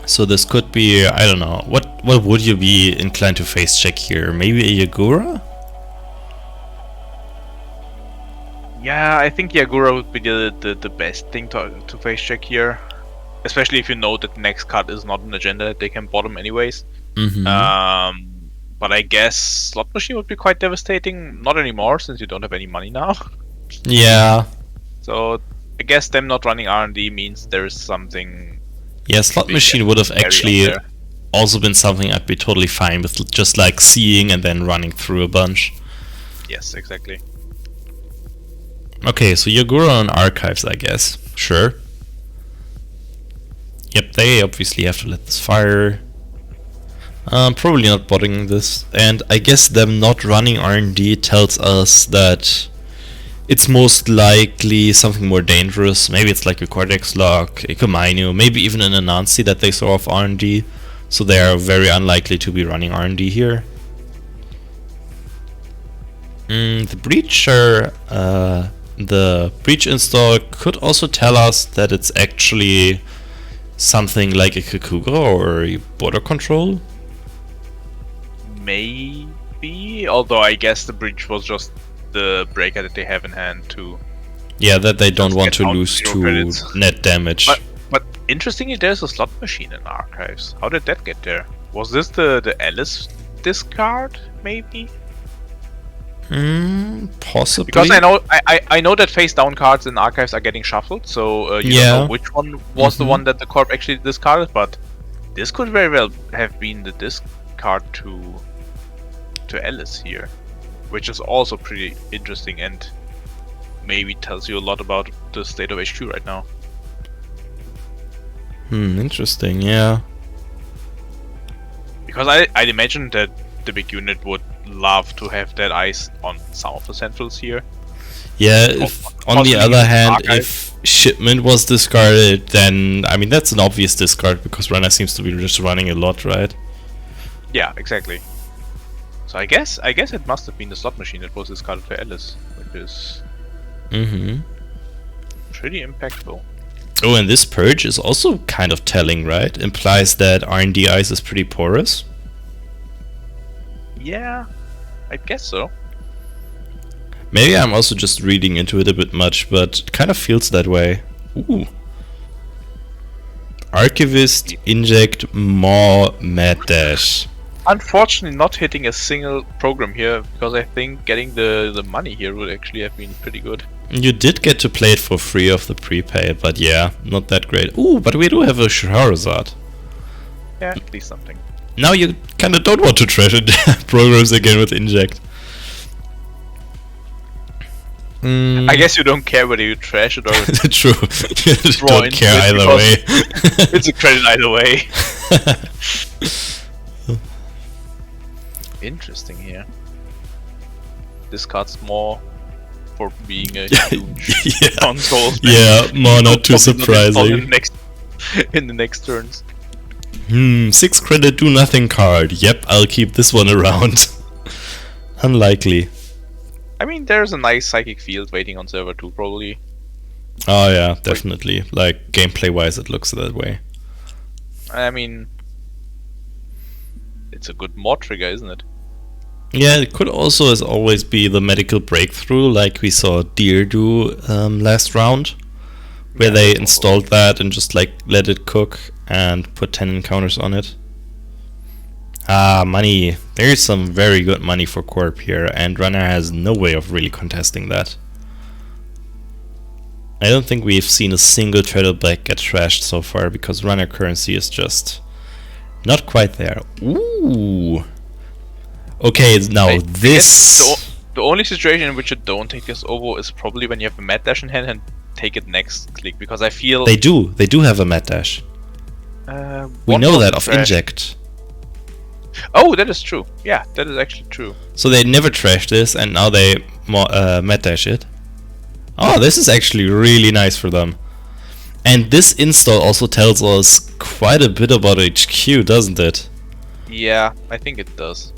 So this could be, I don't know, what would you be inclined to face check here? Maybe a Yagura? Yeah, I think Yagura would be the best thing to face check here. Especially if you know that the next card is not an agenda that they can bottom anyways. Mm-hmm. But I guess Slot Machine would be quite devastating. Not anymore, since you don't have any money now. Yeah. So I guess them not running R&D means there is something... Yeah, Slot big Machine would have carry on actually there. also been something I'd be totally fine with, just like seeing and then running through a bunch. Yes, exactly. Okay, so Yagura on Archives, I guess. Sure. Yep, they obviously have to let this fire. Probably not botting this. And I guess them not running R&D tells us that it's most likely something more dangerous. Maybe it's like a Cortex Lock, a Komainu, maybe even an Anansi that they saw off R&D. So they are very unlikely to be running R&D here. The Breacher, the Breach install could also tell us that it's actually something like a Kakuga or a Border Control. Maybe, although I guess the Breach was just the breaker that they have in hand too. Yeah, that they don't Just want get to down lose 0 to credits. net damage. But interestingly, there's a Slot Machine in Archives. How did that get there? Was this the Alice discard, maybe? Possibly. Because I know that face down cards in Archives are getting shuffled, so you Yeah. don't know which one was the one that the corp actually discarded, but this could very well have been the discard to Alice here, which is also pretty interesting and maybe tells you a lot about the state of HQ right now. Interesting, yeah. Because I'd imagine that the big unit would love to have that ice on some of the centrals here. Yeah, if on the possibly other even hand, Archive. if Shipment was discarded, then, I mean, that's an obvious discard because Runner seems to be just running a lot, right? Yeah, exactly. So I guess it must have been the slot machine that was discarded for Alice, which is pretty impactful. Oh, and this purge is also kind of telling, right? Implies that R&D ice is pretty porous. Yeah, I guess so. Maybe I'm also just reading into it a bit much, but it kind of feels that way. Ooh. Archivist, inject, more, mad dash. Unfortunately, not hitting a single program here, because I think getting the money here would actually have been pretty good. You did get to play it for free off the prepay, but yeah, not that great. Ooh, but we do have a Charizard. Yeah, at least something. Now you kind of don't want to trash it programs again with inject. I guess you don't care whether you trash it or True. You draw don't into care it either way. it's a credit either way. Interesting here. This card's more for being a huge Yeah. console. Yeah, more not too Probably not installed surprising. in the next turns. 6 credit do nothing card. Yep, I'll keep this one around. Unlikely. I mean, there's a nice psychic field waiting on server 2, probably. Oh yeah, definitely. Like, gameplay wise it looks that way. I mean, it's a good mod trigger, isn't it? Yeah, it could also as always be the medical breakthrough like we saw Deer do last round. Where Yeah, they that's installed that and just like let it cook and put 10 encounters on it. Ah, money. There's some very good money for Corp here, and Runner has no way of really contesting that. I don't think we've seen a single Turtle Black get trashed so far, because Runner currency is just not quite there. Ooh. Okay, now I guess this... the only situation in which you don't take this over is probably when you have a Mad Dash in hand and take it next click, because I feel... They do have a Mad Dash. We know that of Inject. Oh, that is true. Yeah, that is actually true. So they never trashed this, and now they Mad Dash it. Oh, this is actually really nice for them. And this install also tells us quite a bit about HQ, doesn't it? Yeah, I think it does.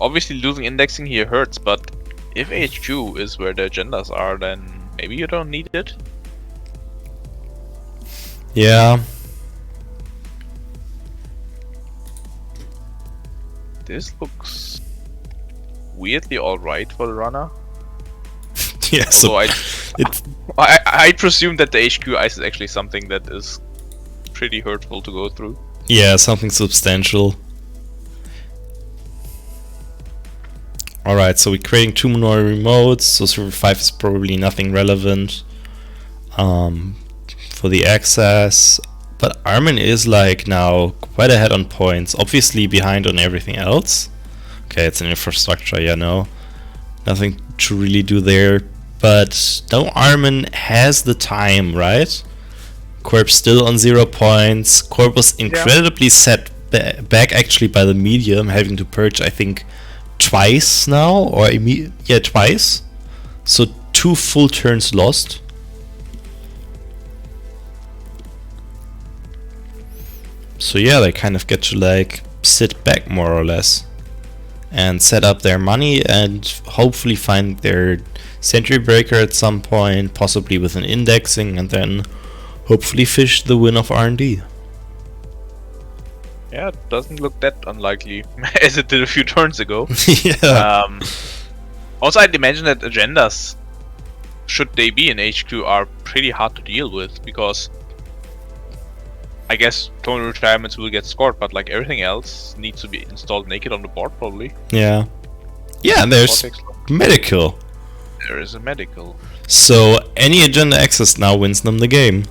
Obviously losing indexing here hurts, but if HQ is where the agendas are, then maybe you don't need it. Yeah. This looks weirdly alright for the runner. Yeah, so Although I presume that the HQ ice is actually something that is pretty hurtful to go through. yeah, something substantial. Alright, so we're creating 2 more remotes, so server 5 is probably nothing relevant for the access. But Armin is like now quite ahead on points, obviously behind on everything else. Okay, it's an infrastructure, yeah, no. Nothing to really do there. But now Armin has the time, right? Corp still on 0 points. Corp was incredibly set back actually by the medium, having to purge, I think, twice now, or yeah, twice. So 2 full turns lost. So yeah, they kind of get to like sit back more or less and set up their money and hopefully find their Sentry Breaker at some point, possibly with an indexing, and then hopefully fish the win of R&D. Yeah, it doesn't look that unlikely as it did a few turns ago. Yeah. Also, I'd imagine that agendas, should they be in HQ, are pretty hard to deal with, because I guess total retirements will get scored, but like everything else needs to be installed naked on the board, probably. Yeah. Yeah, there's medical. There is a medical. So any agenda access now wins them the game.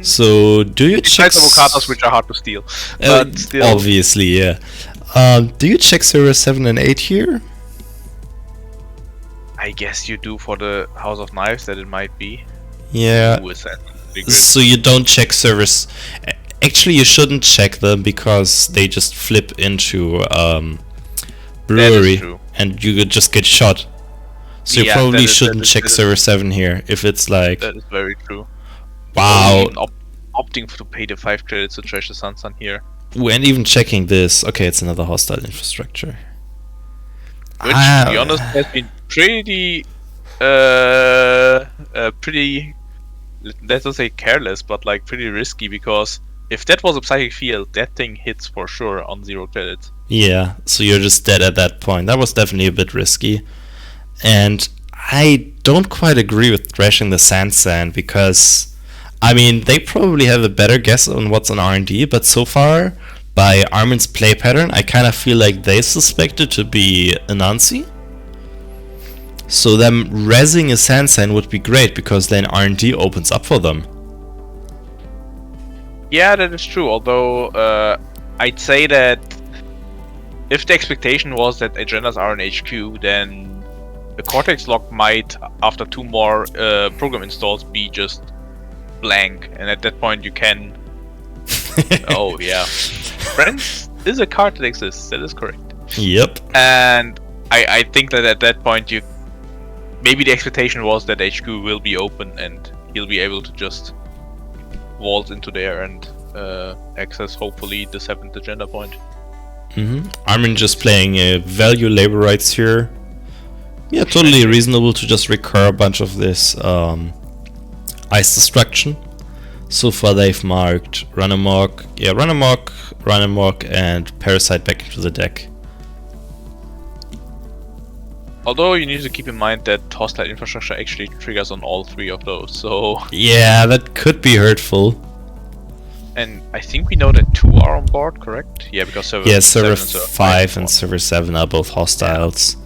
So do you check? Besides avocados, which are hard to steal, but still. Obviously, yeah. Do you check server 7 and 8 here? I guess you do for the House of Knives that it might be. Yeah. Who is that? So you don't check servers. Actually, you shouldn't check them because they just flip into brewery, and you could just get shot. So you probably shouldn't check server 7 here if it's like. That is very true. Wow. Opting to pay the 5 credits to trash the Sun here. Ooh, and even checking this. Okay, it's another hostile infrastructure. Which, to be honest, has been pretty, let's not say careless, but like pretty risky, because if that was a Psychic Field, that thing hits for sure on 0 credits. Yeah, so you're just dead at that point. That was definitely a bit risky. And I don't quite agree with thrashing the Sand because, I mean, they probably have a better guess on what's on R&D, but so far, by Armin's play pattern, I kind of feel like they suspect it to be Anansi. So them rezzing a Sand would be great, because then R&D opens up for them. Yeah, that is true, although I'd say that if the expectation was that agendas are in HQ, then the Cortex lock might, after 2 more program installs, be just blank, and at that point you can... Oh yeah, Friends is a card that exists, that is correct. Yep. And I think that at that point maybe the expectation was that HQ will be open and he'll be able to just waltz into there and access hopefully the 7th agenda point. Armin just playing value labor rights here. Yeah, totally reasonable to just recur a bunch of this ice destruction. So far they've marked Run Amok, and Parasite back into the deck. Although you need to keep in mind that hostile infrastructure actually triggers on all 3 of those, so... Yeah, that could be hurtful. And I think we know that 2 are on board, correct? Yeah, because server server 7 5 and server 7 are both hostiles.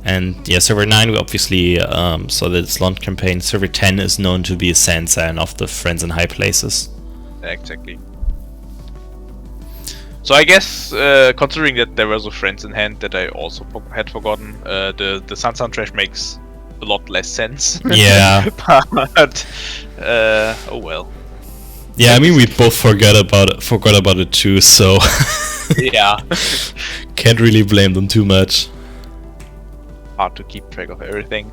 And yeah, server 9 we obviously saw that it's launch campaign. Server 10 is known to be a Sansan of the Friends in High Places. Exactly. So I guess, considering that there was a Friends in hand that I also had forgotten, the Sansan trash makes a lot less sense. Yeah. But, oh well. Yeah, I mean we both forgot about it too, so Yeah. can't really blame them too much. Hard to keep track of everything.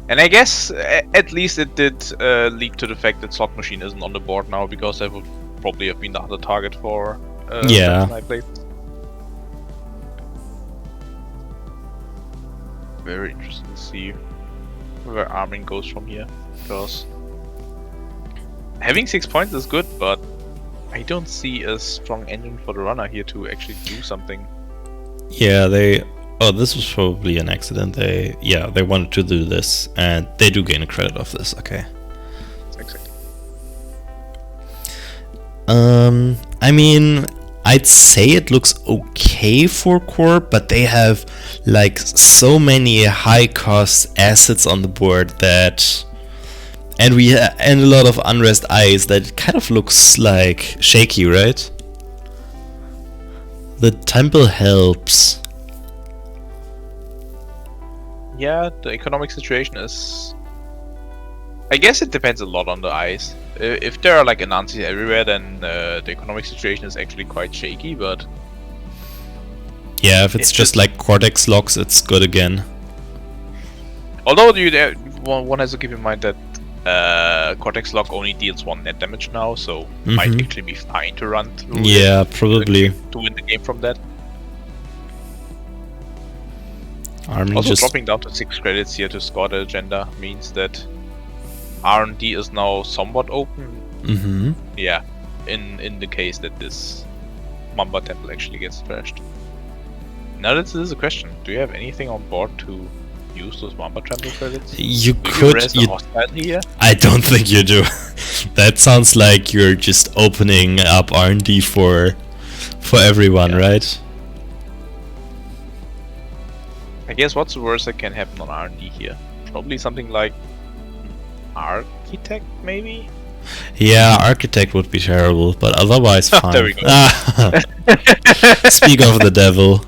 And I guess at least it did lead to the fact that Slot Machine isn't on the board now, because that would probably have been the other target for Yeah. I played. Very interesting to see where Armin goes from here, because having 6 points is good, but I don't see a strong engine for the runner here to actually do something. Yeah, oh, this was probably an accident. They wanted to do this, and they do gain a credit off this. Okay. Exactly. I mean, I'd say it looks okay for Corp, but they have like so many high-cost assets on the board that, and a lot of unrest eyes that it kind of looks like shaky, right? The temple helps. Yeah, the economic situation is... I guess it depends a lot on the eyes. If there are like Anansi everywhere, then the economic situation is actually quite shaky, but... Yeah, if it's just like Cortex locks, it's good again. Although one has to keep in mind that Cortex lock only deals 1 net damage now, so might actually be fine to run through. Yeah, probably. To win the game from that. Armin Also, just dropping down to 6 credits here to score the agenda means that R&D is now somewhat open. Yeah, in the case that this Mamba Temple actually gets trashed. Now this is a question: do you have anything on board to use those Mamba Temple credits? You Do could. rest the hostile here? I don't think you do. That sounds like you're just opening up R&D for everyone, right? I guess what's the worst that can happen on R&D here? Probably something like Architect, maybe? Yeah, Architect would be terrible, but otherwise fine. There we go. Speak of the devil.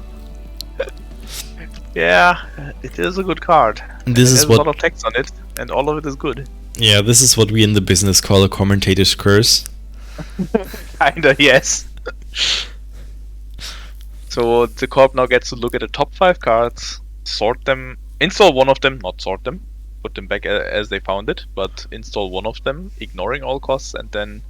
Yeah, it is a good card. This is There's a lot of text on it, and all of it is good. Yeah, this is what we in the business call a commentator's curse. Kinda, yes. So the corp now gets to look at the top 5 cards, sort them, install one of them, not sort them, put them back as they found it, but install one of them, ignoring all costs, and then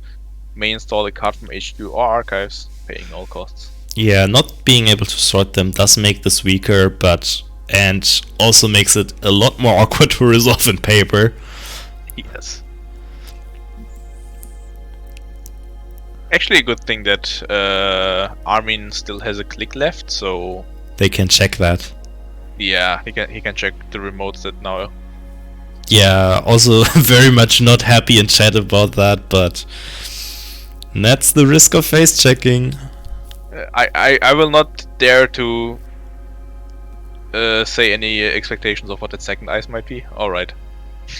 may install a card from HQ or archives, paying all costs. Yeah, not being able to sort them does make this weaker, but and also makes it a lot more awkward to resolve in paper. Yes. Actually, a good thing that Armin still has a click left, so They can check that. yeah, he can check the remotes that now. Yeah, also very much not happy in chat about that, but that's the risk of face checking. I will not dare to say any expectations of what that second ice might be. Alright.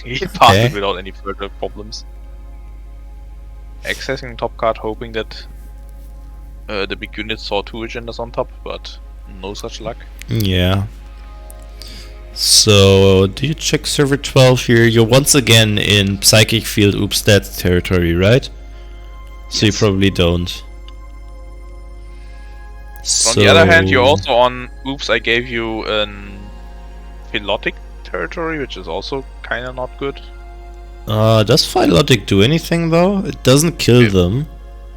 He passed it without any further problems. Accessing top card, hoping that the big unit saw 2 agendas on top, but no such luck. Yeah. So, do you check server 12 here? You're once again in Psychic Field Oops Stats territory, right? So Yes. you probably don't. On the other hand, you're also on Oops, I gave you an Philotic territory, which is also kinda not good. Does Philotic do anything though? It doesn't kill them.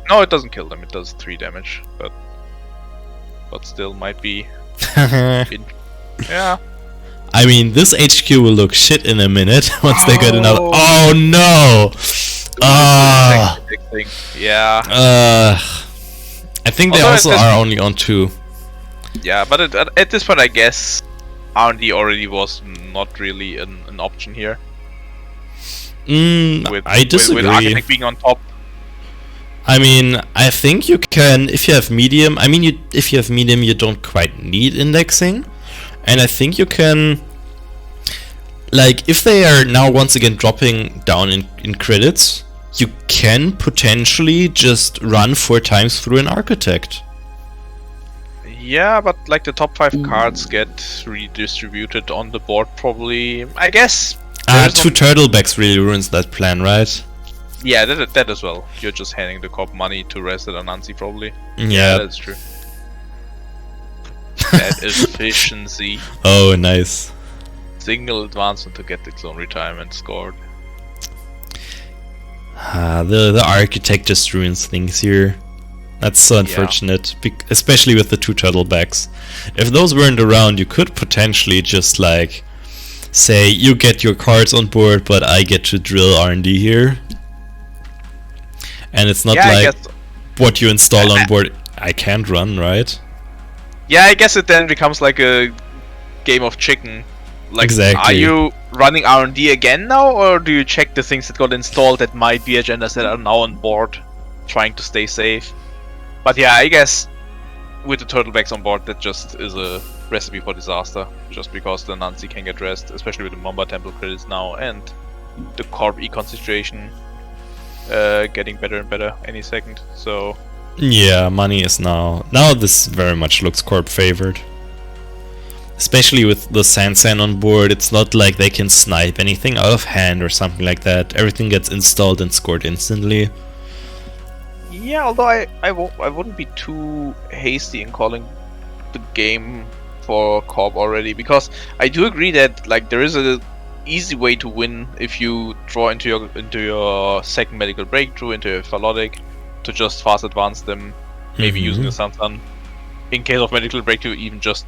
No, it doesn't kill them, it does 3 damage, but still might be... Yeah. I mean, this HQ will look shit in a minute once they get another. Oh. Oh no! Next thing. Yeah. I think they Also, also it are only on 2. Yeah, but at this point, I guess R&D already was not really an option here. I disagree. With Architect being on top. I mean, I think you can, if you have medium, if you have medium, you don't quite need indexing. And I think you can, like, if they are now once again dropping down in credits, you can potentially just run 4 times through an architect. Yeah, but like the top 5 cards get redistributed on the board probably. I guess. 2 turtlebacks really ruins that plan, right? Yeah, that as well. You're just handing the cop money to rest it on Anansi probably. Yeah. That's true. That efficiency. Oh, nice. Single advancement to get the clone retirement scored. The architect just ruins things here. That's so unfortunate, especially with the 2 turtlebacks. If those weren't around, you could potentially just like say you get your cards on board, but I get to drill R&D here. And it's not like what you install on board I can't run, right? Yeah, I guess it then becomes like a game of chicken. Like, exactly. Are you running R&D again now, or do you check the things that got installed that might be agendas that are now on board, trying to stay safe? But yeah, I guess with the turtlebacks on board, that just is a recipe for disaster. Just because the Nancy can get dressed, especially with the Mamba Temple credits now, and the Corp Econ situation getting better and better any second. So yeah, money is now this very much looks Corp favored. Especially with the Sansan on board, it's not like they can snipe anything out of hand or something like that. Everything gets installed and scored instantly. Yeah, although I wouldn't be too hasty in calling the game for Corp already, because I do agree that like there is a easy way to win if you draw into your second medical breakthrough, into your Philotic, to just fast advance them, maybe using the Sansan. In case of medical breakthrough, even just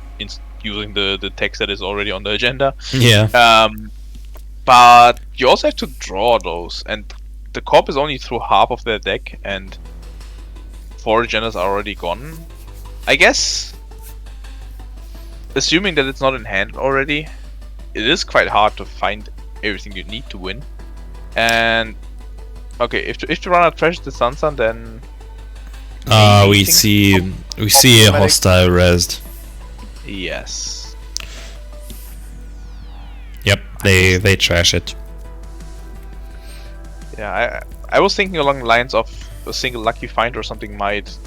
using the text that is already on the agenda. Yeah. But you also have to draw those, and the Corp is only through half of their deck, and 4 agendas are already gone. I guess, assuming that it's not in hand already, it is quite hard to find everything you need to win. And okay, if to run out Treasure the Sansan, then we see a hostile rest. Yes. Yep, they trash it. Yeah, I was thinking along the lines of a single lucky find or something might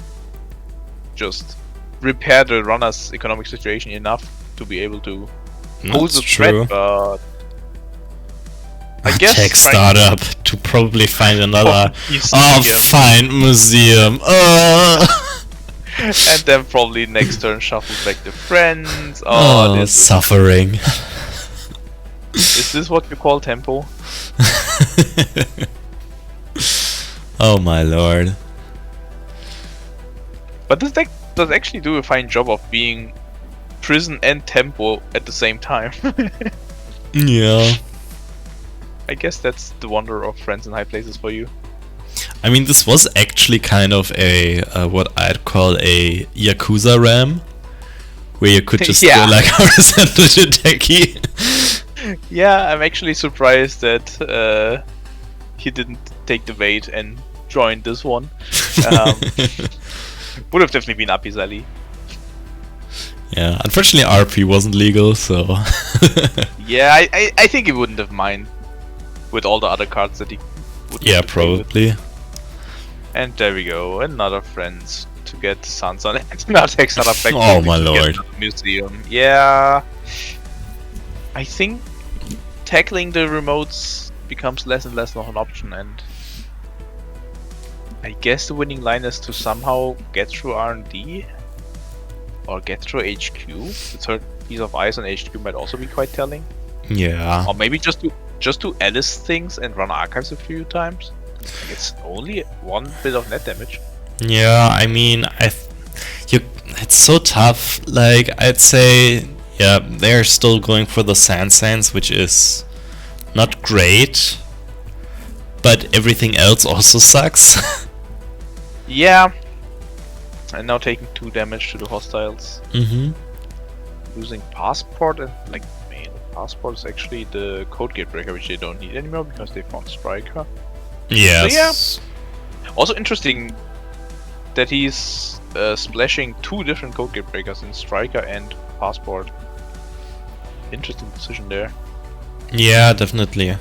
just repair the runner's economic situation enough to be able to hold the threat, but I guess tech startup to probably find another fine museum. And then probably next turn shuffle back the friends. This suffering. Is this what you call tempo? Oh my lord. But this deck does actually do a fine job of being prison and tempo at the same time. Yeah. I guess that's the wonder of Friends in High Places for you. I mean, this was actually kind of a what I'd call a Yakuza RAM, where you could just Yeah. go like horizontal Shiteki. Yeah, I'm actually surprised that he didn't take the bait and join this one. Would have definitely been Apizali. Yeah, unfortunately RP wasn't legal, so... Yeah, I think he wouldn't have mind with all the other cards that he would Yeah, have to play with. probably. And there we go, another Friends to get Sansa and not Hexada back Oh to my the lord. museum. Yeah, I think tackling the remotes becomes less and less of an option, and I guess the winning line is to somehow get through R&D or get through HQ. The third piece of ice on HQ might also be quite telling. Yeah. Or maybe just do Alice things and run archives a few times. It's only one bit of net damage. Yeah, I mean, it's so tough. Like, I'd say, yeah, they're still going for the Sand Sands, which is not great, but everything else also sucks. Yeah. And now taking 2 damage to the hostiles. Mm-hmm. Losing Passport and, like, man, Passport is actually the Code Gate Breaker, which they don't need anymore because they found Striker. Yes. Also interesting that he's splashing 2 different Code Gate Breakers in Striker and Passport. Interesting decision there. Yeah, definitely.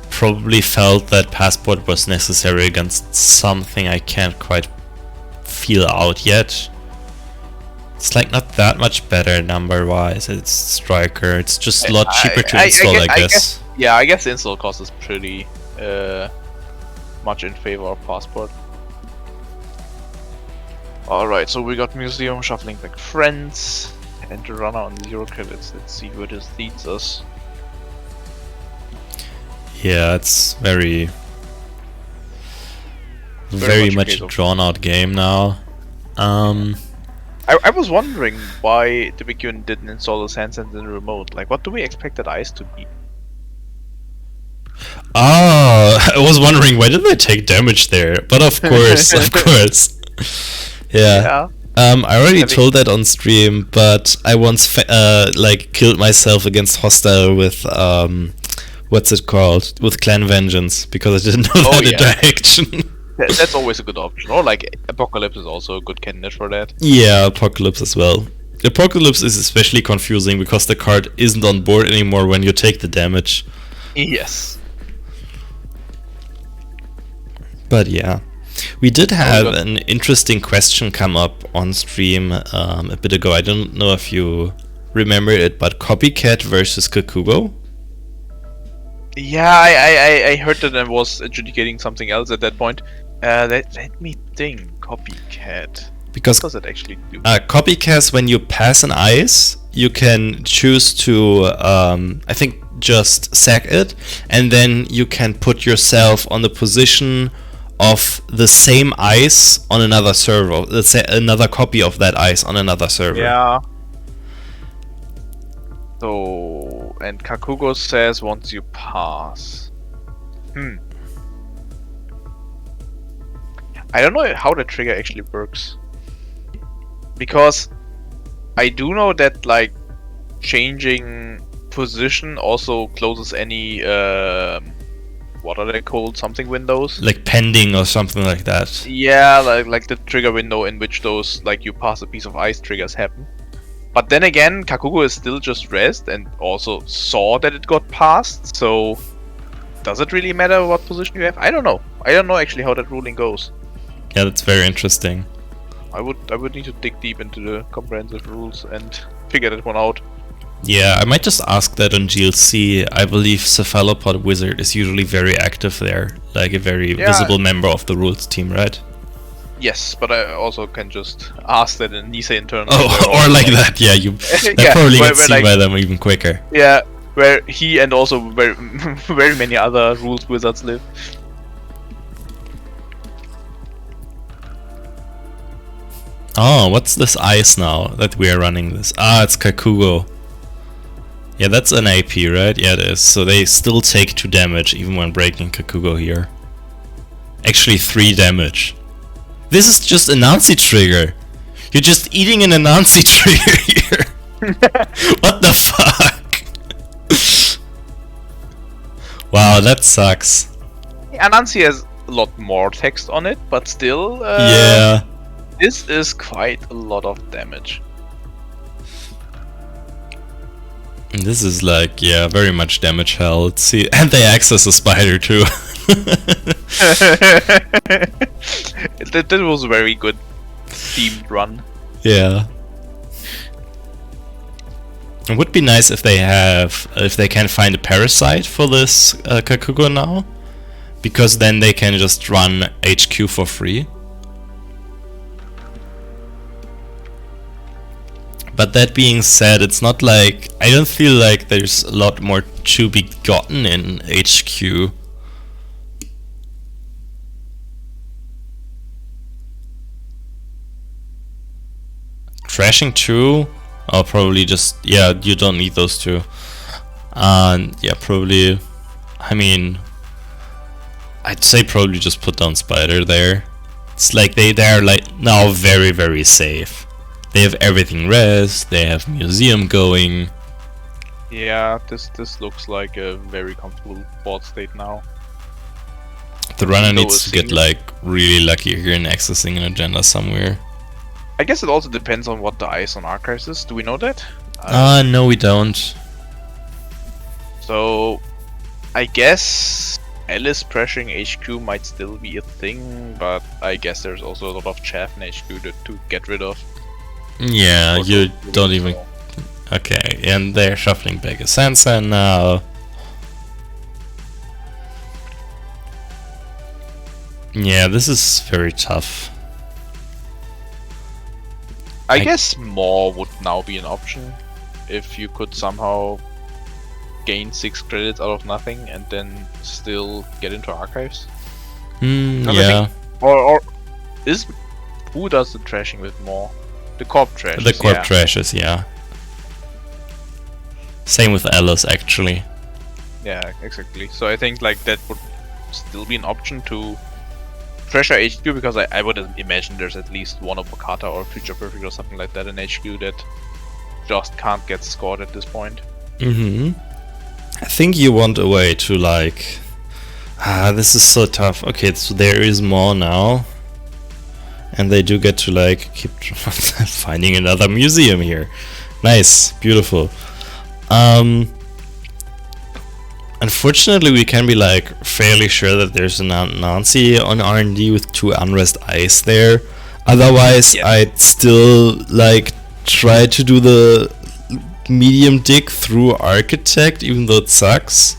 Probably felt that Passport was necessary against something I can't quite feel out yet. It's like not that much better number-wise. It's Striker. It's just a lot cheaper to install, I guess. Yeah, I guess the install cost is pretty much in favor of Passport. Alright, so we got Museum shuffling back Friends and the runner on 0 credits. Let's see where this leads us. Yeah, it's very much much a case a of- drawn out game now. I was wondering why the Big Unit didn't install the Sand Sands in the remote. Like, what do we expect that ice to be? Oh, I was wondering why did they take damage there? But of course, of course. Yeah. I already Having- told that on stream, but I once like killed myself against hostile with what's it called? With Clan Vengeance because I didn't know Oh, that yeah. direction. That's always a good option. Or like Apocalypse is also a good candidate for that. Yeah, Apocalypse as well. Apocalypse is especially confusing because the card isn't on board anymore when you take the damage. Yes. But yeah, we did have got- an interesting question come up on stream a bit ago. I don't know if you remember it, but Copycat versus Kakugo. Yeah, I heard that I was adjudicating something else at that point. Let me think. Copycat. Because What does it actually do? Copycat, when you pass an ice, you can choose to, I think, just sack it, and then you can put yourself on the position of the same ice on another server. Let's say another copy of that ice on another server. Yeah. So, and Kakugo says once you pass. I don't know how the trigger actually works. Because I do know that, like, changing position also closes any, what are they called? Something windows? Like pending or something like that. Yeah, like the trigger window in which those, like, you pass a piece of ice triggers happen. But then again, Kakugo is still just rest and also saw that it got passed, so does it really matter what position you have? I don't know. I don't know actually how that ruling goes. Yeah, that's very interesting. I would need to dig deep into the comprehensive rules and figure that one out. Yeah, I might just ask that on GLC. I believe Cephalopod Wizard is usually very active there, like a very Yeah. visible member of the rules team, right? Yes, but I also can just ask that in Nisei internal. Oh, or like that, yeah, you that Yeah, probably where- gets where, seen like- by them even quicker. Yeah, where he and also very, very many other rules wizards live. Oh, what's this ice now that we are running this? Ah, it's Kakugo. Yeah, that's an AP, right? Yeah, it is. So they still take 2 damage even when breaking Kakugo here. Actually 3 damage. This is just a Nancy trigger. You're just eating an Anansi trigger here. What the fuck? Wow, that sucks. Anansi has a lot more text on it, but still, Yeah. this is quite a lot of damage. This is like, yeah, very much damage hell. Let's see. And they access a spider too. That was a very good themed run. Yeah. It would be nice if they can find a parasite for this Kakugo now. Because then they can just run HQ for free. But that being said, it's not like... I don't feel like there's a lot more to be gotten in HQ. Trashing 2? Oh, probably just... Yeah, you don't need those 2. And yeah, probably... I mean... I'd say probably just put down Spider there. It's like they're like now very, very safe. They have everything res, they have museum going. Yeah, this looks like a very comfortable board state now. The runner Though needs to get like really lucky here in accessing an agenda somewhere. I guess it also depends on what the ice on archives is. Do we know that? No we don't. So, I guess Alice pressuring HQ might still be a thing, but I guess there's also a lot of chaff in HQ to get rid of. Yeah, Also, you don't even... Okay, and they're shuffling back a Sansa now. Yeah, this is very tough. I guess more would now be an option if you could somehow gain 6 credits out of nothing and then still get into archives. Yeah. Or is who does the trashing with more? The corp trashes. The corp yeah. trashes, yeah. Same with Alice, actually. Yeah, exactly. So I think like that would still be an option to pressure HQ, because I would imagine there's at least one Obokata or Future Perfect or something like that in HQ that just can't get scored at this point. I think you want a way to like... this is so tough. Okay, so there is more now. And they do get to like keep finding another museum here. Nice, beautiful. Unfortunately, we can be like fairly sure that there's a Nancy on R&D with 2 unrest ice there. Otherwise, Yeah. I'd still like try to do the medium dig through Architect, even though it sucks.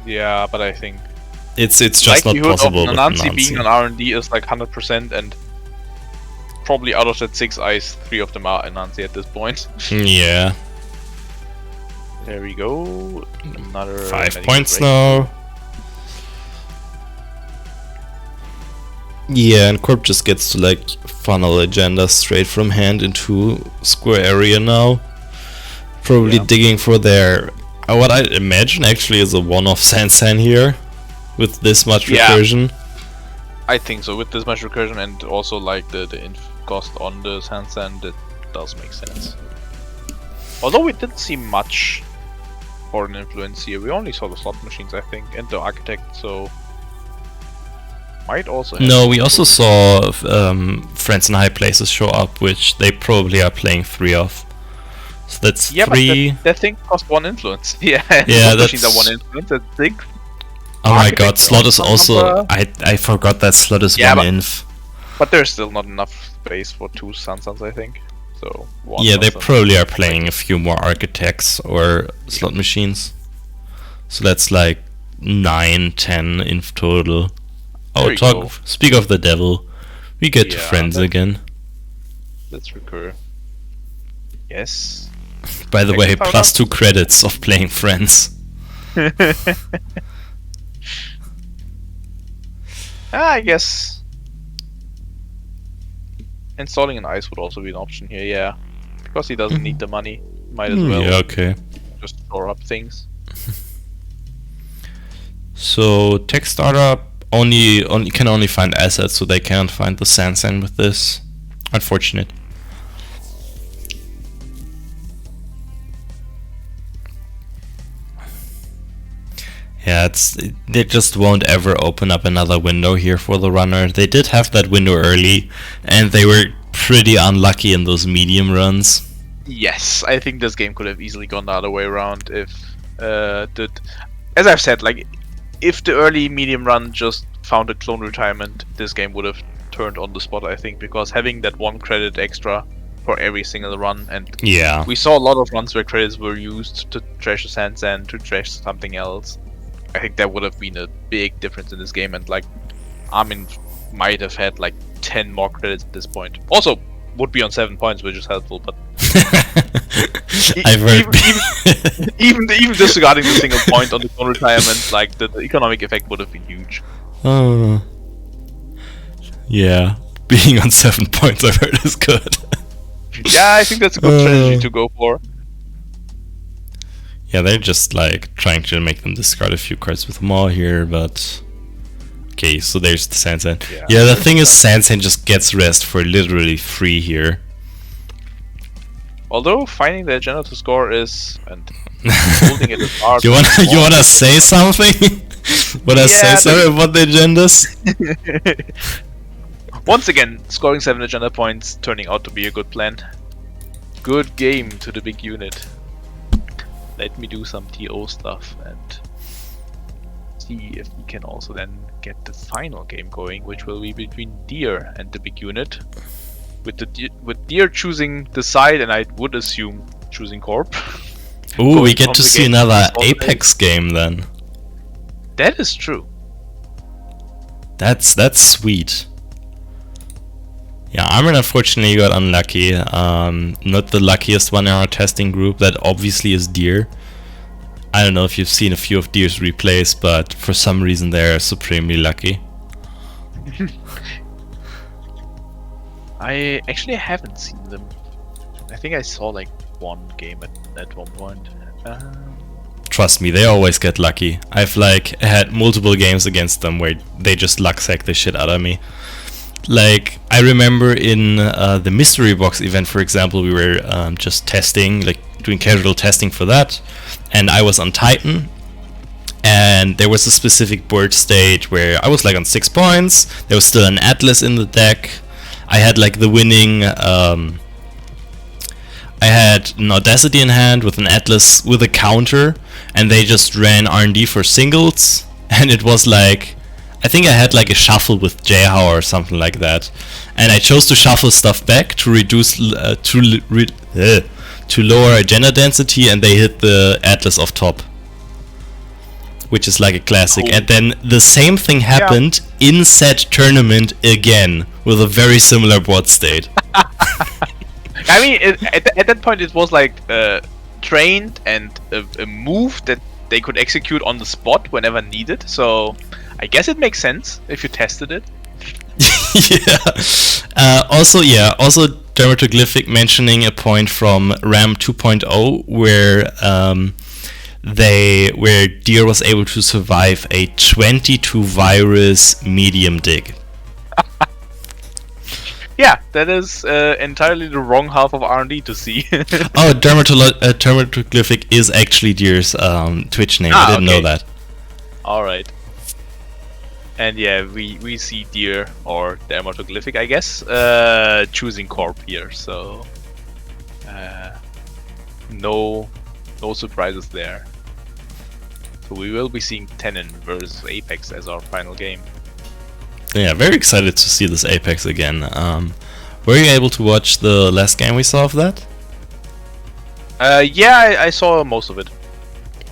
Yeah, but I think It's just not possible of with Nancy Nancy. being on R&D is like 100%, and probably out of that 6 ice, 3 of them are Nancy at this point. Yeah, There we go. Another 5 medical points break. now. Yeah, and Corp just gets to like funnel agenda straight from hand into square area now. Probably Yeah. digging for their... what I imagine actually is a one-off Sansan here. With this much Yeah. recursion. I think so, with this much recursion and also like the inf cost on the Sansan, that does make sense. Although we didn't see much foreign influence here, we only saw the slot machines I think, and the architect, so... Might also have No, we also saw Friends in High Places show up, which they probably are playing 3 of. So that's yeah, 3... but that thing cost 1 influence. Yeah, Yeah, slot machines are that's- 1 influence, that's 6. Oh my Architect god, slot is on also... number. I forgot that slot is Yeah, 1 but- inf. But there's still not enough space for 2 Sansans, I think. So, one Yeah, they Sansan. probably are playing a few more architects or slot machines. So that's like 9, 10 in total. There Oh, you go. speak of the devil. We get to Yeah, friends that- again. Let's recur. Yes. By the way, Second power plus up. 2 credits of playing friends. I guess installing an ice would also be an option here, yeah. Because he doesn't need the money. Might as well Yeah, okay. just store up things. So Tech Startup only can only find assets, so they can't find the Sansan with this. Unfortunate. Yeah, they just won't ever open up another window here for the runner. They did have that window early, and they were pretty unlucky in those medium runs. Yes, I think this game could have easily gone the other way around if as I've said, like if the early medium run just found a clone retirement, this game would have turned on the spot, I think, because having that 1 credit extra for every single run, and Yeah. we saw a lot of runs where credits were used to trash a Sansan, to trash something else. I think that would have been a big difference in this game, and like Armin might have had like 10 more credits at this point. Also, would be on 7 points, which is helpful, but I've heard. even disregarding the single point on the clone retirement, like the economic effect would have been huge. Oh. Yeah, being on 7 points I've heard is good. Yeah, I think that's a good strategy to go for. Yeah, they're just like trying to make them discard a few cards with Maw here, but okay, so there's the Sansan. Yeah, the thing is Sansan just gets rest for literally free here. Although finding the agenda to score is and holding it is hard. you wanna say something? Wanna say something about the agendas? Once again, scoring 7 agenda points turning out to be a good plan. Good game to the big unit. Let me do some TO stuff and see if we can also then get the final game going, which will be between Deer and the big unit. With Deer choosing the side, and I would assume choosing Corp. Ooh, we get to see another Apex game then. That is true. That's sweet. Yeah, Armin unfortunately got unlucky. Not the luckiest one in our testing group. That obviously is Deer. I don't know if you've seen a few of Deer's replays, but for some reason they're supremely lucky. I actually haven't seen them. I think I saw like one game at one point. Trust me, they always get lucky. I've like had multiple games against them where they just luck sack the shit out of me. Like, I remember in the Mystery Box event, for example, we were just testing, like doing casual testing for that, and I was on Titan, and there was a specific board stage where I was like on 6 points, there was still an Atlas in the deck, I had like the winning, I had an Audacity in hand with an Atlas with a counter, and they just ran R&D for singles, and it was like, I think I had like a shuffle with Jayhao or something like that, and I chose to shuffle stuff back to reduce to lower agenda density, and they hit the Atlas off top, which is like a classic. Cool. And then the same thing happened in said tournament again with a very similar board state. I mean, at that point it was like trained and a move that they could execute on the spot whenever needed, so I guess it makes sense if you tested it. Yeah. Also Dermatoglyphic mentioning a point from RAM 2.0 where Deer was able to survive a 22 virus medium dig. Yeah, that is entirely the wrong half of R&D to see. Oh, Dermatoglyphic is actually Deer's Twitch name. I didn't know that. Alright. And yeah, we see Deer or Dermatoglyphic, I guess, choosing Corp here, so no surprises there. So we will be seeing Tenon versus Apex as our final game. Yeah, very excited to see this Apex again. Were you able to watch the last game we saw of that? Yeah, I saw most of it.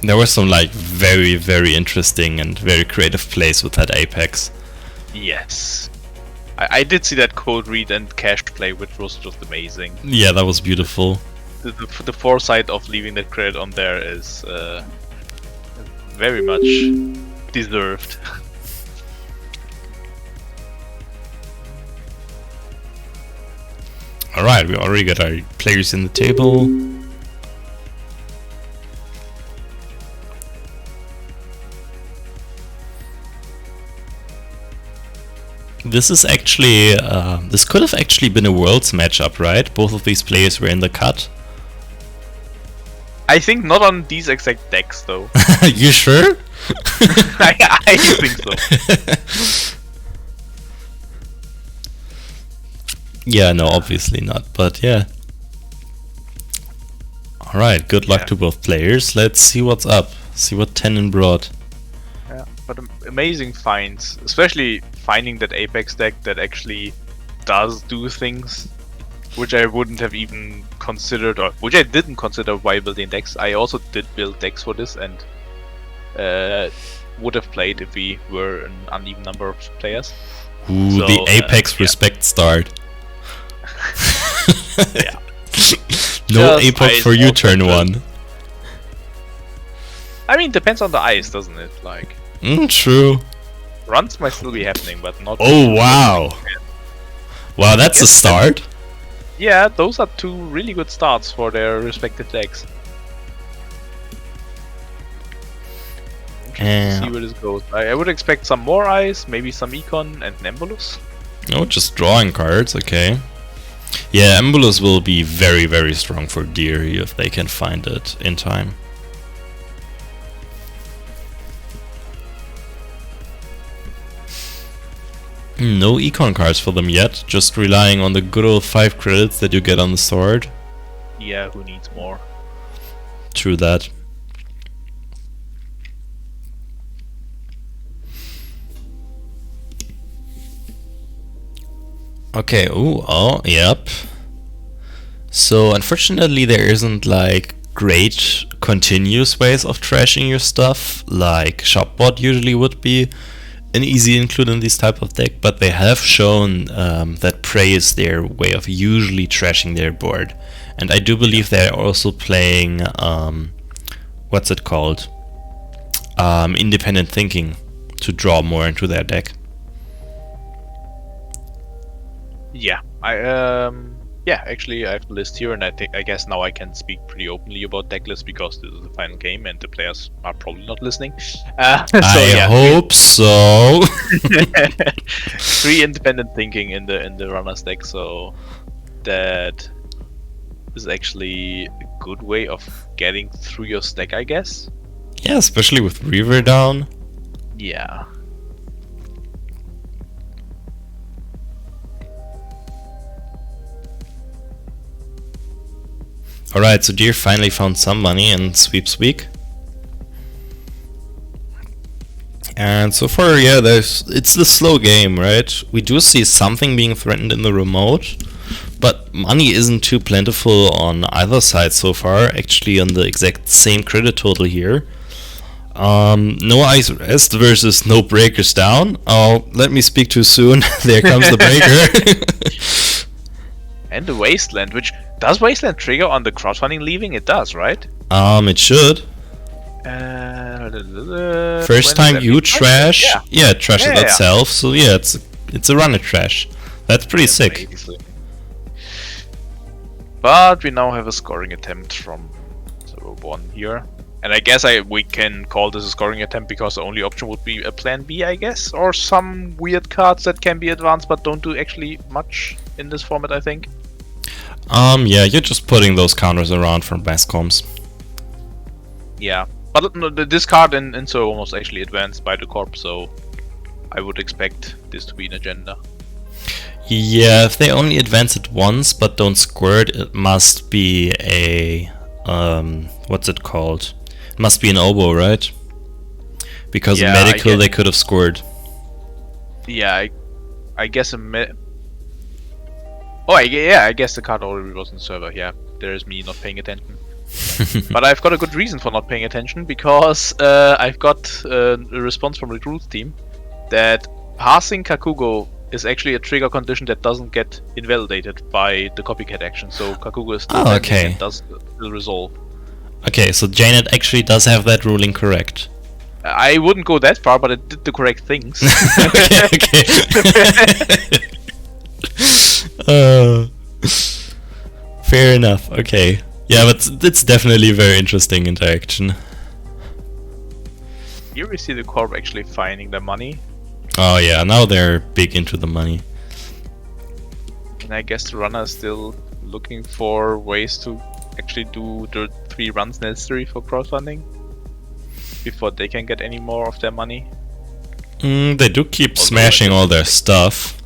There were some like very, very interesting and very creative plays with that Apex. Yes. I did see that code read and cache play, which was just amazing. Yeah, that was beautiful. The foresight of leaving that credit on there is very much deserved. Alright, we already got our players in the table. This is actually, this could have actually been a Worlds matchup, right? Both of these players were in the cut. I think not on these exact decks, though. You sure? I think so. Yeah, no, obviously not, but yeah. Alright, good luck to both players. Let's see what's up. See what Tenon brought. Yeah, but amazing finds, especially finding that Apex deck that actually does do things which I wouldn't have even considered, or which I didn't consider while building decks. I also did build decks for this and would have played if we were an uneven number of players. Ooh, So, the Apex yeah. respect start. Yeah. No Just Apex ice for you, out turn the- one. I mean, depends on the ice, doesn't it? Like, True. runs might still be happening, but not. Oh, wow. Wow, that's a start. Yeah, those are two really good starts for their respective decks. Yeah. See where this goes. I would expect some more ice, maybe some Econ and Nembulus. No, just drawing cards, okay. Yeah, Embulus will be very, very strong for Deer if they can find it in time. No econ cards for them yet, just relying on the good old 5 credits that you get on the sword. Yeah, who needs more? True that. Okay, ooh, oh, yep. So unfortunately there isn't like great continuous ways of trashing your stuff like Shopbot usually would be an easy include in this type of deck, but they have shown that Prey is their way of usually trashing their board. And I do believe they're also playing, what's it called? Independent thinking to draw more into their deck. Yeah, yeah, actually I have the list here, and I guess now I can speak pretty openly about deck lists because this is the final game and the players are probably not listening. I hope so. 3 independent thinking in the runner's deck, so that is actually a good way of getting through your stack, I guess. Yeah, especially with Reaver down. Yeah. Alright, so Deer finally found some money in Sweeps Week. And so far, yeah, it's the slow game, right? We do see something being threatened in the remote, but money isn't too plentiful on either side so far, actually on the exact same credit total here. No Ice Rest versus no Breakers down. Oh, let me speak too soon. There comes the Breaker. And the Wasteland, which does Wasteland trigger on the crowdfunding leaving? It does, right? It should. First time you trash, yeah, it trashes Yeah. itself. So yeah, it's a runner trash. That's pretty sick. Amazing. But we now have a scoring attempt from 0-1 here. And I guess we can call this a scoring attempt because the only option would be a plan B, I guess, or some weird cards that can be advanced but don't do actually much in this format, I think. Yeah, you're just putting those counters around from Bascoms. Yeah, but no, this card in so almost actually advanced by the corp, so I would expect this to be an agenda. Yeah, if they only advance it once but don't score it, it must be a what's it called? It must be an oboe, right? Because Yeah, a medical they could have scored. Yeah, I guess I guess the card already was on the server. Yeah, there's me not paying attention. But I've got a good reason for not paying attention because I've got a response from Recruit's team that passing Kakugo is actually a trigger condition that doesn't get invalidated by the copycat action. So Kakugo is still pending okay. and does still resolve. Okay, so Janet actually does have that ruling correct. I wouldn't go that far, but it did the correct things. okay. Fair enough. Okay. Yeah, but it's definitely a very interesting interaction. Here we see the Corp actually finding the money. Oh yeah, now they're big into the money. And I guess the runner is still looking for ways to actually do the 3 runs necessary for crowdfunding before they can get any more of their money. They do keep smashing all their stuff.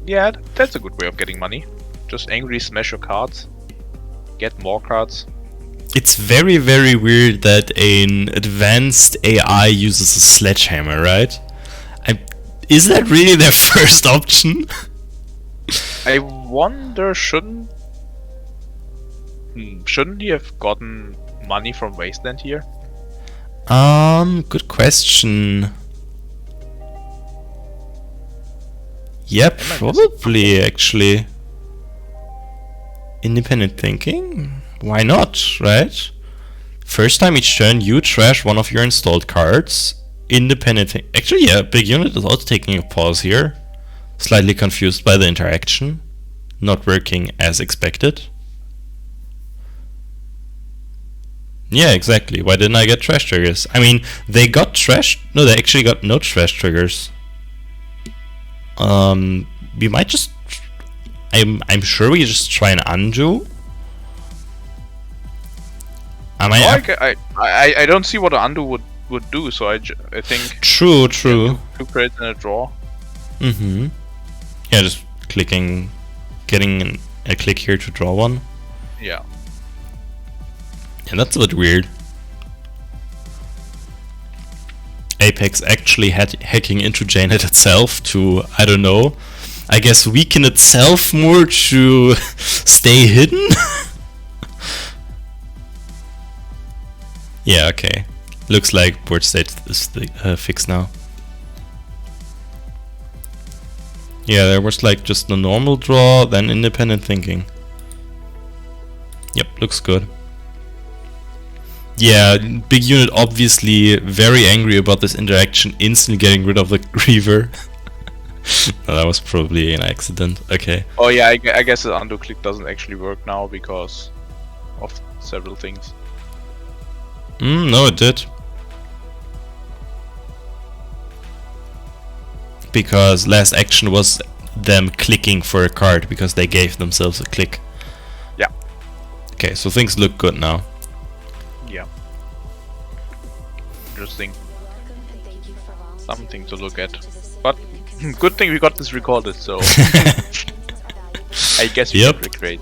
Yeah, that's a good way of getting money. Just angrily smash your cards. Get more cards. It's very, very weird that an advanced AI uses a sledgehammer, right? Is that really their first option? I wonder, shouldn't he have gotten money from Wasteland here? Good question. Yeah, probably actually. Independent thinking? Why not, right? First time each turn you trash one of your installed cards. Independent actually, yeah, Big Unit is also taking a pause here. Slightly confused by the interaction. Not working as expected. Yeah, exactly. Why didn't I get trash triggers? I mean, they got trash. No, they actually got no trash triggers. We might just. I'm sure we just try and undo. I don't see what an undo would do. So I think. True. Two credits in a draw. Yeah, just clicking, getting a click here to draw one. Yeah. And that's a bit weird. Apex actually hacking into JNet itself to, I don't know, I guess weaken itself more to stay hidden? Yeah, okay. Looks like board state is fixed now. Yeah, there was like just a normal draw, then independent thinking. Yep, looks good. Yeah, Big Unit obviously very angry about this interaction, instantly getting rid of the Griever. No, that was probably an accident. Okay. Oh yeah, I guess the undo click doesn't actually work now because of several things. No, it did. Because last action was them clicking for a card because they gave themselves a click. Yeah. Okay, so things look good now. Yeah. Interesting. Something to look at. But good thing we got this recorded, so I guess we can recreate.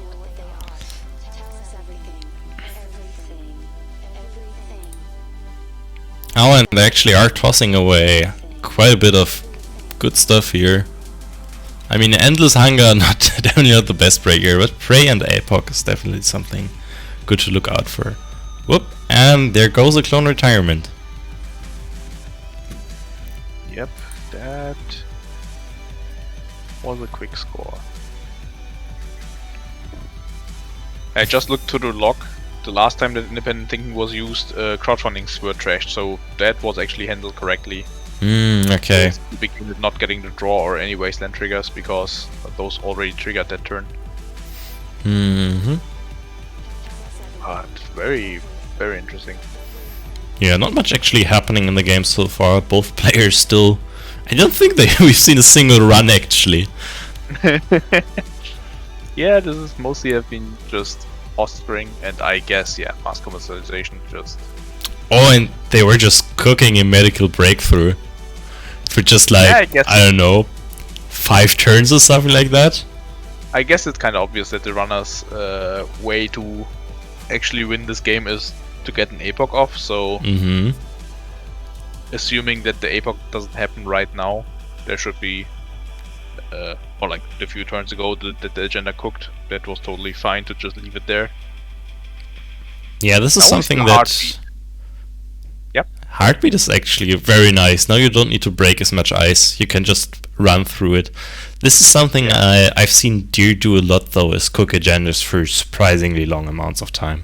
Oh, and they actually are tossing away quite a bit of good stuff here. I mean, Endless Hunger definitely not the best breaker, but Prey and APOC is definitely something good to look out for. Whoop, and there goes a clone retirement. Yep, that was a quick score. I just looked to the log. The last time that independent thinking was used, crowdfundings were trashed, so that was actually handled correctly. Okay. Big Unit not getting the draw or any wasteland triggers because those already triggered that turn. But very, very interesting. Yeah, not much actually happening in the game so far. Both players still. I don't think we've seen a single run actually. Yeah, this is mostly have been just Offspring and I guess mass commercialization just. Oh, and they were just cooking a medical breakthrough for just like I don't know, 5 turns or something like that. I guess it's kind of obvious that the runner's way to actually win this game is to get an APOC off. So assuming that the APOC doesn't happen right now, there should be, or like a few turns ago that the agenda cooked. That was totally fine to just leave it there. Yeah, this is something that. Heartbeat is actually very nice. Now you don't need to break as much ice. You can just run through it. This is something I've seen Deer do a lot though, is cook agendas for surprisingly long amounts of time.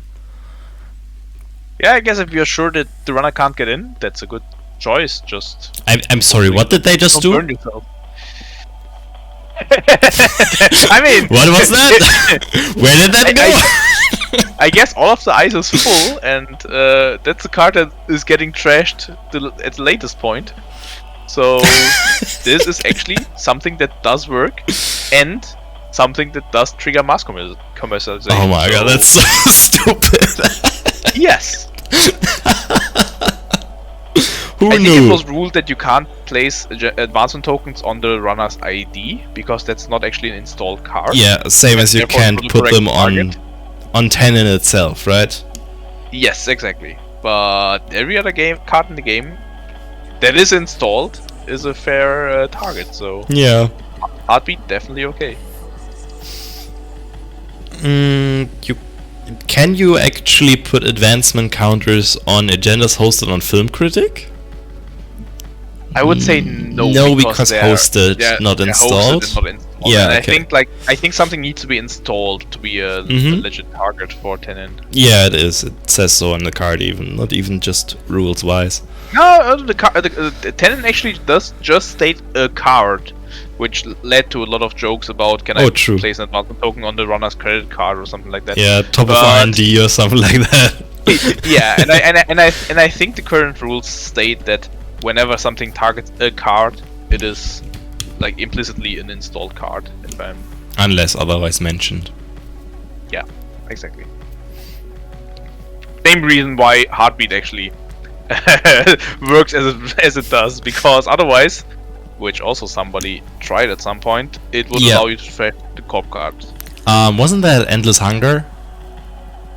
Yeah, I guess if you're sure that the runner can't get in, that's a good choice. Just I'm sorry, what did they just do? Burn yourself. I mean, What was that? Where did that go? I guess all of the ice is full, and that's a card that is getting trashed at the latest point. So this is actually something that does work, and something that does trigger mass commercialization. Oh my god, that's so stupid. Yes. Who I think knew? it was ruled that you can't place advancement tokens on the runner's ID because that's not actually an installed card. Yeah, same as you Therefore, can't the put correct them target. on 10 in itself, right? Yes, exactly. But every other card in the game that is installed is a fair target. So Yeah. Heartbeat definitely okay. Can you actually put advancement counters on agendas hosted on Film Critic? I would say no. No, because they're- hosted, not they're installed. hosted and not installed. Yeah, and okay. I think something needs to be installed to be a Mhm. legit target for Tenon. Yeah, it is. It says so on the card, even not even just rules wise. No, the Tenon actually does just state a card, which led to a lot of jokes about can Oh, I true. place an advancement token on the runner's credit card or something like that. Yeah, top of But- R&D or something like that. Yeah, and I think the current rules state that whenever something targets a card, it is like implicitly an installed card. If I'm Unless otherwise mentioned. exactly. Same reason why Heartbeat actually works as it does, because otherwise, which also somebody tried at some point, it would Yeah. allow you to track the corp cards. Wasn't that Endless Hunger?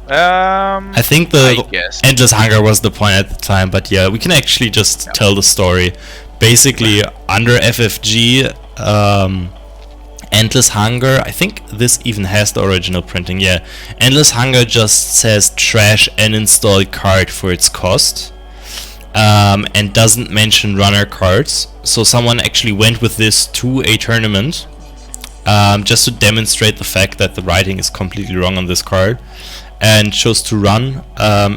I think I the guess. Endless Hunger was the point at the time, but yeah, we can actually just tell the story. Basically, under FFG, Endless Hunger, I think this even has the original printing, yeah. Endless Hunger just says trash an installed card for its cost, and doesn't mention runner cards. So someone actually went with this to a tournament, just to demonstrate the fact that the writing is completely wrong on this card, and chose to run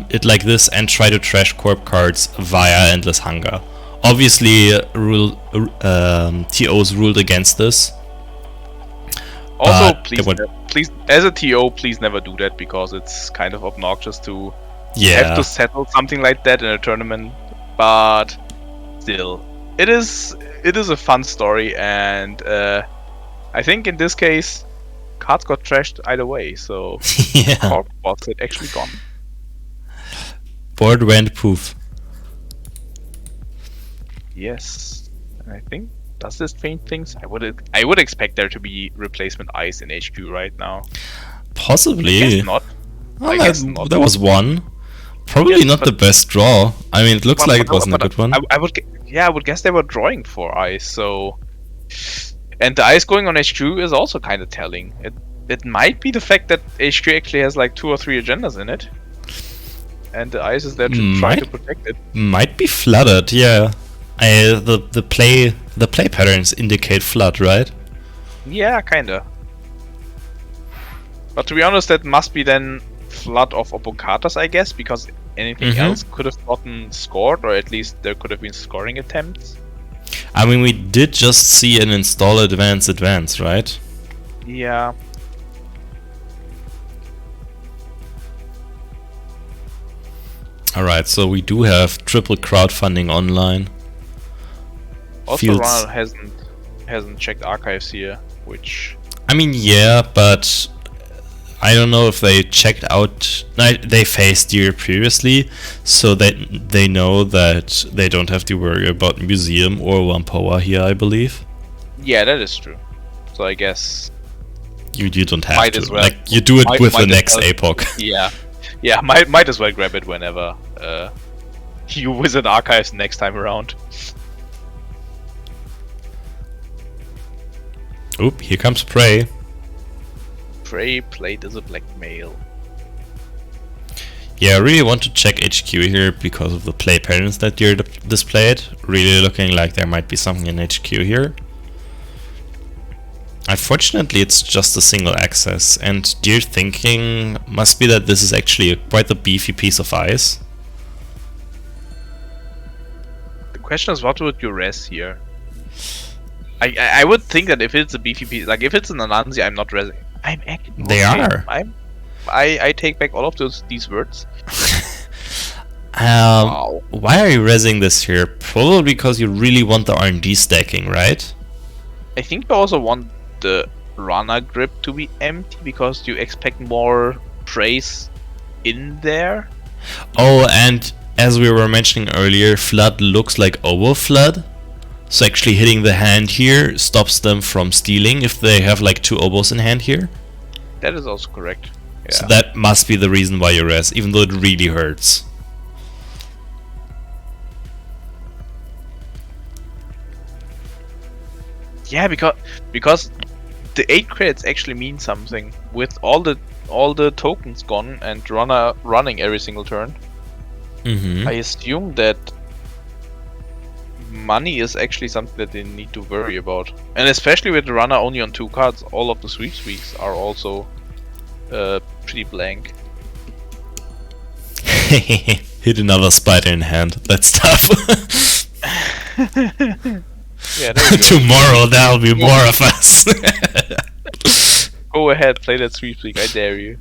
it like this and try to trash corp cards via Endless Hunger. Obviously, TOs ruled against this. Also, but please, there please, as a TO, please never do that, because it's kind of obnoxious to have Yeah, to settle something like that in a tournament. But still, it is a fun story, and I think in this case, cards got trashed either way. So yeah. corp was it actually gone. Board went poof. Yes, and I think does this change things? I would expect there to be replacement ice in HQ right now. Possibly. Guess not. Well, I guess not. there was one. Probably Yes, not but- the best draw. I mean, it looks like it wasn't a good one. I would guess they were drawing for ice. So, and the ice going on HQ is also kind of telling. It might be the fact that HQ actually has like 2 or 3 agendas in it, and the ice is there to try to Might- protect it. Might be flooded, yeah. The play patterns indicate flood, right? Yeah, kinda. But to be honest, that must be then flood of Opokatas, I guess, because anything Mhm. else could have gotten scored, or at least there could have been scoring attempts. I mean, we did just see an install advance, right? Yeah. Alright, so we do have triple crowdfunding online. Also, Feels- Ronald hasn't checked archives here, which I mean, yeah, but I don't know if they checked out. They faced year previously, so that they know that they don't have to worry about Museum or Wampoa here, I believe. yeah, that is true. So I guess You don't have Might to. as well. Like, you do it Might- with the might as next well. epoch. yeah, might as well grab it whenever you visit archives next time around. Oop, here comes Prey. Prey played as a blackmail. Yeah, I really want to check HQ here because of the play patterns that you're displayed. Really looking like there might be something in HQ here. Unfortunately, it's just a single access, and dear thinking must be that this is actually quite a beefy piece of ice. The question is, what would you res here? I would think that if it's a beefy piece, like if it's an Anansi, I'm not resing. I'm actually. They are. I take back all of these words. Why are you resing this here? Probably because you really want the R&D stacking, right? I think you also want the runner grip to be empty because you expect more praise in there. Oh, and as we were mentioning earlier, Flood looks like Ovo Flood. So actually hitting the hand here stops them from stealing if they have like 2 Obos in hand here. That is also correct. Yeah. So that must be the reason why you res, even though it really hurts. Yeah, because the 8 credits actually mean something. With all the tokens gone and runner running every single turn, I assume that money is actually something that they need to worry about. And especially with the runner only on 2 cards, all of the sweeps are also pretty blank. Hit another spider in hand. That's tough. Yeah, there you go. Tomorrow there'll be more of us. Go ahead, play that sweep league, I dare you.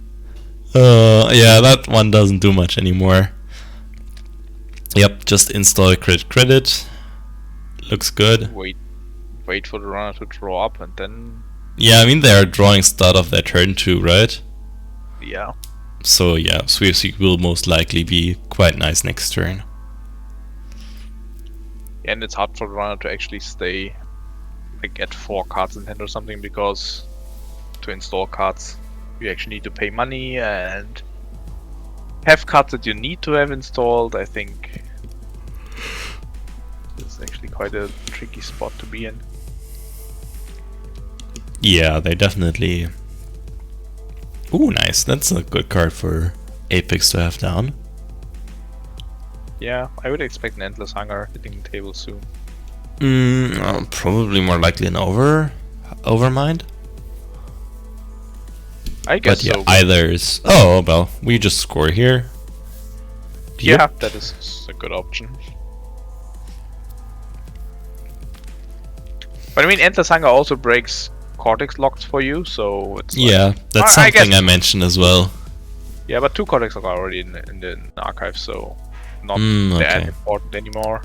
Yeah, that one doesn't do much anymore. Yep, just install credit. Looks good. Wait for the runner to draw up and then... Yeah, I mean they are drawing start of their turn too, right? Yeah. So yeah, Sweep will most likely be quite nice next turn. And it's hard for the runner to actually stay like at 4 cards in hand or something, because to install cards you actually need to pay money and have cards that you need to have installed. I think it's actually quite a tricky spot to be in. Yeah, they definitely... Ooh, nice. That's a good card for Apex to have down. Yeah, I would expect an Endless Hunger hitting the table soon. Probably more likely an Overmind. I guess But yeah, so. either is... Oh, well, we just score here. Yeah, Yep. that is a good option. But I mean, Endless Hunger also breaks Cortex locks for you, so it's like, Yeah, that's I guess- something I mentioned as well. yeah, but 2 Cortex locks are already in the archive, so not that Okay. important anymore.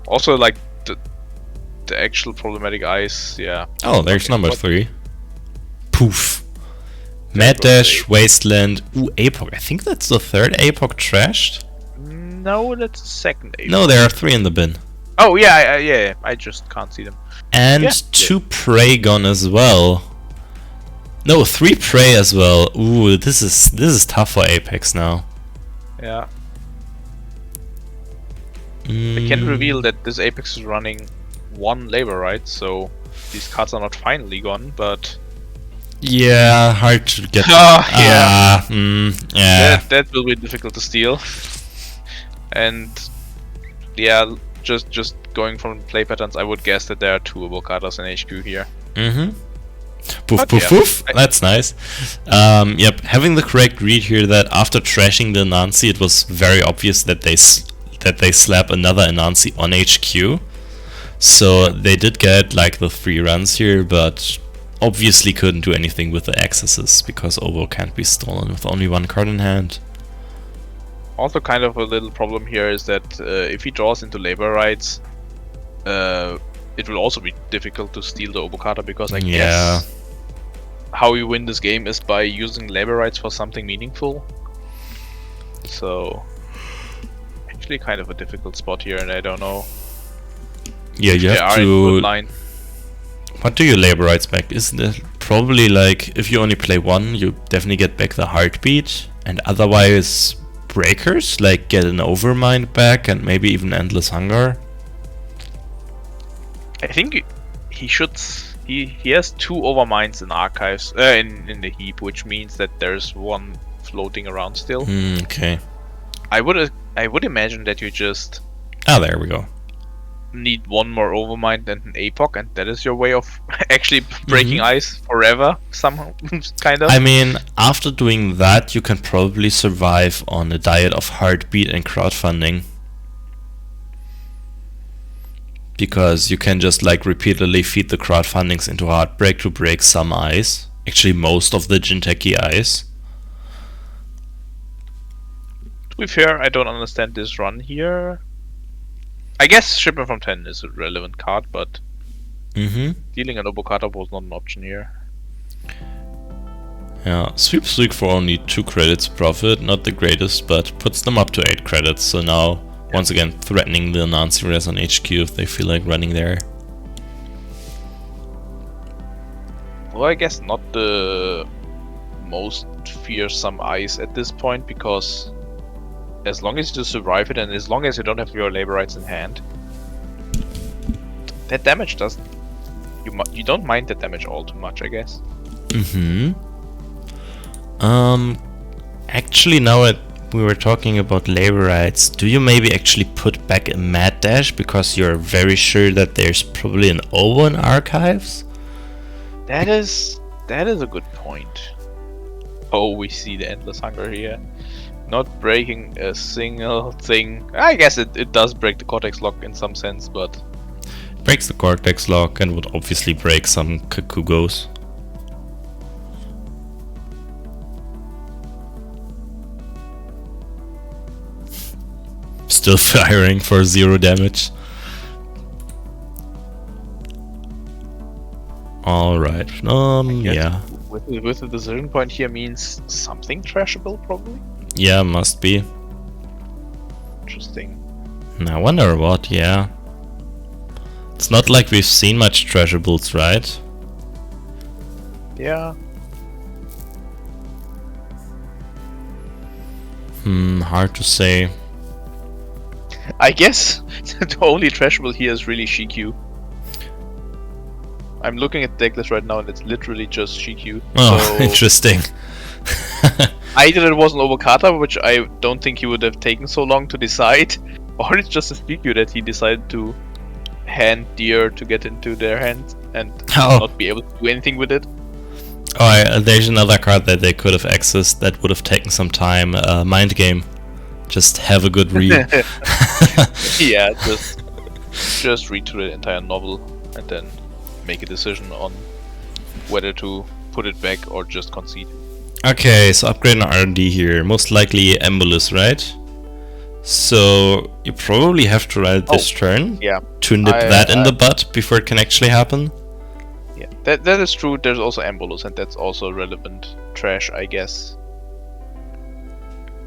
Also, like the actual problematic ice, yeah. Oh, there's Okay, number what- 3. Poof. Mad was Dash, eight. Wasteland, ooh, APOC. I think that's the 3rd APOC trashed. No, that's the second ape. No, there are 3 in the bin. Oh yeah, yeah. I just can't see them. And Yeah. 2 Prey gone as well. No, 3 Prey as well. Ooh, this is tough for Apex now. Yeah. I can Mm, reveal that this Apex is running 1 labor right, so these cards are not finally gone, but Yeah, hard to get. Oh, yeah. Yeah. that will be difficult to steal. And yeah, just going from play patterns, I would guess that there are 2 Avocados in HQ here. Mm-hmm. Poof, But poof, yeah, poof. I- That's nice. Yep, having the correct read here that after trashing the Anansi, it was very obvious that they slap another Anansi on HQ. So they did get like the 3 runs here, but obviously couldn't do anything with the accesses because Ovo can't be stolen with only 1 card in hand. Also, kind of a little problem here is that if he draws into labor rights, it will also be difficult to steal the Obokata, because I Yeah. guess how you win this game is by using labor rights for something meaningful. So, actually, kind of a difficult spot here, and I don't know. Yeah, you They have are in good to. line. What do you labor rights back? Isn't it probably like if you only play 1, you definitely get back the heartbeat, and otherwise breakers, like get an Overmind back and maybe even Endless Hunger. I think he should. He has 2 Overminds in archives in the heap, which means that there's 1 floating around still. Okay. I would imagine that you just Ah, there we go. need 1 more Overmind and an APOC, and that is your way of actually breaking ice forever, somehow, kind of. I mean, after doing that, you can probably survive on a diet of heartbeat and crowdfunding. because you can just like repeatedly feed the crowdfundings into Heartbreak to break some ice. Actually, most of the Jinteki ice. To be fair, I don't understand this run here. I guess Shipment from 10 is a relevant card, but dealing an Obokata was not an option here. Yeah, Sweep Streak for only 2 credits profit, not the greatest, but puts them up to 8 credits. So now, once again, threatening the Nancy Res on HQ if they feel like running there. Well, I guess not the most fearsome ice at this point, because as long as you survive it and as long as you don't have your labor rights in hand, that damage doesn't... You don't mind that damage all too much, I guess. Actually, now that we were talking about labor rights, do you maybe actually put back a Mad Dash because you're very sure that there's probably an Obo in Archives? That is a good point. Oh, we see the Endless Hunger here. Not breaking a single thing. I guess it does break the Cortex lock in some sense, but... Breaks the Cortex lock and would obviously break some Kakugos. Still firing for 0 damage. Alright, yeah. With the decision point here means something trashable, probably? Yeah, must be. Interesting. I wonder what, yeah. It's not like we've seen much trashables, right? Yeah. Hard to say. I guess the only trashable here is really Shikyu. I'm looking at the decklist right now and it's literally just Shikyu. Oh, so interesting. either it was an Obokata, which I don't think he would have taken so long to decide, or it's just a Shikyu that he decided to hand Deer to get into their hands and not be able to do anything with it. Oh, there's another card that they could have accessed that would have taken some time. Mind Game. Just have a good read. Yeah, just read through the entire novel and then make a decision on whether to put it back or just concede. Okay, so upgrade an R&D here. Most likely Embolus, right? So you probably have to ride this turn to nip that in the butt before it can actually happen. Yeah, that is true. There's also Embolus, and that's also relevant trash, I guess.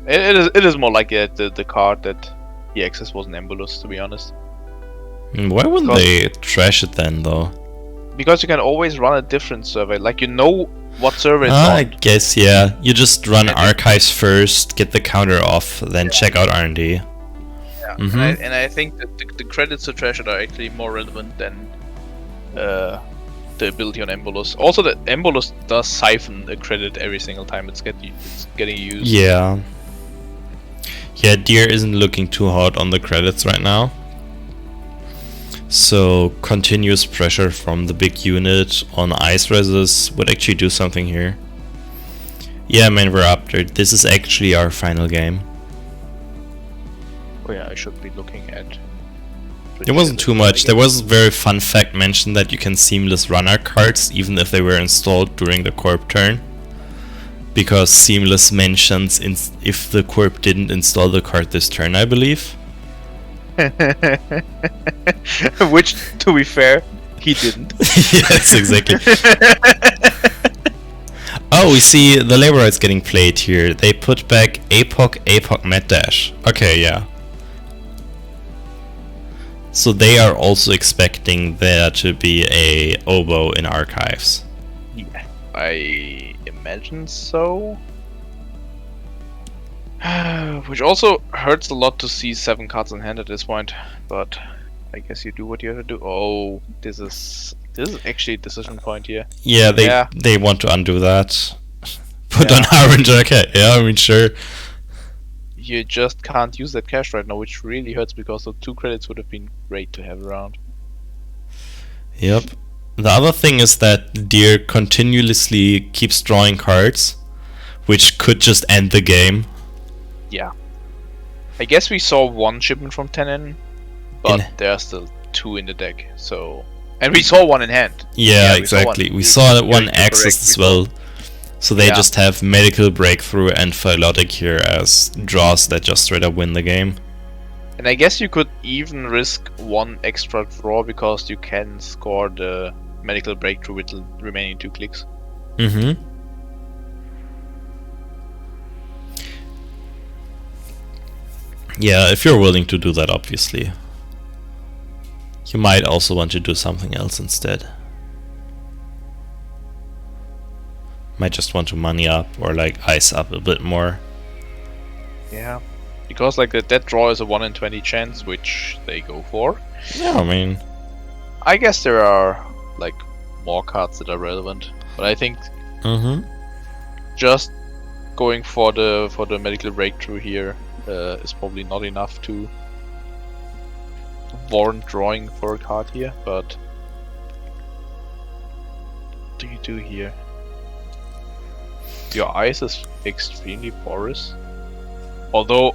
It is more like the card that he accessed was an Embolus, to be honest. Why wouldn't they trash it then, though? Because you can always run a different survey. Like, you know what survey it's on. I guess, yeah. You just run Archives first, get the counter off, then check out R&D. Yeah, and I think that the credits to trash it are actually more relevant than the ability on Embolus. Also, the Embolus does siphon a credit every single time it's getting used. Yeah. Yeah, Deer isn't looking too hot on the credits right now. So continuous pressure from the big unit on Ice Reses would actually do something here. Yeah, man, we're up there. This is actually our final game. Oh yeah, I should be looking at... There wasn't too much. There was a very fun fact mentioned that you can seamless runner cards even if they were installed during the Corp turn. Because seamless mentions if the Corp didn't install the card this turn, I believe. Which, to be fair, he didn't. Yes, exactly. Oh, we see the labor rights getting played here. They put back APOC Mad Dash. Okay, yeah. So they are also expecting there to be a Obo in Archives. Yeah, I imagine so. Which also hurts a lot to see 7 cards in hand at this point, but I guess you do what you have to do. Oh, this is actually a decision point here. Yeah, they want to undo that. Put on Harbinger. Okay, yeah, I mean, sure. You just can't use that cash right now, which really hurts because the 2 credits would have been great to have around. Yep. The other thing is that Deer continuously keeps drawing cards, which could just end the game. Yeah. I guess we saw 1 shipment from 10 in, but there are still 2 in the deck. So, and we saw one in hand. Yeah, we saw exactly. one. We saw that one You're access correct, as we well. So they Yeah. just have Medical Breakthrough and Philotic here as draws that just straight up win the game. And I guess you could even risk one extra draw because you can score the medical breakthrough with the remaining 2 clicks. Mm-hmm. Yeah, if you're willing to do that, obviously. You might also want to do something else instead. Might just want to money up or like ice up a bit more. Yeah. Because like the dead draw is a 1 in 20 chance, which they go for. Yeah, I mean, I guess there are like more cards that are relevant, but I think just going for the medical breakthrough here is probably not enough to warrant drawing for a card here. But what do you do here? Your ice is extremely porous. Although,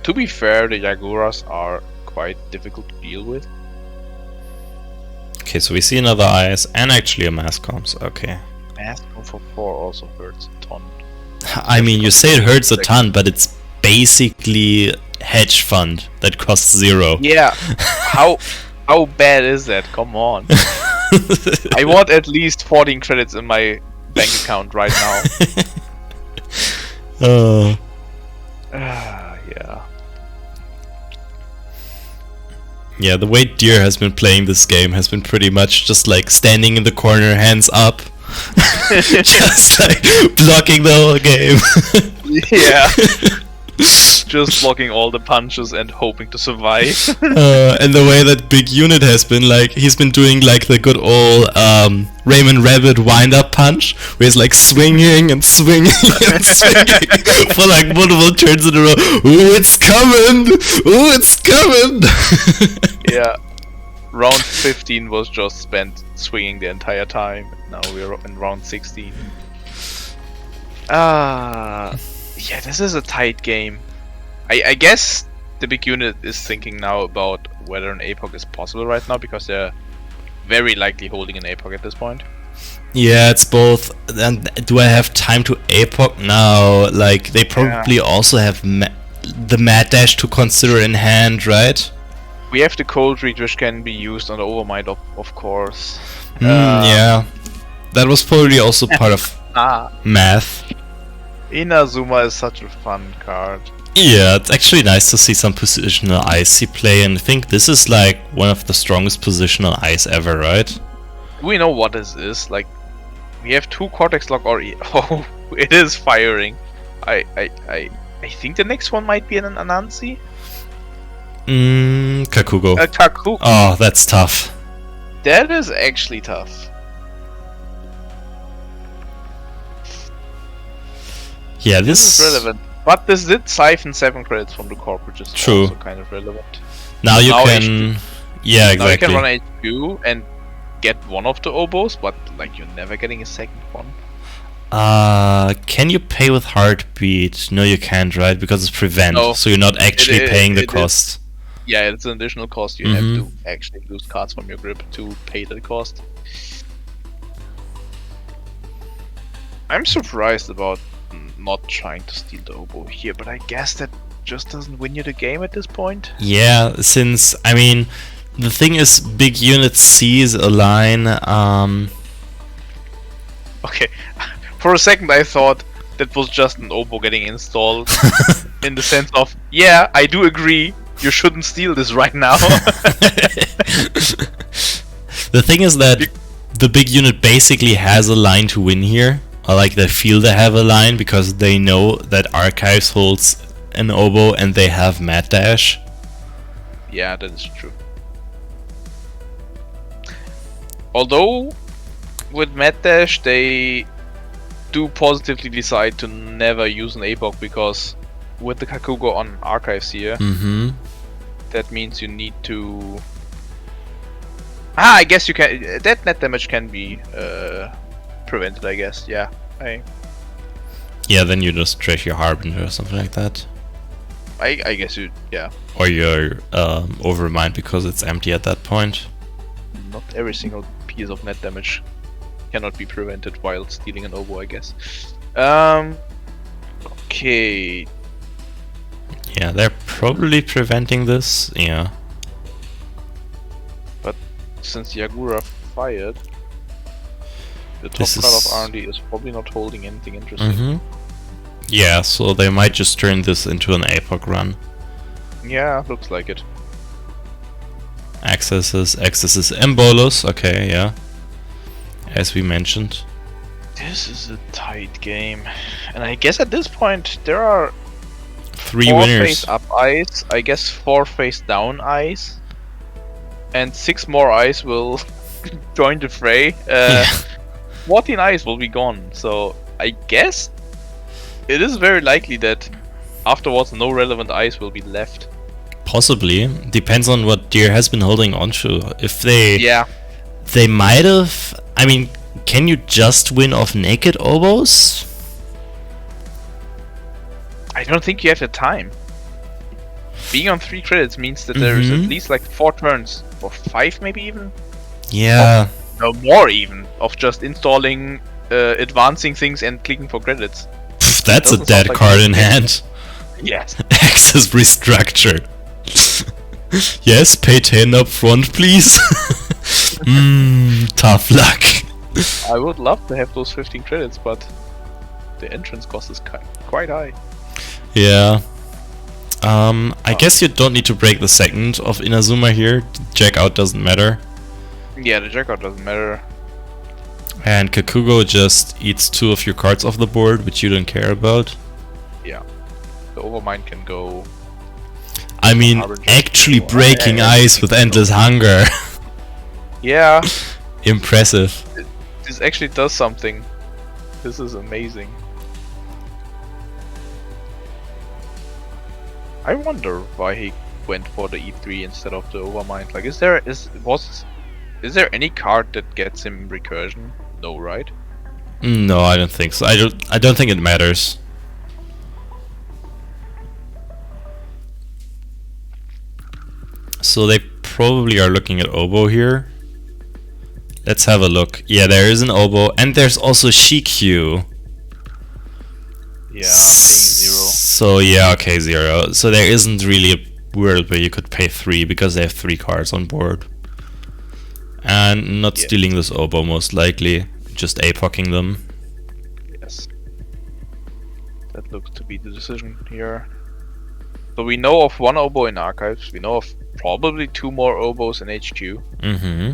to be fair, the Jaguars are quite difficult to deal with. okay, so we see another ice and actually a mass comms. Okay. Mask for 4 also hurts a ton. I mean, you say it hurts a ton, but it's basically hedge fund that costs 0. Yeah, how bad is that? Come on. I want at least 14 credits in my bank account right now. Yeah. Yeah, the way Deer has been playing this game has been pretty much just like standing in the corner, hands up. Just like blocking the whole game. Yeah. Just blocking all the punches and hoping to survive. And the way that Big Unit has been like, he's been doing like the good old Raymond Rabbit wind-up punch, where he's like swinging and swinging and swinging for like multiple turns in a row. Ooh, it's coming! Ooh, it's coming! Yeah. Round 15 was just spent swinging the entire time. Now we're in round 16. Yeah, this is a tight game. I guess the Big Unit is thinking now about whether an APOC is possible right now, because they're very likely holding an APOC at this point. Yeah, it's both. And do I have time to APOC now? Like, they probably also have the Mad Dash to consider in hand, right? We have the Cold Read, which can be used on the Overmind, of course. Yeah. That was probably also part of math. Inazuma is such a fun card. Yeah, it's actually nice to see some positional icy play, and I think this is like one of the strongest positional ice ever, right? Do we know what this is? Like, we have 2 Cortex Lock or oh, it is firing. I think the next one might be an Anansi. Kakugo. A Kakugo. Oh, that's tough. That is actually tough. Yeah, This is relevant. But this did siphon 7 credits from the corp, which is True. also kind of relevant. Now you Now can... Yeah, Now you exactly. can run HQ and get one of the obos, but like you're never getting a second one. Can you pay with Heartbeat? No, you can't, right? Because it's prevent, No. so you're not actually paying the it is. cost. Yeah, it's an additional cost. You have to actually lose cards from your grip to pay the cost. I'm surprised about not trying to steal the oboe here, but I guess that just doesn't win you the game at this point. Yeah, since, I mean, the thing is, Big Unit sees a line, Okay, for a second I thought that was just an oboe getting installed, in the sense of, yeah, I do agree, you shouldn't steal this right now. The thing is that the Big Unit basically has a line to win here. Or like they feel they have a line because they know that Archives holds an oboe and they have Mad Dash. Yeah, that is true. Although, with Mad Dash, they do positively decide to never use an APOC, because with the Kakugo on Archives here, that means you need to... I guess you can... That net damage can be prevented, I guess, yeah. Yeah, then you just trash your Harbinger or something like that. I guess you, yeah. Or you're overmind because it's empty at that point. Not every single piece of net damage cannot be prevented while stealing an oboe, I guess. Okay. Yeah, they're probably preventing this. Yeah. Since Yagura fired, the top This card of is- R&D is probably not holding anything interesting. Mm-hmm. Yeah, so they might just turn this into an APOC run. Yeah, looks like it. Accesses, Embolos, okay, yeah. As we mentioned. This is a tight game. And I guess at this point there are 3 4 winners. face up eyes, I guess 4 face down eyes, and 6 more eyes will join the fray. Yeah. 14 eyes will be gone, so I guess it is very likely that afterwards no relevant eyes will be left. Possibly. Depends on what Deer has been holding on to. If they Yeah, they might have, I mean, can you just win off naked oboes? I don't think you have the time. Being on 3 credits means that there is at Mhm. least like 4 turns, or 5 maybe even, Yeah. no more even, of just installing, advancing things and clicking for credits. Pff, that's a Doesn't dead sound like card a in good game. hand. Yes. Access restructured. Yes, pay 10 up front, please. Tough luck. I would love to have those 15 credits, but the entrance cost is quite high. Yeah. I guess you don't need to break the second of Inazuma here. Jack out doesn't matter. Yeah, the checkout doesn't matter. And Kakugo just eats 2 of your cards off the board, which you don't care about. Yeah. The Overmind can go. I mean, Harbinger. actually Oh, breaking yeah, ice with endless hunger. Yeah, Impressive. this actually does something. This is amazing. I wonder why he went for the E3 instead of the Overmind. Like, is there any card that gets him recursion? No, right? No, I don't think so. I don't think it matters. So they probably are looking at oboe here. Let's have a look. Yeah, there is an oboe, and there's also Shikyu. Yeah, I'm paying 0. So yeah, okay, 0. So there isn't really a world where you could pay 3 because they have 3 cards on board. And not Yeah. stealing this oboe most likely, just APOCing them. Yes. That looks to be the decision here. So we know of 1 oboe in archives. We know of probably 2 more oboes in HQ. Mm-hmm.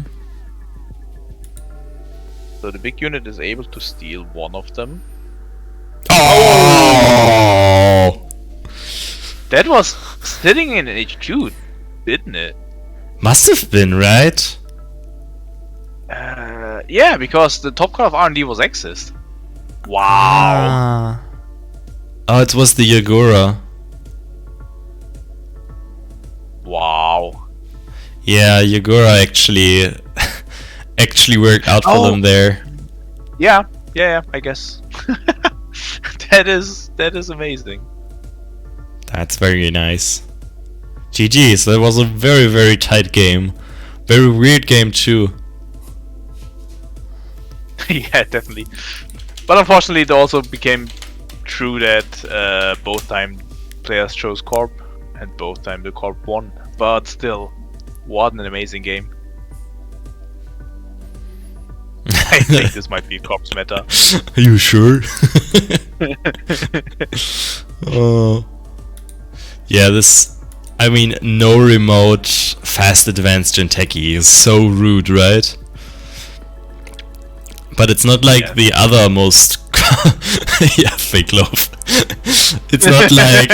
So the big unit is able to steal 1 of them. Oh! That was sitting in HQ, didn't it? Must have been, right? Yeah, because the top card of R&D was accessed. Wow. Ah. Oh, it was the Yagura. Wow. Yeah, Yagura actually actually worked out for Oh. them there. Yeah, I guess. That is amazing. That's very nice. GG's, that was a very, very tight game. Very weird game too. Yeah, definitely. But unfortunately, it also became true that both time players chose Corp, and both time the Corp won. But still, what an amazing game. I think this might be Corp's meta. Are you sure? Oh. Yeah, this... I mean, no remote fast advanced Jinteki is so rude, right? But it's not like Yeah. the other most... yeah, fake love. It's not like...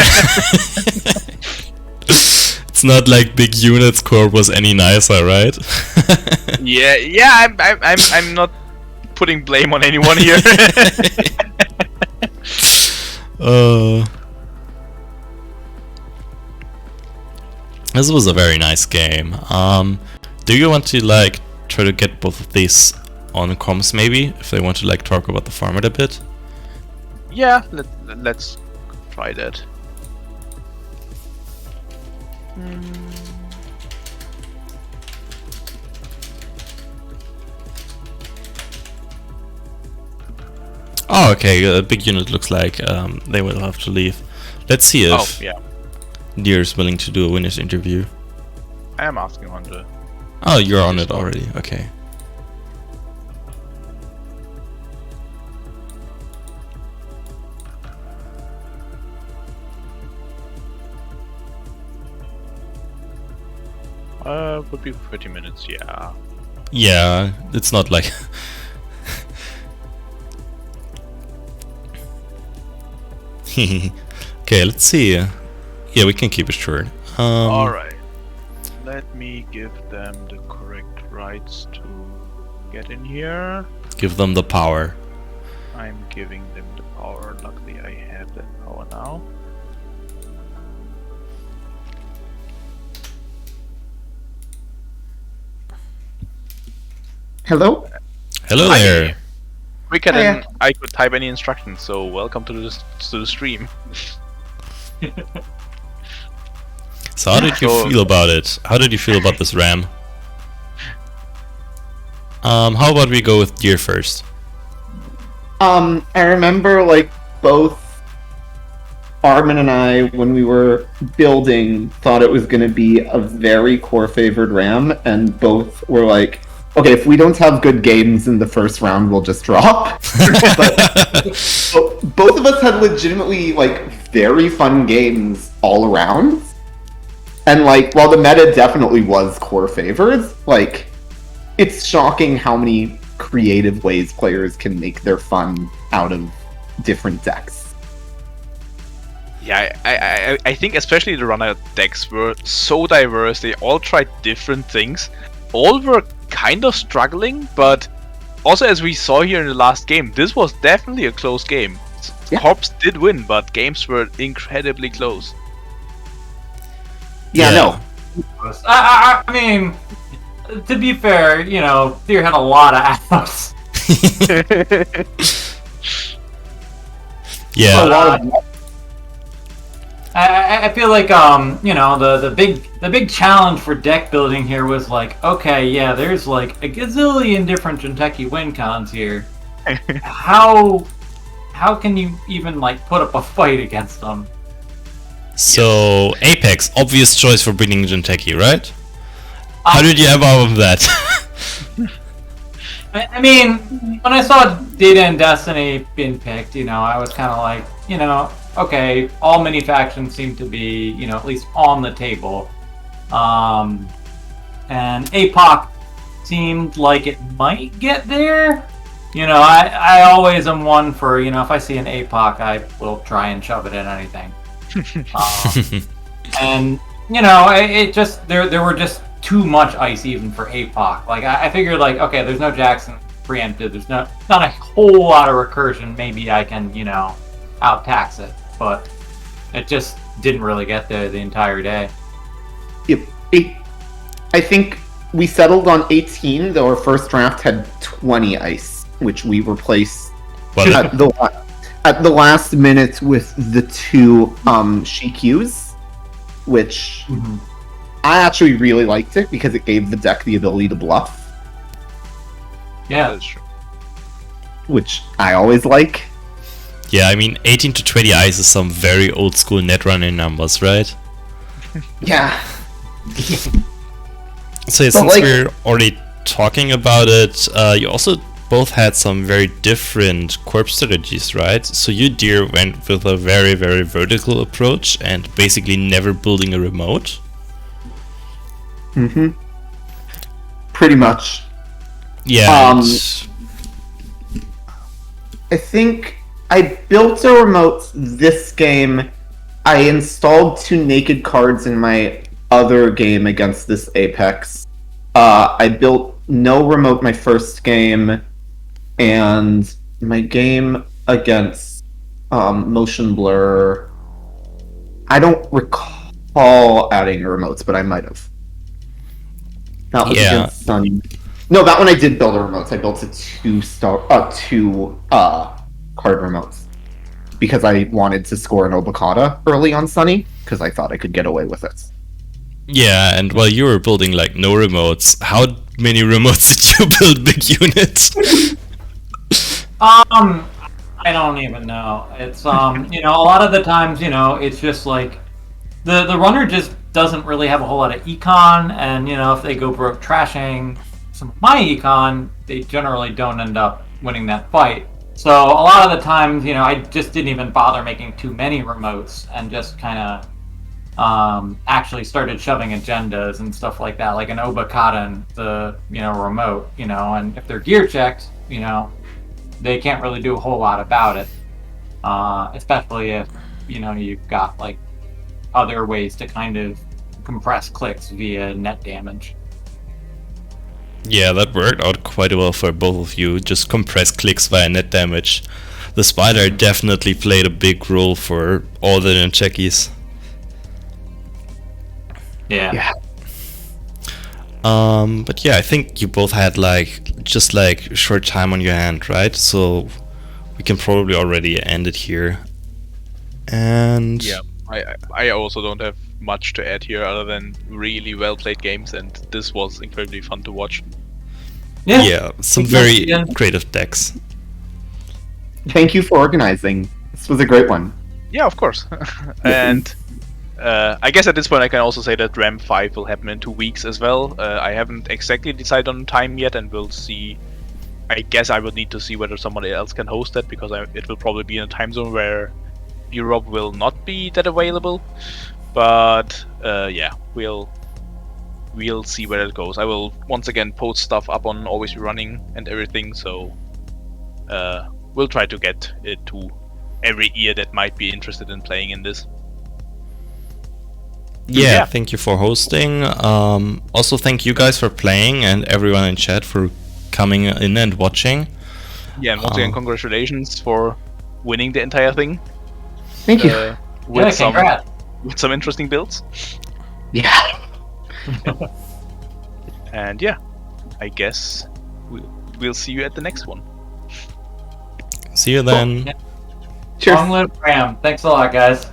it's not like Big Units Corp was any nicer, right? Yeah. I'm not putting blame on anyone here. This was a very nice game. Do you want to like try to get both of these on comms maybe? If they want to like talk about the format a bit? Yeah, let's try that. Oh, okay. A big unit looks like they will have to leave. Let's see Oh, if yeah. Deer is willing to do a winner's interview. I am asking on the... Oh, you're on it already. Okay. Would be 30 minutes, yeah. Yeah, it's not like... Okay, let's see. Yeah, we can keep it short. Alright. Let me give them the correct rights to get in here. Give them the power. I'm giving them the power. Luckily, I have that power now. Hello? Hello Hi. there. Quicker Hiya. than I could type any instructions, so welcome to the stream. So how did you So- feel about it? How did you feel about this RAM? How about we go with Deer first? I remember like both Armin and I, when we were building, thought it was going to be a very core favored RAM, and both were like, okay, if we don't have good games in the first round, we'll just drop. But both of us had legitimately like very fun games all around. And like, while the meta definitely was core favors, like, it's shocking how many creative ways players can make their fun out of different decks. Yeah, I think especially the runner decks were so diverse. They all tried different things. All were kind of struggling, but also as we saw here in the last game, this was definitely a close game. Yeah. Corps did win, but games were incredibly close. Yeah, no. I mean, to be fair, you know, Deer had a lot of outs. A Yeah, lot of I feel like you know, the big challenge for deck building here was like, okay, yeah, there's like a gazillion different Jinteki win cons here. How can you even like put up a fight against them? so Apex, obvious choice for bringing Jinteki, right? How did you have all of that? I mean, when I saw Data and Destiny being picked, you know, I was kind of like, you know, okay, all mini factions seem to be, you know, at least on the table. And APOC seemed like it might get there. You know, I always am one for, you know, if I see an APOC, I will try and shove it in anything. And, you know, it just, there were just too much ice even for APOC. Like, I figured, like, okay, there's no Jackson preempted, there's not a whole lot of recursion, maybe I can, you know, out-tax it. But it just didn't really get there the entire day. I think we settled on 18, though our first draft had 20 ice, which we replaced Well, at the last minute with the two Shikyus, which I actually really liked it because it gave the deck the ability to bluff, Yeah. That's true. which I always like. yeah, I mean, 18 to 20 eyes is some very old school net running numbers, right? Yeah. So yeah, But, since like- we're already talking about it, you also both had some very different corp strategies, right? So you, Deer, went with a very, very vertical approach and basically never building a remote. Mm-hmm. Pretty much. Yeah. Um, and- I think I built a remote this game. I installed 2 naked cards in my other game against this Apex. I built no remote my first game, and my game against Motion Blur. I don't recall adding remotes, but I might have. That was Yeah. against Sunny. No, that one I did build a remote. I built a two card remotes because I wanted to score an Obokata early on Sunny because I thought I could get away with it. Yeah, and while you were building like no remotes, how many remotes did you build big unit? I don't even know. It's a lot of the times, it's just like the runner just doesn't really have a whole lot of econ, and if they go broke trashing some of my econ, they generally don't end up winning that fight. So a lot of the times, I just didn't even bother making too many remotes and just kind of actually started shoving agendas and stuff like that, like an Obakaden, the remote, and if they're gear checked, they can't really do a whole lot about it, especially if you've got like other ways to kind of compress clicks via net damage. Yeah, that worked out quite well for both of you. Just compress clicks via net damage. The spider definitely played a big role for all the Nunchakis. Yeah. But yeah, I think you both had just short time on your hand, right? So we can probably already end it here. And Yeah, I also don't have much to add here other than really well played games, and this was incredibly fun to watch. yeah, some very creative decks. Thank you for organizing. This was a great one. Yeah, of course. And I guess at this point I can also say that RAM 5 will happen in 2 weeks as well. I haven't exactly decided on time yet, and we'll see. I guess I will need to see whether somebody else can host that, because it will probably be in a time zone where Europe will not be that available. But yeah, we'll see where it goes. I will once again post stuff up on Always Be Running and everything, so we'll try to get it to every ear that might be interested in playing in this. Yeah, thank you for hosting. Also, thank you guys for playing, and everyone in chat for coming in and watching. Yeah, and once again, congratulations for winning the entire thing. Thank you. With congrats. with some interesting builds. Yeah. And yeah, I guess we'll see you at the next one. See you then. Yeah. Cheers. Long live Ram. Thanks a lot, guys.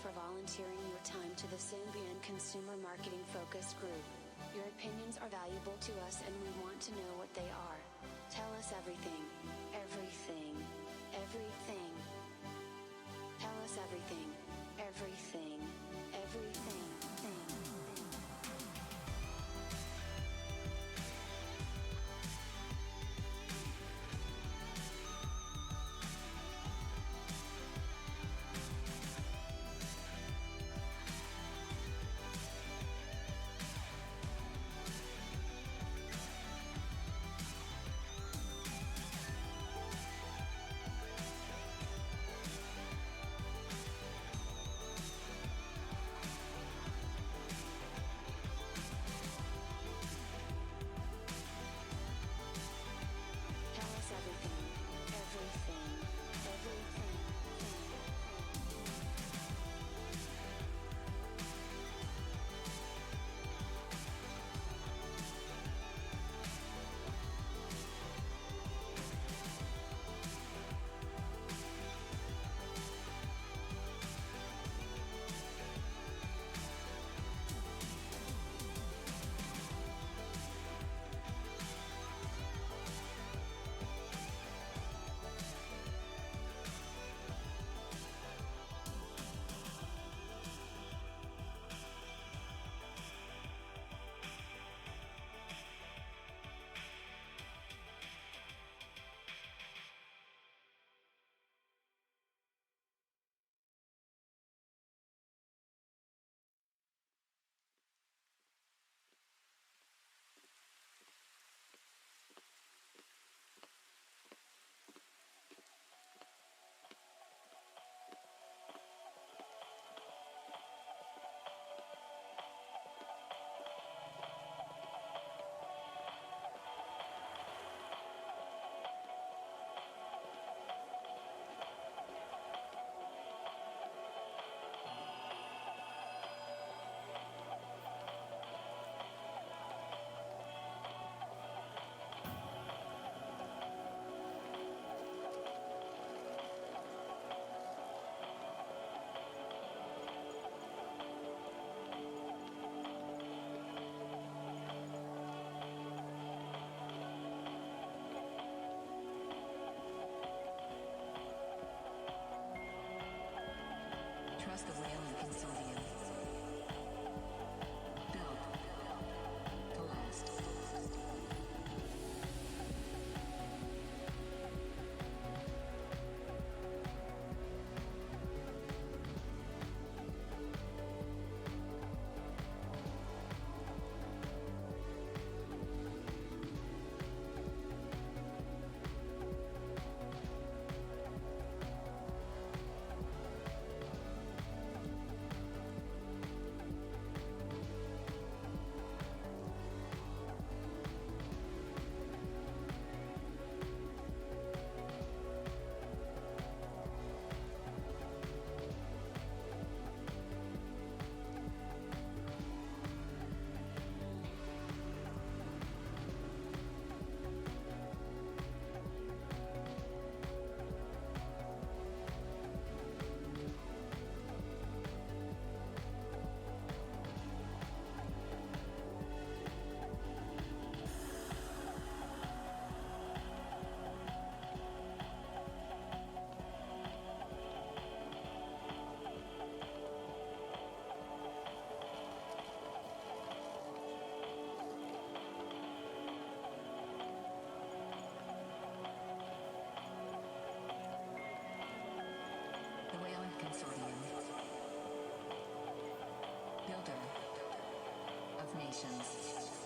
for volunteering your time to the Symbian Consumer Marketing Focus Group. Your opinions are valuable to us and we want to know what they are. Tell us everything. Everything. Everything. Tell us everything. Everything. Everything. Trust the Wayland Consortium. Built to last. The Wayland Consortium. Builder of nations.